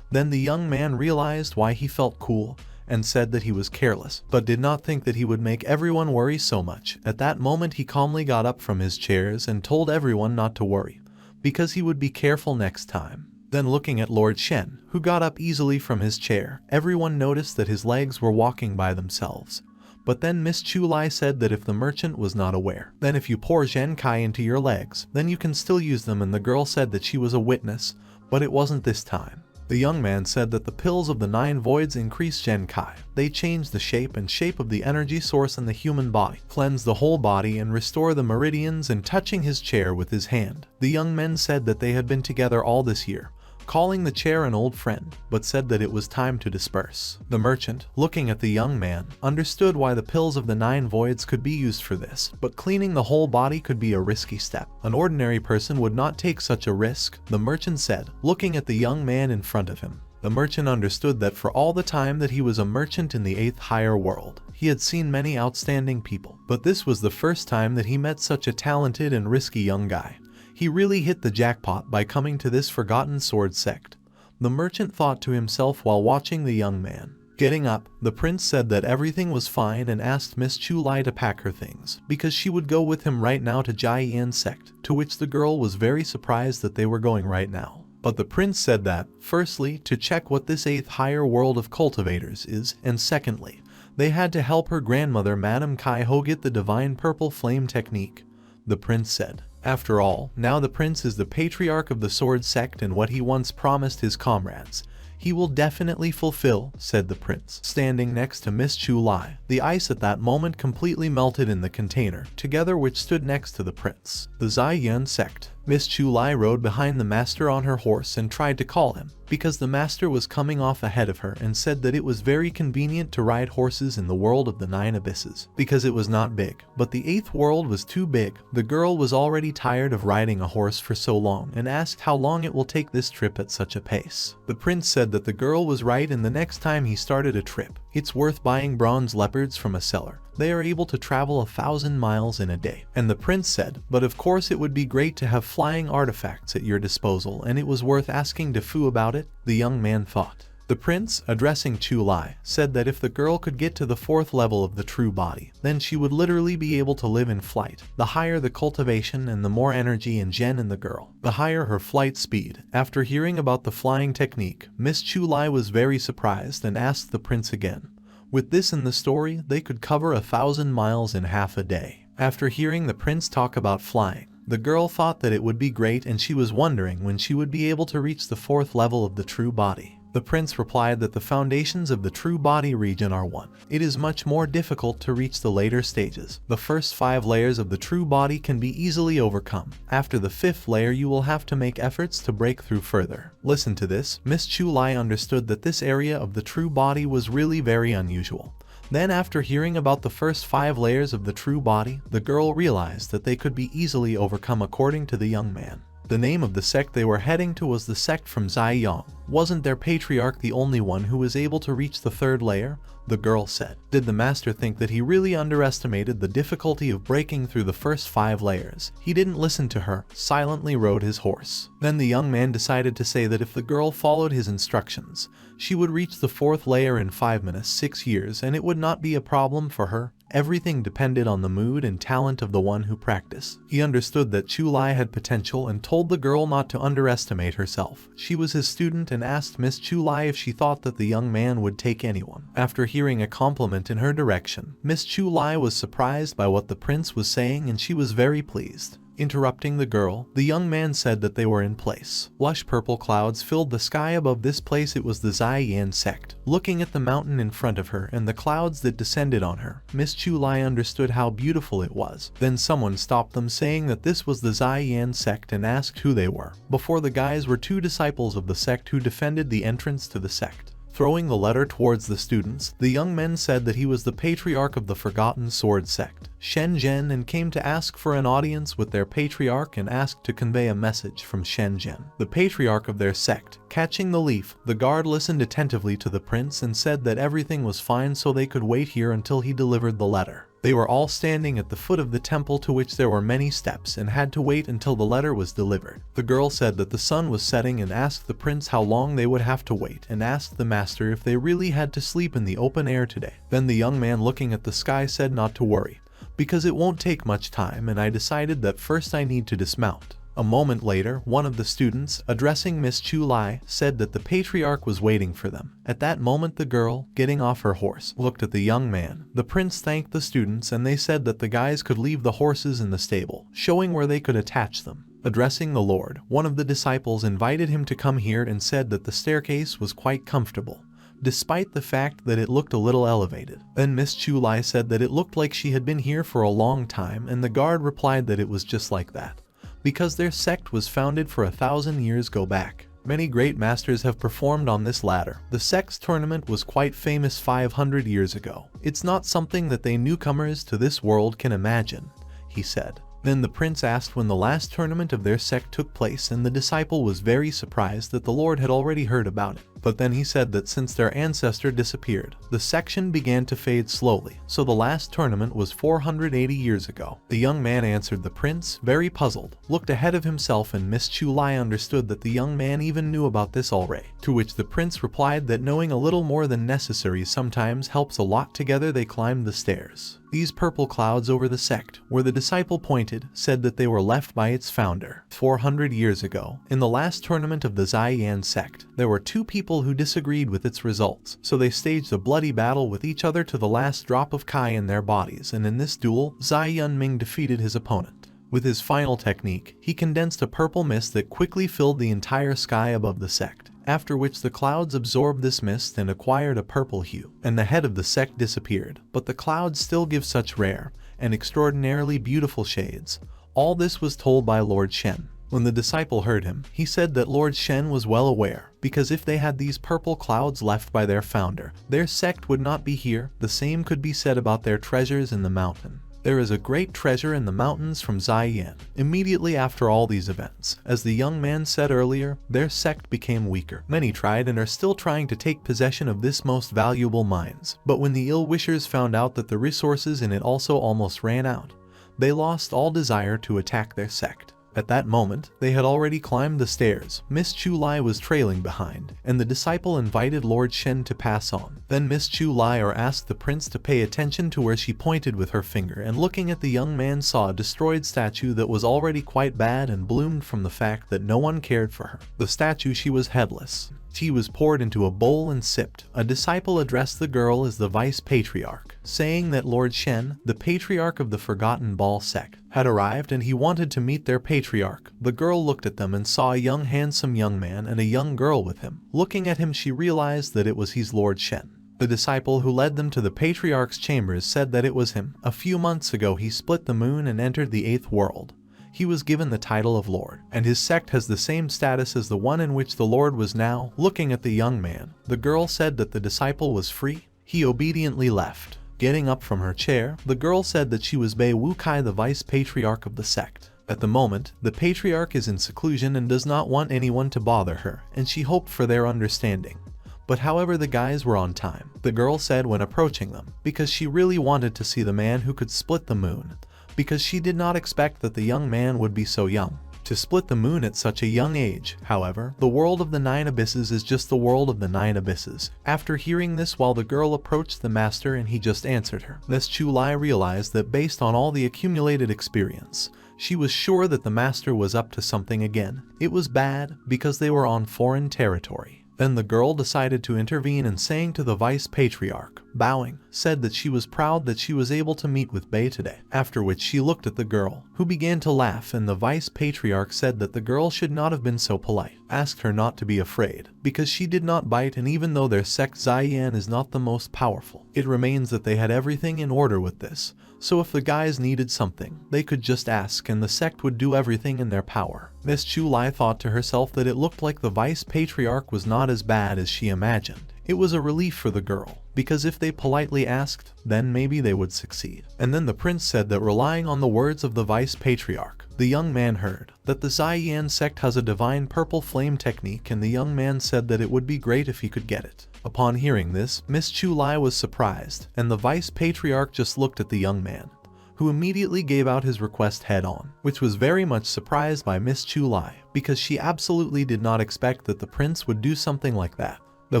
Then the young man realized why he felt cool and said that he was careless, but did not think that he would make everyone worry so much. At that moment he calmly got up from his chairs and told everyone not to worry, because he would be careful next time. Then looking at Lord Shen, who got up easily from his chair, everyone noticed that his legs were walking by themselves. But then Miss Chu said that if the merchant was not aware, then if you pour Genkai into your legs, then you can still use them, and the girl said that she was a witness, but it wasn't this time. The young man said that the pills of the 9 voids increase Genkai. They change the shape of the energy source in the human body, cleanse the whole body and restore the meridians, and touching his chair with his hand. The young men said that they had been together all this year, calling the chair an old friend, but said that it was time to disperse. The merchant, looking at the young man, understood why the pills of the 9 voids could be used for this, but cleaning the whole body could be a risky step. An ordinary person would not take such a risk, the merchant said, looking at the young man in front of him. The merchant understood that for all the time that he was a merchant in the 8th higher world, he had seen many outstanding people, but this was the first time that he met such a talented and risky young guy. He really hit the jackpot by coming to this forgotten sword sect. The merchant thought to himself while watching the young man. Getting up, the prince said that everything was fine and asked Miss Chu to pack her things, because she would go with him right now to Jian sect, to which the girl was very surprised that they were going right now. But the prince said that, firstly, to check what this 8th higher world of cultivators is, and secondly, they had to help her grandmother Madame Kai Ho get the divine purple flame technique. The prince said, after all, now the prince is the patriarch of the sword sect, and what he once promised his comrades, he will definitely fulfill, said the prince, standing next to Miss Chu. The ice at that moment completely melted in the container, together which stood next to the prince. The Jian sect. Miss Chu rode behind the master on her horse and tried to call him, because the master was coming off ahead of her, and said that it was very convenient to ride horses in the world of the 9 abysses, because it was not big, but the 8th world was too big. The girl was already tired of riding a horse for so long and asked how long it will take this trip at such a pace. The prince said that the girl was right, and the next time he started a trip, it's worth buying bronze leopards from a seller. They are able to travel 1,000 miles in a day. And the prince said, but of course it would be great to have flying artifacts at your disposal, and it was worth asking Defu about it, the young man thought. The prince, addressing Chu said that if the girl could get to the 4th level of the true body, then she would literally be able to live in flight. The higher the cultivation and the more energy and gen in the girl, the higher her flight speed. After hearing about the flying technique, Miss Chu was very surprised and asked the prince again. With this in the story, they could cover 1,000 miles in half a day. After hearing the prince talk about flying, the girl thought that it would be great, and she was wondering when she would be able to reach the 4th level of the true body. The prince replied that the foundations of the true body region are 1. It is much more difficult to reach the later stages. The first 5 layers of the true body can be easily overcome. After the 5th layer you will have to make efforts to break through further. Listen to this. Miss Chu understood that this area of the true body was really very unusual. Then after hearing about the first 5 layers of the true body, the girl realized that they could be easily overcome according to the young man. The name of the sect they were heading to was the sect from Ziyang. Wasn't their patriarch the only one who was able to reach the third layer? The girl said. Did the master think that he really underestimated the difficulty of breaking through the first 5 layers? He didn't listen to her, silently rode his horse. Then the young man decided to say that if the girl followed his instructions, she would reach the 4th layer in 5 minutes 6 years, and it would not be a problem for her. Everything depended on the mood and talent of the one who practiced. He understood that Chu Lai had potential and told the girl not to underestimate herself. She was his student and asked Miss Chu Lai if she thought that the young man would take anyone. After hearing a compliment in her direction, Miss Chu Lai was surprised by what the prince was saying and she was very pleased. Interrupting the girl, the young man said that they were in place. Lush purple clouds filled the sky above this place. It was the Ziyang sect. Looking at the mountain in front of her and the clouds that descended on her, Miss Chu Lai understood how beautiful it was. Then someone stopped them saying that this was the Ziyang sect and asked who they were. Before the guys were 2 disciples of the sect who defended the entrance to the sect. Throwing the letter towards the students, the young men said that he was the patriarch of the Forgotten Sword sect, Shen, and came to ask for an audience with their patriarch and asked to convey a message from Shen, the patriarch of their sect. Catching the leaf, the guard listened attentively to the prince and said that everything was fine so they could wait here until he delivered the letter. They were all standing at the foot of the temple to which there were many steps and had to wait until the letter was delivered. The girl said that the sun was setting and asked the prince how long they would have to wait and asked the master if they really had to sleep in the open air today. Then the young man looking at the sky said not to worry, because it won't take much time and I decided that first I need to dismount. A moment later, one of the students, addressing Miss Chu Lai, said that the patriarch was waiting for them. At that moment the girl, getting off her horse, looked at the young man. The prince thanked the students and they said that the guys could leave the horses in the stable, showing where they could attach them. Addressing the Lord, one of the disciples invited him to come here and said that the staircase was quite comfortable, despite the fact that it looked a little elevated. Then Miss Chu Lai said that it looked like she had been here for a long time and the guard replied that it was just like that, because their sect was founded for 1,000 years go back. Many great masters have performed on this ladder. The sect's tournament was quite famous 500 years ago. It's not something that they newcomers to this world can imagine, he said. Then the prince asked when the last tournament of their sect took place and the disciple was very surprised that the Lord had already heard about it. But then he said that since their ancestor disappeared, the section began to fade slowly, so the last tournament was 480 years ago. The young man answered the prince, very puzzled, looked ahead of himself and Miss Chu Lai understood that the young man even knew about this already. To which the prince replied that knowing a little more than necessary sometimes helps a lot. Together they climbed the stairs. These purple clouds over the sect, where the disciple pointed, said that they were left by its founder 400 years ago. In the last tournament of the Ziyang sect, there were 2 people who disagreed with its results, so they staged a bloody battle with each other to the last drop of Kai in their bodies, and in this duel, Zai Yunming defeated his opponent. With his final technique, he condensed a purple mist that quickly filled the entire sky above the sect, after which the clouds absorbed this mist and acquired a purple hue, and the head of the sect disappeared, but the clouds still give such rare and extraordinarily beautiful shades. All this was told by Lord Shen. When the disciple heard him, he said that Lord Shen was well aware, because if they had these purple clouds left by their founder, their sect would not be here. The same could be said about their treasures in the mountain. There is a great treasure in the mountains from Ziyang. Immediately after all these events, as the young man said earlier, their sect became weaker. Many tried and are still trying to take possession of this most valuable mines, but when the ill-wishers found out that the resources in it also almost ran out, they lost all desire to attack their sect. At that moment, they had already climbed the stairs. Miss Chu Lai was trailing behind, and the disciple invited Lord Shen to pass on. Then Miss Chu Lai asked the prince to pay attention to where she pointed with her finger, and looking at the young man saw a destroyed statue that was already quite bad and bloomed from the fact that no one cared for her. The statue, she was headless. Tea was poured into a bowl and sipped. A disciple addressed the girl as the vice patriarch, saying that Lord Shen, the patriarch of the Forgotten Ball sect, had arrived and he wanted to meet their patriarch. The girl looked at them and saw a young handsome young man and a young girl with him. Looking at him she realized that it was his Lord Shen. The disciple who led them to the patriarch's chambers said that it was him. A few months ago he split the moon and entered the 8th world. He was given the title of Lord, and his sect has the same status as the one in which the Lord was now. Looking at the young man, the girl said that the disciple was free. He obediently left. Getting up from her chair, the girl said that she was Bei Wukai, the vice patriarch of the sect. At the moment, the patriarch is in seclusion and does not want anyone to bother her, and she hoped for their understanding. But however, the guys were on time, the girl said when approaching them, because she really wanted to see the man who could split the moon, because she did not expect that the young man would be so young. To split the moon at such a young age, however, the world of the 9 abysses is just the world of the 9 abysses. After hearing this while the girl approached the master and he just answered her, Miss Chu realized that based on all the accumulated experience, she was sure that the master was up to something again. It was bad, because they were on foreign territory. Then the girl decided to intervene and saying to the vice patriarch, bowing, said that she was proud that she was able to meet with Bei today. After which she looked at the girl, who began to laugh, and the vice patriarch said that the girl should not have been so polite, asked her not to be afraid, because she did not bite, and even though their sect Ziyan is not the most powerful, it remains that they had everything in order with this. So if the guys needed something, they could just ask and the sect would do everything in their power. Miss Chu thought to herself that it looked like the vice patriarch was not as bad as she imagined. It was a relief for the girl, because if they politely asked, then maybe they would succeed. And then the prince said that relying on the words of the vice patriarch, the young man heard that the Ziyan sect has a divine purple flame technique, and the young man said that it would be great if he could get it. Upon hearing this, Miss Chu was surprised, and the vice patriarch just looked at the young man, who immediately gave out his request head-on, which was very much surprised by Miss Chu because she absolutely did not expect that the prince would do something like that. The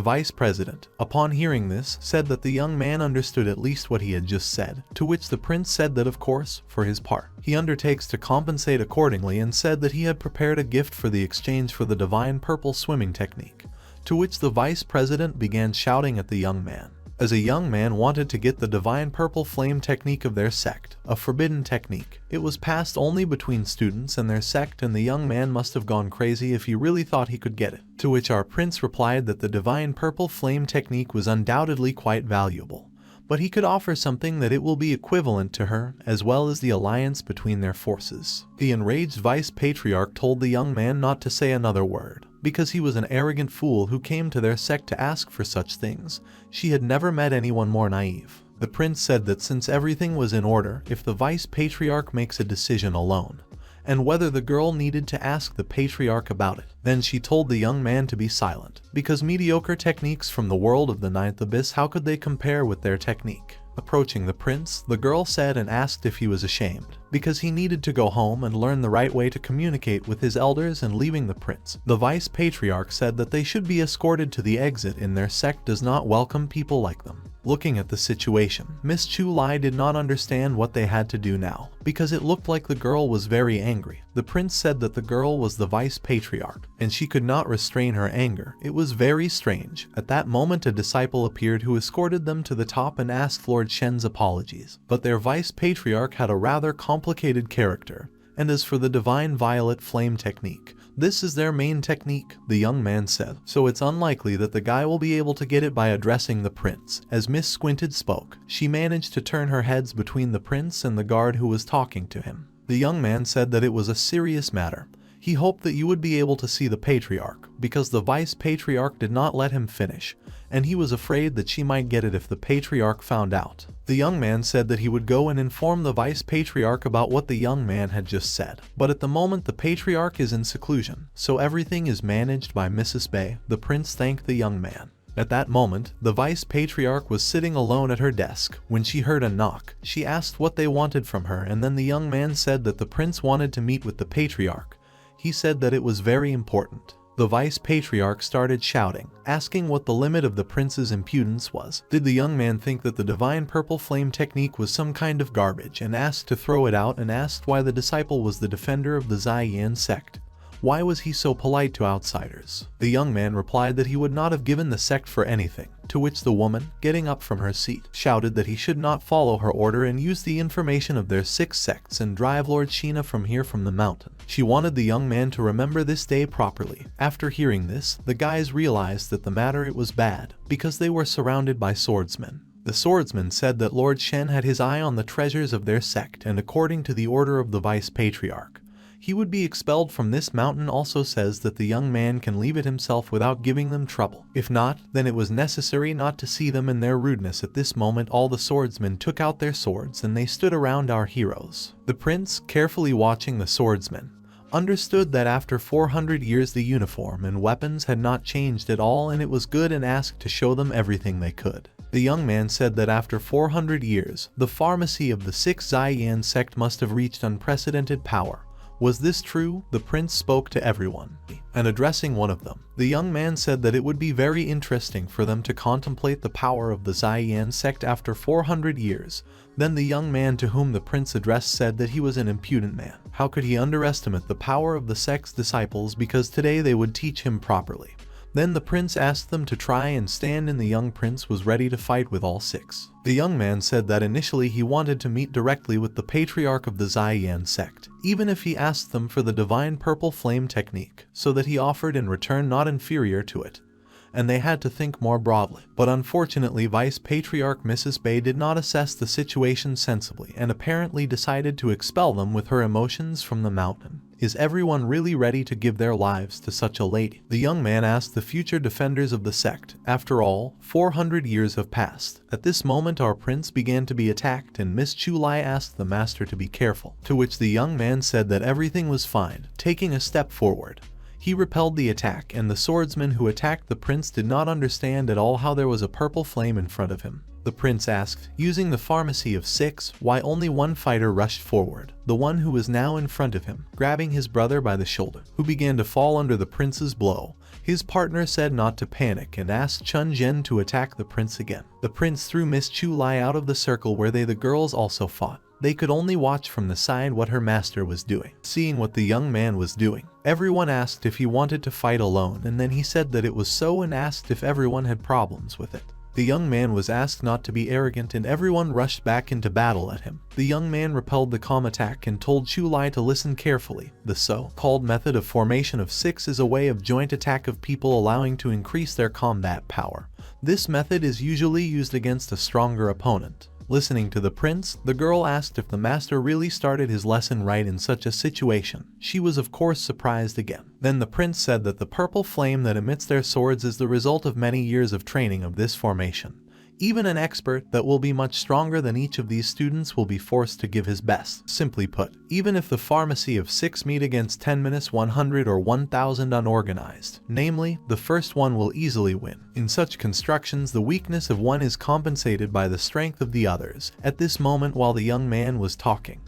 vice president, upon hearing this, said that the young man understood at least what he had just said, to which the prince said that of course, for his part, he undertakes to compensate accordingly, and said that he had prepared a gift for the exchange for the divine purple swimming technique, to which the vice president began shouting at the young man. As a young man wanted to get the divine purple flame technique of their sect, a forbidden technique. It was passed only between students and their sect, and the young man must have gone crazy if he really thought he could get it. To which our prince replied that the divine purple flame technique was undoubtedly quite valuable, but he could offer something that it will be equivalent to her, as well as the alliance between their forces. The enraged vice patriarch told the young man not to say another word, because he was an arrogant fool who came to their sect to ask for such things. She had never met anyone more naive. The prince said that since everything was in order, if the vice patriarch makes a decision alone, and whether the girl needed to ask the patriarch about it. Then she told the young man to be silent, because mediocre techniques from the world of the 9th abyss, how could they compare with their technique? Approaching the prince, the girl said and asked if he was ashamed, because he needed to go home and learn the right way to communicate with his elders. And leaving the prince, the vice patriarch said that they should be escorted to the exit, and their sect does not welcome people like them. Looking at the situation, Miss Chu did not understand what they had to do now, because it looked like the girl was very angry. The prince said that the girl was the vice patriarch, and she could not restrain her anger. It was very strange. At that moment a disciple appeared who escorted them to the top and asked Lord Shen's apologies. But their vice patriarch had a rather complicated character, and as for the divine violet flame technique, this is their main technique, the young man said, so it's unlikely that the guy will be able to get it by addressing the prince. As Miss Squinted spoke, she managed to turn her heads between the prince and the guard who was talking to him. The young man said that it was a serious matter. He hoped that you would be able to see the patriarch, because the vice patriarch did not let him finish, and he was afraid that she might get it if the patriarch found out. The young man said that he would go and inform the vice patriarch about what the young man had just said. But at the moment the patriarch is in seclusion, so everything is managed by Mrs. Bei. The prince thanked the young man. At that moment, the vice patriarch was sitting alone at her desk. When she heard a knock, she asked what they wanted from her, and then the young man said that the prince wanted to meet with the patriarch. He said that it was very important. The vice patriarch started shouting, asking what the limit of the prince's impudence was. Did the young man think that the divine purple flame technique was some kind of garbage and asked to throw it out, and asked why the disciple was the defender of the Ziyan sect? Why was he so polite to outsiders? The young man replied that he would not have given the sect for anything, to which the woman, getting up from her seat, shouted that he should not follow her order and use the information of their 6 sects and drive Lord Sheena from here from the mountain. She wanted the young man to remember this day properly. After hearing this, the guys realized that the matter it was bad, because they were surrounded by swordsmen. The swordsman said that Lord Shen had his eye on the treasures of their sect, and according to the order of the vice patriarch, he would be expelled from this mountain. Also says that the young man can leave it himself without giving them trouble. If not, then it was necessary not to see them in their rudeness. At this moment all the swordsmen took out their swords and they stood around our heroes. The prince, carefully watching the swordsmen, understood that after 400 years the uniform and weapons had not changed at all and it was good, and asked to show them everything they could. The young man said that after 400 years, the pharmacy of the 6 Zaiyan sect must have reached unprecedented power. Was this true? The prince spoke to everyone, and addressing one of them, the young man said that it would be very interesting for them to contemplate the power of the Zaiyan sect after 400 years. Then the young man to whom the prince addressed said that he was an impudent man. How could he underestimate the power of the sect's disciples, because today they would teach him properly. Then the prince asked them to try and stand, and the young prince was ready to fight with all 6. The young man said that initially he wanted to meet directly with the patriarch of the Zaiyan sect, even if he asked them for the divine purple flame technique, so that he offered in return not inferior to it, and they had to think more broadly. But unfortunately Vice Patriarch Mrs. Bay did not assess the situation sensibly and apparently decided to expel them with her emotions from the mountain. Is everyone really ready to give their lives to such a lady? The young man asked the future defenders of the sect. After all, 400 years have passed. At this moment our prince began to be attacked and Miss Chu asked the master to be careful, to which the young man said that everything was fine. Taking a step forward, he repelled the attack, and the swordsman who attacked the prince did not understand at all how there was a purple flame in front of him. The prince asked, using the pharmacy of 6, why only one fighter rushed forward, the one who was now in front of him, grabbing his brother by the shoulder, who began to fall under the prince's blow. His partner said not to panic and asked Chun Zhen to attack the prince again. The prince threw Miss Chu out of the circle where the girls also fought. They could only watch from the side what her master was doing. Seeing what the young man was doing, everyone asked if he wanted to fight alone, and then he said that it was so and asked if everyone had problems with it. The young man was asked not to be arrogant and everyone rushed back into battle at him. The young man repelled the calm attack and told Chu to listen carefully. The so-called method of formation of 6 is a way of joint attack of people, allowing to increase their combat power. This method is usually used against a stronger opponent. Listening to the prince, the girl asked if the master really started his lesson right in such a situation. She was of course surprised again. Then the prince said that the purple flame that emits their swords is the result of many years of training of this formation. Even an expert that will be much stronger than each of these students will be forced to give his best. Simply put, even if the pharmacy of 6 meet against 10-100 or 1000 unorganized, namely, the first one will easily win. In such constructions, the weakness of one is compensated by the strength of the others. At this moment, while the young man was talking,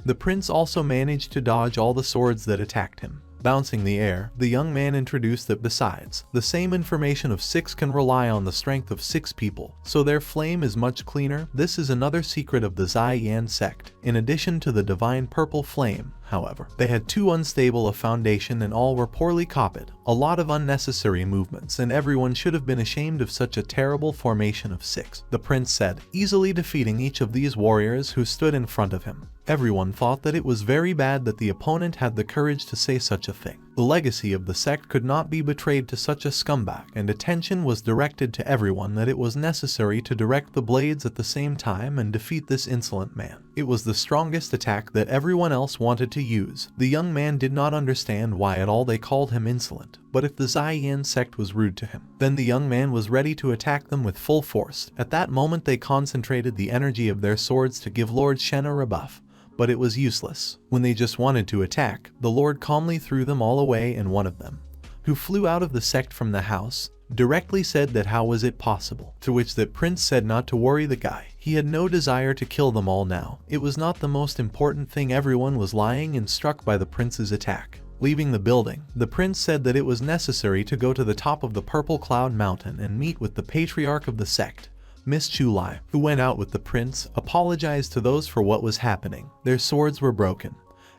the prince also managed to dodge all the swords that attacked him. Bouncing the air, the young man introduced that besides, the same information of 6 can rely on the strength of 6 people, so their flame is much cleaner. This is another secret of the Zaiyan sect. In addition to the divine purple flame, however, they had too unstable a foundation and all were poorly copied. A lot of unnecessary movements, and everyone should have been ashamed of such a terrible formation of 6. The prince said, easily defeating each of these warriors who stood in front of him. Everyone thought that it was very bad that the opponent had the courage to say such a thing. The legacy of the sect could not be betrayed to such a scumbag, and attention was directed to everyone that it was necessary to direct the blades at the same time and defeat this insolent man. It was the strongest attack that everyone else wanted to use. The young man did not understand why at all they called him insolent, but if the Zaiyan sect was rude to him, then the young man was ready to attack them with full force. At that moment they concentrated the energy of their swords to give Lord Shen a rebuff. But it was useless. When they just wanted to attack, the Lord calmly threw them all away, and one of them, who flew out of the sect from the house, directly said that how was it possible, to which that prince said not to worry the guy. He had no desire to kill them all now. It was not the most important thing. Everyone was lying and struck by the prince's attack. Leaving the building, the prince said that it was necessary to go to the top of the Purple Cloud Mountain and meet with the patriarch of the sect, Miss Chu, who went out with the prince, apologized to those for what was happening. Their swords were broken,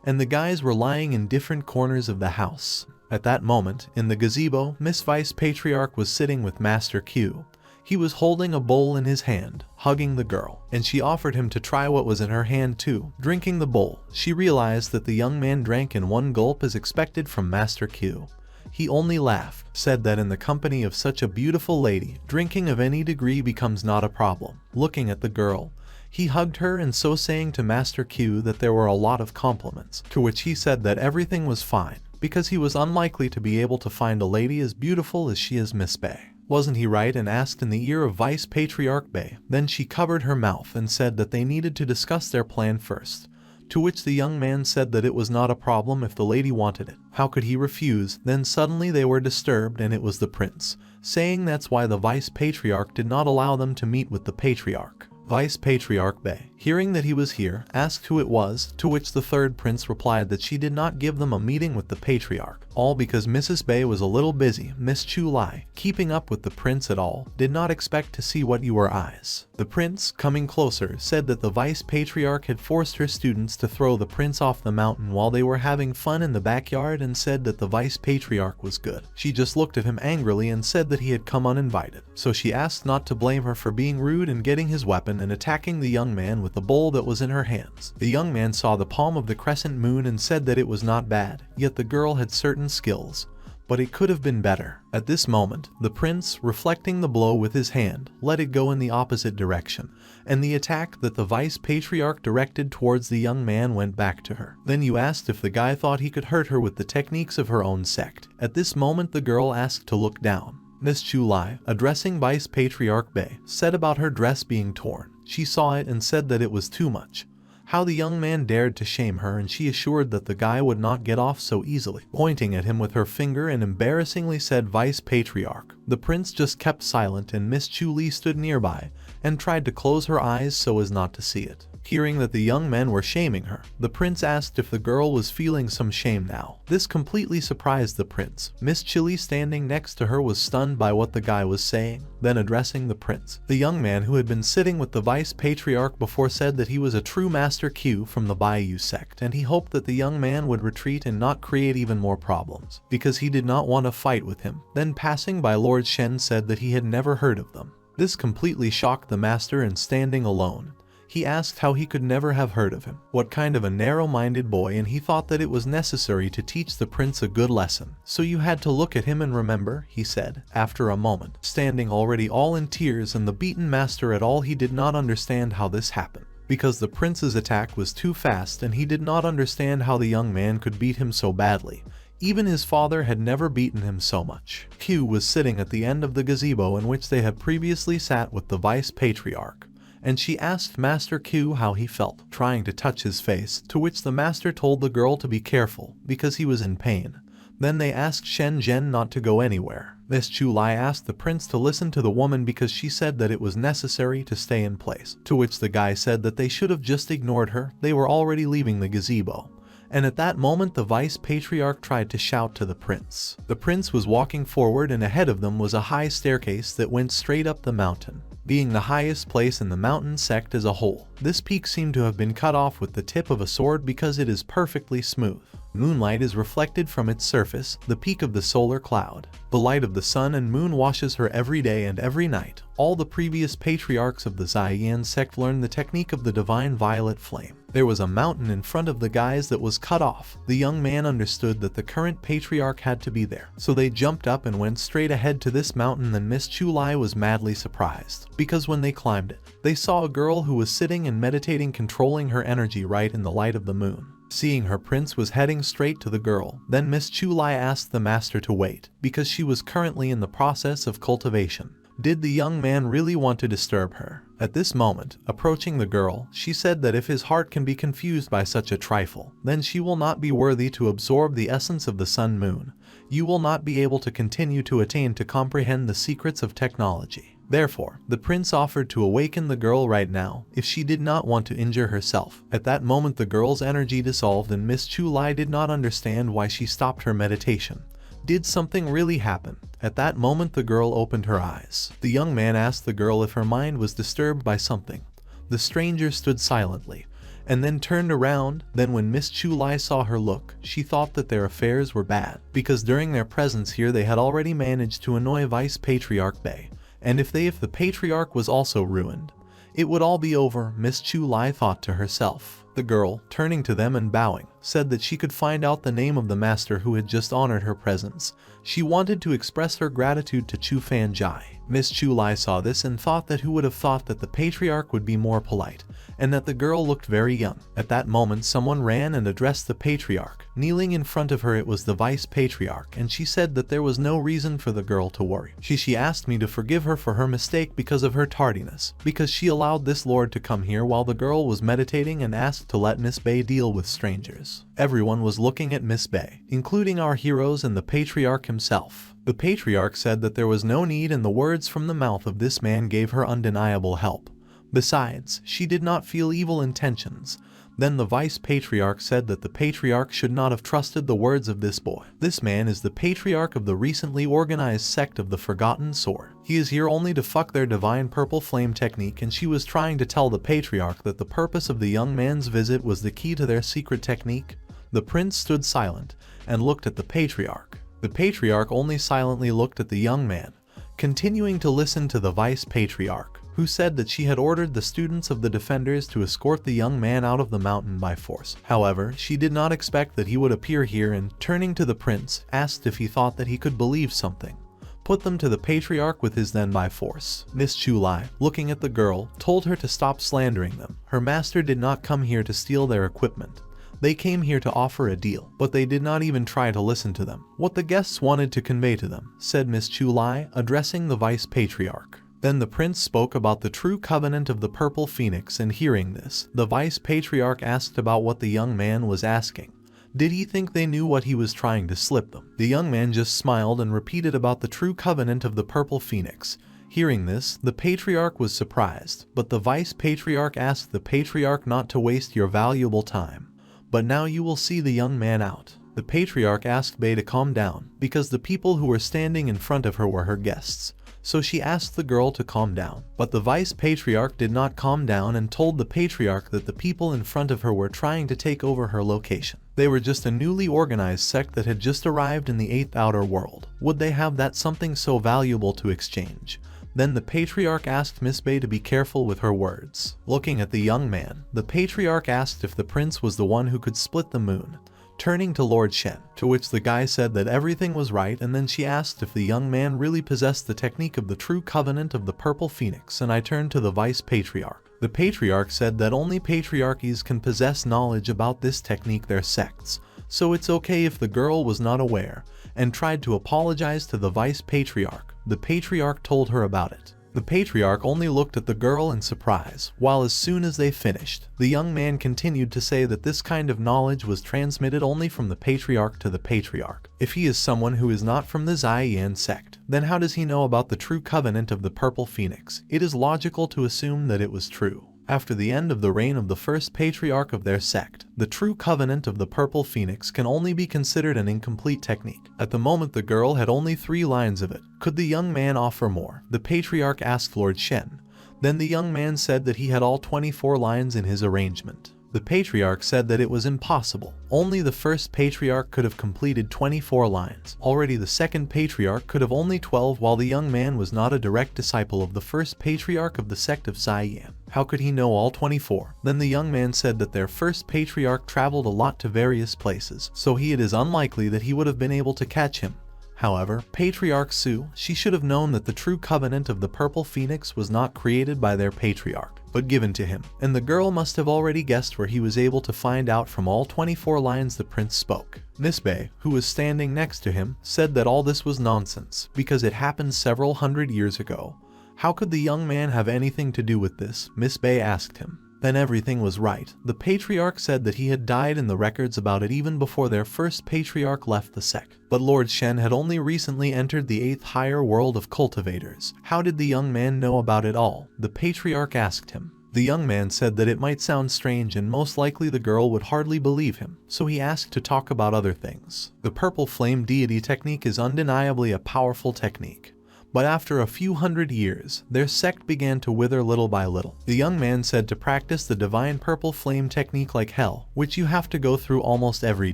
and the guys were lying in different corners of the house. At that moment, in the gazebo, Miss Vice Patriarch was sitting with Master Q. He was holding a bowl in his hand, hugging the girl, and she offered him to try what was in her hand too. Drinking the bowl, she realized that the young man drank in one gulp as expected from Master Q. He only laughed, said that in the company of such a beautiful lady, drinking of any degree becomes not a problem. Looking at the girl, He hugged her and so saying to Master Q that there were a lot of compliments, to which he said that everything was fine, because he was unlikely to be able to find a lady as beautiful as she is Miss Bay. Wasn't he right? And asked in the ear of Vice Patriarch Bay. Then she covered her mouth and said that they needed to discuss their plan first, to which the young man said that it was not a problem if the lady wanted it. How could he refuse? Then suddenly they were disturbed and it was the prince, saying that's why the Vice Patriarch did not allow them to meet with the Patriarch. Vice Patriarch Bay, hearing that he was here, asked who it was, to which the third prince replied that she did not give them a meeting with the Patriarch, all because Mrs. Bay was a little busy. Miss Chu keeping up with the prince at all, did not expect to see what you were eyes. The prince, coming closer, said that the Vice Patriarch had forced her students to throw the prince off the mountain while they were having fun in the backyard and said that the Vice Patriarch was good. She just looked at him angrily and said that he had come uninvited, so she asked not to blame her for being rude and getting his weapon and attacking the young man with the bowl that was in her hands. The young man saw the palm of the crescent moon and said that it was not bad, yet the girl had certain skills, but it could have been better. At this moment, the prince, reflecting the blow with his hand, let it go in the opposite direction, and the attack that the Vice Patriarch directed towards the young man went back to her. Then you asked if the guy thought he could hurt her with the techniques of her own sect. At this moment the girl asked to look down. Miss Chu, addressing Vice Patriarch Bay, said about her dress being torn. She saw it and said that it was too much. How the young man dared to shame her, and she assured that the guy would not get off so easily, pointing at him with her finger and embarrassingly said Vice Patriarch. The prince just kept silent and Miss Chu stood nearby and tried to close her eyes so as not to see it. Hearing that the young men were shaming her, the prince asked if the girl was feeling some shame now. This completely surprised the prince. Miss Chu standing next to her was stunned by what the guy was saying. Then addressing the prince, the young man who had been sitting with the Vice Patriarch before said that he was a true Master Q from the Bayou sect, and he hoped that the young man would retreat and not create even more problems, because he did not want to fight with him. Then passing by Lord Shen said that he had never heard of them. This completely shocked the master, and standing alone, he asked how he could never have heard of him. What kind of a narrow-minded boy, and he thought that it was necessary to teach the prince a good lesson. So you had to look at him and remember, he said, after a moment, standing already all in tears, and the beaten master at all he did not understand how this happened, because the prince's attack was too fast and he did not understand how the young man could beat him so badly. Even his father had never beaten him so much. Q was sitting at the end of the gazebo in which they had previously sat with the Vice Patriarch, and she asked Master Q how he felt, trying to touch his face, to which the master told the girl to be careful, because he was in pain. Then they asked Shen not to go anywhere. Miss Chu asked the prince to listen to the woman because she said that it was necessary to stay in place, to which the guy said that they should have just ignored her, they were already leaving the gazebo. And at that moment the Vice Patriarch tried to shout to the prince. The prince was walking forward and ahead of them was a high staircase that went straight up the mountain, being the highest place in the mountain sect as a whole. This peak seemed to have been cut off with the tip of a sword because it is perfectly smooth. Moonlight is reflected from its surface, the peak of the solar cloud. The light of the sun and moon washes her every day and every night. All the previous patriarchs of the Xian sect learned the technique of the divine violet flame. There was a mountain in front of the guys that was cut off. The young man understood that the current patriarch had to be there, so they jumped up and went straight ahead to this mountain. Then Miss Chu was madly surprised, because when they climbed it, they saw a girl who was sitting and meditating, controlling her energy right in the light of the moon. Seeing her prince was heading straight to the girl. Then Miss Chu asked the master to wait, because she was currently in the process of cultivation. Did the young man really want to disturb her? At this moment, approaching the girl, she said that if his heart can be confused by such a trifle, then she will not be worthy to absorb the essence of the sun moon. You will not be able to continue to attain to comprehend the secrets of technology. Therefore, the prince offered to awaken the girl right now, if she did not want to injure herself. At that moment the girl's energy dissolved and Miss Chu did not understand why she stopped her meditation. Did something really happen? At that moment the girl opened her eyes. The young man asked the girl if her mind was disturbed by something. The stranger stood silently, and then turned around. Then when Miss Chu saw her look, she thought that their affairs were bad, because during their presence here they had already managed to annoy Vice Patriarch Bay. And if the patriarch was also ruined, it would all be over, Miss Chu thought to herself. The girl, turning to them and bowing, said that she could find out the name of the master who had just honored her presence. She wanted to express her gratitude to Chu Fan Jai. Miss Chu saw this and thought that who would have thought that the patriarch would be more polite, and that the girl looked very young. At that moment someone ran and addressed the patriarch. Kneeling in front of her it was the vice patriarch, and she said that there was no reason for the girl to worry. She asked me to forgive her for her mistake because of her tardiness, because she allowed this lord to come here while the girl was meditating, and asked to let Miss Bei deal with strangers. Everyone was looking at Miss Bei, including our heroes and the patriarch himself. The patriarch said that there was no need, and the words from the mouth of this man gave her undeniable help. Besides, she did not feel evil intentions. Then the vice patriarch said that the patriarch should not have trusted the words of this boy. This man is the patriarch of the recently organized sect of the Forgotten Sword. He is here only to fuck their divine purple flame technique, and she was trying to tell the patriarch that the purpose of the young man's visit was the key to their secret technique. The prince stood silent and looked at the patriarch. The patriarch only silently looked at the young man, continuing to listen to the vice patriarch, who said that she had ordered the students of the defenders to escort the young man out of the mountain by force. However, she did not expect that he would appear here, and turning to the prince, asked if he thought that he could believe something. Put them to the patriarch with his then by force. Miss Chu, looking at the girl, told her to stop slandering them. Her master did not come here to steal their equipment. They came here to offer a deal, but they did not even try to listen to them. What the guests wanted to convey to them, said Miss Chu, addressing the vice patriarch. Then the prince spoke about the true covenant of the purple phoenix, and hearing this, the vice patriarch asked about what the young man was asking. Did he think they knew what he was trying to slip them? The young man just smiled and repeated about the true covenant of the purple phoenix. Hearing this, the patriarch was surprised, but the vice patriarch asked the patriarch not to waste your valuable time. But now you will see the young man out. The patriarch asked Bei to calm down, because the people who were standing in front of her were her guests. So she asked the girl to calm down. But the vice patriarch did not calm down and told the patriarch that the people in front of her were trying to take over her location. They were just a newly organized sect that had just arrived in the 8th outer world. Would they have that something so valuable to exchange? Then the patriarch asked Miss Bei to be careful with her words. Looking at the young man, the patriarch asked if the prince was the one who could split the moon, turning to Lord Shen, to which the guy said that everything was right, and then she asked if the young man really possessed the technique of the true covenant of the purple phoenix, and I turned to the vice patriarch. The patriarch said that only patriarchies can possess knowledge about this technique, their sects, so it's okay if the girl was not aware, and tried to apologize to the vice patriarch. The patriarch told her about it. The patriarch only looked at the girl in surprise, while as soon as they finished, the young man continued to say that this kind of knowledge was transmitted only from the patriarch to the patriarch. If he is someone who is not from the Ziyan sect, then how does he know about the true covenant of the purple phoenix? It is logical to assume that it was true. After the end of the reign of the first patriarch of their sect, the true covenant of the purple phoenix can only be considered an incomplete technique. At the moment the girl had only 3 lines of it. Could the young man offer more? The patriarch asked Lord Shen. Then the young man said that he had all 24 lines in his arrangement. The patriarch said that it was impossible. Only the first patriarch could have completed 24 lines. Already the second patriarch could have only 12, while the young man was not a direct disciple of the first patriarch of the sect of Ziyan. How could he know all 24? Then the young man said that their first patriarch traveled a lot to various places, so it is unlikely that he would have been able to catch him. However, Patriarch Su, she should have known that the true covenant of the purple phoenix was not created by their patriarch, but given to him, and the girl must have already guessed where he was able to find out from all 24 lines the prince spoke. Miss Bei, who was standing next to him, said that all this was nonsense, because it happened several hundred years ago. How could the young man have anything to do with this? Miss Bei asked him. Then everything was right. The patriarch said that he had died in the records about it even before their first patriarch left the sect. But Lord Shen had only recently entered the 8th higher world of cultivators. How did the young man know about it all? The patriarch asked him. The young man said that it might sound strange and most likely the girl would hardly believe him, so he asked to talk about other things. The purple flame deity technique is undeniably a powerful technique. But after a few hundred years, their sect began to wither little by little. The young man said to practice the divine purple flame technique like hell, which you have to go through almost every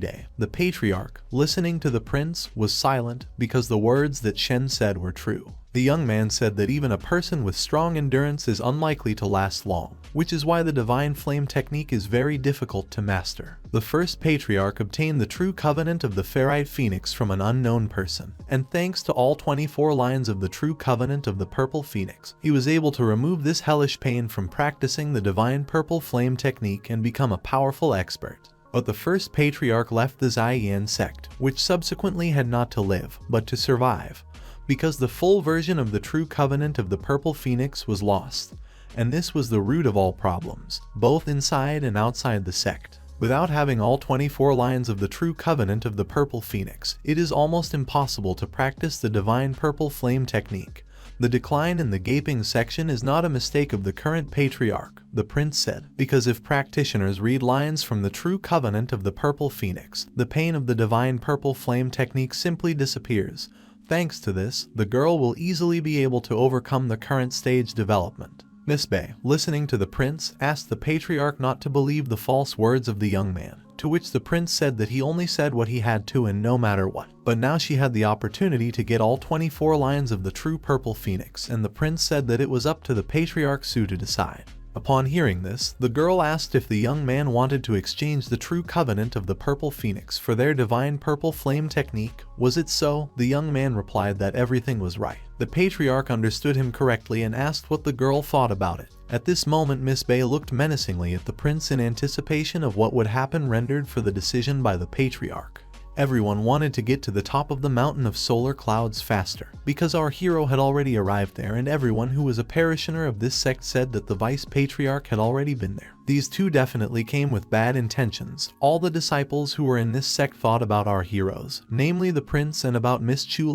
day. The patriarch, listening to the prince, was silent because the words that Shen said were true. The young man said that even a person with strong endurance is unlikely to last long, which is why the divine flame technique is very difficult to master. The first patriarch obtained the true covenant of the ferrite phoenix from an unknown person, and thanks to all 24 lines of the true covenant of the purple phoenix, he was able to remove this hellish pain from practicing the divine purple flame technique and become a powerful expert. But the first patriarch left the Ziyan sect, which subsequently had not to live, but to survive, because the full version of the true covenant of the purple phoenix was lost, and this was the root of all problems, both inside and outside the sect. Without having all 24 lines of the true covenant of the purple phoenix, it is almost impossible to practice the divine purple flame technique. The decline in the gaping section is not a mistake of the current patriarch, the prince said, because if practitioners read lines from the true covenant of the purple phoenix, the pain of the divine purple flame technique simply disappears. Thanks to this, the girl will easily be able to overcome the current stage development. Miss Bei, listening to the prince, asked the patriarch not to believe the false words of the young man, to which the prince said that he only said what he had to and no matter what. But now she had the opportunity to get all 24 lines of the true purple phoenix, and the prince said that it was up to the patriarch Su to decide. Upon hearing this, the girl asked if the young man wanted to exchange the true covenant of the purple phoenix for their divine purple flame technique. Was it so? The young man replied that everything was right. The patriarch understood him correctly and asked what the girl thought about it. At this moment, Miss Bei looked menacingly at the prince in anticipation of what would happen, rendered for the decision by the patriarch. Everyone wanted to get to the top of the mountain of solar clouds faster, because our hero had already arrived there, and everyone who was a parishioner of this sect said that the vice patriarch had already been there. These two definitely came with bad intentions. All the disciples who were in this sect thought about our heroes, namely the prince, and about Miss Chu,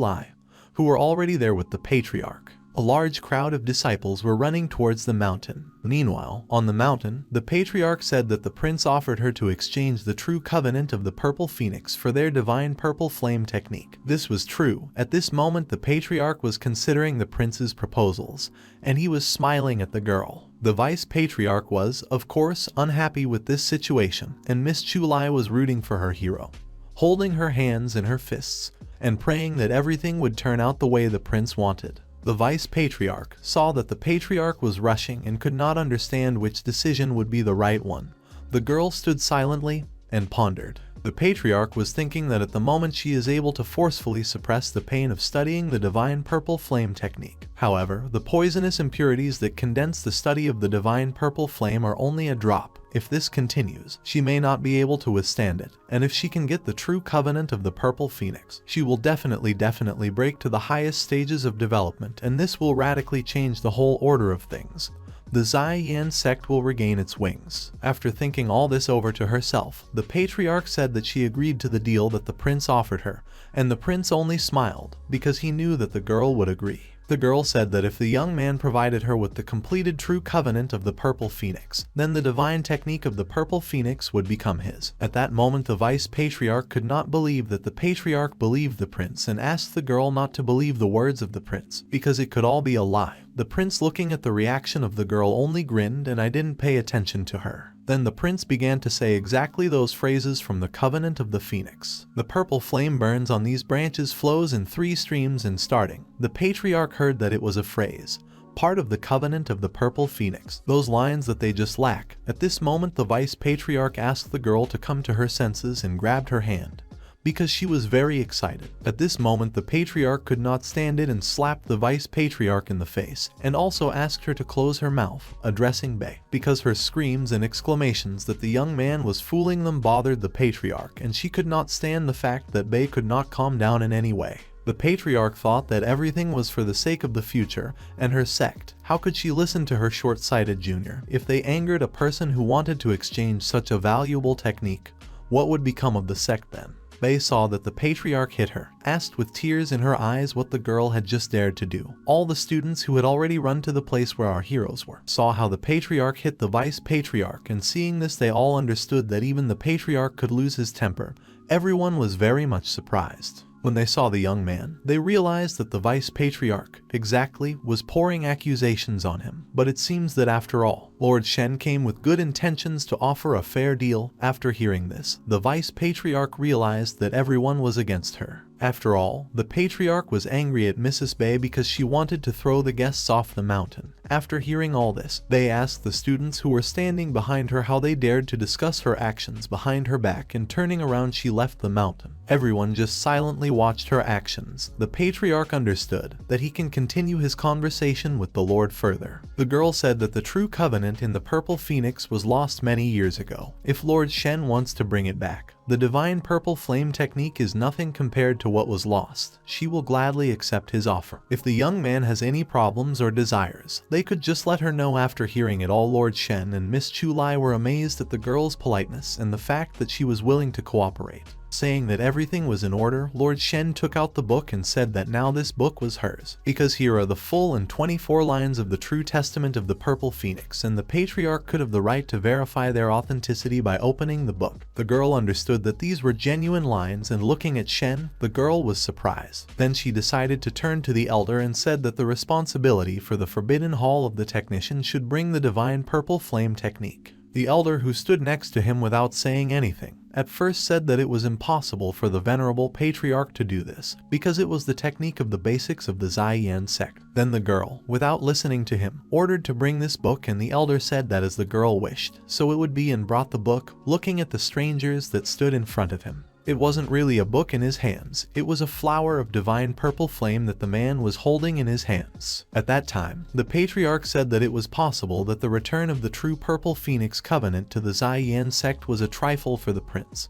who were already there with the patriarch. A large crowd of disciples were running towards the mountain. Meanwhile, on the mountain, the patriarch said that the prince offered her to exchange the true covenant of the purple phoenix for their divine purple flame technique. This was true. At this moment, the patriarch was considering the prince's proposals, and he was smiling at the girl. The vice patriarch was, of course, unhappy with this situation, and Miss Chu was rooting for her hero, holding her hands in her fists, and praying that everything would turn out the way the prince wanted. The vice patriarch saw that the patriarch was rushing and could not understand which decision would be the right one. The girl stood silently and pondered. The patriarch was thinking that at the moment she is able to forcefully suppress the pain of studying the divine purple flame technique. However, the poisonous impurities that condense the study of the divine purple flame are only a drop. If this continues, she may not be able to withstand it, and if she can get the true covenant of the purple phoenix, she will definitely break to the highest stages of development, and this will radically change the whole order of things. The Ziyan sect will regain its wings. After thinking all this over to herself, the patriarch said that she agreed to the deal that the prince offered her, and the prince only smiled, because he knew that the girl would agree. The girl said that if the young man provided her with the completed true covenant of the purple phoenix, then the divine technique of the purple phoenix would become his. At that moment, the vice patriarch could not believe that the patriarch believed the prince, and asked the girl not to believe the words of the prince, because it could all be a lie. The prince, looking at the reaction of the girl, only grinned, and I didn't pay attention to her. Then the prince began to say exactly those phrases from the covenant of the phoenix. The purple flame burns on these branches, flows in 3 streams, and starting. The patriarch heard that it was a phrase, part of the covenant of the purple phoenix, those lines that they just lack. At this moment, the vice patriarch asked the girl to come to her senses and grabbed her hand, because she was very excited. At this moment, the patriarch could not stand it and slapped the vice patriarch in the face, and also asked her to close her mouth, addressing Bei, because her screams and exclamations that the young man was fooling them bothered the patriarch, and she could not stand the fact that Bei could not calm down in any way. The patriarch thought that everything was for the sake of the future and her sect. How could she listen to her short-sighted junior? If they angered a person who wanted to exchange such a valuable technique, what would become of the sect then? Bei saw that the patriarch hit her, asked with tears in her eyes what the girl had just dared to do. All the students who had already run to the place where our heroes were saw how the patriarch hit the vice patriarch, and seeing this they all understood that even the patriarch could lose his temper. Everyone was very much surprised. When they saw the young man, they realized that the vice patriarch, exactly, was pouring accusations on him. But it seems that after all, Lord Shen came with good intentions to offer a fair deal. After hearing this, the vice patriarch realized that everyone was against her. After all, the patriarch was angry at Mrs. Bei because she wanted to throw the guests off the mountain. After hearing all this, Bei asked the students who were standing behind her how they dared to discuss her actions behind her back, and turning around she left the mountain. Everyone just silently watched her actions. The patriarch understood that he can continue his conversation with the Lord further. The girl said that the true covenant in the Purple Phoenix was lost many years ago. If Lord Shen wants to bring it back, the divine purple flame technique is nothing compared to what was lost. She will gladly accept his offer. If the young man has any problems or desires, they could just let her know. After hearing it all, Lord Shen and Miss Chu were amazed at the girl's politeness and the fact that she was willing to cooperate. Saying that everything was in order, Lord Shen took out the book and said that now this book was hers, because here are the full and 24 lines of the true testament of the Purple Phoenix, and the patriarch could have the right to verify their authenticity by opening the book. The girl understood that these were genuine lines, and looking at Shen, the girl was surprised. Then she decided to turn to the elder and said that the responsibility for the Forbidden Hall of the technician should bring the divine purple flame technique. The elder, who stood next to him without saying anything, at first said that it was impossible for the venerable patriarch to do this, because it was the technique of the basics of the Ziyan sect. Then the girl, without listening to him, ordered to bring this book, and the elder said that as the girl wished, so it would be, and brought the book, looking at the strangers that stood in front of him. It wasn't really a book in his hands, it was a flower of divine purple flame that the man was holding in his hands. At that time, the patriarch said that it was possible that the return of the true Purple Phoenix covenant to the Ziyan sect was a trifle for the prince,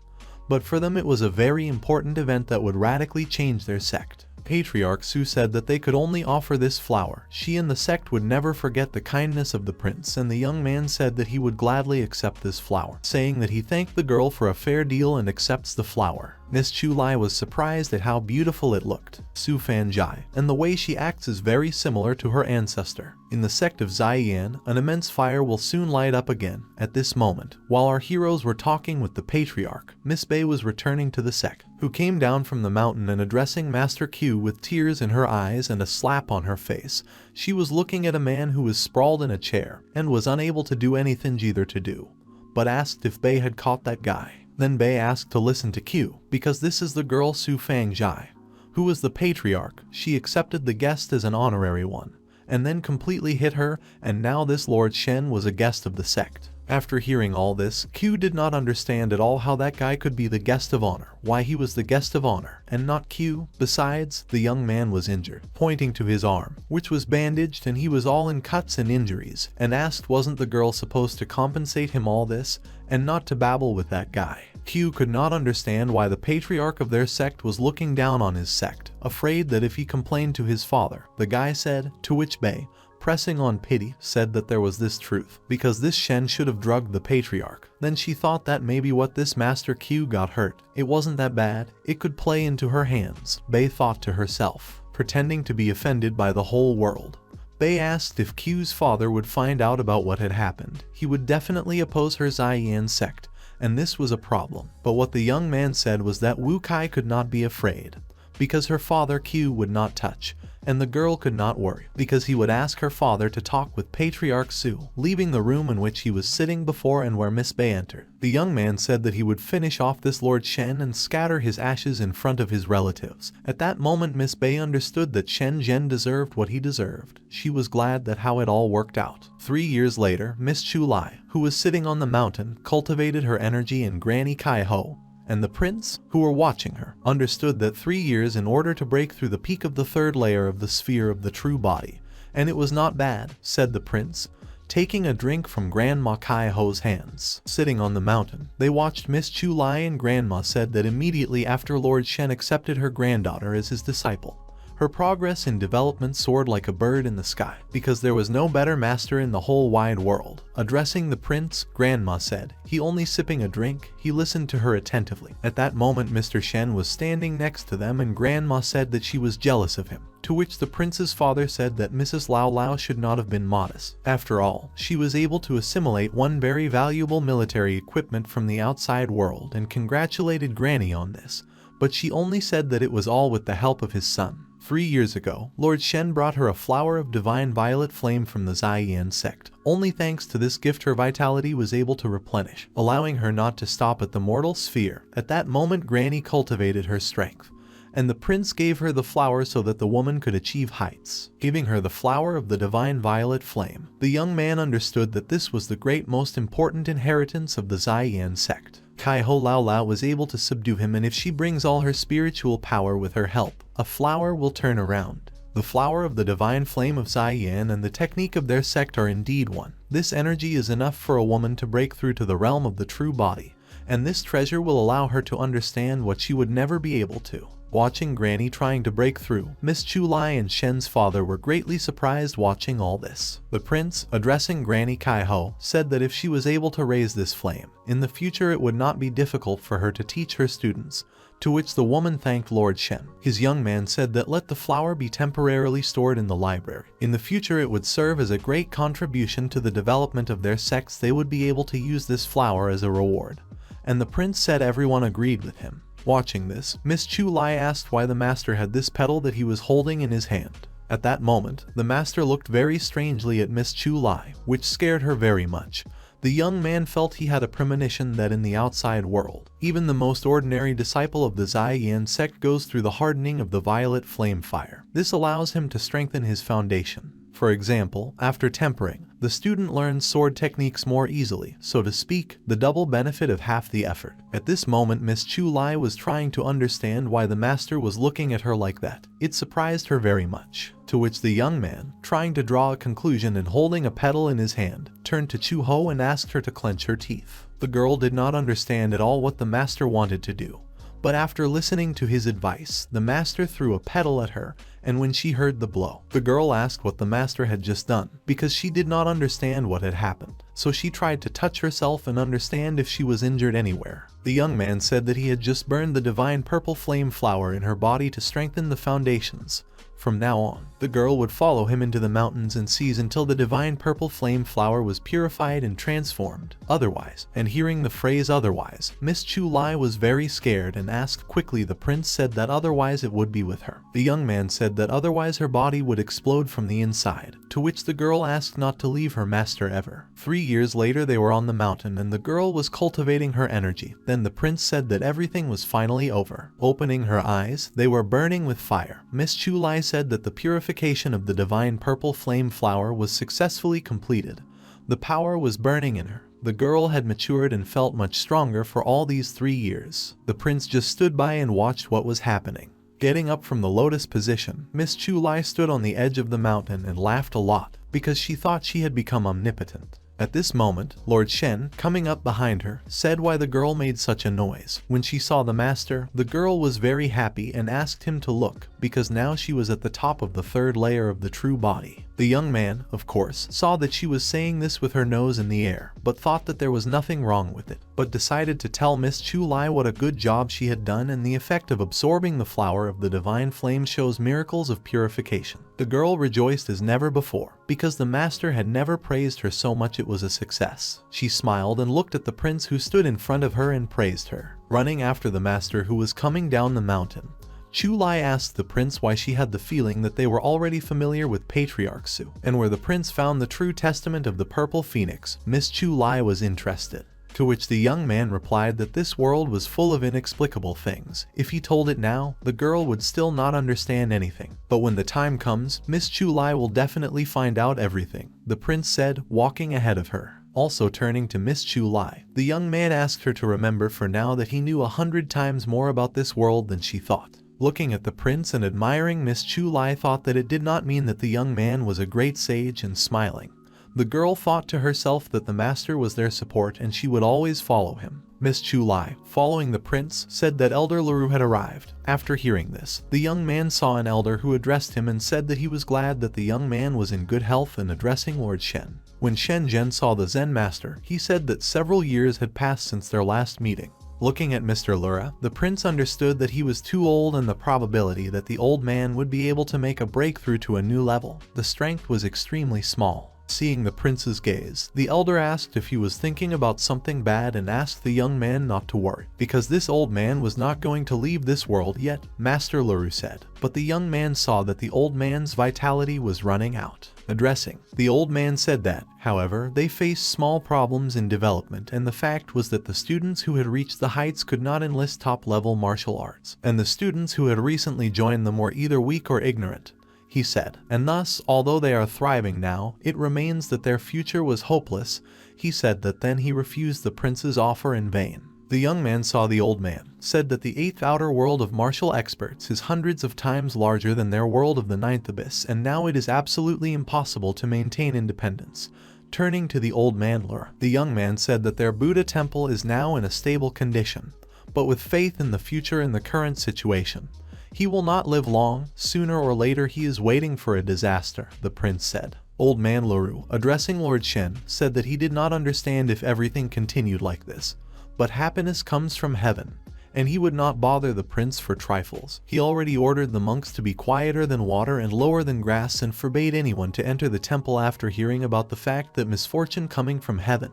but for them it was a very important event that would radically change their sect. Patriarch Su said that they could only offer this flower. She and the sect would never forget the kindness of the prince, and the young man said that he would gladly accept this flower, saying that he thanked the girl for a fair deal and accepts the flower. Miss Chu was surprised at how beautiful it looked. Su Fanjai, and the way she acts is very similar to her ancestor. In the sect of Ziyan, an immense fire will soon light up again. At this moment, while our heroes were talking with the patriarch, Miss Bei was returning to the sect, who came down from the mountain and addressing Master Q with tears in her eyes and a slap on her face. She was looking at a man who was sprawled in a chair, and was unable to do anything either to do, but asked if Bei had caught that guy. Then Bei asked to listen to Q, because this is the girl Su Fangjai, who was the patriarch. She accepted the guest as an honorary one, and then completely hit her, and now this Lord Shen was a guest of the sect. After hearing all this, Q did not understand at all how that guy could be the guest of honor, why he was the guest of honor, and not Q. Besides, the young man was injured, pointing to his arm, which was bandaged, and he was all in cuts and injuries, and asked wasn't the girl supposed to compensate him all this, and not to babble with that guy. Q could not understand why the patriarch of their sect was looking down on his sect, afraid that if he complained to his father, the guy said, to which Bei, pressing on pity, said that there was this truth, because this Shen should have drugged the patriarch. Then she thought that maybe what this Master Q got hurt, it wasn't that bad, it could play into her hands. Bei thought to herself, pretending to be offended by the whole world. Bei asked if Q's father would find out about what had happened. He would definitely oppose her Ziyan sect, and this was a problem. But what the young man said was that Wu Kai could not be afraid, because her father Q would not touch, and the girl could not worry, because he would ask her father to talk with Patriarch Su, leaving the room in which he was sitting before and where Miss Bei entered. The young man said that he would finish off this Lord Shen and scatter his ashes in front of his relatives. At that moment Miss Bei understood that Shen Zhen deserved what he deserved. She was glad that how it all worked out. 3 years later, Miss Chu, who was sitting on the mountain, cultivated her energy in Granny Kai Ho, and the prince, who were watching her, understood that 3 years in order to break through the peak of the third layer of the sphere of the true body. And it was not bad, said the prince, taking a drink from Grandma Kai Ho's hands. Sitting on the mountain, they watched Miss Chu, and Grandma said that immediately after Lord Shen accepted her granddaughter as his disciple, her progress in development soared like a bird in the sky, because there was no better master in the whole wide world. Addressing the prince, Grandma said, he only sipping a drink, he listened to her attentively. At that moment Mr. Shen was standing next to them, and Grandma said that she was jealous of him, to which the prince's father said that Mrs. Lao should not have been modest. After all, she was able to assimilate one very valuable military equipment from the outside world, and congratulated Granny on this, but she only said that it was all with the help of his son. 3 years ago, Lord Shen brought her a flower of divine violet flame from the Zaiyan sect. Only thanks to this gift her vitality was able to replenish, allowing her not to stop at the mortal sphere. At that moment Granny cultivated her strength, and the prince gave her the flower so that the woman could achieve heights, giving her the flower of the divine violet flame. The young man understood that this was the great most important inheritance of the Zaiyan sect. Kaiho Lao Lao was able to subdue him, and if she brings all her spiritual power with her help, a flower will turn around. The flower of the divine flame of Zaiyan and the technique of their sect are indeed one. This energy is enough for a woman to break through to the realm of the true body, and this treasure will allow her to understand what she would never be able to. Watching Granny trying to break through, Miss Chu and Shen's father were greatly surprised watching all this. The prince, addressing Granny Kaiho, said that if she was able to raise this flame, in the future it would not be difficult for her to teach her students, to which the woman thanked Lord Shen. His young man said that let the flower be temporarily stored in the library. In the future it would serve as a great contribution to the development of their sects. They would be able to use this flower as a reward. And the prince said everyone agreed with him. Watching this, Miss Chu asked why the master had this petal that he was holding in his hand. At that moment, the master looked very strangely at Miss Chu, which scared her very much. The young man felt he had a premonition that in the outside world, even the most ordinary disciple of the Zaiyan sect goes through the hardening of the violet flame fire. This allows him to strengthen his foundation. For example, after tempering, the student learns sword techniques more easily, so to speak, the double benefit of half the effort. At this moment Miss Chu was trying to understand why the master was looking at her like that. It surprised her very much. To which the young man, trying to draw a conclusion and holding a petal in his hand, turned to Chu Ho and asked her to clench her teeth. The girl did not understand at all what the master wanted to do, but after listening to his advice, the master threw a petal at her, and when she heard the blow, the girl asked what the master had just done, because she did not understand what had happened. So she tried to touch herself and understand if she was injured anywhere. The young man said that he had just burned the divine purple flame flower in her body to strengthen the foundations. From now on, the girl would follow him into the mountains and seas until the divine purple flame flower was purified and transformed. Otherwise, and hearing the phrase otherwise, Miss Chu was very scared and asked quickly. The prince said that otherwise it would be with her. The young man said that otherwise her body would explode from the inside, to which the girl asked not to leave her master ever. 3 years later they were on the mountain and the girl was cultivating her energy. Then the prince said that everything was finally over. Opening her eyes, they were burning with fire. Miss Chu said that the purification of the divine purple flame flower was successfully completed. The power was burning in her. The girl had matured and felt much stronger for all these 3 years. The prince just stood by and watched what was happening. Getting up from the lotus position, Miss Chu stood on the edge of the mountain and laughed a lot, because she thought she had become omnipotent. At this moment, Lord Shen, coming up behind her, said why the girl made such a noise. When she saw the master, the girl was very happy and asked him to look, because now she was at the top of the 3rd layer of the true body. The young man, of course, saw that she was saying this with her nose in the air, but thought that there was nothing wrong with it, but decided to tell Miss Chu what a good job she had done, and the effect of absorbing the flower of the divine flame shows miracles of purification. The girl rejoiced as never before, because the master had never praised her so much. It was a success. She smiled and looked at the prince who stood in front of her and praised her. Running after the master who was coming down the mountain, Chu asked the prince why she had the feeling that they were already familiar with Patriarch Su, and where the prince found the true testament of the purple phoenix. Miss Chu was interested. To which the young man replied that this world was full of inexplicable things. If he told it now, the girl would still not understand anything. But when the time comes, Miss Chu will definitely find out everything, the prince said, walking ahead of her. Also turning to Miss Chu, the young man asked her to remember for now that he knew 100 times more about this world than she thought. Looking at the prince and admiring Miss Chu, thought that it did not mean that the young man was a great sage, and smiling, the girl thought to herself that the master was their support and she would always follow him. Miss Chu, following the prince, said that Elder Leroux had arrived. After hearing this, the young man saw an elder who addressed him and said that he was glad that the young man was in good health, and addressing Lord Shen. When Shen Zhen saw the Zen master, he said that several years had passed since their last meeting. Looking at Mr. Lura, the prince understood that he was too old and the probability that the old man would be able to make a breakthrough to a new level. The strength was extremely small. Seeing the prince's gaze, the elder asked if he was thinking about something bad and asked the young man not to worry, because this old man was not going to leave this world yet, Master Luru said. But the young man saw that the old man's vitality was running out. Addressing, the old man said that, however, they faced small problems in development, and the fact was that the students who had reached the heights could not enlist top-level martial arts, and the students who had recently joined them were either weak or ignorant, he said, and thus, although they are thriving now, it remains that their future was hopeless. He said that then he refused the prince's offer in vain. The young man saw the old man, said that the 8th outer world of martial experts is hundreds of times larger than their world of the 9th abyss, and now it is absolutely impossible to maintain independence. Turning to the old man Lura, the young man said that their Buddha temple is now in a stable condition, but with faith in the future in the current situation, he will not live long. Sooner or later he is waiting for a disaster, the prince said. Old man Luru, addressing Lord Shen, said that he did not understand if everything continued like this, but happiness comes from heaven, and he would not bother the prince for trifles. He already ordered the monks to be quieter than water and lower than grass, and forbade anyone to enter the temple after hearing about the fact that misfortune coming from heaven.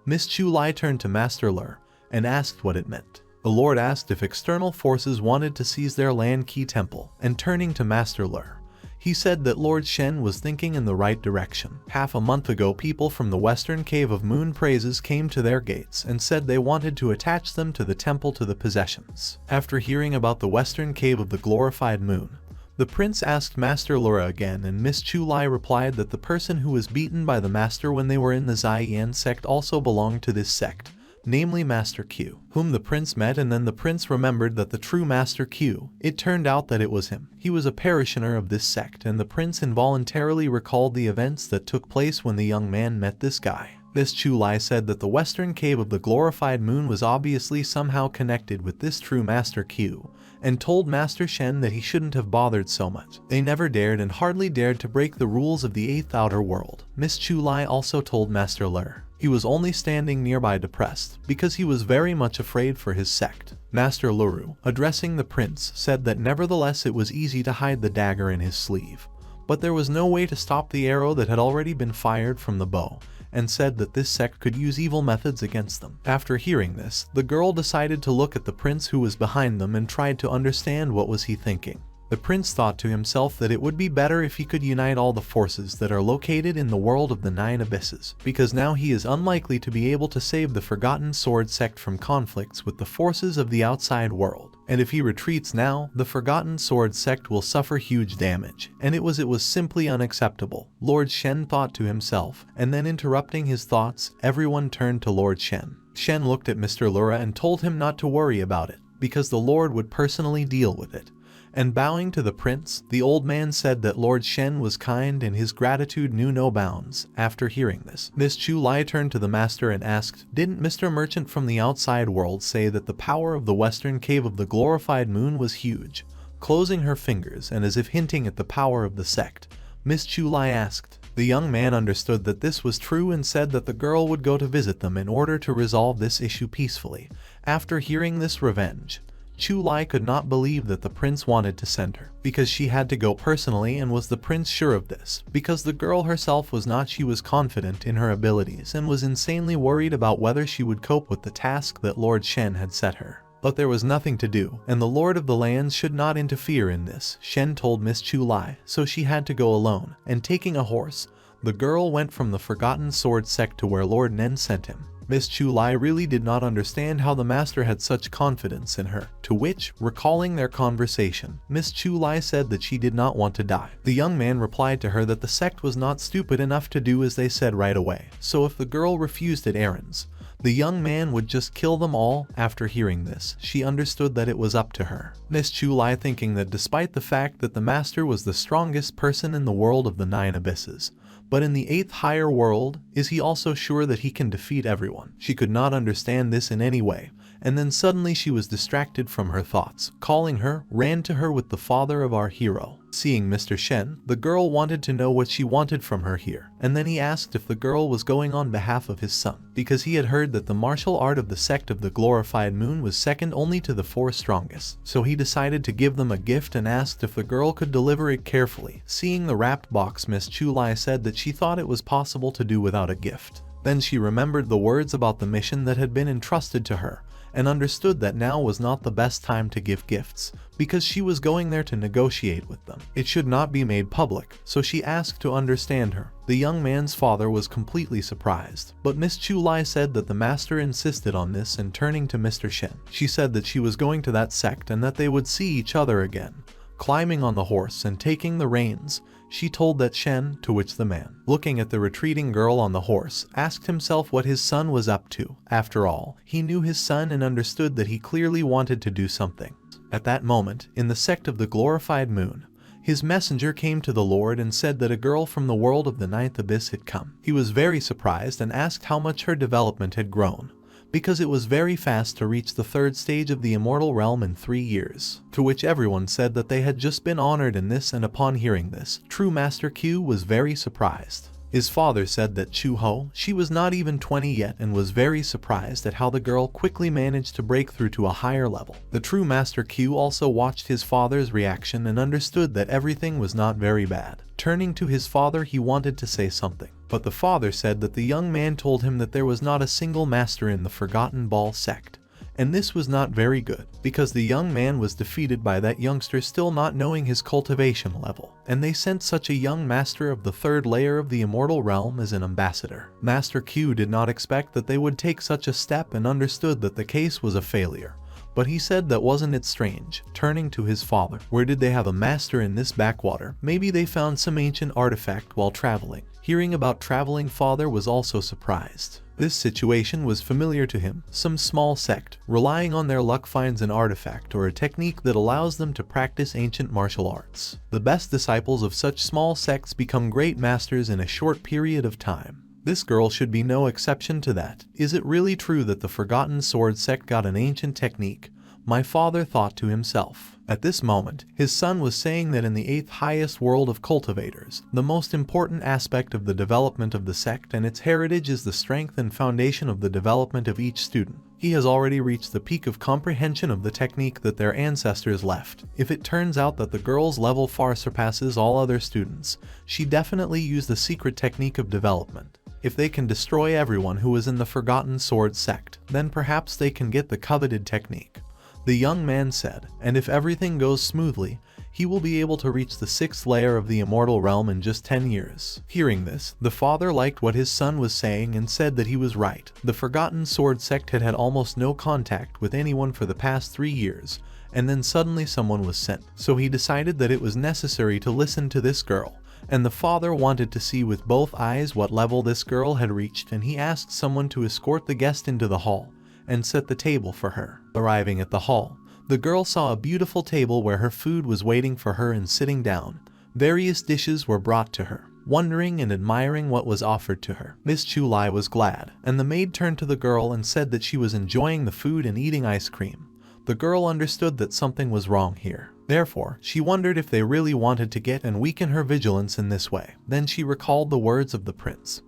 Miss Chu turned to Master Lur and asked what it meant. The Lord asked if external forces wanted to seize their land key temple, and turning to Master Lur, he said that Lord Shen was thinking in the right direction. Half a month ago, people from the western cave of Moon Praises came to their gates and said they wanted to attach them to the temple to the possessions. After hearing about the western cave of the glorified moon, the prince asked Master Lura again, and Miss Chu replied that the person who was beaten by the master when they were in the Ziyan sect also belonged to this sect, namely Master Q, whom the prince met, and then the prince remembered that the true Master Q, it turned out that it was him. He was a parishioner of this sect, and the prince involuntarily recalled the events that took place when the young man met this guy. Miss Chu said that the western cave of the glorified moon was obviously somehow connected with this true Master Q, and told Master Shen that he shouldn't have bothered so much. They never dared and hardly dared to break the rules of the 8th outer world. Miss Chu also told Master Lur he was only standing nearby depressed, because he was very much afraid for his sect. Master Luru, addressing the prince, said that nevertheless it was easy to hide the dagger in his sleeve, but there was no way to stop the arrow that had already been fired from the bow, and said that this sect could use evil methods against them. After hearing this, the girl decided to look at the prince who was behind them and tried to understand what was he thinking. The prince thought to himself that it would be better if he could unite all the forces that are located in the world of the 9 abysses, because now he is unlikely to be able to save the Forgotten Sword sect from conflicts with the forces of the outside world. And if he retreats now, the Forgotten Sword sect will suffer huge damage, and it was simply unacceptable, Lord Shen thought to himself, and then interrupting his thoughts, everyone turned to Lord Shen. Shen looked at Mr. Lura and told him not to worry about it, because the Lord would personally deal with it. And bowing to the prince, the old man said that Lord Shen was kind and his gratitude knew no bounds. After hearing this, Miss Chu turned to the master and asked, "Didn't Mr. Merchant from the outside world say that the power of the western cave of the glorified moon was huge?" Closing her fingers and as if hinting at the power of the sect, Miss Chu asked. The young man understood that this was true and said that the girl would go to visit them in order to resolve this issue peacefully. After hearing this revenge, Chu could not believe that the prince wanted to send her, because she had to go personally, and was the prince sure of this? Because the girl herself was not. She was confident in her abilities and was insanely worried about whether she would cope with the task that Lord Shen had set her. But there was nothing to do, and the Lord of the Lands should not interfere in this, Shen told Miss Chu so she had to go alone, and taking a horse, the girl went from the Forgotten Sword sect to where Lord Nen sent him. Miss Chu really did not understand how the master had such confidence in her, to which, recalling their conversation, Miss Chu said that she did not want to die. The young man replied to her that the sect was not stupid enough to do as they said right away, so if the girl refused at errands, the young man would just kill them all. After hearing this, she understood that it was up to her. Miss Chu thinking that despite the fact that the master was the strongest person in the world of the 9 abysses, but in the 8th higher world, is he also sure that he can defeat everyone? She could not understand this in any way, and then suddenly she was distracted from her thoughts. Calling her, ran to her with the father of our hero. Seeing Mr. Shen, the girl wanted to know what she wanted from her here, and then he asked if the girl was going on behalf of his son, because he had heard that the martial art of the sect of the glorified moon was second only to the four strongest. So he decided to give them a gift and asked if the girl could deliver it carefully. Seeing the wrapped box, Miss Chu said that she thought it was possible to do without a gift. Then she remembered the words about the mission that had been entrusted to her, and understood that now was not the best time to give gifts, because she was going there to negotiate with them. It should not be made public, so she asked to understand her. The young man's father was completely surprised, but Miss Chu said that the master insisted on this, and turning to Mr. Shen, she said that she was going to that sect and that they would see each other again. Climbing on the horse and taking the reins, she told that Shen, to which the man, looking at the retreating girl on the horse, asked himself what his son was up to. After all, he knew his son and understood that he clearly wanted to do something. At that moment, in the sect of the glorified moon, his messenger came to the Lord and said that a girl from the world of the ninth abyss had come. He was very surprised and asked how much her development had grown, because it was very fast to reach the third stage of the immortal realm in 3 years, to which everyone said that they had just been honored in this, and upon hearing this, true Master Q was very surprised. His father said that Chu, she was not even 20 yet and was very surprised at how the girl quickly managed to break through to a higher level. The true Master Q also watched his father's reaction and understood that everything was not very bad. Turning to his father, he wanted to say something, but the father said that the young man told him that there was not a single master in the Forgotten Ball sect, and this was not very good, because the young man was defeated by that youngster still not knowing his cultivation level, and they sent such a young master of the third layer of the immortal realm as an ambassador. Master Q did not expect that they would take such a step and understood that the case was a failure. But he said that wasn't it strange. Turning to his father, where did they have a master in this backwater? Maybe they found some ancient artifact while traveling. Hearing about traveling, father was also surprised. This situation was familiar to him. Some small sect, relying on their luck, finds an artifact or a technique that allows them to practice ancient martial arts. The best disciples of such small sects become great masters in a short period of time. This girl should be no exception to that. Is it really true that the Forgotten Sword sect got an ancient technique? My father thought to himself. At this moment, his son was saying that in the 8th highest world of cultivators, the most important aspect of the development of the sect and its heritage is the strength and foundation of the development of each student. He has already reached the peak of comprehension of the technique that their ancestors left. If it turns out that the girl's level far surpasses all other students, she definitely used the secret technique of development. If they can destroy everyone who is in the Forgotten Sword sect, then perhaps they can get the coveted technique. The young man said, and if everything goes smoothly, he will be able to reach the 6th layer of the immortal realm in just 10 years. Hearing this, the father liked what his son was saying and said that he was right. The Forgotten Sword sect had had almost no contact with anyone for the past 3 years, and then suddenly someone was sent. So he decided that it was necessary to listen to this girl, and the father wanted to see with both eyes what level this girl had reached, and he asked someone to escort the guest into the hall and set the table for her. Arriving at the hall, the girl saw a beautiful table where her food was waiting for her, and sitting down, various dishes were brought to her. Wondering and admiring what was offered to her, Miss Chu was glad, and the maid turned to the girl and said that she was enjoying the food and eating ice cream. The girl understood that something was wrong here. Therefore, she wondered if they really wanted to get and weaken her vigilance in this way. Then she recalled the words of the prince,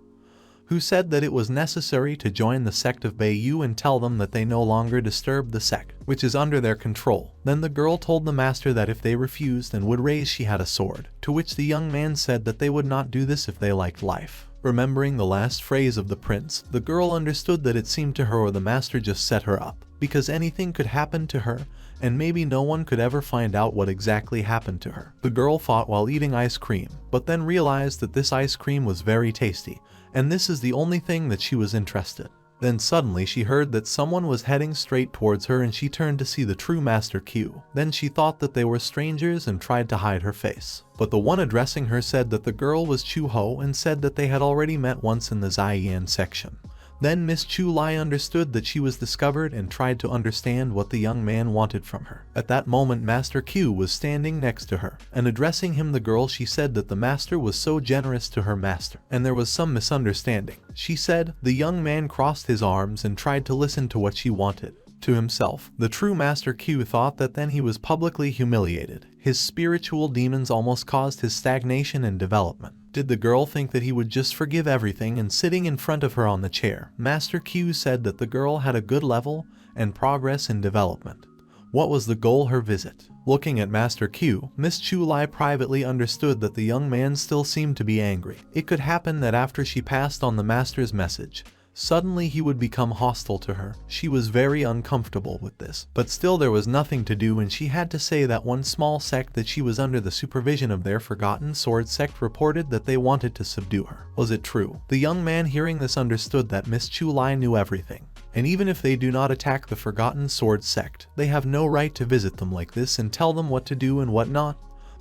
who said that it was necessary to join the sect of Beiyu and tell them that they no longer disturb the sect, which is under their control. Then the girl told the master that if they refused and would raise, she had a sword, to which the young man said that they would not do this if they liked life. Remembering the last phrase of the prince, the girl understood that it seemed to her or the master just set her up, because anything could happen to her, and maybe no one could ever find out what exactly happened to her. The girl fought while eating ice cream, but then realized that this ice cream was very tasty, and this is the only thing that she was interested. Then suddenly she heard that someone was heading straight towards her, and she turned to see the true Master Q. Then she thought that they were strangers and tried to hide her face. But the one addressing her said that the girl was Chu and said that they had already met once in the Ziyan section. Then Miss Chu understood that she was discovered and tried to understand what the young man wanted from her. At that moment, Master Q was standing next to her, and addressing him, the girl, she said that the master was so generous to her master, and there was some misunderstanding. She said the young man crossed his arms and tried to listen to what she wanted, To himself, the true Master Q thought that then he was publicly humiliated. His spiritual demons almost caused his stagnation and development. Did the girl think that he would just forgive everything? And sitting in front of her on the chair, Master Q said that the girl had a good level and progress in development. What was the goal her visit? Looking at Master Q, Miss Chu privately understood that the young man still seemed to be angry. It could happen that after she passed on the master's message, suddenly he would become hostile to her. She was very uncomfortable with this, but still there was nothing to do, and she had to say that one small sect that she was under the supervision of, their Forgotten Sword sect, reported that they wanted to subdue her. Was it true? The young man hearing this understood that Miss Chu knew everything. And even if they do not attack the Forgotten Sword sect, they have no right to visit them like this and tell them what to do and what not.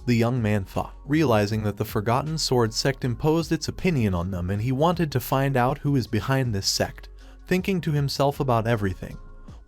The young man thought, realizing that the Forgotten Sword sect imposed its opinion on them, and he wanted to find out who is behind this sect, thinking to himself about everything.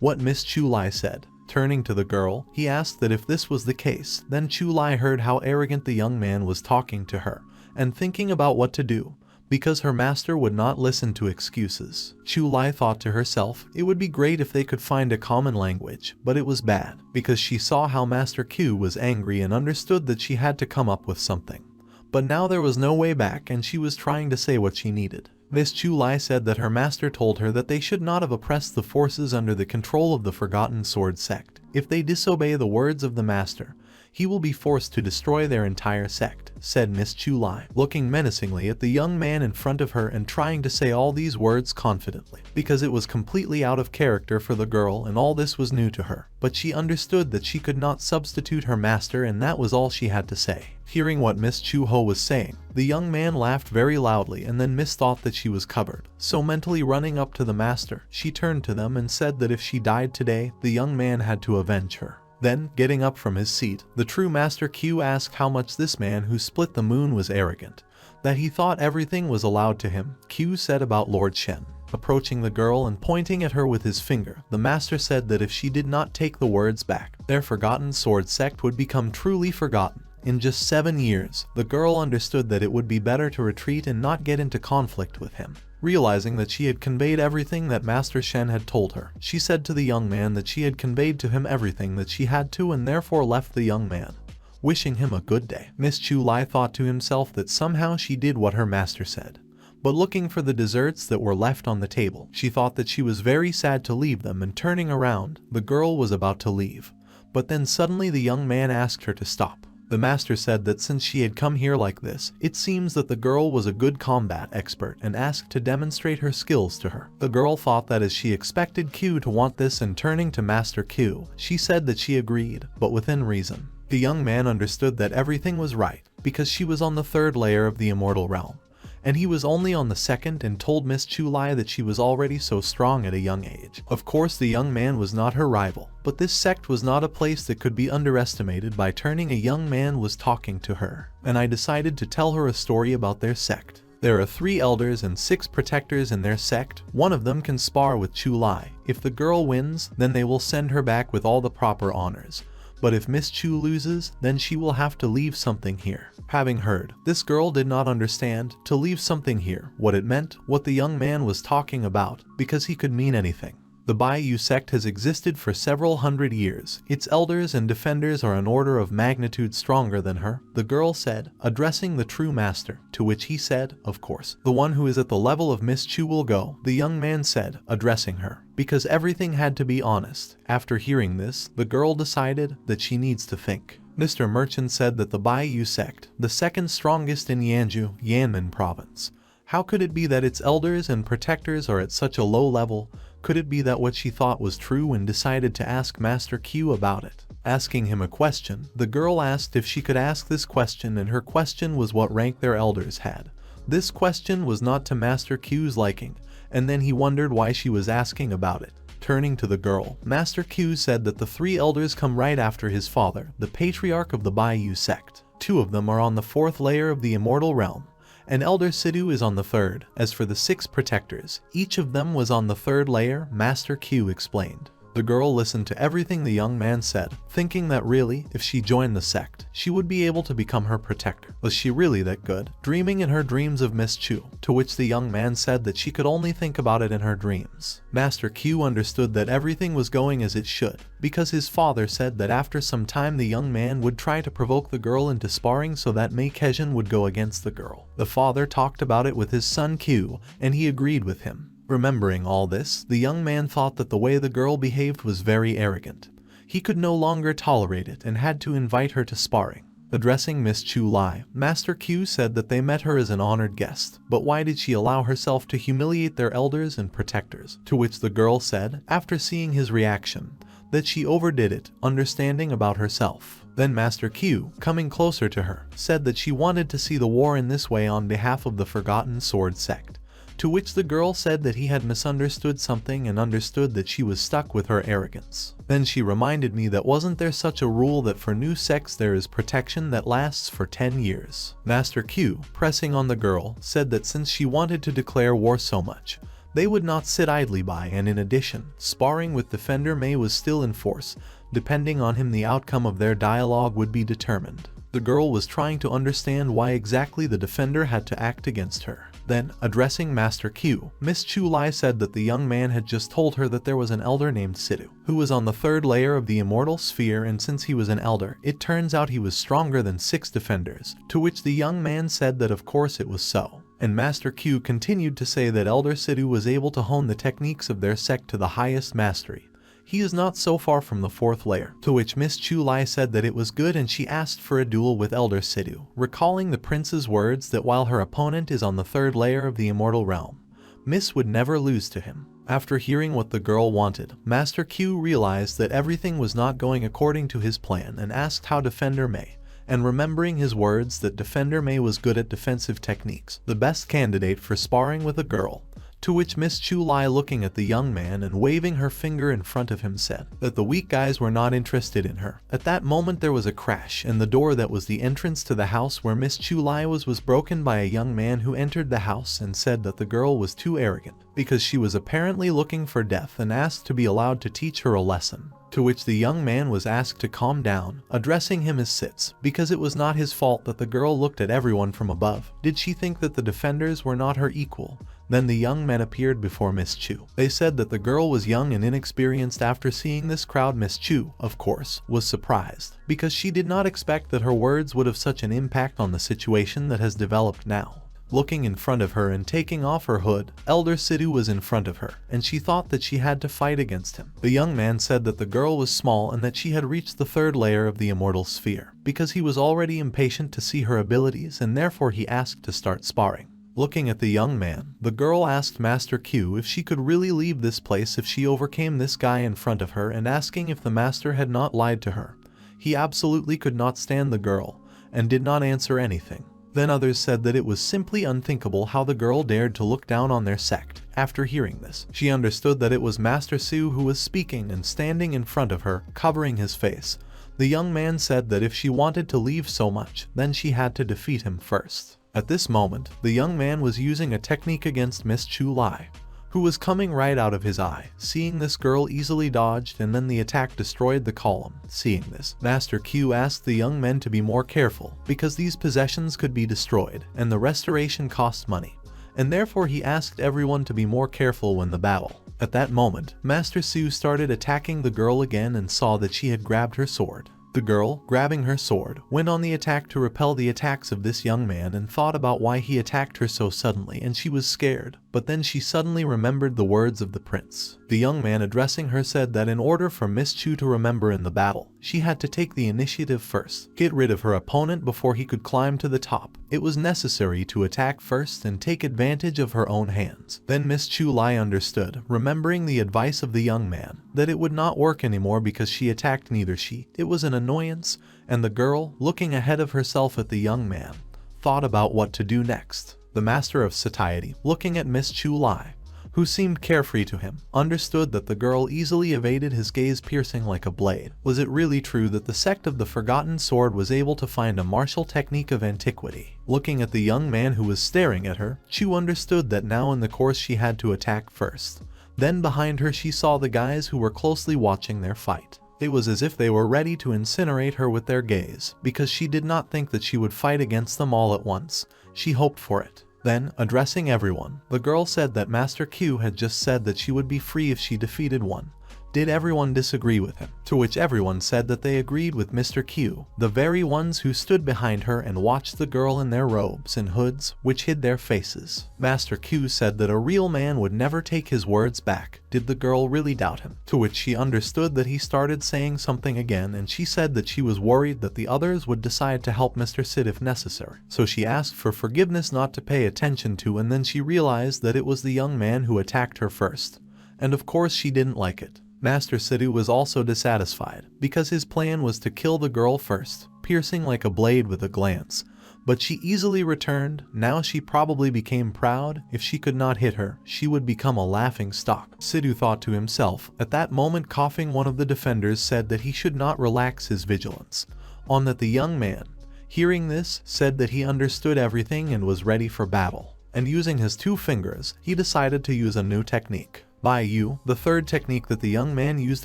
What Miss Chu said. Turning to the girl, he asked that if this was the case. Then Chu heard how arrogant the young man was talking to her, and thinking about what to do, because her master would not listen to excuses. Chu thought to herself, it would be great if they could find a common language, but it was bad, because she saw how Master Q was angry and understood that she had to come up with something. But now there was no way back, and she was trying to say what she needed. Miss Chu said that her master told her that they should not have oppressed the forces under the control of the Forgotten Sword sect. If they disobey the words of the master, he will be forced to destroy their entire sect, said Miss Chu, looking menacingly at the young man in front of her and trying to say all these words confidently, because it was completely out of character for the girl and all this was new to her. But she understood that she could not substitute her master, and that was all she had to say. Hearing what Miss Chu was saying, the young man laughed very loudly and then misthought that she was covered. So mentally running up to the master, she turned to them and said that if she died today, the young man had to avenge her. Then, getting up from his seat, the true Master Q asked how much this man who split the moon was arrogant, that he thought everything was allowed to him. Q said about Lord Shen. Approaching the girl and pointing at her with his finger, the master said that if she did not take the words back, their Forgotten Sword sect would become truly forgotten. In just 7 years, the girl understood that it would be better to retreat and not get into conflict with him. Realizing that she had conveyed everything that Master Shen had told her, she said to the young man that she had conveyed to him everything that she had to, and therefore left the young man, wishing him a good day. Miss Chu thought to himself that somehow she did what her master said. But looking for the desserts that were left on the table, she thought that she was very sad to leave them, and turning around, the girl was about to leave. But then suddenly the young man asked her to stop. The master said that since she had come here like this, it seems that the girl was a good combat expert and asked to demonstrate her skills to her. The girl thought that as she expected Q to want this, and turning to Master Q, she said that she agreed, but within reason. The young man understood that everything was right, because she was on the 3rd layer of the immortal realm, and he was only on the 2nd, and told Miss Chu that she was already so strong at a young age. Of course the young man was not her rival, but this sect was not a place that could be underestimated. By turning, a young man was talking to her, and I decided to tell her a story about their sect. There are 3 elders and 6 protectors in their sect. One of them can spar with Chu. If the girl wins, then they will send her back with all the proper honors. But if Miss Chu loses, then she will have to leave something here. Having heard, this girl did not understand to leave something here, what it meant, what the young man was talking about, because he could mean anything. The Baiyu sect has existed for several hundred years. Its elders and defenders are an order of magnitude stronger than her, the girl said, addressing the true master, to which he said, of course, the one who is at the level of Miss Chu will go, the young man said, addressing her, because everything had to be honest. After hearing this, the girl decided that she needs to think. Mr. Merchant said that the Baiyu sect, the 2nd strongest in Yanju, Yanmen province. How could it be that its elders and protectors are at such a low level? Could it be that what she thought was true, and decided to ask Master Q about it? Asking him a question, the girl asked if she could ask this question, and her question was what rank their elders had. This question was not to Master Q's liking, and then he wondered why she was asking about it. Turning to the girl, Master Q said that the 3 elders come right after his father, the patriarch of the Baiyu sect. 2 of them are on the 4th layer of the immortal realm, and Elder Sidhu is on the 3rd. As for the 6 protectors, each of them was on the 3rd layer, Master Q explained. The girl listened to everything the young man said, thinking that really, if she joined the sect, she would be able to become her protector. Was she really that good? Dreaming in her dreams of Miss Chu, to which the young man said that she could only think about it in her dreams. Master Q understood that everything was going as it should, because his father said that after some time the young man would try to provoke the girl into sparring so that Mei Kejin would go against the girl. The father talked about it with his son Q, and he agreed with him. Remembering all this, the young man thought that the way the girl behaved was very arrogant. He could no longer tolerate it and had to invite her to sparring. Addressing Miss Chu Lai, Master Q said that they met her as an honored guest, but why did she allow herself to humiliate their elders and protectors? To which the girl said, after seeing his reaction, that she overdid it, understanding about herself. Then Master Q, coming closer to her, said that she wanted to see the war in this way on behalf of the Forgotten Sword sect. To which the girl said that he had misunderstood something and understood that she was stuck with her arrogance. Then she reminded me that wasn't there such a rule that for new sects there is protection that lasts for 10 years. Master Q, pressing on the girl, said that since she wanted to declare war so much, they would not sit idly by, and in addition, sparring with Defender Mei was still in force. Depending on him, the outcome of their dialogue would be determined. The girl was trying to understand why exactly the defender had to act against her. Then, addressing Master Q, Miss Chu Lai said that the young man had just told her that there was an elder named Sidhu, who was on the 3rd layer of the immortal sphere, and since he was an elder, it turns out he was stronger than 6 defenders, to which the young man said that of course it was so. And Master Q continued to say that Elder Sidhu was able to hone the techniques of their sect to the highest mastery. He is not so far from the 4th layer, to which Miss Chu Lai said that it was good, and she asked for a duel with Elder Sidhu, recalling the prince's words that while her opponent is on the 3rd layer of the immortal realm, Miss would never lose to him. After hearing what the girl wanted, Master Q realized that everything was not going according to his plan and asked how Defender Mei, and remembering his words that Defender Mei was good at defensive techniques, the best candidate for sparring with a girl. To which Miss Chu Lai, looking at the young man and waving her finger in front of him, said that the weak guys were not interested in her. At that moment there was a crash, and the door that was the entrance to the house where Miss Chu Lai was broken by a young man who entered the house and said that the girl was too arrogant, because she was apparently looking for death, and asked to be allowed to teach her a lesson. To which the young man was asked to calm down, addressing him as sits, because it was not his fault that the girl looked at everyone from above. Did she think that the defenders were not her equal? Then the young men appeared before Miss Chu. They said that the girl was young and inexperienced. After seeing this crowd, Miss Chu, of course, was surprised, because she did not expect that her words would have such an impact on the situation that has developed now. Looking in front of her and taking off her hood, Elder Sidhu was in front of her, and she thought that she had to fight against him. The young man said that the girl was small and that she had reached the 3rd layer of the immortal sphere, because he was already impatient to see her abilities, and therefore he asked to start sparring. Looking at the young man, the girl asked Master Q if she could really leave this place if she overcame this guy in front of her, and asking if the master had not lied to her. He absolutely could not stand the girl, and did not answer anything. Then others said that it was simply unthinkable how the girl dared to look down on their sect. After hearing this, she understood that it was Master Su who was speaking, and standing in front of her, covering his face. The young man said that if she wanted to leave so much, then she had to defeat him first. At this moment, the young man was using a technique against Miss Chu Lai, who was coming right out of his eye. Seeing this, girl easily dodged, and then the attack destroyed the column. Seeing this, Master Q asked the young men to be more careful, because these possessions could be destroyed, and the restoration cost money, and therefore he asked everyone to be more careful when the battle. At that moment, Master Su started attacking the girl again and saw that she had grabbed her sword. The girl, grabbing her sword, went on the attack to repel the attacks of this young man, and thought about why he attacked her so suddenly, and she was scared. But then she suddenly remembered the words of the prince. The young man, addressing her, said that in order for Miss Chu to remember in the battle, she had to take the initiative first, get rid of her opponent before he could climb to the top. It was necessary to attack first and take advantage of her own hands. Then Miss Chu Lai understood, remembering the advice of the young man, that it would not work anymore because she attacked neither she. It was an annoyance, and the girl, looking ahead of herself at the young man, thought about what to do next. The master of satiety, looking at Miss Chu Lai, who seemed carefree to him, understood that the girl easily evaded his gaze, piercing like a blade. Was it really true that the sect of the Forgotten Sword was able to find a martial technique of antiquity? Looking at the young man who was staring at her, Chu understood that now in the course she had to attack first. Then behind her she saw the guys who were closely watching their fight. It was as if they were ready to incinerate her with their gaze, because she did not think that she would fight against them all at once. She hoped for it. Then, addressing everyone, the girl said that Master Q had just said that she would be free if she defeated one. Did everyone disagree with him? To which everyone said that they agreed with Mr. Q, the very ones who stood behind her and watched the girl in their robes and hoods, which hid their faces. Master Q said that a real man would never take his words back. Did the girl really doubt him? To which she understood that he started saying something again, and she said that she was worried that the others would decide to help Mr. Sid if necessary. So she asked for forgiveness not to pay attention to, and then she realized that it was the young man who attacked her first. And of course she didn't like it. Master Sidhu was also dissatisfied, because his plan was to kill the girl first, piercing like a blade with a glance. But she easily returned. Now she probably became proud. If she could not hit her, she would become a laughing stock. Sidhu thought to himself. At that moment, coughing, one of the defenders said that he should not relax his vigilance. On that the young man, hearing this, said that he understood everything and was ready for battle. And using his 2 fingers, he decided to use a new technique. The third technique that the young man used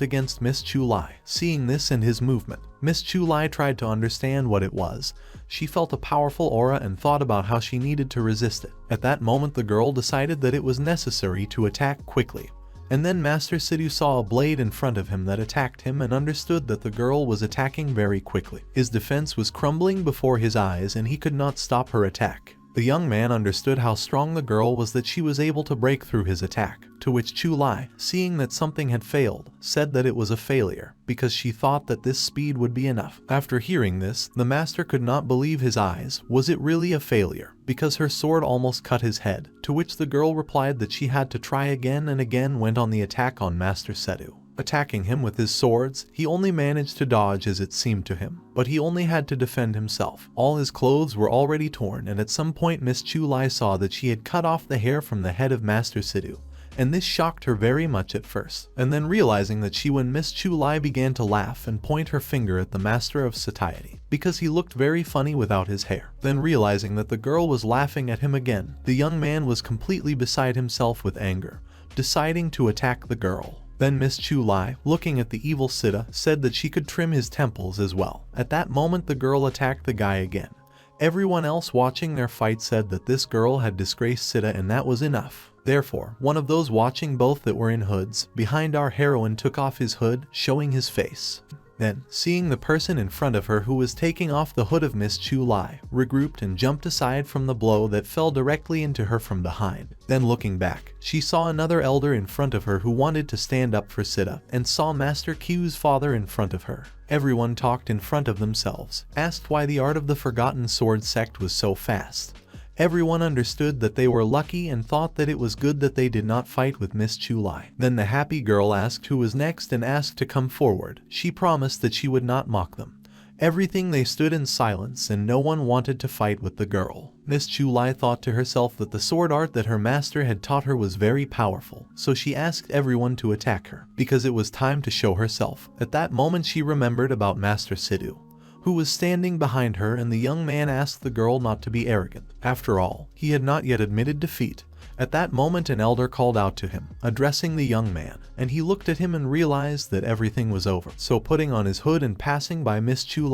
against Miss Chu. Seeing this and his movement, Miss Chu tried to understand what it was. She felt a powerful aura and thought about how she needed to resist it. At that moment the girl decided that it was necessary to attack quickly. And then Master Sidhu saw a blade in front of him that attacked him and understood that the girl was attacking very quickly. His defense was crumbling before his eyes and he could not stop her attack. The young man understood how strong the girl was, that she was able to break through his attack, to which Chu, seeing that something had failed, said that it was a failure, because she thought that this speed would be enough. After hearing this, the master could not believe his eyes. Was it really a failure? Because her sword almost cut his head, to which the girl replied that she had to try again and again went on the attack on Master Sidhu. Attacking him with his swords, he only managed to dodge as it seemed to him, but he only had to defend himself. All his clothes were already torn, and at some point Miss Chu saw that she had cut off the hair from the head of Master Sidhu, and this shocked her very much at first. And then realizing that when Miss Chu began to laugh and point her finger at the Master of Satiety, because he looked very funny without his hair. Then realizing that the girl was laughing at him again, the young man was completely beside himself with anger, deciding to attack the girl. Then Miss Chu, looking at the evil Siddha, said that she could trim his temples as well. At that moment the girl attacked the guy again. Everyone else watching their fight said that this girl had disgraced Siddha and that was enough. Therefore, one of those watching both that were in hoods behind our heroine took off his hood, showing his face. Then, seeing the person in front of her who was taking off the hood of Miss Chu, regrouped and jumped aside from the blow that fell directly into her from behind. Then looking back, she saw another elder in front of her who wanted to stand up for Siddha, and saw Master Q's father in front of her. Everyone talked in front of themselves, asked why the art of the Forgotten Sword sect was so fast. Everyone understood that they were lucky and thought that it was good that they did not fight with Miss Chu. Then the happy girl asked who was next and asked to come forward. She promised that she would not mock them. Everything they stood in silence and no one wanted to fight with the girl. Miss Chu thought to herself that the sword art that her master had taught her was very powerful, so she asked everyone to attack her, because it was time to show herself. At that moment she remembered about Master Sidhu, who was standing behind her, and the young man asked the girl not to be arrogant. After all, he had not yet admitted defeat. At that moment an elder called out to him, addressing the young man, and he looked at him and realized that everything was over. So putting on his hood and passing by Miss Chu,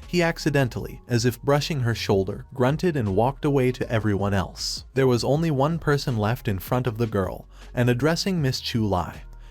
he accidentally, as if brushing her shoulder, grunted and walked away to everyone else. There was only one person left in front of the girl, and addressing Miss Chu,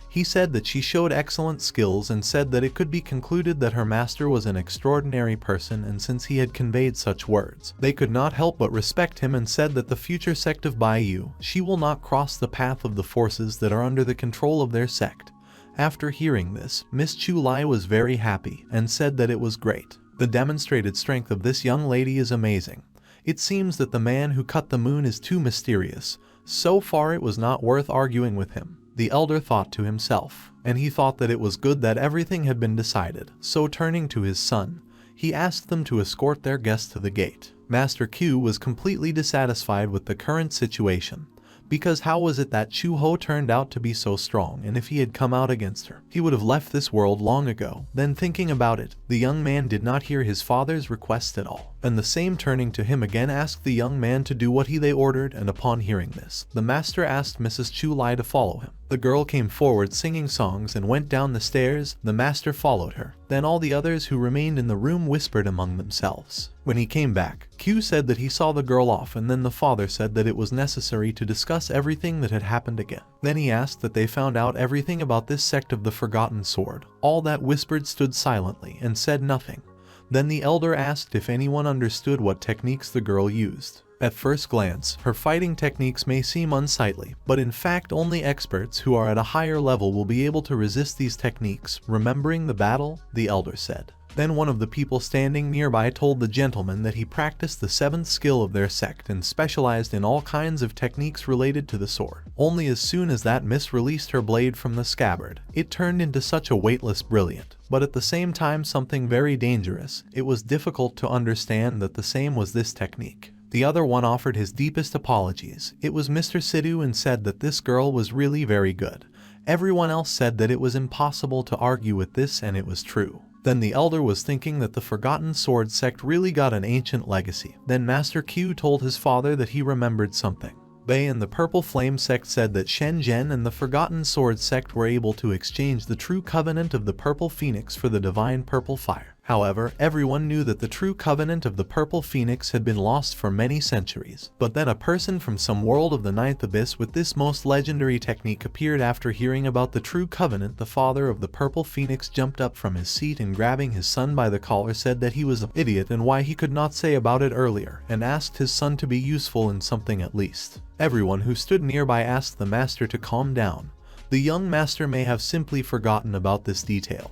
he said that she showed excellent skills and said that it could be concluded that her master was an extraordinary person, and since he had conveyed such words, they could not help but respect him, and said that the future sect of Baiyu, she will not cross the path of the forces that are under the control of their sect. After hearing this, Miss Chu was very happy and said that it was great. The demonstrated strength of this young lady is amazing. It seems that the man who cut the moon is too mysterious. So far it was not worth arguing with him, the elder thought to himself, and he thought that it was good that everything had been decided. So turning to his son, he asked them to escort their guest to the gate. Master Q was completely dissatisfied with the current situation, because how was it that Chu Ho turned out to be so strong, and if he had come out against her, he would have left this world long ago. Then thinking about it, the young man did not hear his father's request at all. And the same turning to him again asked the young man to do what they ordered, and upon hearing this, the master asked Mrs. Chu to follow him. The girl came forward singing songs and went down the stairs. The master followed her. Then all the others who remained in the room whispered among themselves. When he came back, Q said that he saw the girl off, and then the father said that it was necessary to discuss everything that had happened again. Then he asked that they found out everything about this sect of the Forgotten Sword. All that whispered stood silently and said nothing. Then the elder asked if anyone understood what techniques the girl used. At first glance, her fighting techniques may seem unsightly, but in fact only experts who are at a higher level will be able to resist these techniques. Remembering the battle, the elder said. Then one of the people standing nearby told the gentleman that he practiced the 7th skill of their sect and specialized in all kinds of techniques related to the sword. Only as soon as that miss released her blade from the scabbard, it turned into such a weightless brilliant, but at the same time something very dangerous. It was difficult to understand that the same was this technique. The other one offered his deepest apologies. It was Mr. Sidhu, and said that this girl was really very good. Everyone else said that it was impossible to argue with this, and it was true. Then the elder was thinking that the Forgotten Sword sect really got an ancient legacy. Then Master Q told his father that he remembered something. They and the Purple Flame sect said that Shen and the Forgotten Sword sect were able to exchange the true covenant of the Purple Phoenix for the divine Purple Fire. However, everyone knew that the true covenant of the Purple Phoenix had been lost for many centuries. But then a person from some world of the Ninth Abyss with this most legendary technique appeared. After hearing about the true covenant, the father of the Purple Phoenix jumped up from his seat and grabbing his son by the collar said that he was an idiot and why he could not say about it earlier, and asked his son to be useful in something at least. Everyone who stood nearby asked the master to calm down. The young master may have simply forgotten about this detail.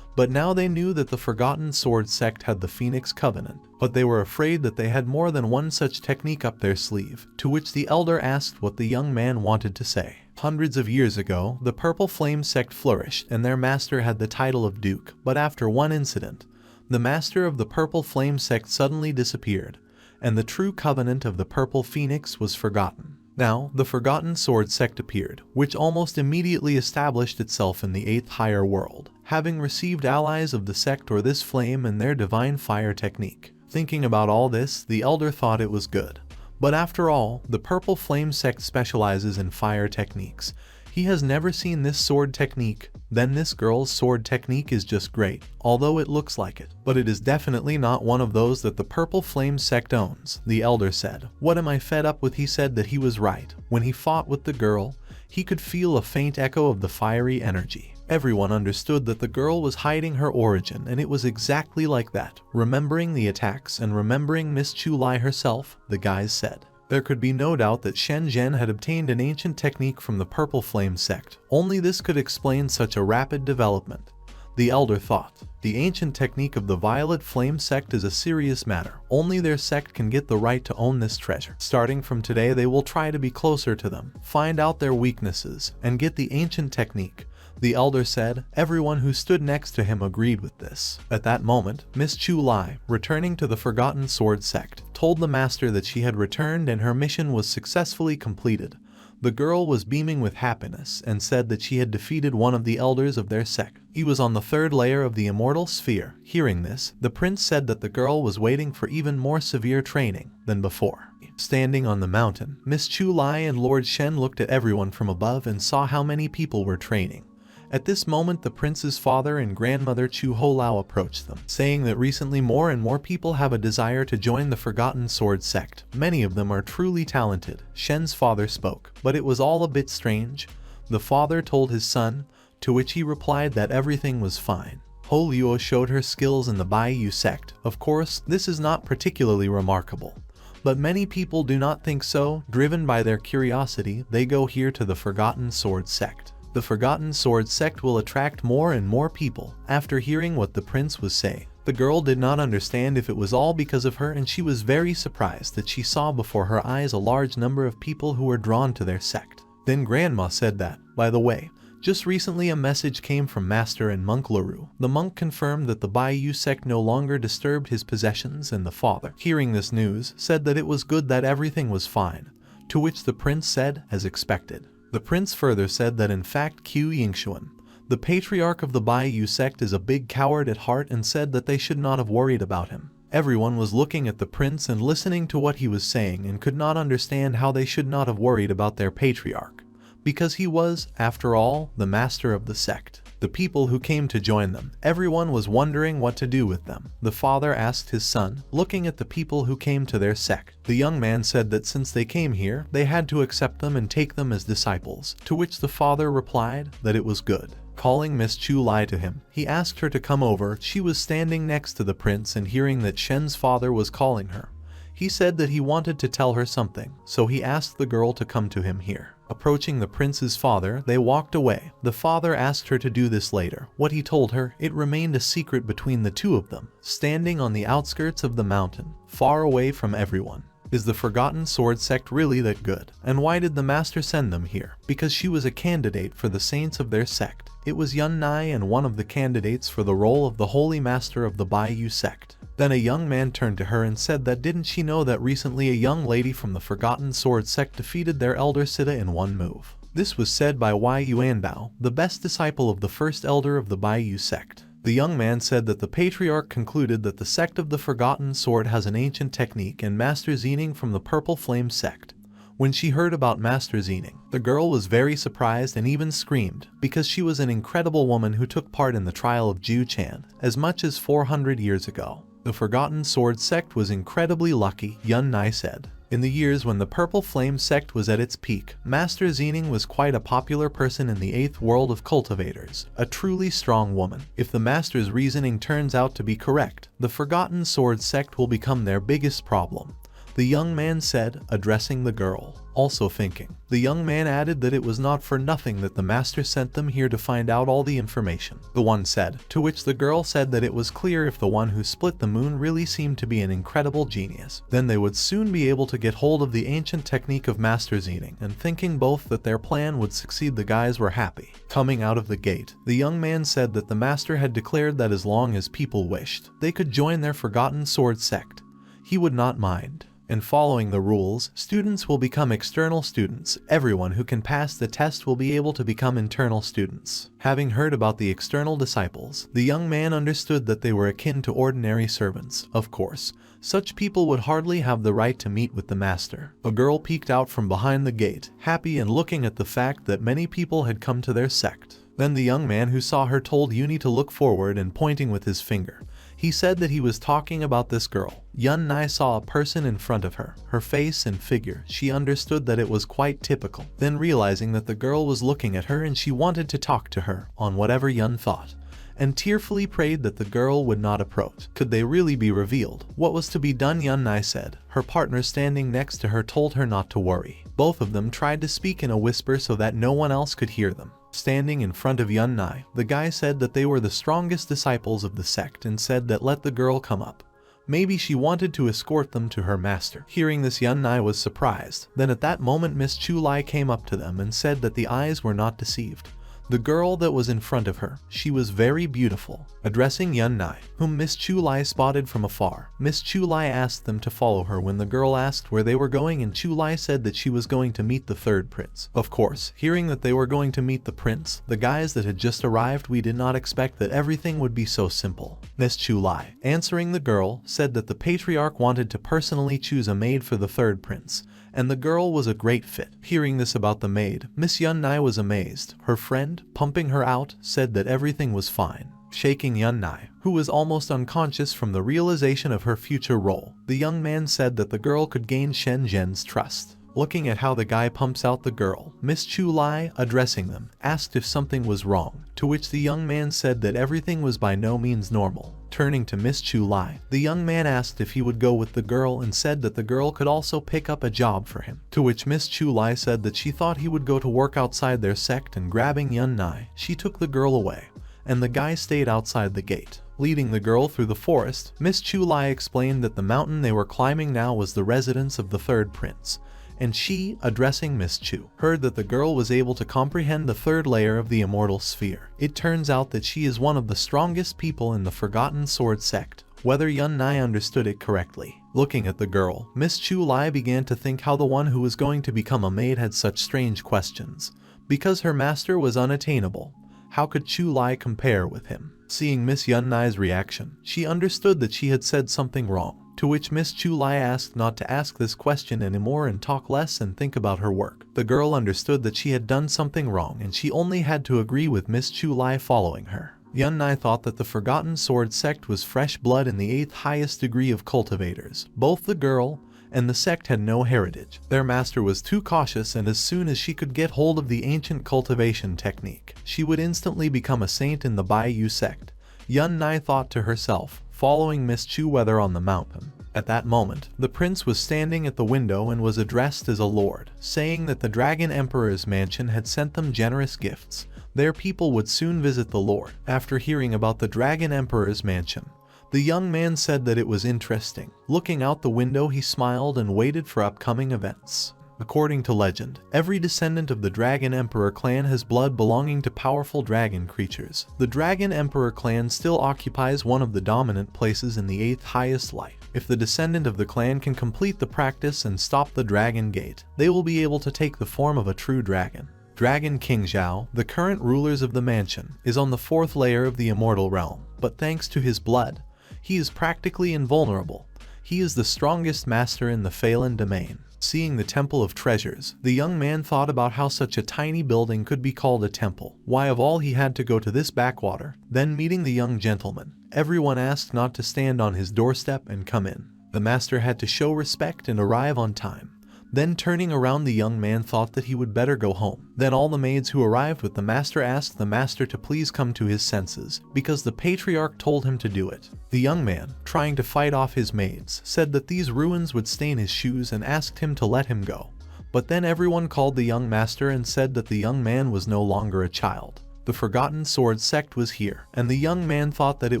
But now they knew that the Forgotten Sword sect had the Phoenix Covenant, but they were afraid that they had more than one such technique up their sleeve, to which the elder asked what the young man wanted to say. Hundreds of years ago, the Purple Flame sect flourished, and their master had the title of Duke, but after one incident, the master of the Purple Flame sect suddenly disappeared, and the true covenant of the Purple Phoenix was forgotten. Now, the Forgotten Sword sect appeared, which almost immediately established itself in the 8th higher world, having received allies of the sect or this flame and their divine fire technique. Thinking about all this, the elder thought it was good. But after all, the Purple Flame sect specializes in fire techniques. He has never seen this sword technique. Then this girl's sword technique is just great, although it looks like it. But it is definitely not one of those that the Purple Flame sect owns, the elder said. What am I fed up with? He said that he was right. When he fought with the girl, he could feel a faint echo of the fiery energy. Everyone understood that the girl was hiding her origin, and it was exactly like that. Remembering the attacks and remembering Miss Chu herself, the guys said. There could be no doubt that Shen had obtained an ancient technique from the Purple Flame sect. Only this could explain such a rapid development. The elder thought. The ancient technique of the Violet Flame sect is a serious matter. Only their sect can get the right to own this treasure. Starting from today, they will try to be closer to them, find out their weaknesses, and get the ancient technique. The elder said. Everyone who stood next to him agreed with this. At that moment, Miss Chu, returning to the Forgotten Sword sect, told the master that she had returned and her mission was successfully completed. The girl was beaming with happiness and said that she had defeated one of the elders of their sect. He was on the 3rd layer of the immortal sphere. Hearing this, the prince said that the girl was waiting for even more severe training than before. Standing on the mountain, Miss Chu and Lord Shen looked at everyone from above and saw how many people were training. At this moment, the prince's father and grandmother Chu approached them, saying that recently more and more people have a desire to join the Forgotten Sword sect. Many of them are truly talented. Shen's father spoke, but it was all a bit strange. The father told his son, to which he replied that everything was fine. Ho Luo showed her skills in the Baiyu sect. Of course, this is not particularly remarkable. But many people do not think so. Driven by their curiosity, they go here to the Forgotten Sword sect. The Forgotten Sword sect will attract more and more people. After hearing what the prince was saying, the girl did not understand if it was all because of her, and she was very surprised that she saw before her eyes a large number of people who were drawn to their sect. Then grandma said that, by the way, just recently a message came from Master and Monk Laru. The monk confirmed that the Baiyu sect no longer disturbed his possessions, and the father, hearing this news, said that it was good that everything was fine, to which the prince said, as expected. The prince further said that in fact Q Yingshuan, the patriarch of the Baiyu sect, is a big coward at heart, and said that they should not have worried about him. Everyone was looking at the prince and listening to what he was saying and could not understand how they should not have worried about their patriarch, because he was, after all, the master of the sect. The people who came to join them, everyone was wondering what to do with them. The father asked his son, looking at the people who came to their sect. The young man said that since they came here, they had to accept them and take them as disciples, to which the father replied that it was good. Calling Miss Chu to him, he asked her to come over. She was standing next to the prince, and hearing that Shen's father was calling her, he said that he wanted to tell her something, so he asked the girl to come to him here. Approaching the prince's father, they walked away. The father asked her to do this later. What he told her, it remained a secret between the two of them. Standing on the outskirts of the mountain, far away from everyone. Is the Forgotten Sword sect really that good? And why did the master send them here? Because she was a candidate for the saints of their sect. It was Yun Nai and one of the candidates for the role of the holy master of the Baiyu sect. Then a young man turned to her and said that didn't she know that recently a young lady from the Forgotten Sword sect defeated their elder Sita in one move. This was said by Wei Yuanbao, the best disciple of the first elder of the Baiyu sect. The young man said that the patriarch concluded that the sect of the Forgotten Sword has an ancient technique, and Master Zening from the Purple Flame sect. When she heard about Master Zening, the girl was very surprised and even screamed, because she was an incredible woman who took part in the trial of Ju Chan as much as 400 years ago. The Forgotten Sword sect was incredibly lucky, Yun Nai said. In the years when the Purple Flame sect was at its peak, Master Zening was quite a popular person in the 8th world of cultivators, a truly strong woman. If the master's reasoning turns out to be correct, the Forgotten Sword sect will become their biggest problem, the young man said, addressing the girl. Also thinking, the young man added that it was not for nothing that the master sent them here to find out all the information. The one said, to which the girl said that it was clear if the one who split the moon really seemed to be an incredible genius, then they would soon be able to get hold of the ancient technique of Master Zening, and thinking both that their plan would succeed, the guys were happy. Coming out of the gate, the young man said that the master had declared that as long as people wished, they could join their Forgotten Sword sect. He would not mind. And following the rules, students will become external students. Everyone who can pass the test will be able to become internal students. Having heard about the external disciples, the young man understood that they were akin to ordinary servants. Of course, such people would hardly have the right to meet with the master. A girl peeked out from behind the gate, happy and looking at the fact that many people had come to their sect. Then the young man who saw her told Yuni to look forward, and pointing with his finger, he said that he was talking about this girl. Yun Nai saw a person in front of her, her face and figure. She understood that it was quite typical. Then realizing that the girl was looking at her and she wanted to talk to her on whatever Yun thought, and tearfully prayed that the girl would not approach. Could they really be revealed? What was to be done? Yun Nai said. Her partner standing next to her told her not to worry. Both of them tried to speak in a whisper so that no one else could hear them. Standing in front of Yun Nai, the guy said that they were the strongest disciples of the sect and said that let the girl come up. Maybe she wanted to escort them to her master. Hearing this, Yun Nai was surprised. Then at that moment Miss Chu came up to them and said that the eyes were not deceived. The girl that was in front of her, she was very beautiful. Addressing Yun Nai, whom Miss Chu spotted from afar, Miss Chu asked them to follow her. When the girl asked where they were going, and Chu said that she was going to meet the third prince. Of course, hearing that they were going to meet the prince, the guys that had just arrived, we did not expect that everything would be so simple. Miss Chu answering the girl, said that the patriarch wanted to personally choose a maid for the third prince, and the girl was a great fit. Hearing this about the maid, Miss Yun Nai was amazed. Her friend, pumping her out, said that everything was fine. Shaking Yun Nai, who was almost unconscious from the realization of her future role, the young man said that the girl could gain Shen Zhen's trust. Looking at how the guy pumps out the girl, Miss Chu addressing them, asked if something was wrong, to which the young man said that everything was by no means normal. Turning to Miss Chu the young man asked if he would go with the girl and said that the girl could also pick up a job for him, to which Miss Chu said that she thought he would go to work outside their sect, and grabbing Yun Nai, she took the girl away, and the guy stayed outside the gate. Leading the girl through the forest, Miss Chu explained that the mountain they were climbing now was the residence of the third prince, and she, addressing Miss Chu, heard that the girl was able to comprehend the third layer of the immortal sphere. It turns out that she is one of the strongest people in the Forgotten Sword sect, whether Yun Nai understood it correctly. Looking at the girl, Miss Chu began to think how the one who was going to become a maid had such strange questions. Because her master was unattainable, how could Chu compare with him? Seeing Miss Yun Nai's reaction, she understood that she had said something wrong, to which Miss Chu Lai asked not to ask this question anymore and talk less and think about her work. The girl understood that she had done something wrong and she only had to agree with Miss Chu Lai following her. Yun Nai thought that the Forgotten Sword sect was fresh blood in the 8th highest degree of cultivators. Both the girl and the sect had no heritage. Their master was too cautious, and as soon as she could get hold of the ancient cultivation technique, she would instantly become a saint in the Bai sect. Yun Nai thought to herself, following Miss Chu Weather on the mountain. At that moment, the prince was standing at the window and was addressed as a lord, saying that the Dragon Emperor's mansion had sent them generous gifts. Their people would soon visit the lord. After hearing about the Dragon Emperor's mansion, the young man said that it was interesting. Looking out the window, he smiled and waited for upcoming events. According to legend, every descendant of the Dragon Emperor clan has blood belonging to powerful dragon creatures. The Dragon Emperor clan still occupies one of the dominant places in the 8th highest light. If the descendant of the clan can complete the practice and stop the Dragon Gate, they will be able to take the form of a true dragon. Dragon King Zhao, the current rulers of the mansion, is on the 4th layer of the immortal realm, but thanks to his blood, he is practically invulnerable. He is the strongest master in the Phelan domain. Seeing the Temple of Treasures, the young man thought about how such a tiny building could be called a temple. Why of all he had to go to this backwater. Then meeting the young gentleman, everyone asked not to stand on his doorstep and come in. The master had to show respect and arrive on time. Then turning around, the young man thought that he would better go home. Then all the maids who arrived with the master asked the master to please come to his senses, because the patriarch told him to do it. The young man, trying to fight off his maids, said that these ruins would stain his shoes and asked him to let him go. But then everyone called the young master and said that the young man was no longer a child. The Forgotten Sword sect was here, and the young man thought that it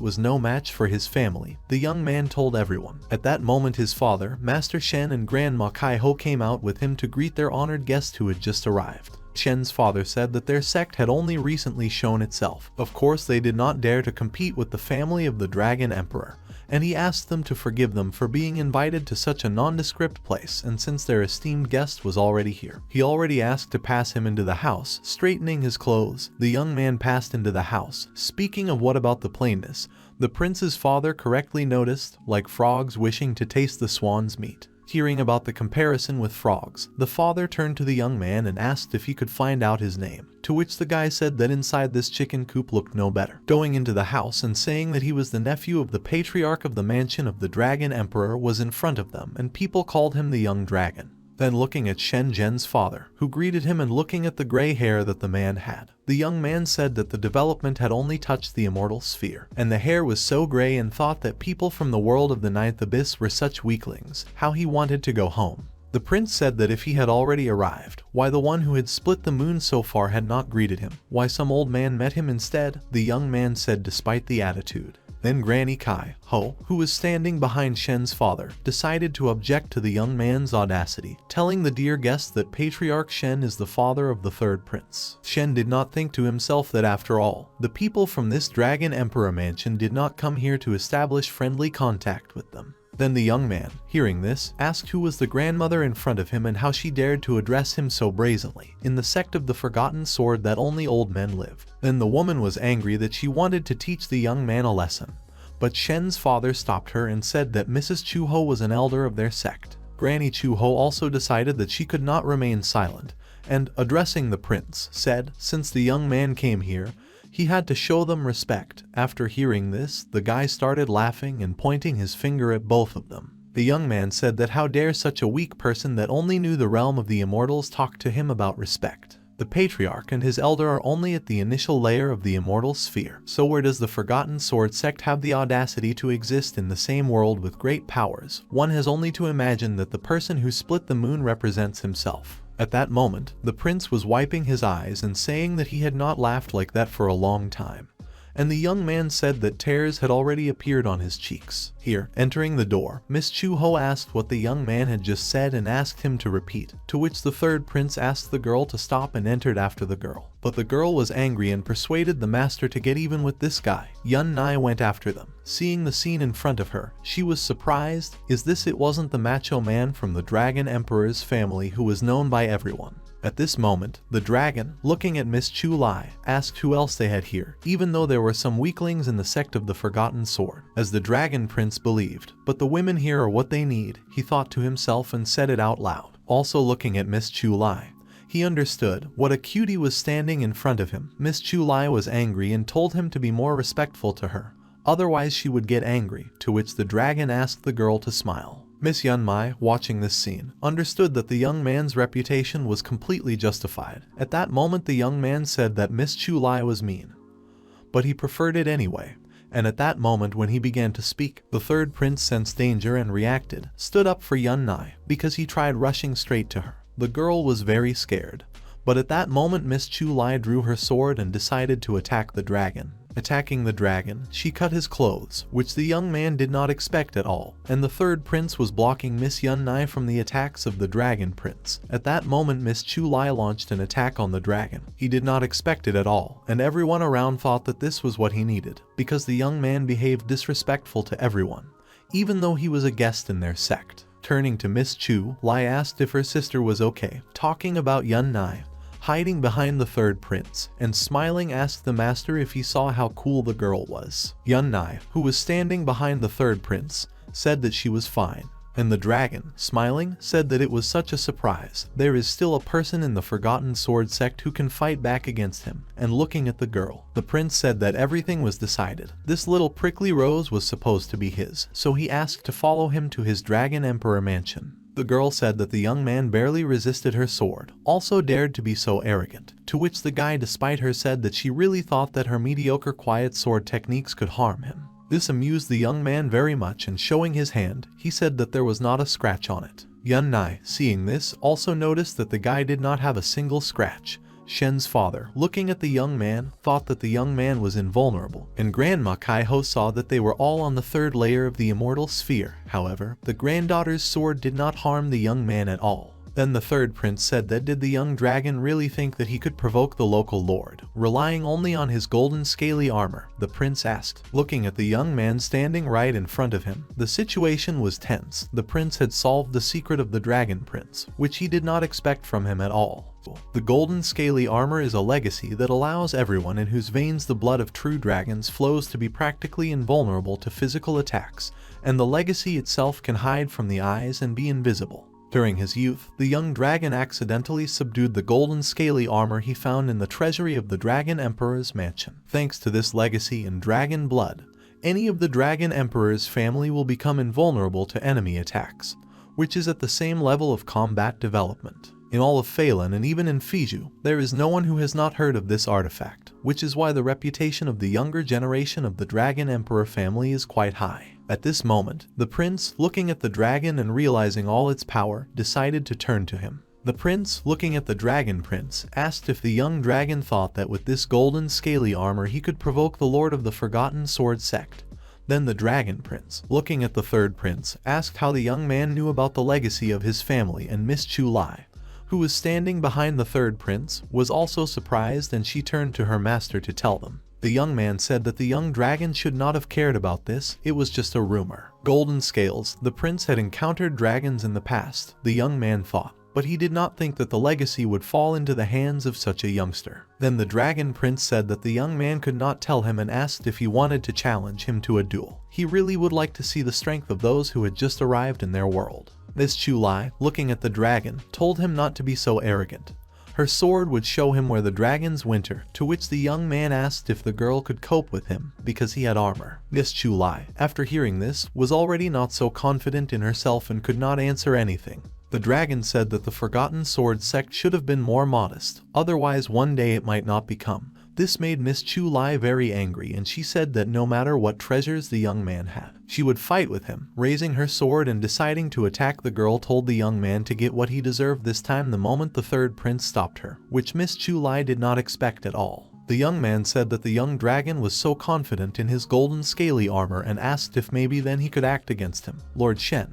was no match for his family. The young man told everyone. At that moment his father, Master Shen, and Grandma Kai Ho came out with him to greet their honored guest who had just arrived. Shen's father said that their sect had only recently shown itself. Of course they did not dare to compete with the family of the Dragon Emperor, and he asked them to forgive them for being invited to such a nondescript place, and since their esteemed guest was already here, he already asked to pass him into the house. Straightening his clothes, the young man passed into the house. Speaking of what about the plainness, the prince's father correctly noticed, like frogs wishing to taste the swan's meat. Hearing about the comparison with frogs, the father turned to the young man and asked if he could find out his name, to which the guy said that inside this chicken coop looked no better. Going into the house and saying that he was the nephew of the patriarch of the mansion of the Dragon Emperor was in front of them, and people called him the young dragon. Then looking at Shen Zhen's father, who greeted him, and looking at the gray hair that the man had, the young man said that the development had only touched the immortal sphere, and the hair was so gray, and thought that people from the world of the ninth abyss were such weaklings. How he wanted to go home. The prince said that if he had already arrived, why the one who had split the moon so far had not greeted him, why some old man met him instead. The young man said despite the attitude. Then Granny Kai Ho, who was standing behind Shen's father, decided to object to the young man's audacity, telling the dear guest that Patriarch Shen is the father of the third prince. Shen did not think to himself that after all, the people from this Dragon Emperor mansion did not come here to establish friendly contact with them. Then the young man, hearing this, asked who was the grandmother in front of him and how she dared to address him so brazenly. In the sect of the Forgotten Sword that only old men lived. Then the woman was angry that she wanted to teach the young man a lesson. But Shen's father stopped her and said that Mrs. Chu Ho was an elder of their sect. Granny Chu Ho also decided that she could not remain silent, and, addressing the prince, said, since the young man came here, he had to show them respect. After hearing this, the guy started laughing and pointing his finger at both of them. The young man said that how dare such a weak person that only knew the realm of the immortals talk to him about respect. The patriarch and his elder are only at the initial layer of the immortal sphere. So where does the Forgotten Sword sect have the audacity to exist in the same world with great powers? One has only to imagine that the person who split the moon represents himself. At that moment, the prince was wiping his eyes and saying that he had not laughed like that for a long time. And the young man said that tears had already appeared on his cheeks. Here, entering the door, Miss Chu Ho asked what the young man had just said and asked him to repeat, to which the third prince asked the girl to stop and entered after the girl. But the girl was angry and persuaded the master to get even with this guy. Yun Nai went after them. Seeing the scene in front of her, she was surprised. It wasn't the macho man from the Dragon Emperor's family who was known by everyone. At this moment, the dragon, looking at Miss Chu, asked who else they had here, even though there were some weaklings in the sect of the Forgotten Sword, as the dragon prince believed. But the women here are what they need, he thought to himself and said it out loud. Also looking at Miss Chu, he understood what a cutie was standing in front of him. Miss Chu was angry and told him to be more respectful to her, otherwise she would get angry, to which the dragon asked the girl to smile. Miss Yunmai, watching this scene, understood that the young man's reputation was completely justified. At that moment the young man said that Miss Chu was mean, but he preferred it anyway. And at that moment when he began to speak, the third prince sensed danger and reacted, stood up for Yunmai, because he tried rushing straight to her. The girl was very scared, but at that moment Miss Chu drew her sword and decided to attack the dragon. Attacking the dragon, she cut his clothes, which the young man did not expect at all, and the third prince was blocking Miss Yunmai from the attacks of the dragon prince. At that moment Miss Chu launched an attack on the dragon. He did not expect it at all, and everyone around thought that this was what he needed, because the young man behaved disrespectful to everyone, even though he was a guest in their sect. Turning to Miss Chu, asked if her sister was okay, talking about Yunmai hiding behind the third prince, and smiling asked the master if he saw how cool the girl was. Yunmai, who was standing behind the third prince, said that she was fine, and the dragon, smiling, said that it was such a surprise. There is still a person in the Forgotten Sword sect who can fight back against him. And looking at the girl, the prince said that everything was decided. This little prickly rose was supposed to be his, so he asked to follow him to his Dragon Emperor mansion. The girl said that the young man barely resisted her sword, also dared to be so arrogant, to which the guy despite her said that she really thought that her mediocre quiet sword techniques could harm him. This amused the young man very much, and showing his hand, he said that there was not a scratch on it. Yunmai, seeing this, also noticed that the guy did not have a single scratch. Shen's father, looking at the young man, thought that the young man was invulnerable, and Grandma Kaiho saw that they were all on the third layer of the immortal sphere. However, the granddaughter's sword did not harm the young man at all. Then the third prince said that did the young dragon really think that he could provoke the local lord, relying only on his golden scaly armor? The prince asked, looking at the young man standing right in front of him. The situation was tense. The prince had solved the secret of the dragon prince, which he did not expect from him at all. The golden scaly armor is a legacy that allows everyone in whose veins the blood of true dragons flows to be practically invulnerable to physical attacks, and the legacy itself can hide from the eyes and be invisible. During his youth, the young dragon accidentally subdued the golden scaly armor he found in the treasury of the Dragon Emperor's mansion. Thanks to this legacy and dragon blood, any of the Dragon Emperor's family will become invulnerable to enemy attacks, which is at the same level of combat development. In all of Phelan and even in Fiju, there is no one who has not heard of this artifact, which is why the reputation of the younger generation of the Dragon Emperor family is quite high. At this moment, the prince, looking at the dragon and realizing all its power, decided to turn to him. The prince, looking at the dragon prince, asked if the young dragon thought that with this golden scaly armor he could provoke the lord of the Forgotten Sword sect. Then the dragon prince, looking at the third prince, asked how the young man knew about the legacy of his family, and Miss Chu, who was standing behind the third prince, was also surprised, and she turned to her master to tell them. The young man said that the young dragon should not have cared about this, it was just a rumor. Golden scales, the prince had encountered dragons in the past, the young man thought, but he did not think that the legacy would fall into the hands of such a youngster. Then the dragon prince said that the young man could not tell him and asked if he wanted to challenge him to a duel. He really would like to see the strength of those who had just arrived in their world. Miss Chu, looking at the dragon, told him not to be so arrogant. Her sword would show him where the dragons winter, to which the young man asked if the girl could cope with him, because he had armor. Miss Chu, after hearing this, was already not so confident in herself and could not answer anything. The dragon said that the Forgotten Sword sect should have been more modest, otherwise one day it might not become. This made Miss Chu very angry, and she said that no matter what treasures the young man had, she would fight with him. Raising her sword and deciding to attack, the girl told the young man to get what he deserved this time the moment the third prince stopped her, which Miss Chu did not expect at all. The young man said that the young dragon was so confident in his golden scaly armor and asked if maybe then he could act against him, Lord Shen,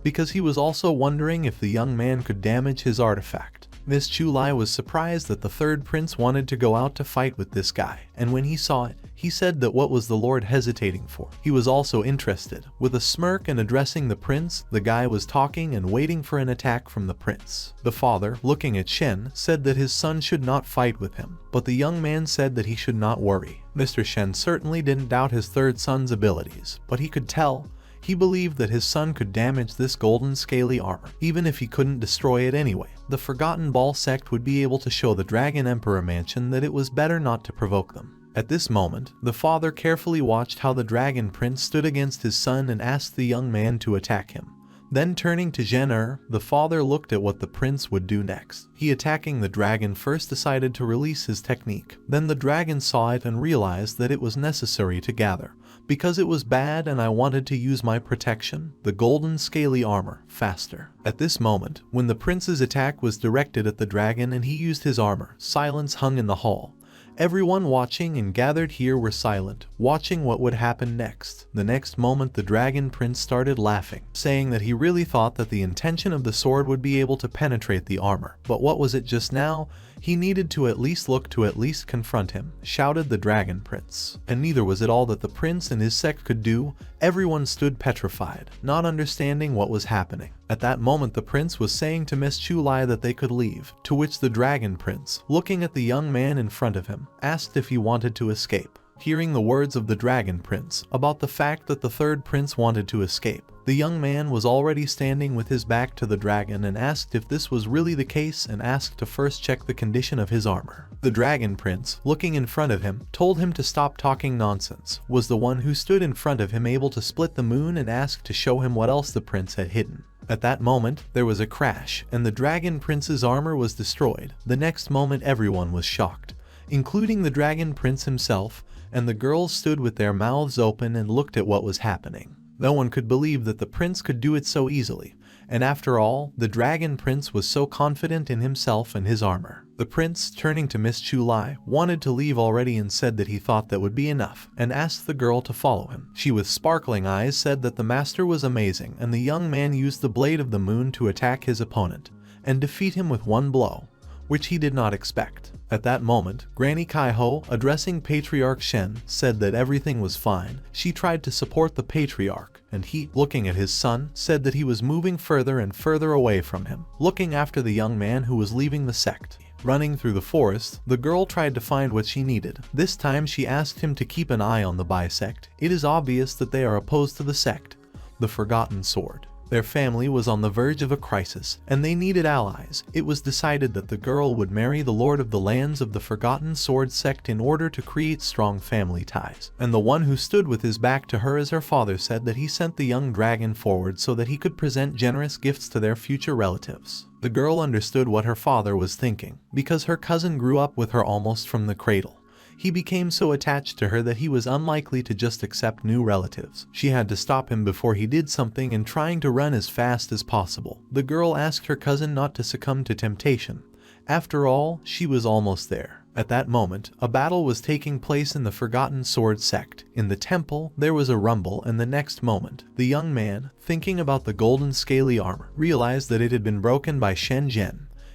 because he was also wondering if the young man could damage his artifact. Miss Chu was surprised that the third prince wanted to go out to fight with this guy, and when he saw it, he said that what was the lord hesitating for? He was also interested. With a smirk and addressing the prince, the guy was talking and waiting for an attack from the prince. The father, looking at Shen, said that his son should not fight with him, but the young man said that he should not worry. Mr. Shen certainly didn't doubt his third son's abilities, but he could tell. He believed that his son could damage this golden scaly armor, even if he couldn't destroy it anyway. The Forgotten Ball sect would be able to show the Dragon Emperor Mansion that it was better not to provoke them. At this moment, the father carefully watched how the Dragon Prince stood against his son and asked the young man to attack him. Then turning to Zhen, the father looked at what the prince would do next. He, attacking the dragon, first decided to release his technique. Then the dragon saw it and realized that it was necessary to gather. Because it was bad and I wanted to use my protection, the golden scaly armor, faster. At this moment, when the prince's attack was directed at the dragon and he used his armor, silence hung in the hall. Everyone watching and gathered here were silent, watching what would happen next. The next moment the Dragon Prince started laughing, saying that he really thought that the intention of the sword would be able to penetrate the armor. But what was it just now? He needed to at least look to at least confront him, shouted the Dragon Prince. And neither was it all that the prince and his sect could do. Everyone stood petrified, not understanding what was happening. At that moment the prince was saying to Miss Chu that they could leave, to which the Dragon Prince, looking at the young man in front of him, asked if he wanted to escape. Hearing the words of the Dragon Prince about the fact that the third prince wanted to escape, the young man was already standing with his back to the dragon and asked if this was really the case and asked to first check the condition of his armor. The Dragon Prince, looking in front of him, told him to stop talking nonsense, was the one who stood in front of him able to split the moon and asked to show him what else the prince had hidden. At that moment, there was a crash and the Dragon Prince's armor was destroyed. The next moment everyone was shocked, including the Dragon Prince himself, and the girls stood with their mouths open and looked at what was happening. No one could believe that the prince could do it so easily, and after all, the Dragon Prince was so confident in himself and his armor. The prince, turning to Miss Chu, wanted to leave already and said that he thought that would be enough, and asked the girl to follow him. She, with sparkling eyes, said that the master was amazing, and the young man used the blade of the moon to attack his opponent, and defeat him with one blow, which he did not expect. At that moment, Granny Kaiho, addressing Patriarch Shen, said that everything was fine. She tried to support the Patriarch, and he, looking at his son, said that he was moving further and further away from him, looking after the young man who was leaving the sect. Running through the forest, the girl tried to find what she needed. This time she asked him to keep an eye on the bisect. It is obvious that they are opposed to the sect, the Forgotten Sword. Their family was on the verge of a crisis, and they needed allies. It was decided that the girl would marry the lord of the lands of the Forgotten Sword sect in order to create strong family ties. And the one who stood with his back to her as her father said that he sent the young dragon forward so that he could present generous gifts to their future relatives. The girl understood what her father was thinking, because her cousin grew up with her almost from the cradle. He became so attached to her that he was unlikely to just accept new relatives. She had to stop him before he did something and trying to run as fast as possible. The girl asked her cousin not to succumb to temptation. After all, she was almost there. At that moment, a battle was taking place in the Forgotten Sword sect. In the temple, there was a rumble, and the next moment, the young man, thinking about the golden scaly armor, realized that it had been broken by Shen.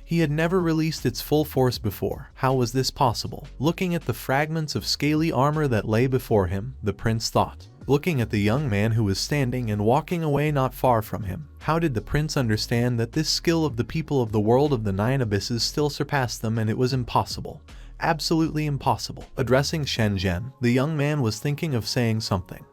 He had never released its full force before. How was this possible? Looking at the fragments of scaly armor that lay before him, the prince thought. Looking at the young man who was standing and walking away not far from him, how did the prince understand that this skill of the people of the world of the Nine Abysses still surpassed them, and it was impossible? Absolutely impossible. Addressing Shen, the young man was thinking of saying something.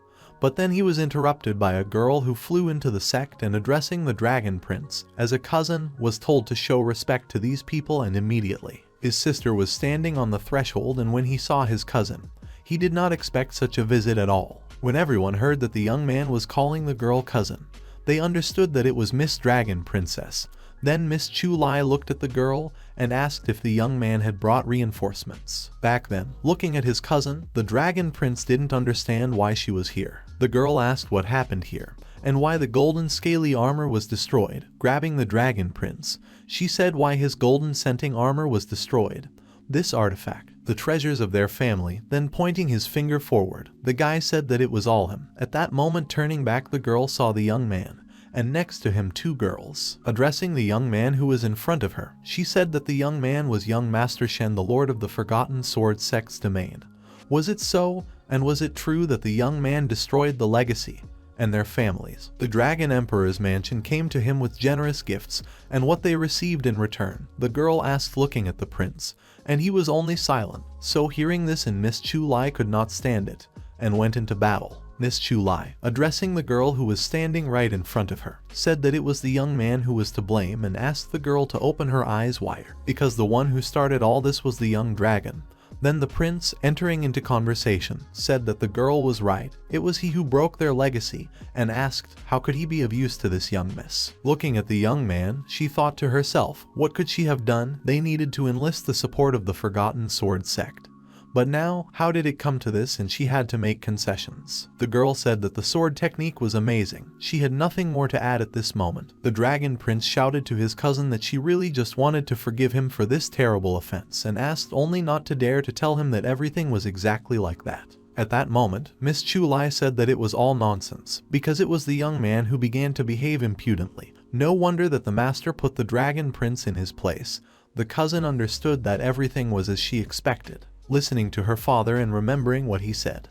But then he was interrupted by a girl who flew into the sect and, addressing the Dragon Prince as a cousin, was told to show respect to these people, and immediately. His sister was standing on the threshold, and when he saw his cousin, he did not expect such a visit at all. When everyone heard that the young man was calling the girl cousin, they understood that it was Miss Dragon Princess. Then Miss Chu looked at the girl and asked if the young man had brought reinforcements. Back then, looking at his cousin, the Dragon Prince didn't understand why she was here. The girl asked what happened here, and why the golden scaly armor was destroyed. Grabbing the Dragon Prince, she said why his golden scenting armor was destroyed. This artifact, the treasures of their family. Then pointing his finger forward, the guy said that it was all him. At that moment, turning back, the girl saw the young man, and next to him 2 girls. Addressing the young man who was in front of her, she said that the young man was young Master Shen, the lord of the Forgotten Sword sect's domain. Was it so, and was it true that the young man destroyed the legacy and their families? The Dragon Emperor's mansion came to him with generous gifts, and what they received in return, the girl asked, looking at the prince, and he was only silent. So hearing this, and Miss Chu could not stand it, and went into battle. Miss Chu, addressing the girl who was standing right in front of her, said that it was the young man who was to blame, and asked the girl to open her eyes wider, because the one who started all this was the young dragon. Then the prince, entering into conversation, said that the girl was right. It was he who broke their legacy, and asked how could he be of use to this young miss. Looking at the young man, she thought to herself, what could she have done? They needed to enlist the support of the Forgotten Sword sect. But now, how did it come to this, and she had to make concessions? The girl said that the sword technique was amazing. She had nothing more to add at this moment. The dragon prince shouted to his cousin that she really just wanted to forgive him for this terrible offense, and asked only not to dare to tell him that everything was exactly like that. At that moment, Miss Chu said that it was all nonsense, because it was the young man who began to behave impudently. No wonder that the master put the dragon prince in his place. The cousin understood that everything was as she expected. Listening to her father and remembering what he said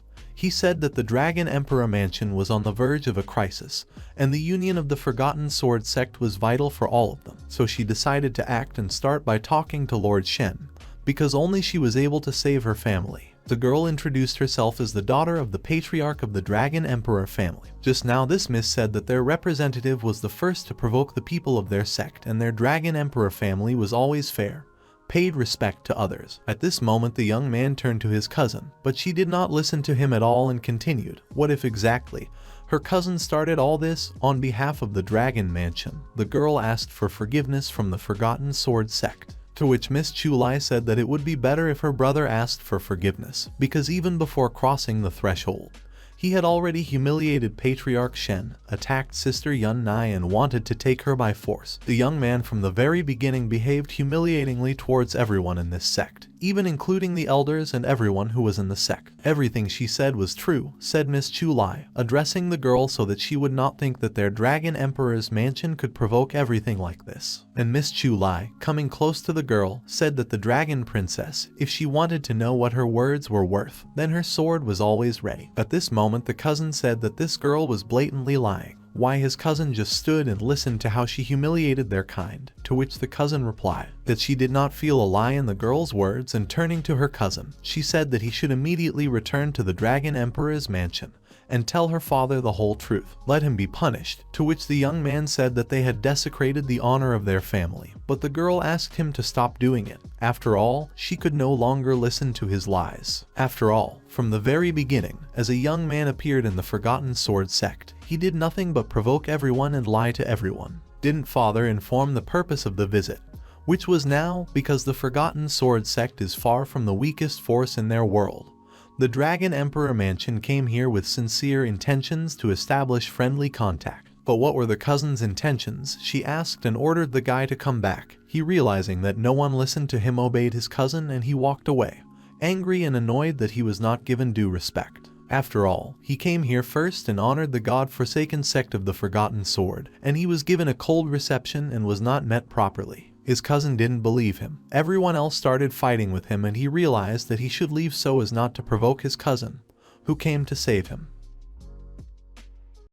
that the Dragon Emperor mansion was on the verge of a crisis, and the union of the Forgotten Sword sect was vital for all of them. So she decided to act and start by talking to Lord Shen, because only she was able to save her family. The girl introduced herself as the daughter of the patriarch of the Dragon Emperor family. Just now this miss said that their representative was the first to provoke the people of their sect, and their Dragon Emperor family was always fair, paid respect to others. At this moment the young man turned to his cousin, but she did not listen to him at all and continued, what if exactly her cousin started all this? On behalf of the Dragon Mansion, the girl asked for forgiveness from the Forgotten Sword sect, to which Miss Chu said that it would be better if her brother asked for forgiveness, because even before crossing the threshold, he had already humiliated Patriarch Shen, attacked Sister Yun Nai, and wanted to take her by force. The young man from the very beginning behaved humiliatingly towards everyone in this sect, even including the elders and everyone who was in the sect. Everything she said was true, said Miss Chu, addressing the girl so that she would not think that their Dragon Emperor's mansion could provoke everything like this. And Miss Chu, coming close to the girl, said that the Dragon Princess, if she wanted to know what her words were worth, then her sword was always ready. At this moment the cousin said that this girl was blatantly lying. Why his cousin just stood and listened to how she humiliated their kind, to which the cousin replied that she did not feel a lie in the girl's words, and turning to her cousin, she said that he should immediately return to the Dragon Emperor's mansion and tell her father the whole truth. Let him be punished, to which the young man said that they had desecrated the honor of their family, but the girl asked him to stop doing it. After all, she could no longer listen to his lies. After all, from the very beginning, as a young man appeared in the Forgotten Sword sect, he did nothing but provoke everyone and lie to everyone. Didn't father inform the purpose of the visit, which was now because the Forgotten Sword sect is far from the weakest force in their world. The Dragon Emperor mansion came here with sincere intentions to establish friendly contact. But what were the cousin's intentions? She asked and ordered the guy to come back. He, realizing that no one listened to him, obeyed his cousin, and he walked away, angry and annoyed that he was not given due respect. After all, he came here first and honored the god-forsaken sect of the Forgotten Sword, and he was given a cold reception and was not met properly. His cousin didn't believe him. Everyone else started fighting with him, and he realized that he should leave so as not to provoke his cousin, who came to save him.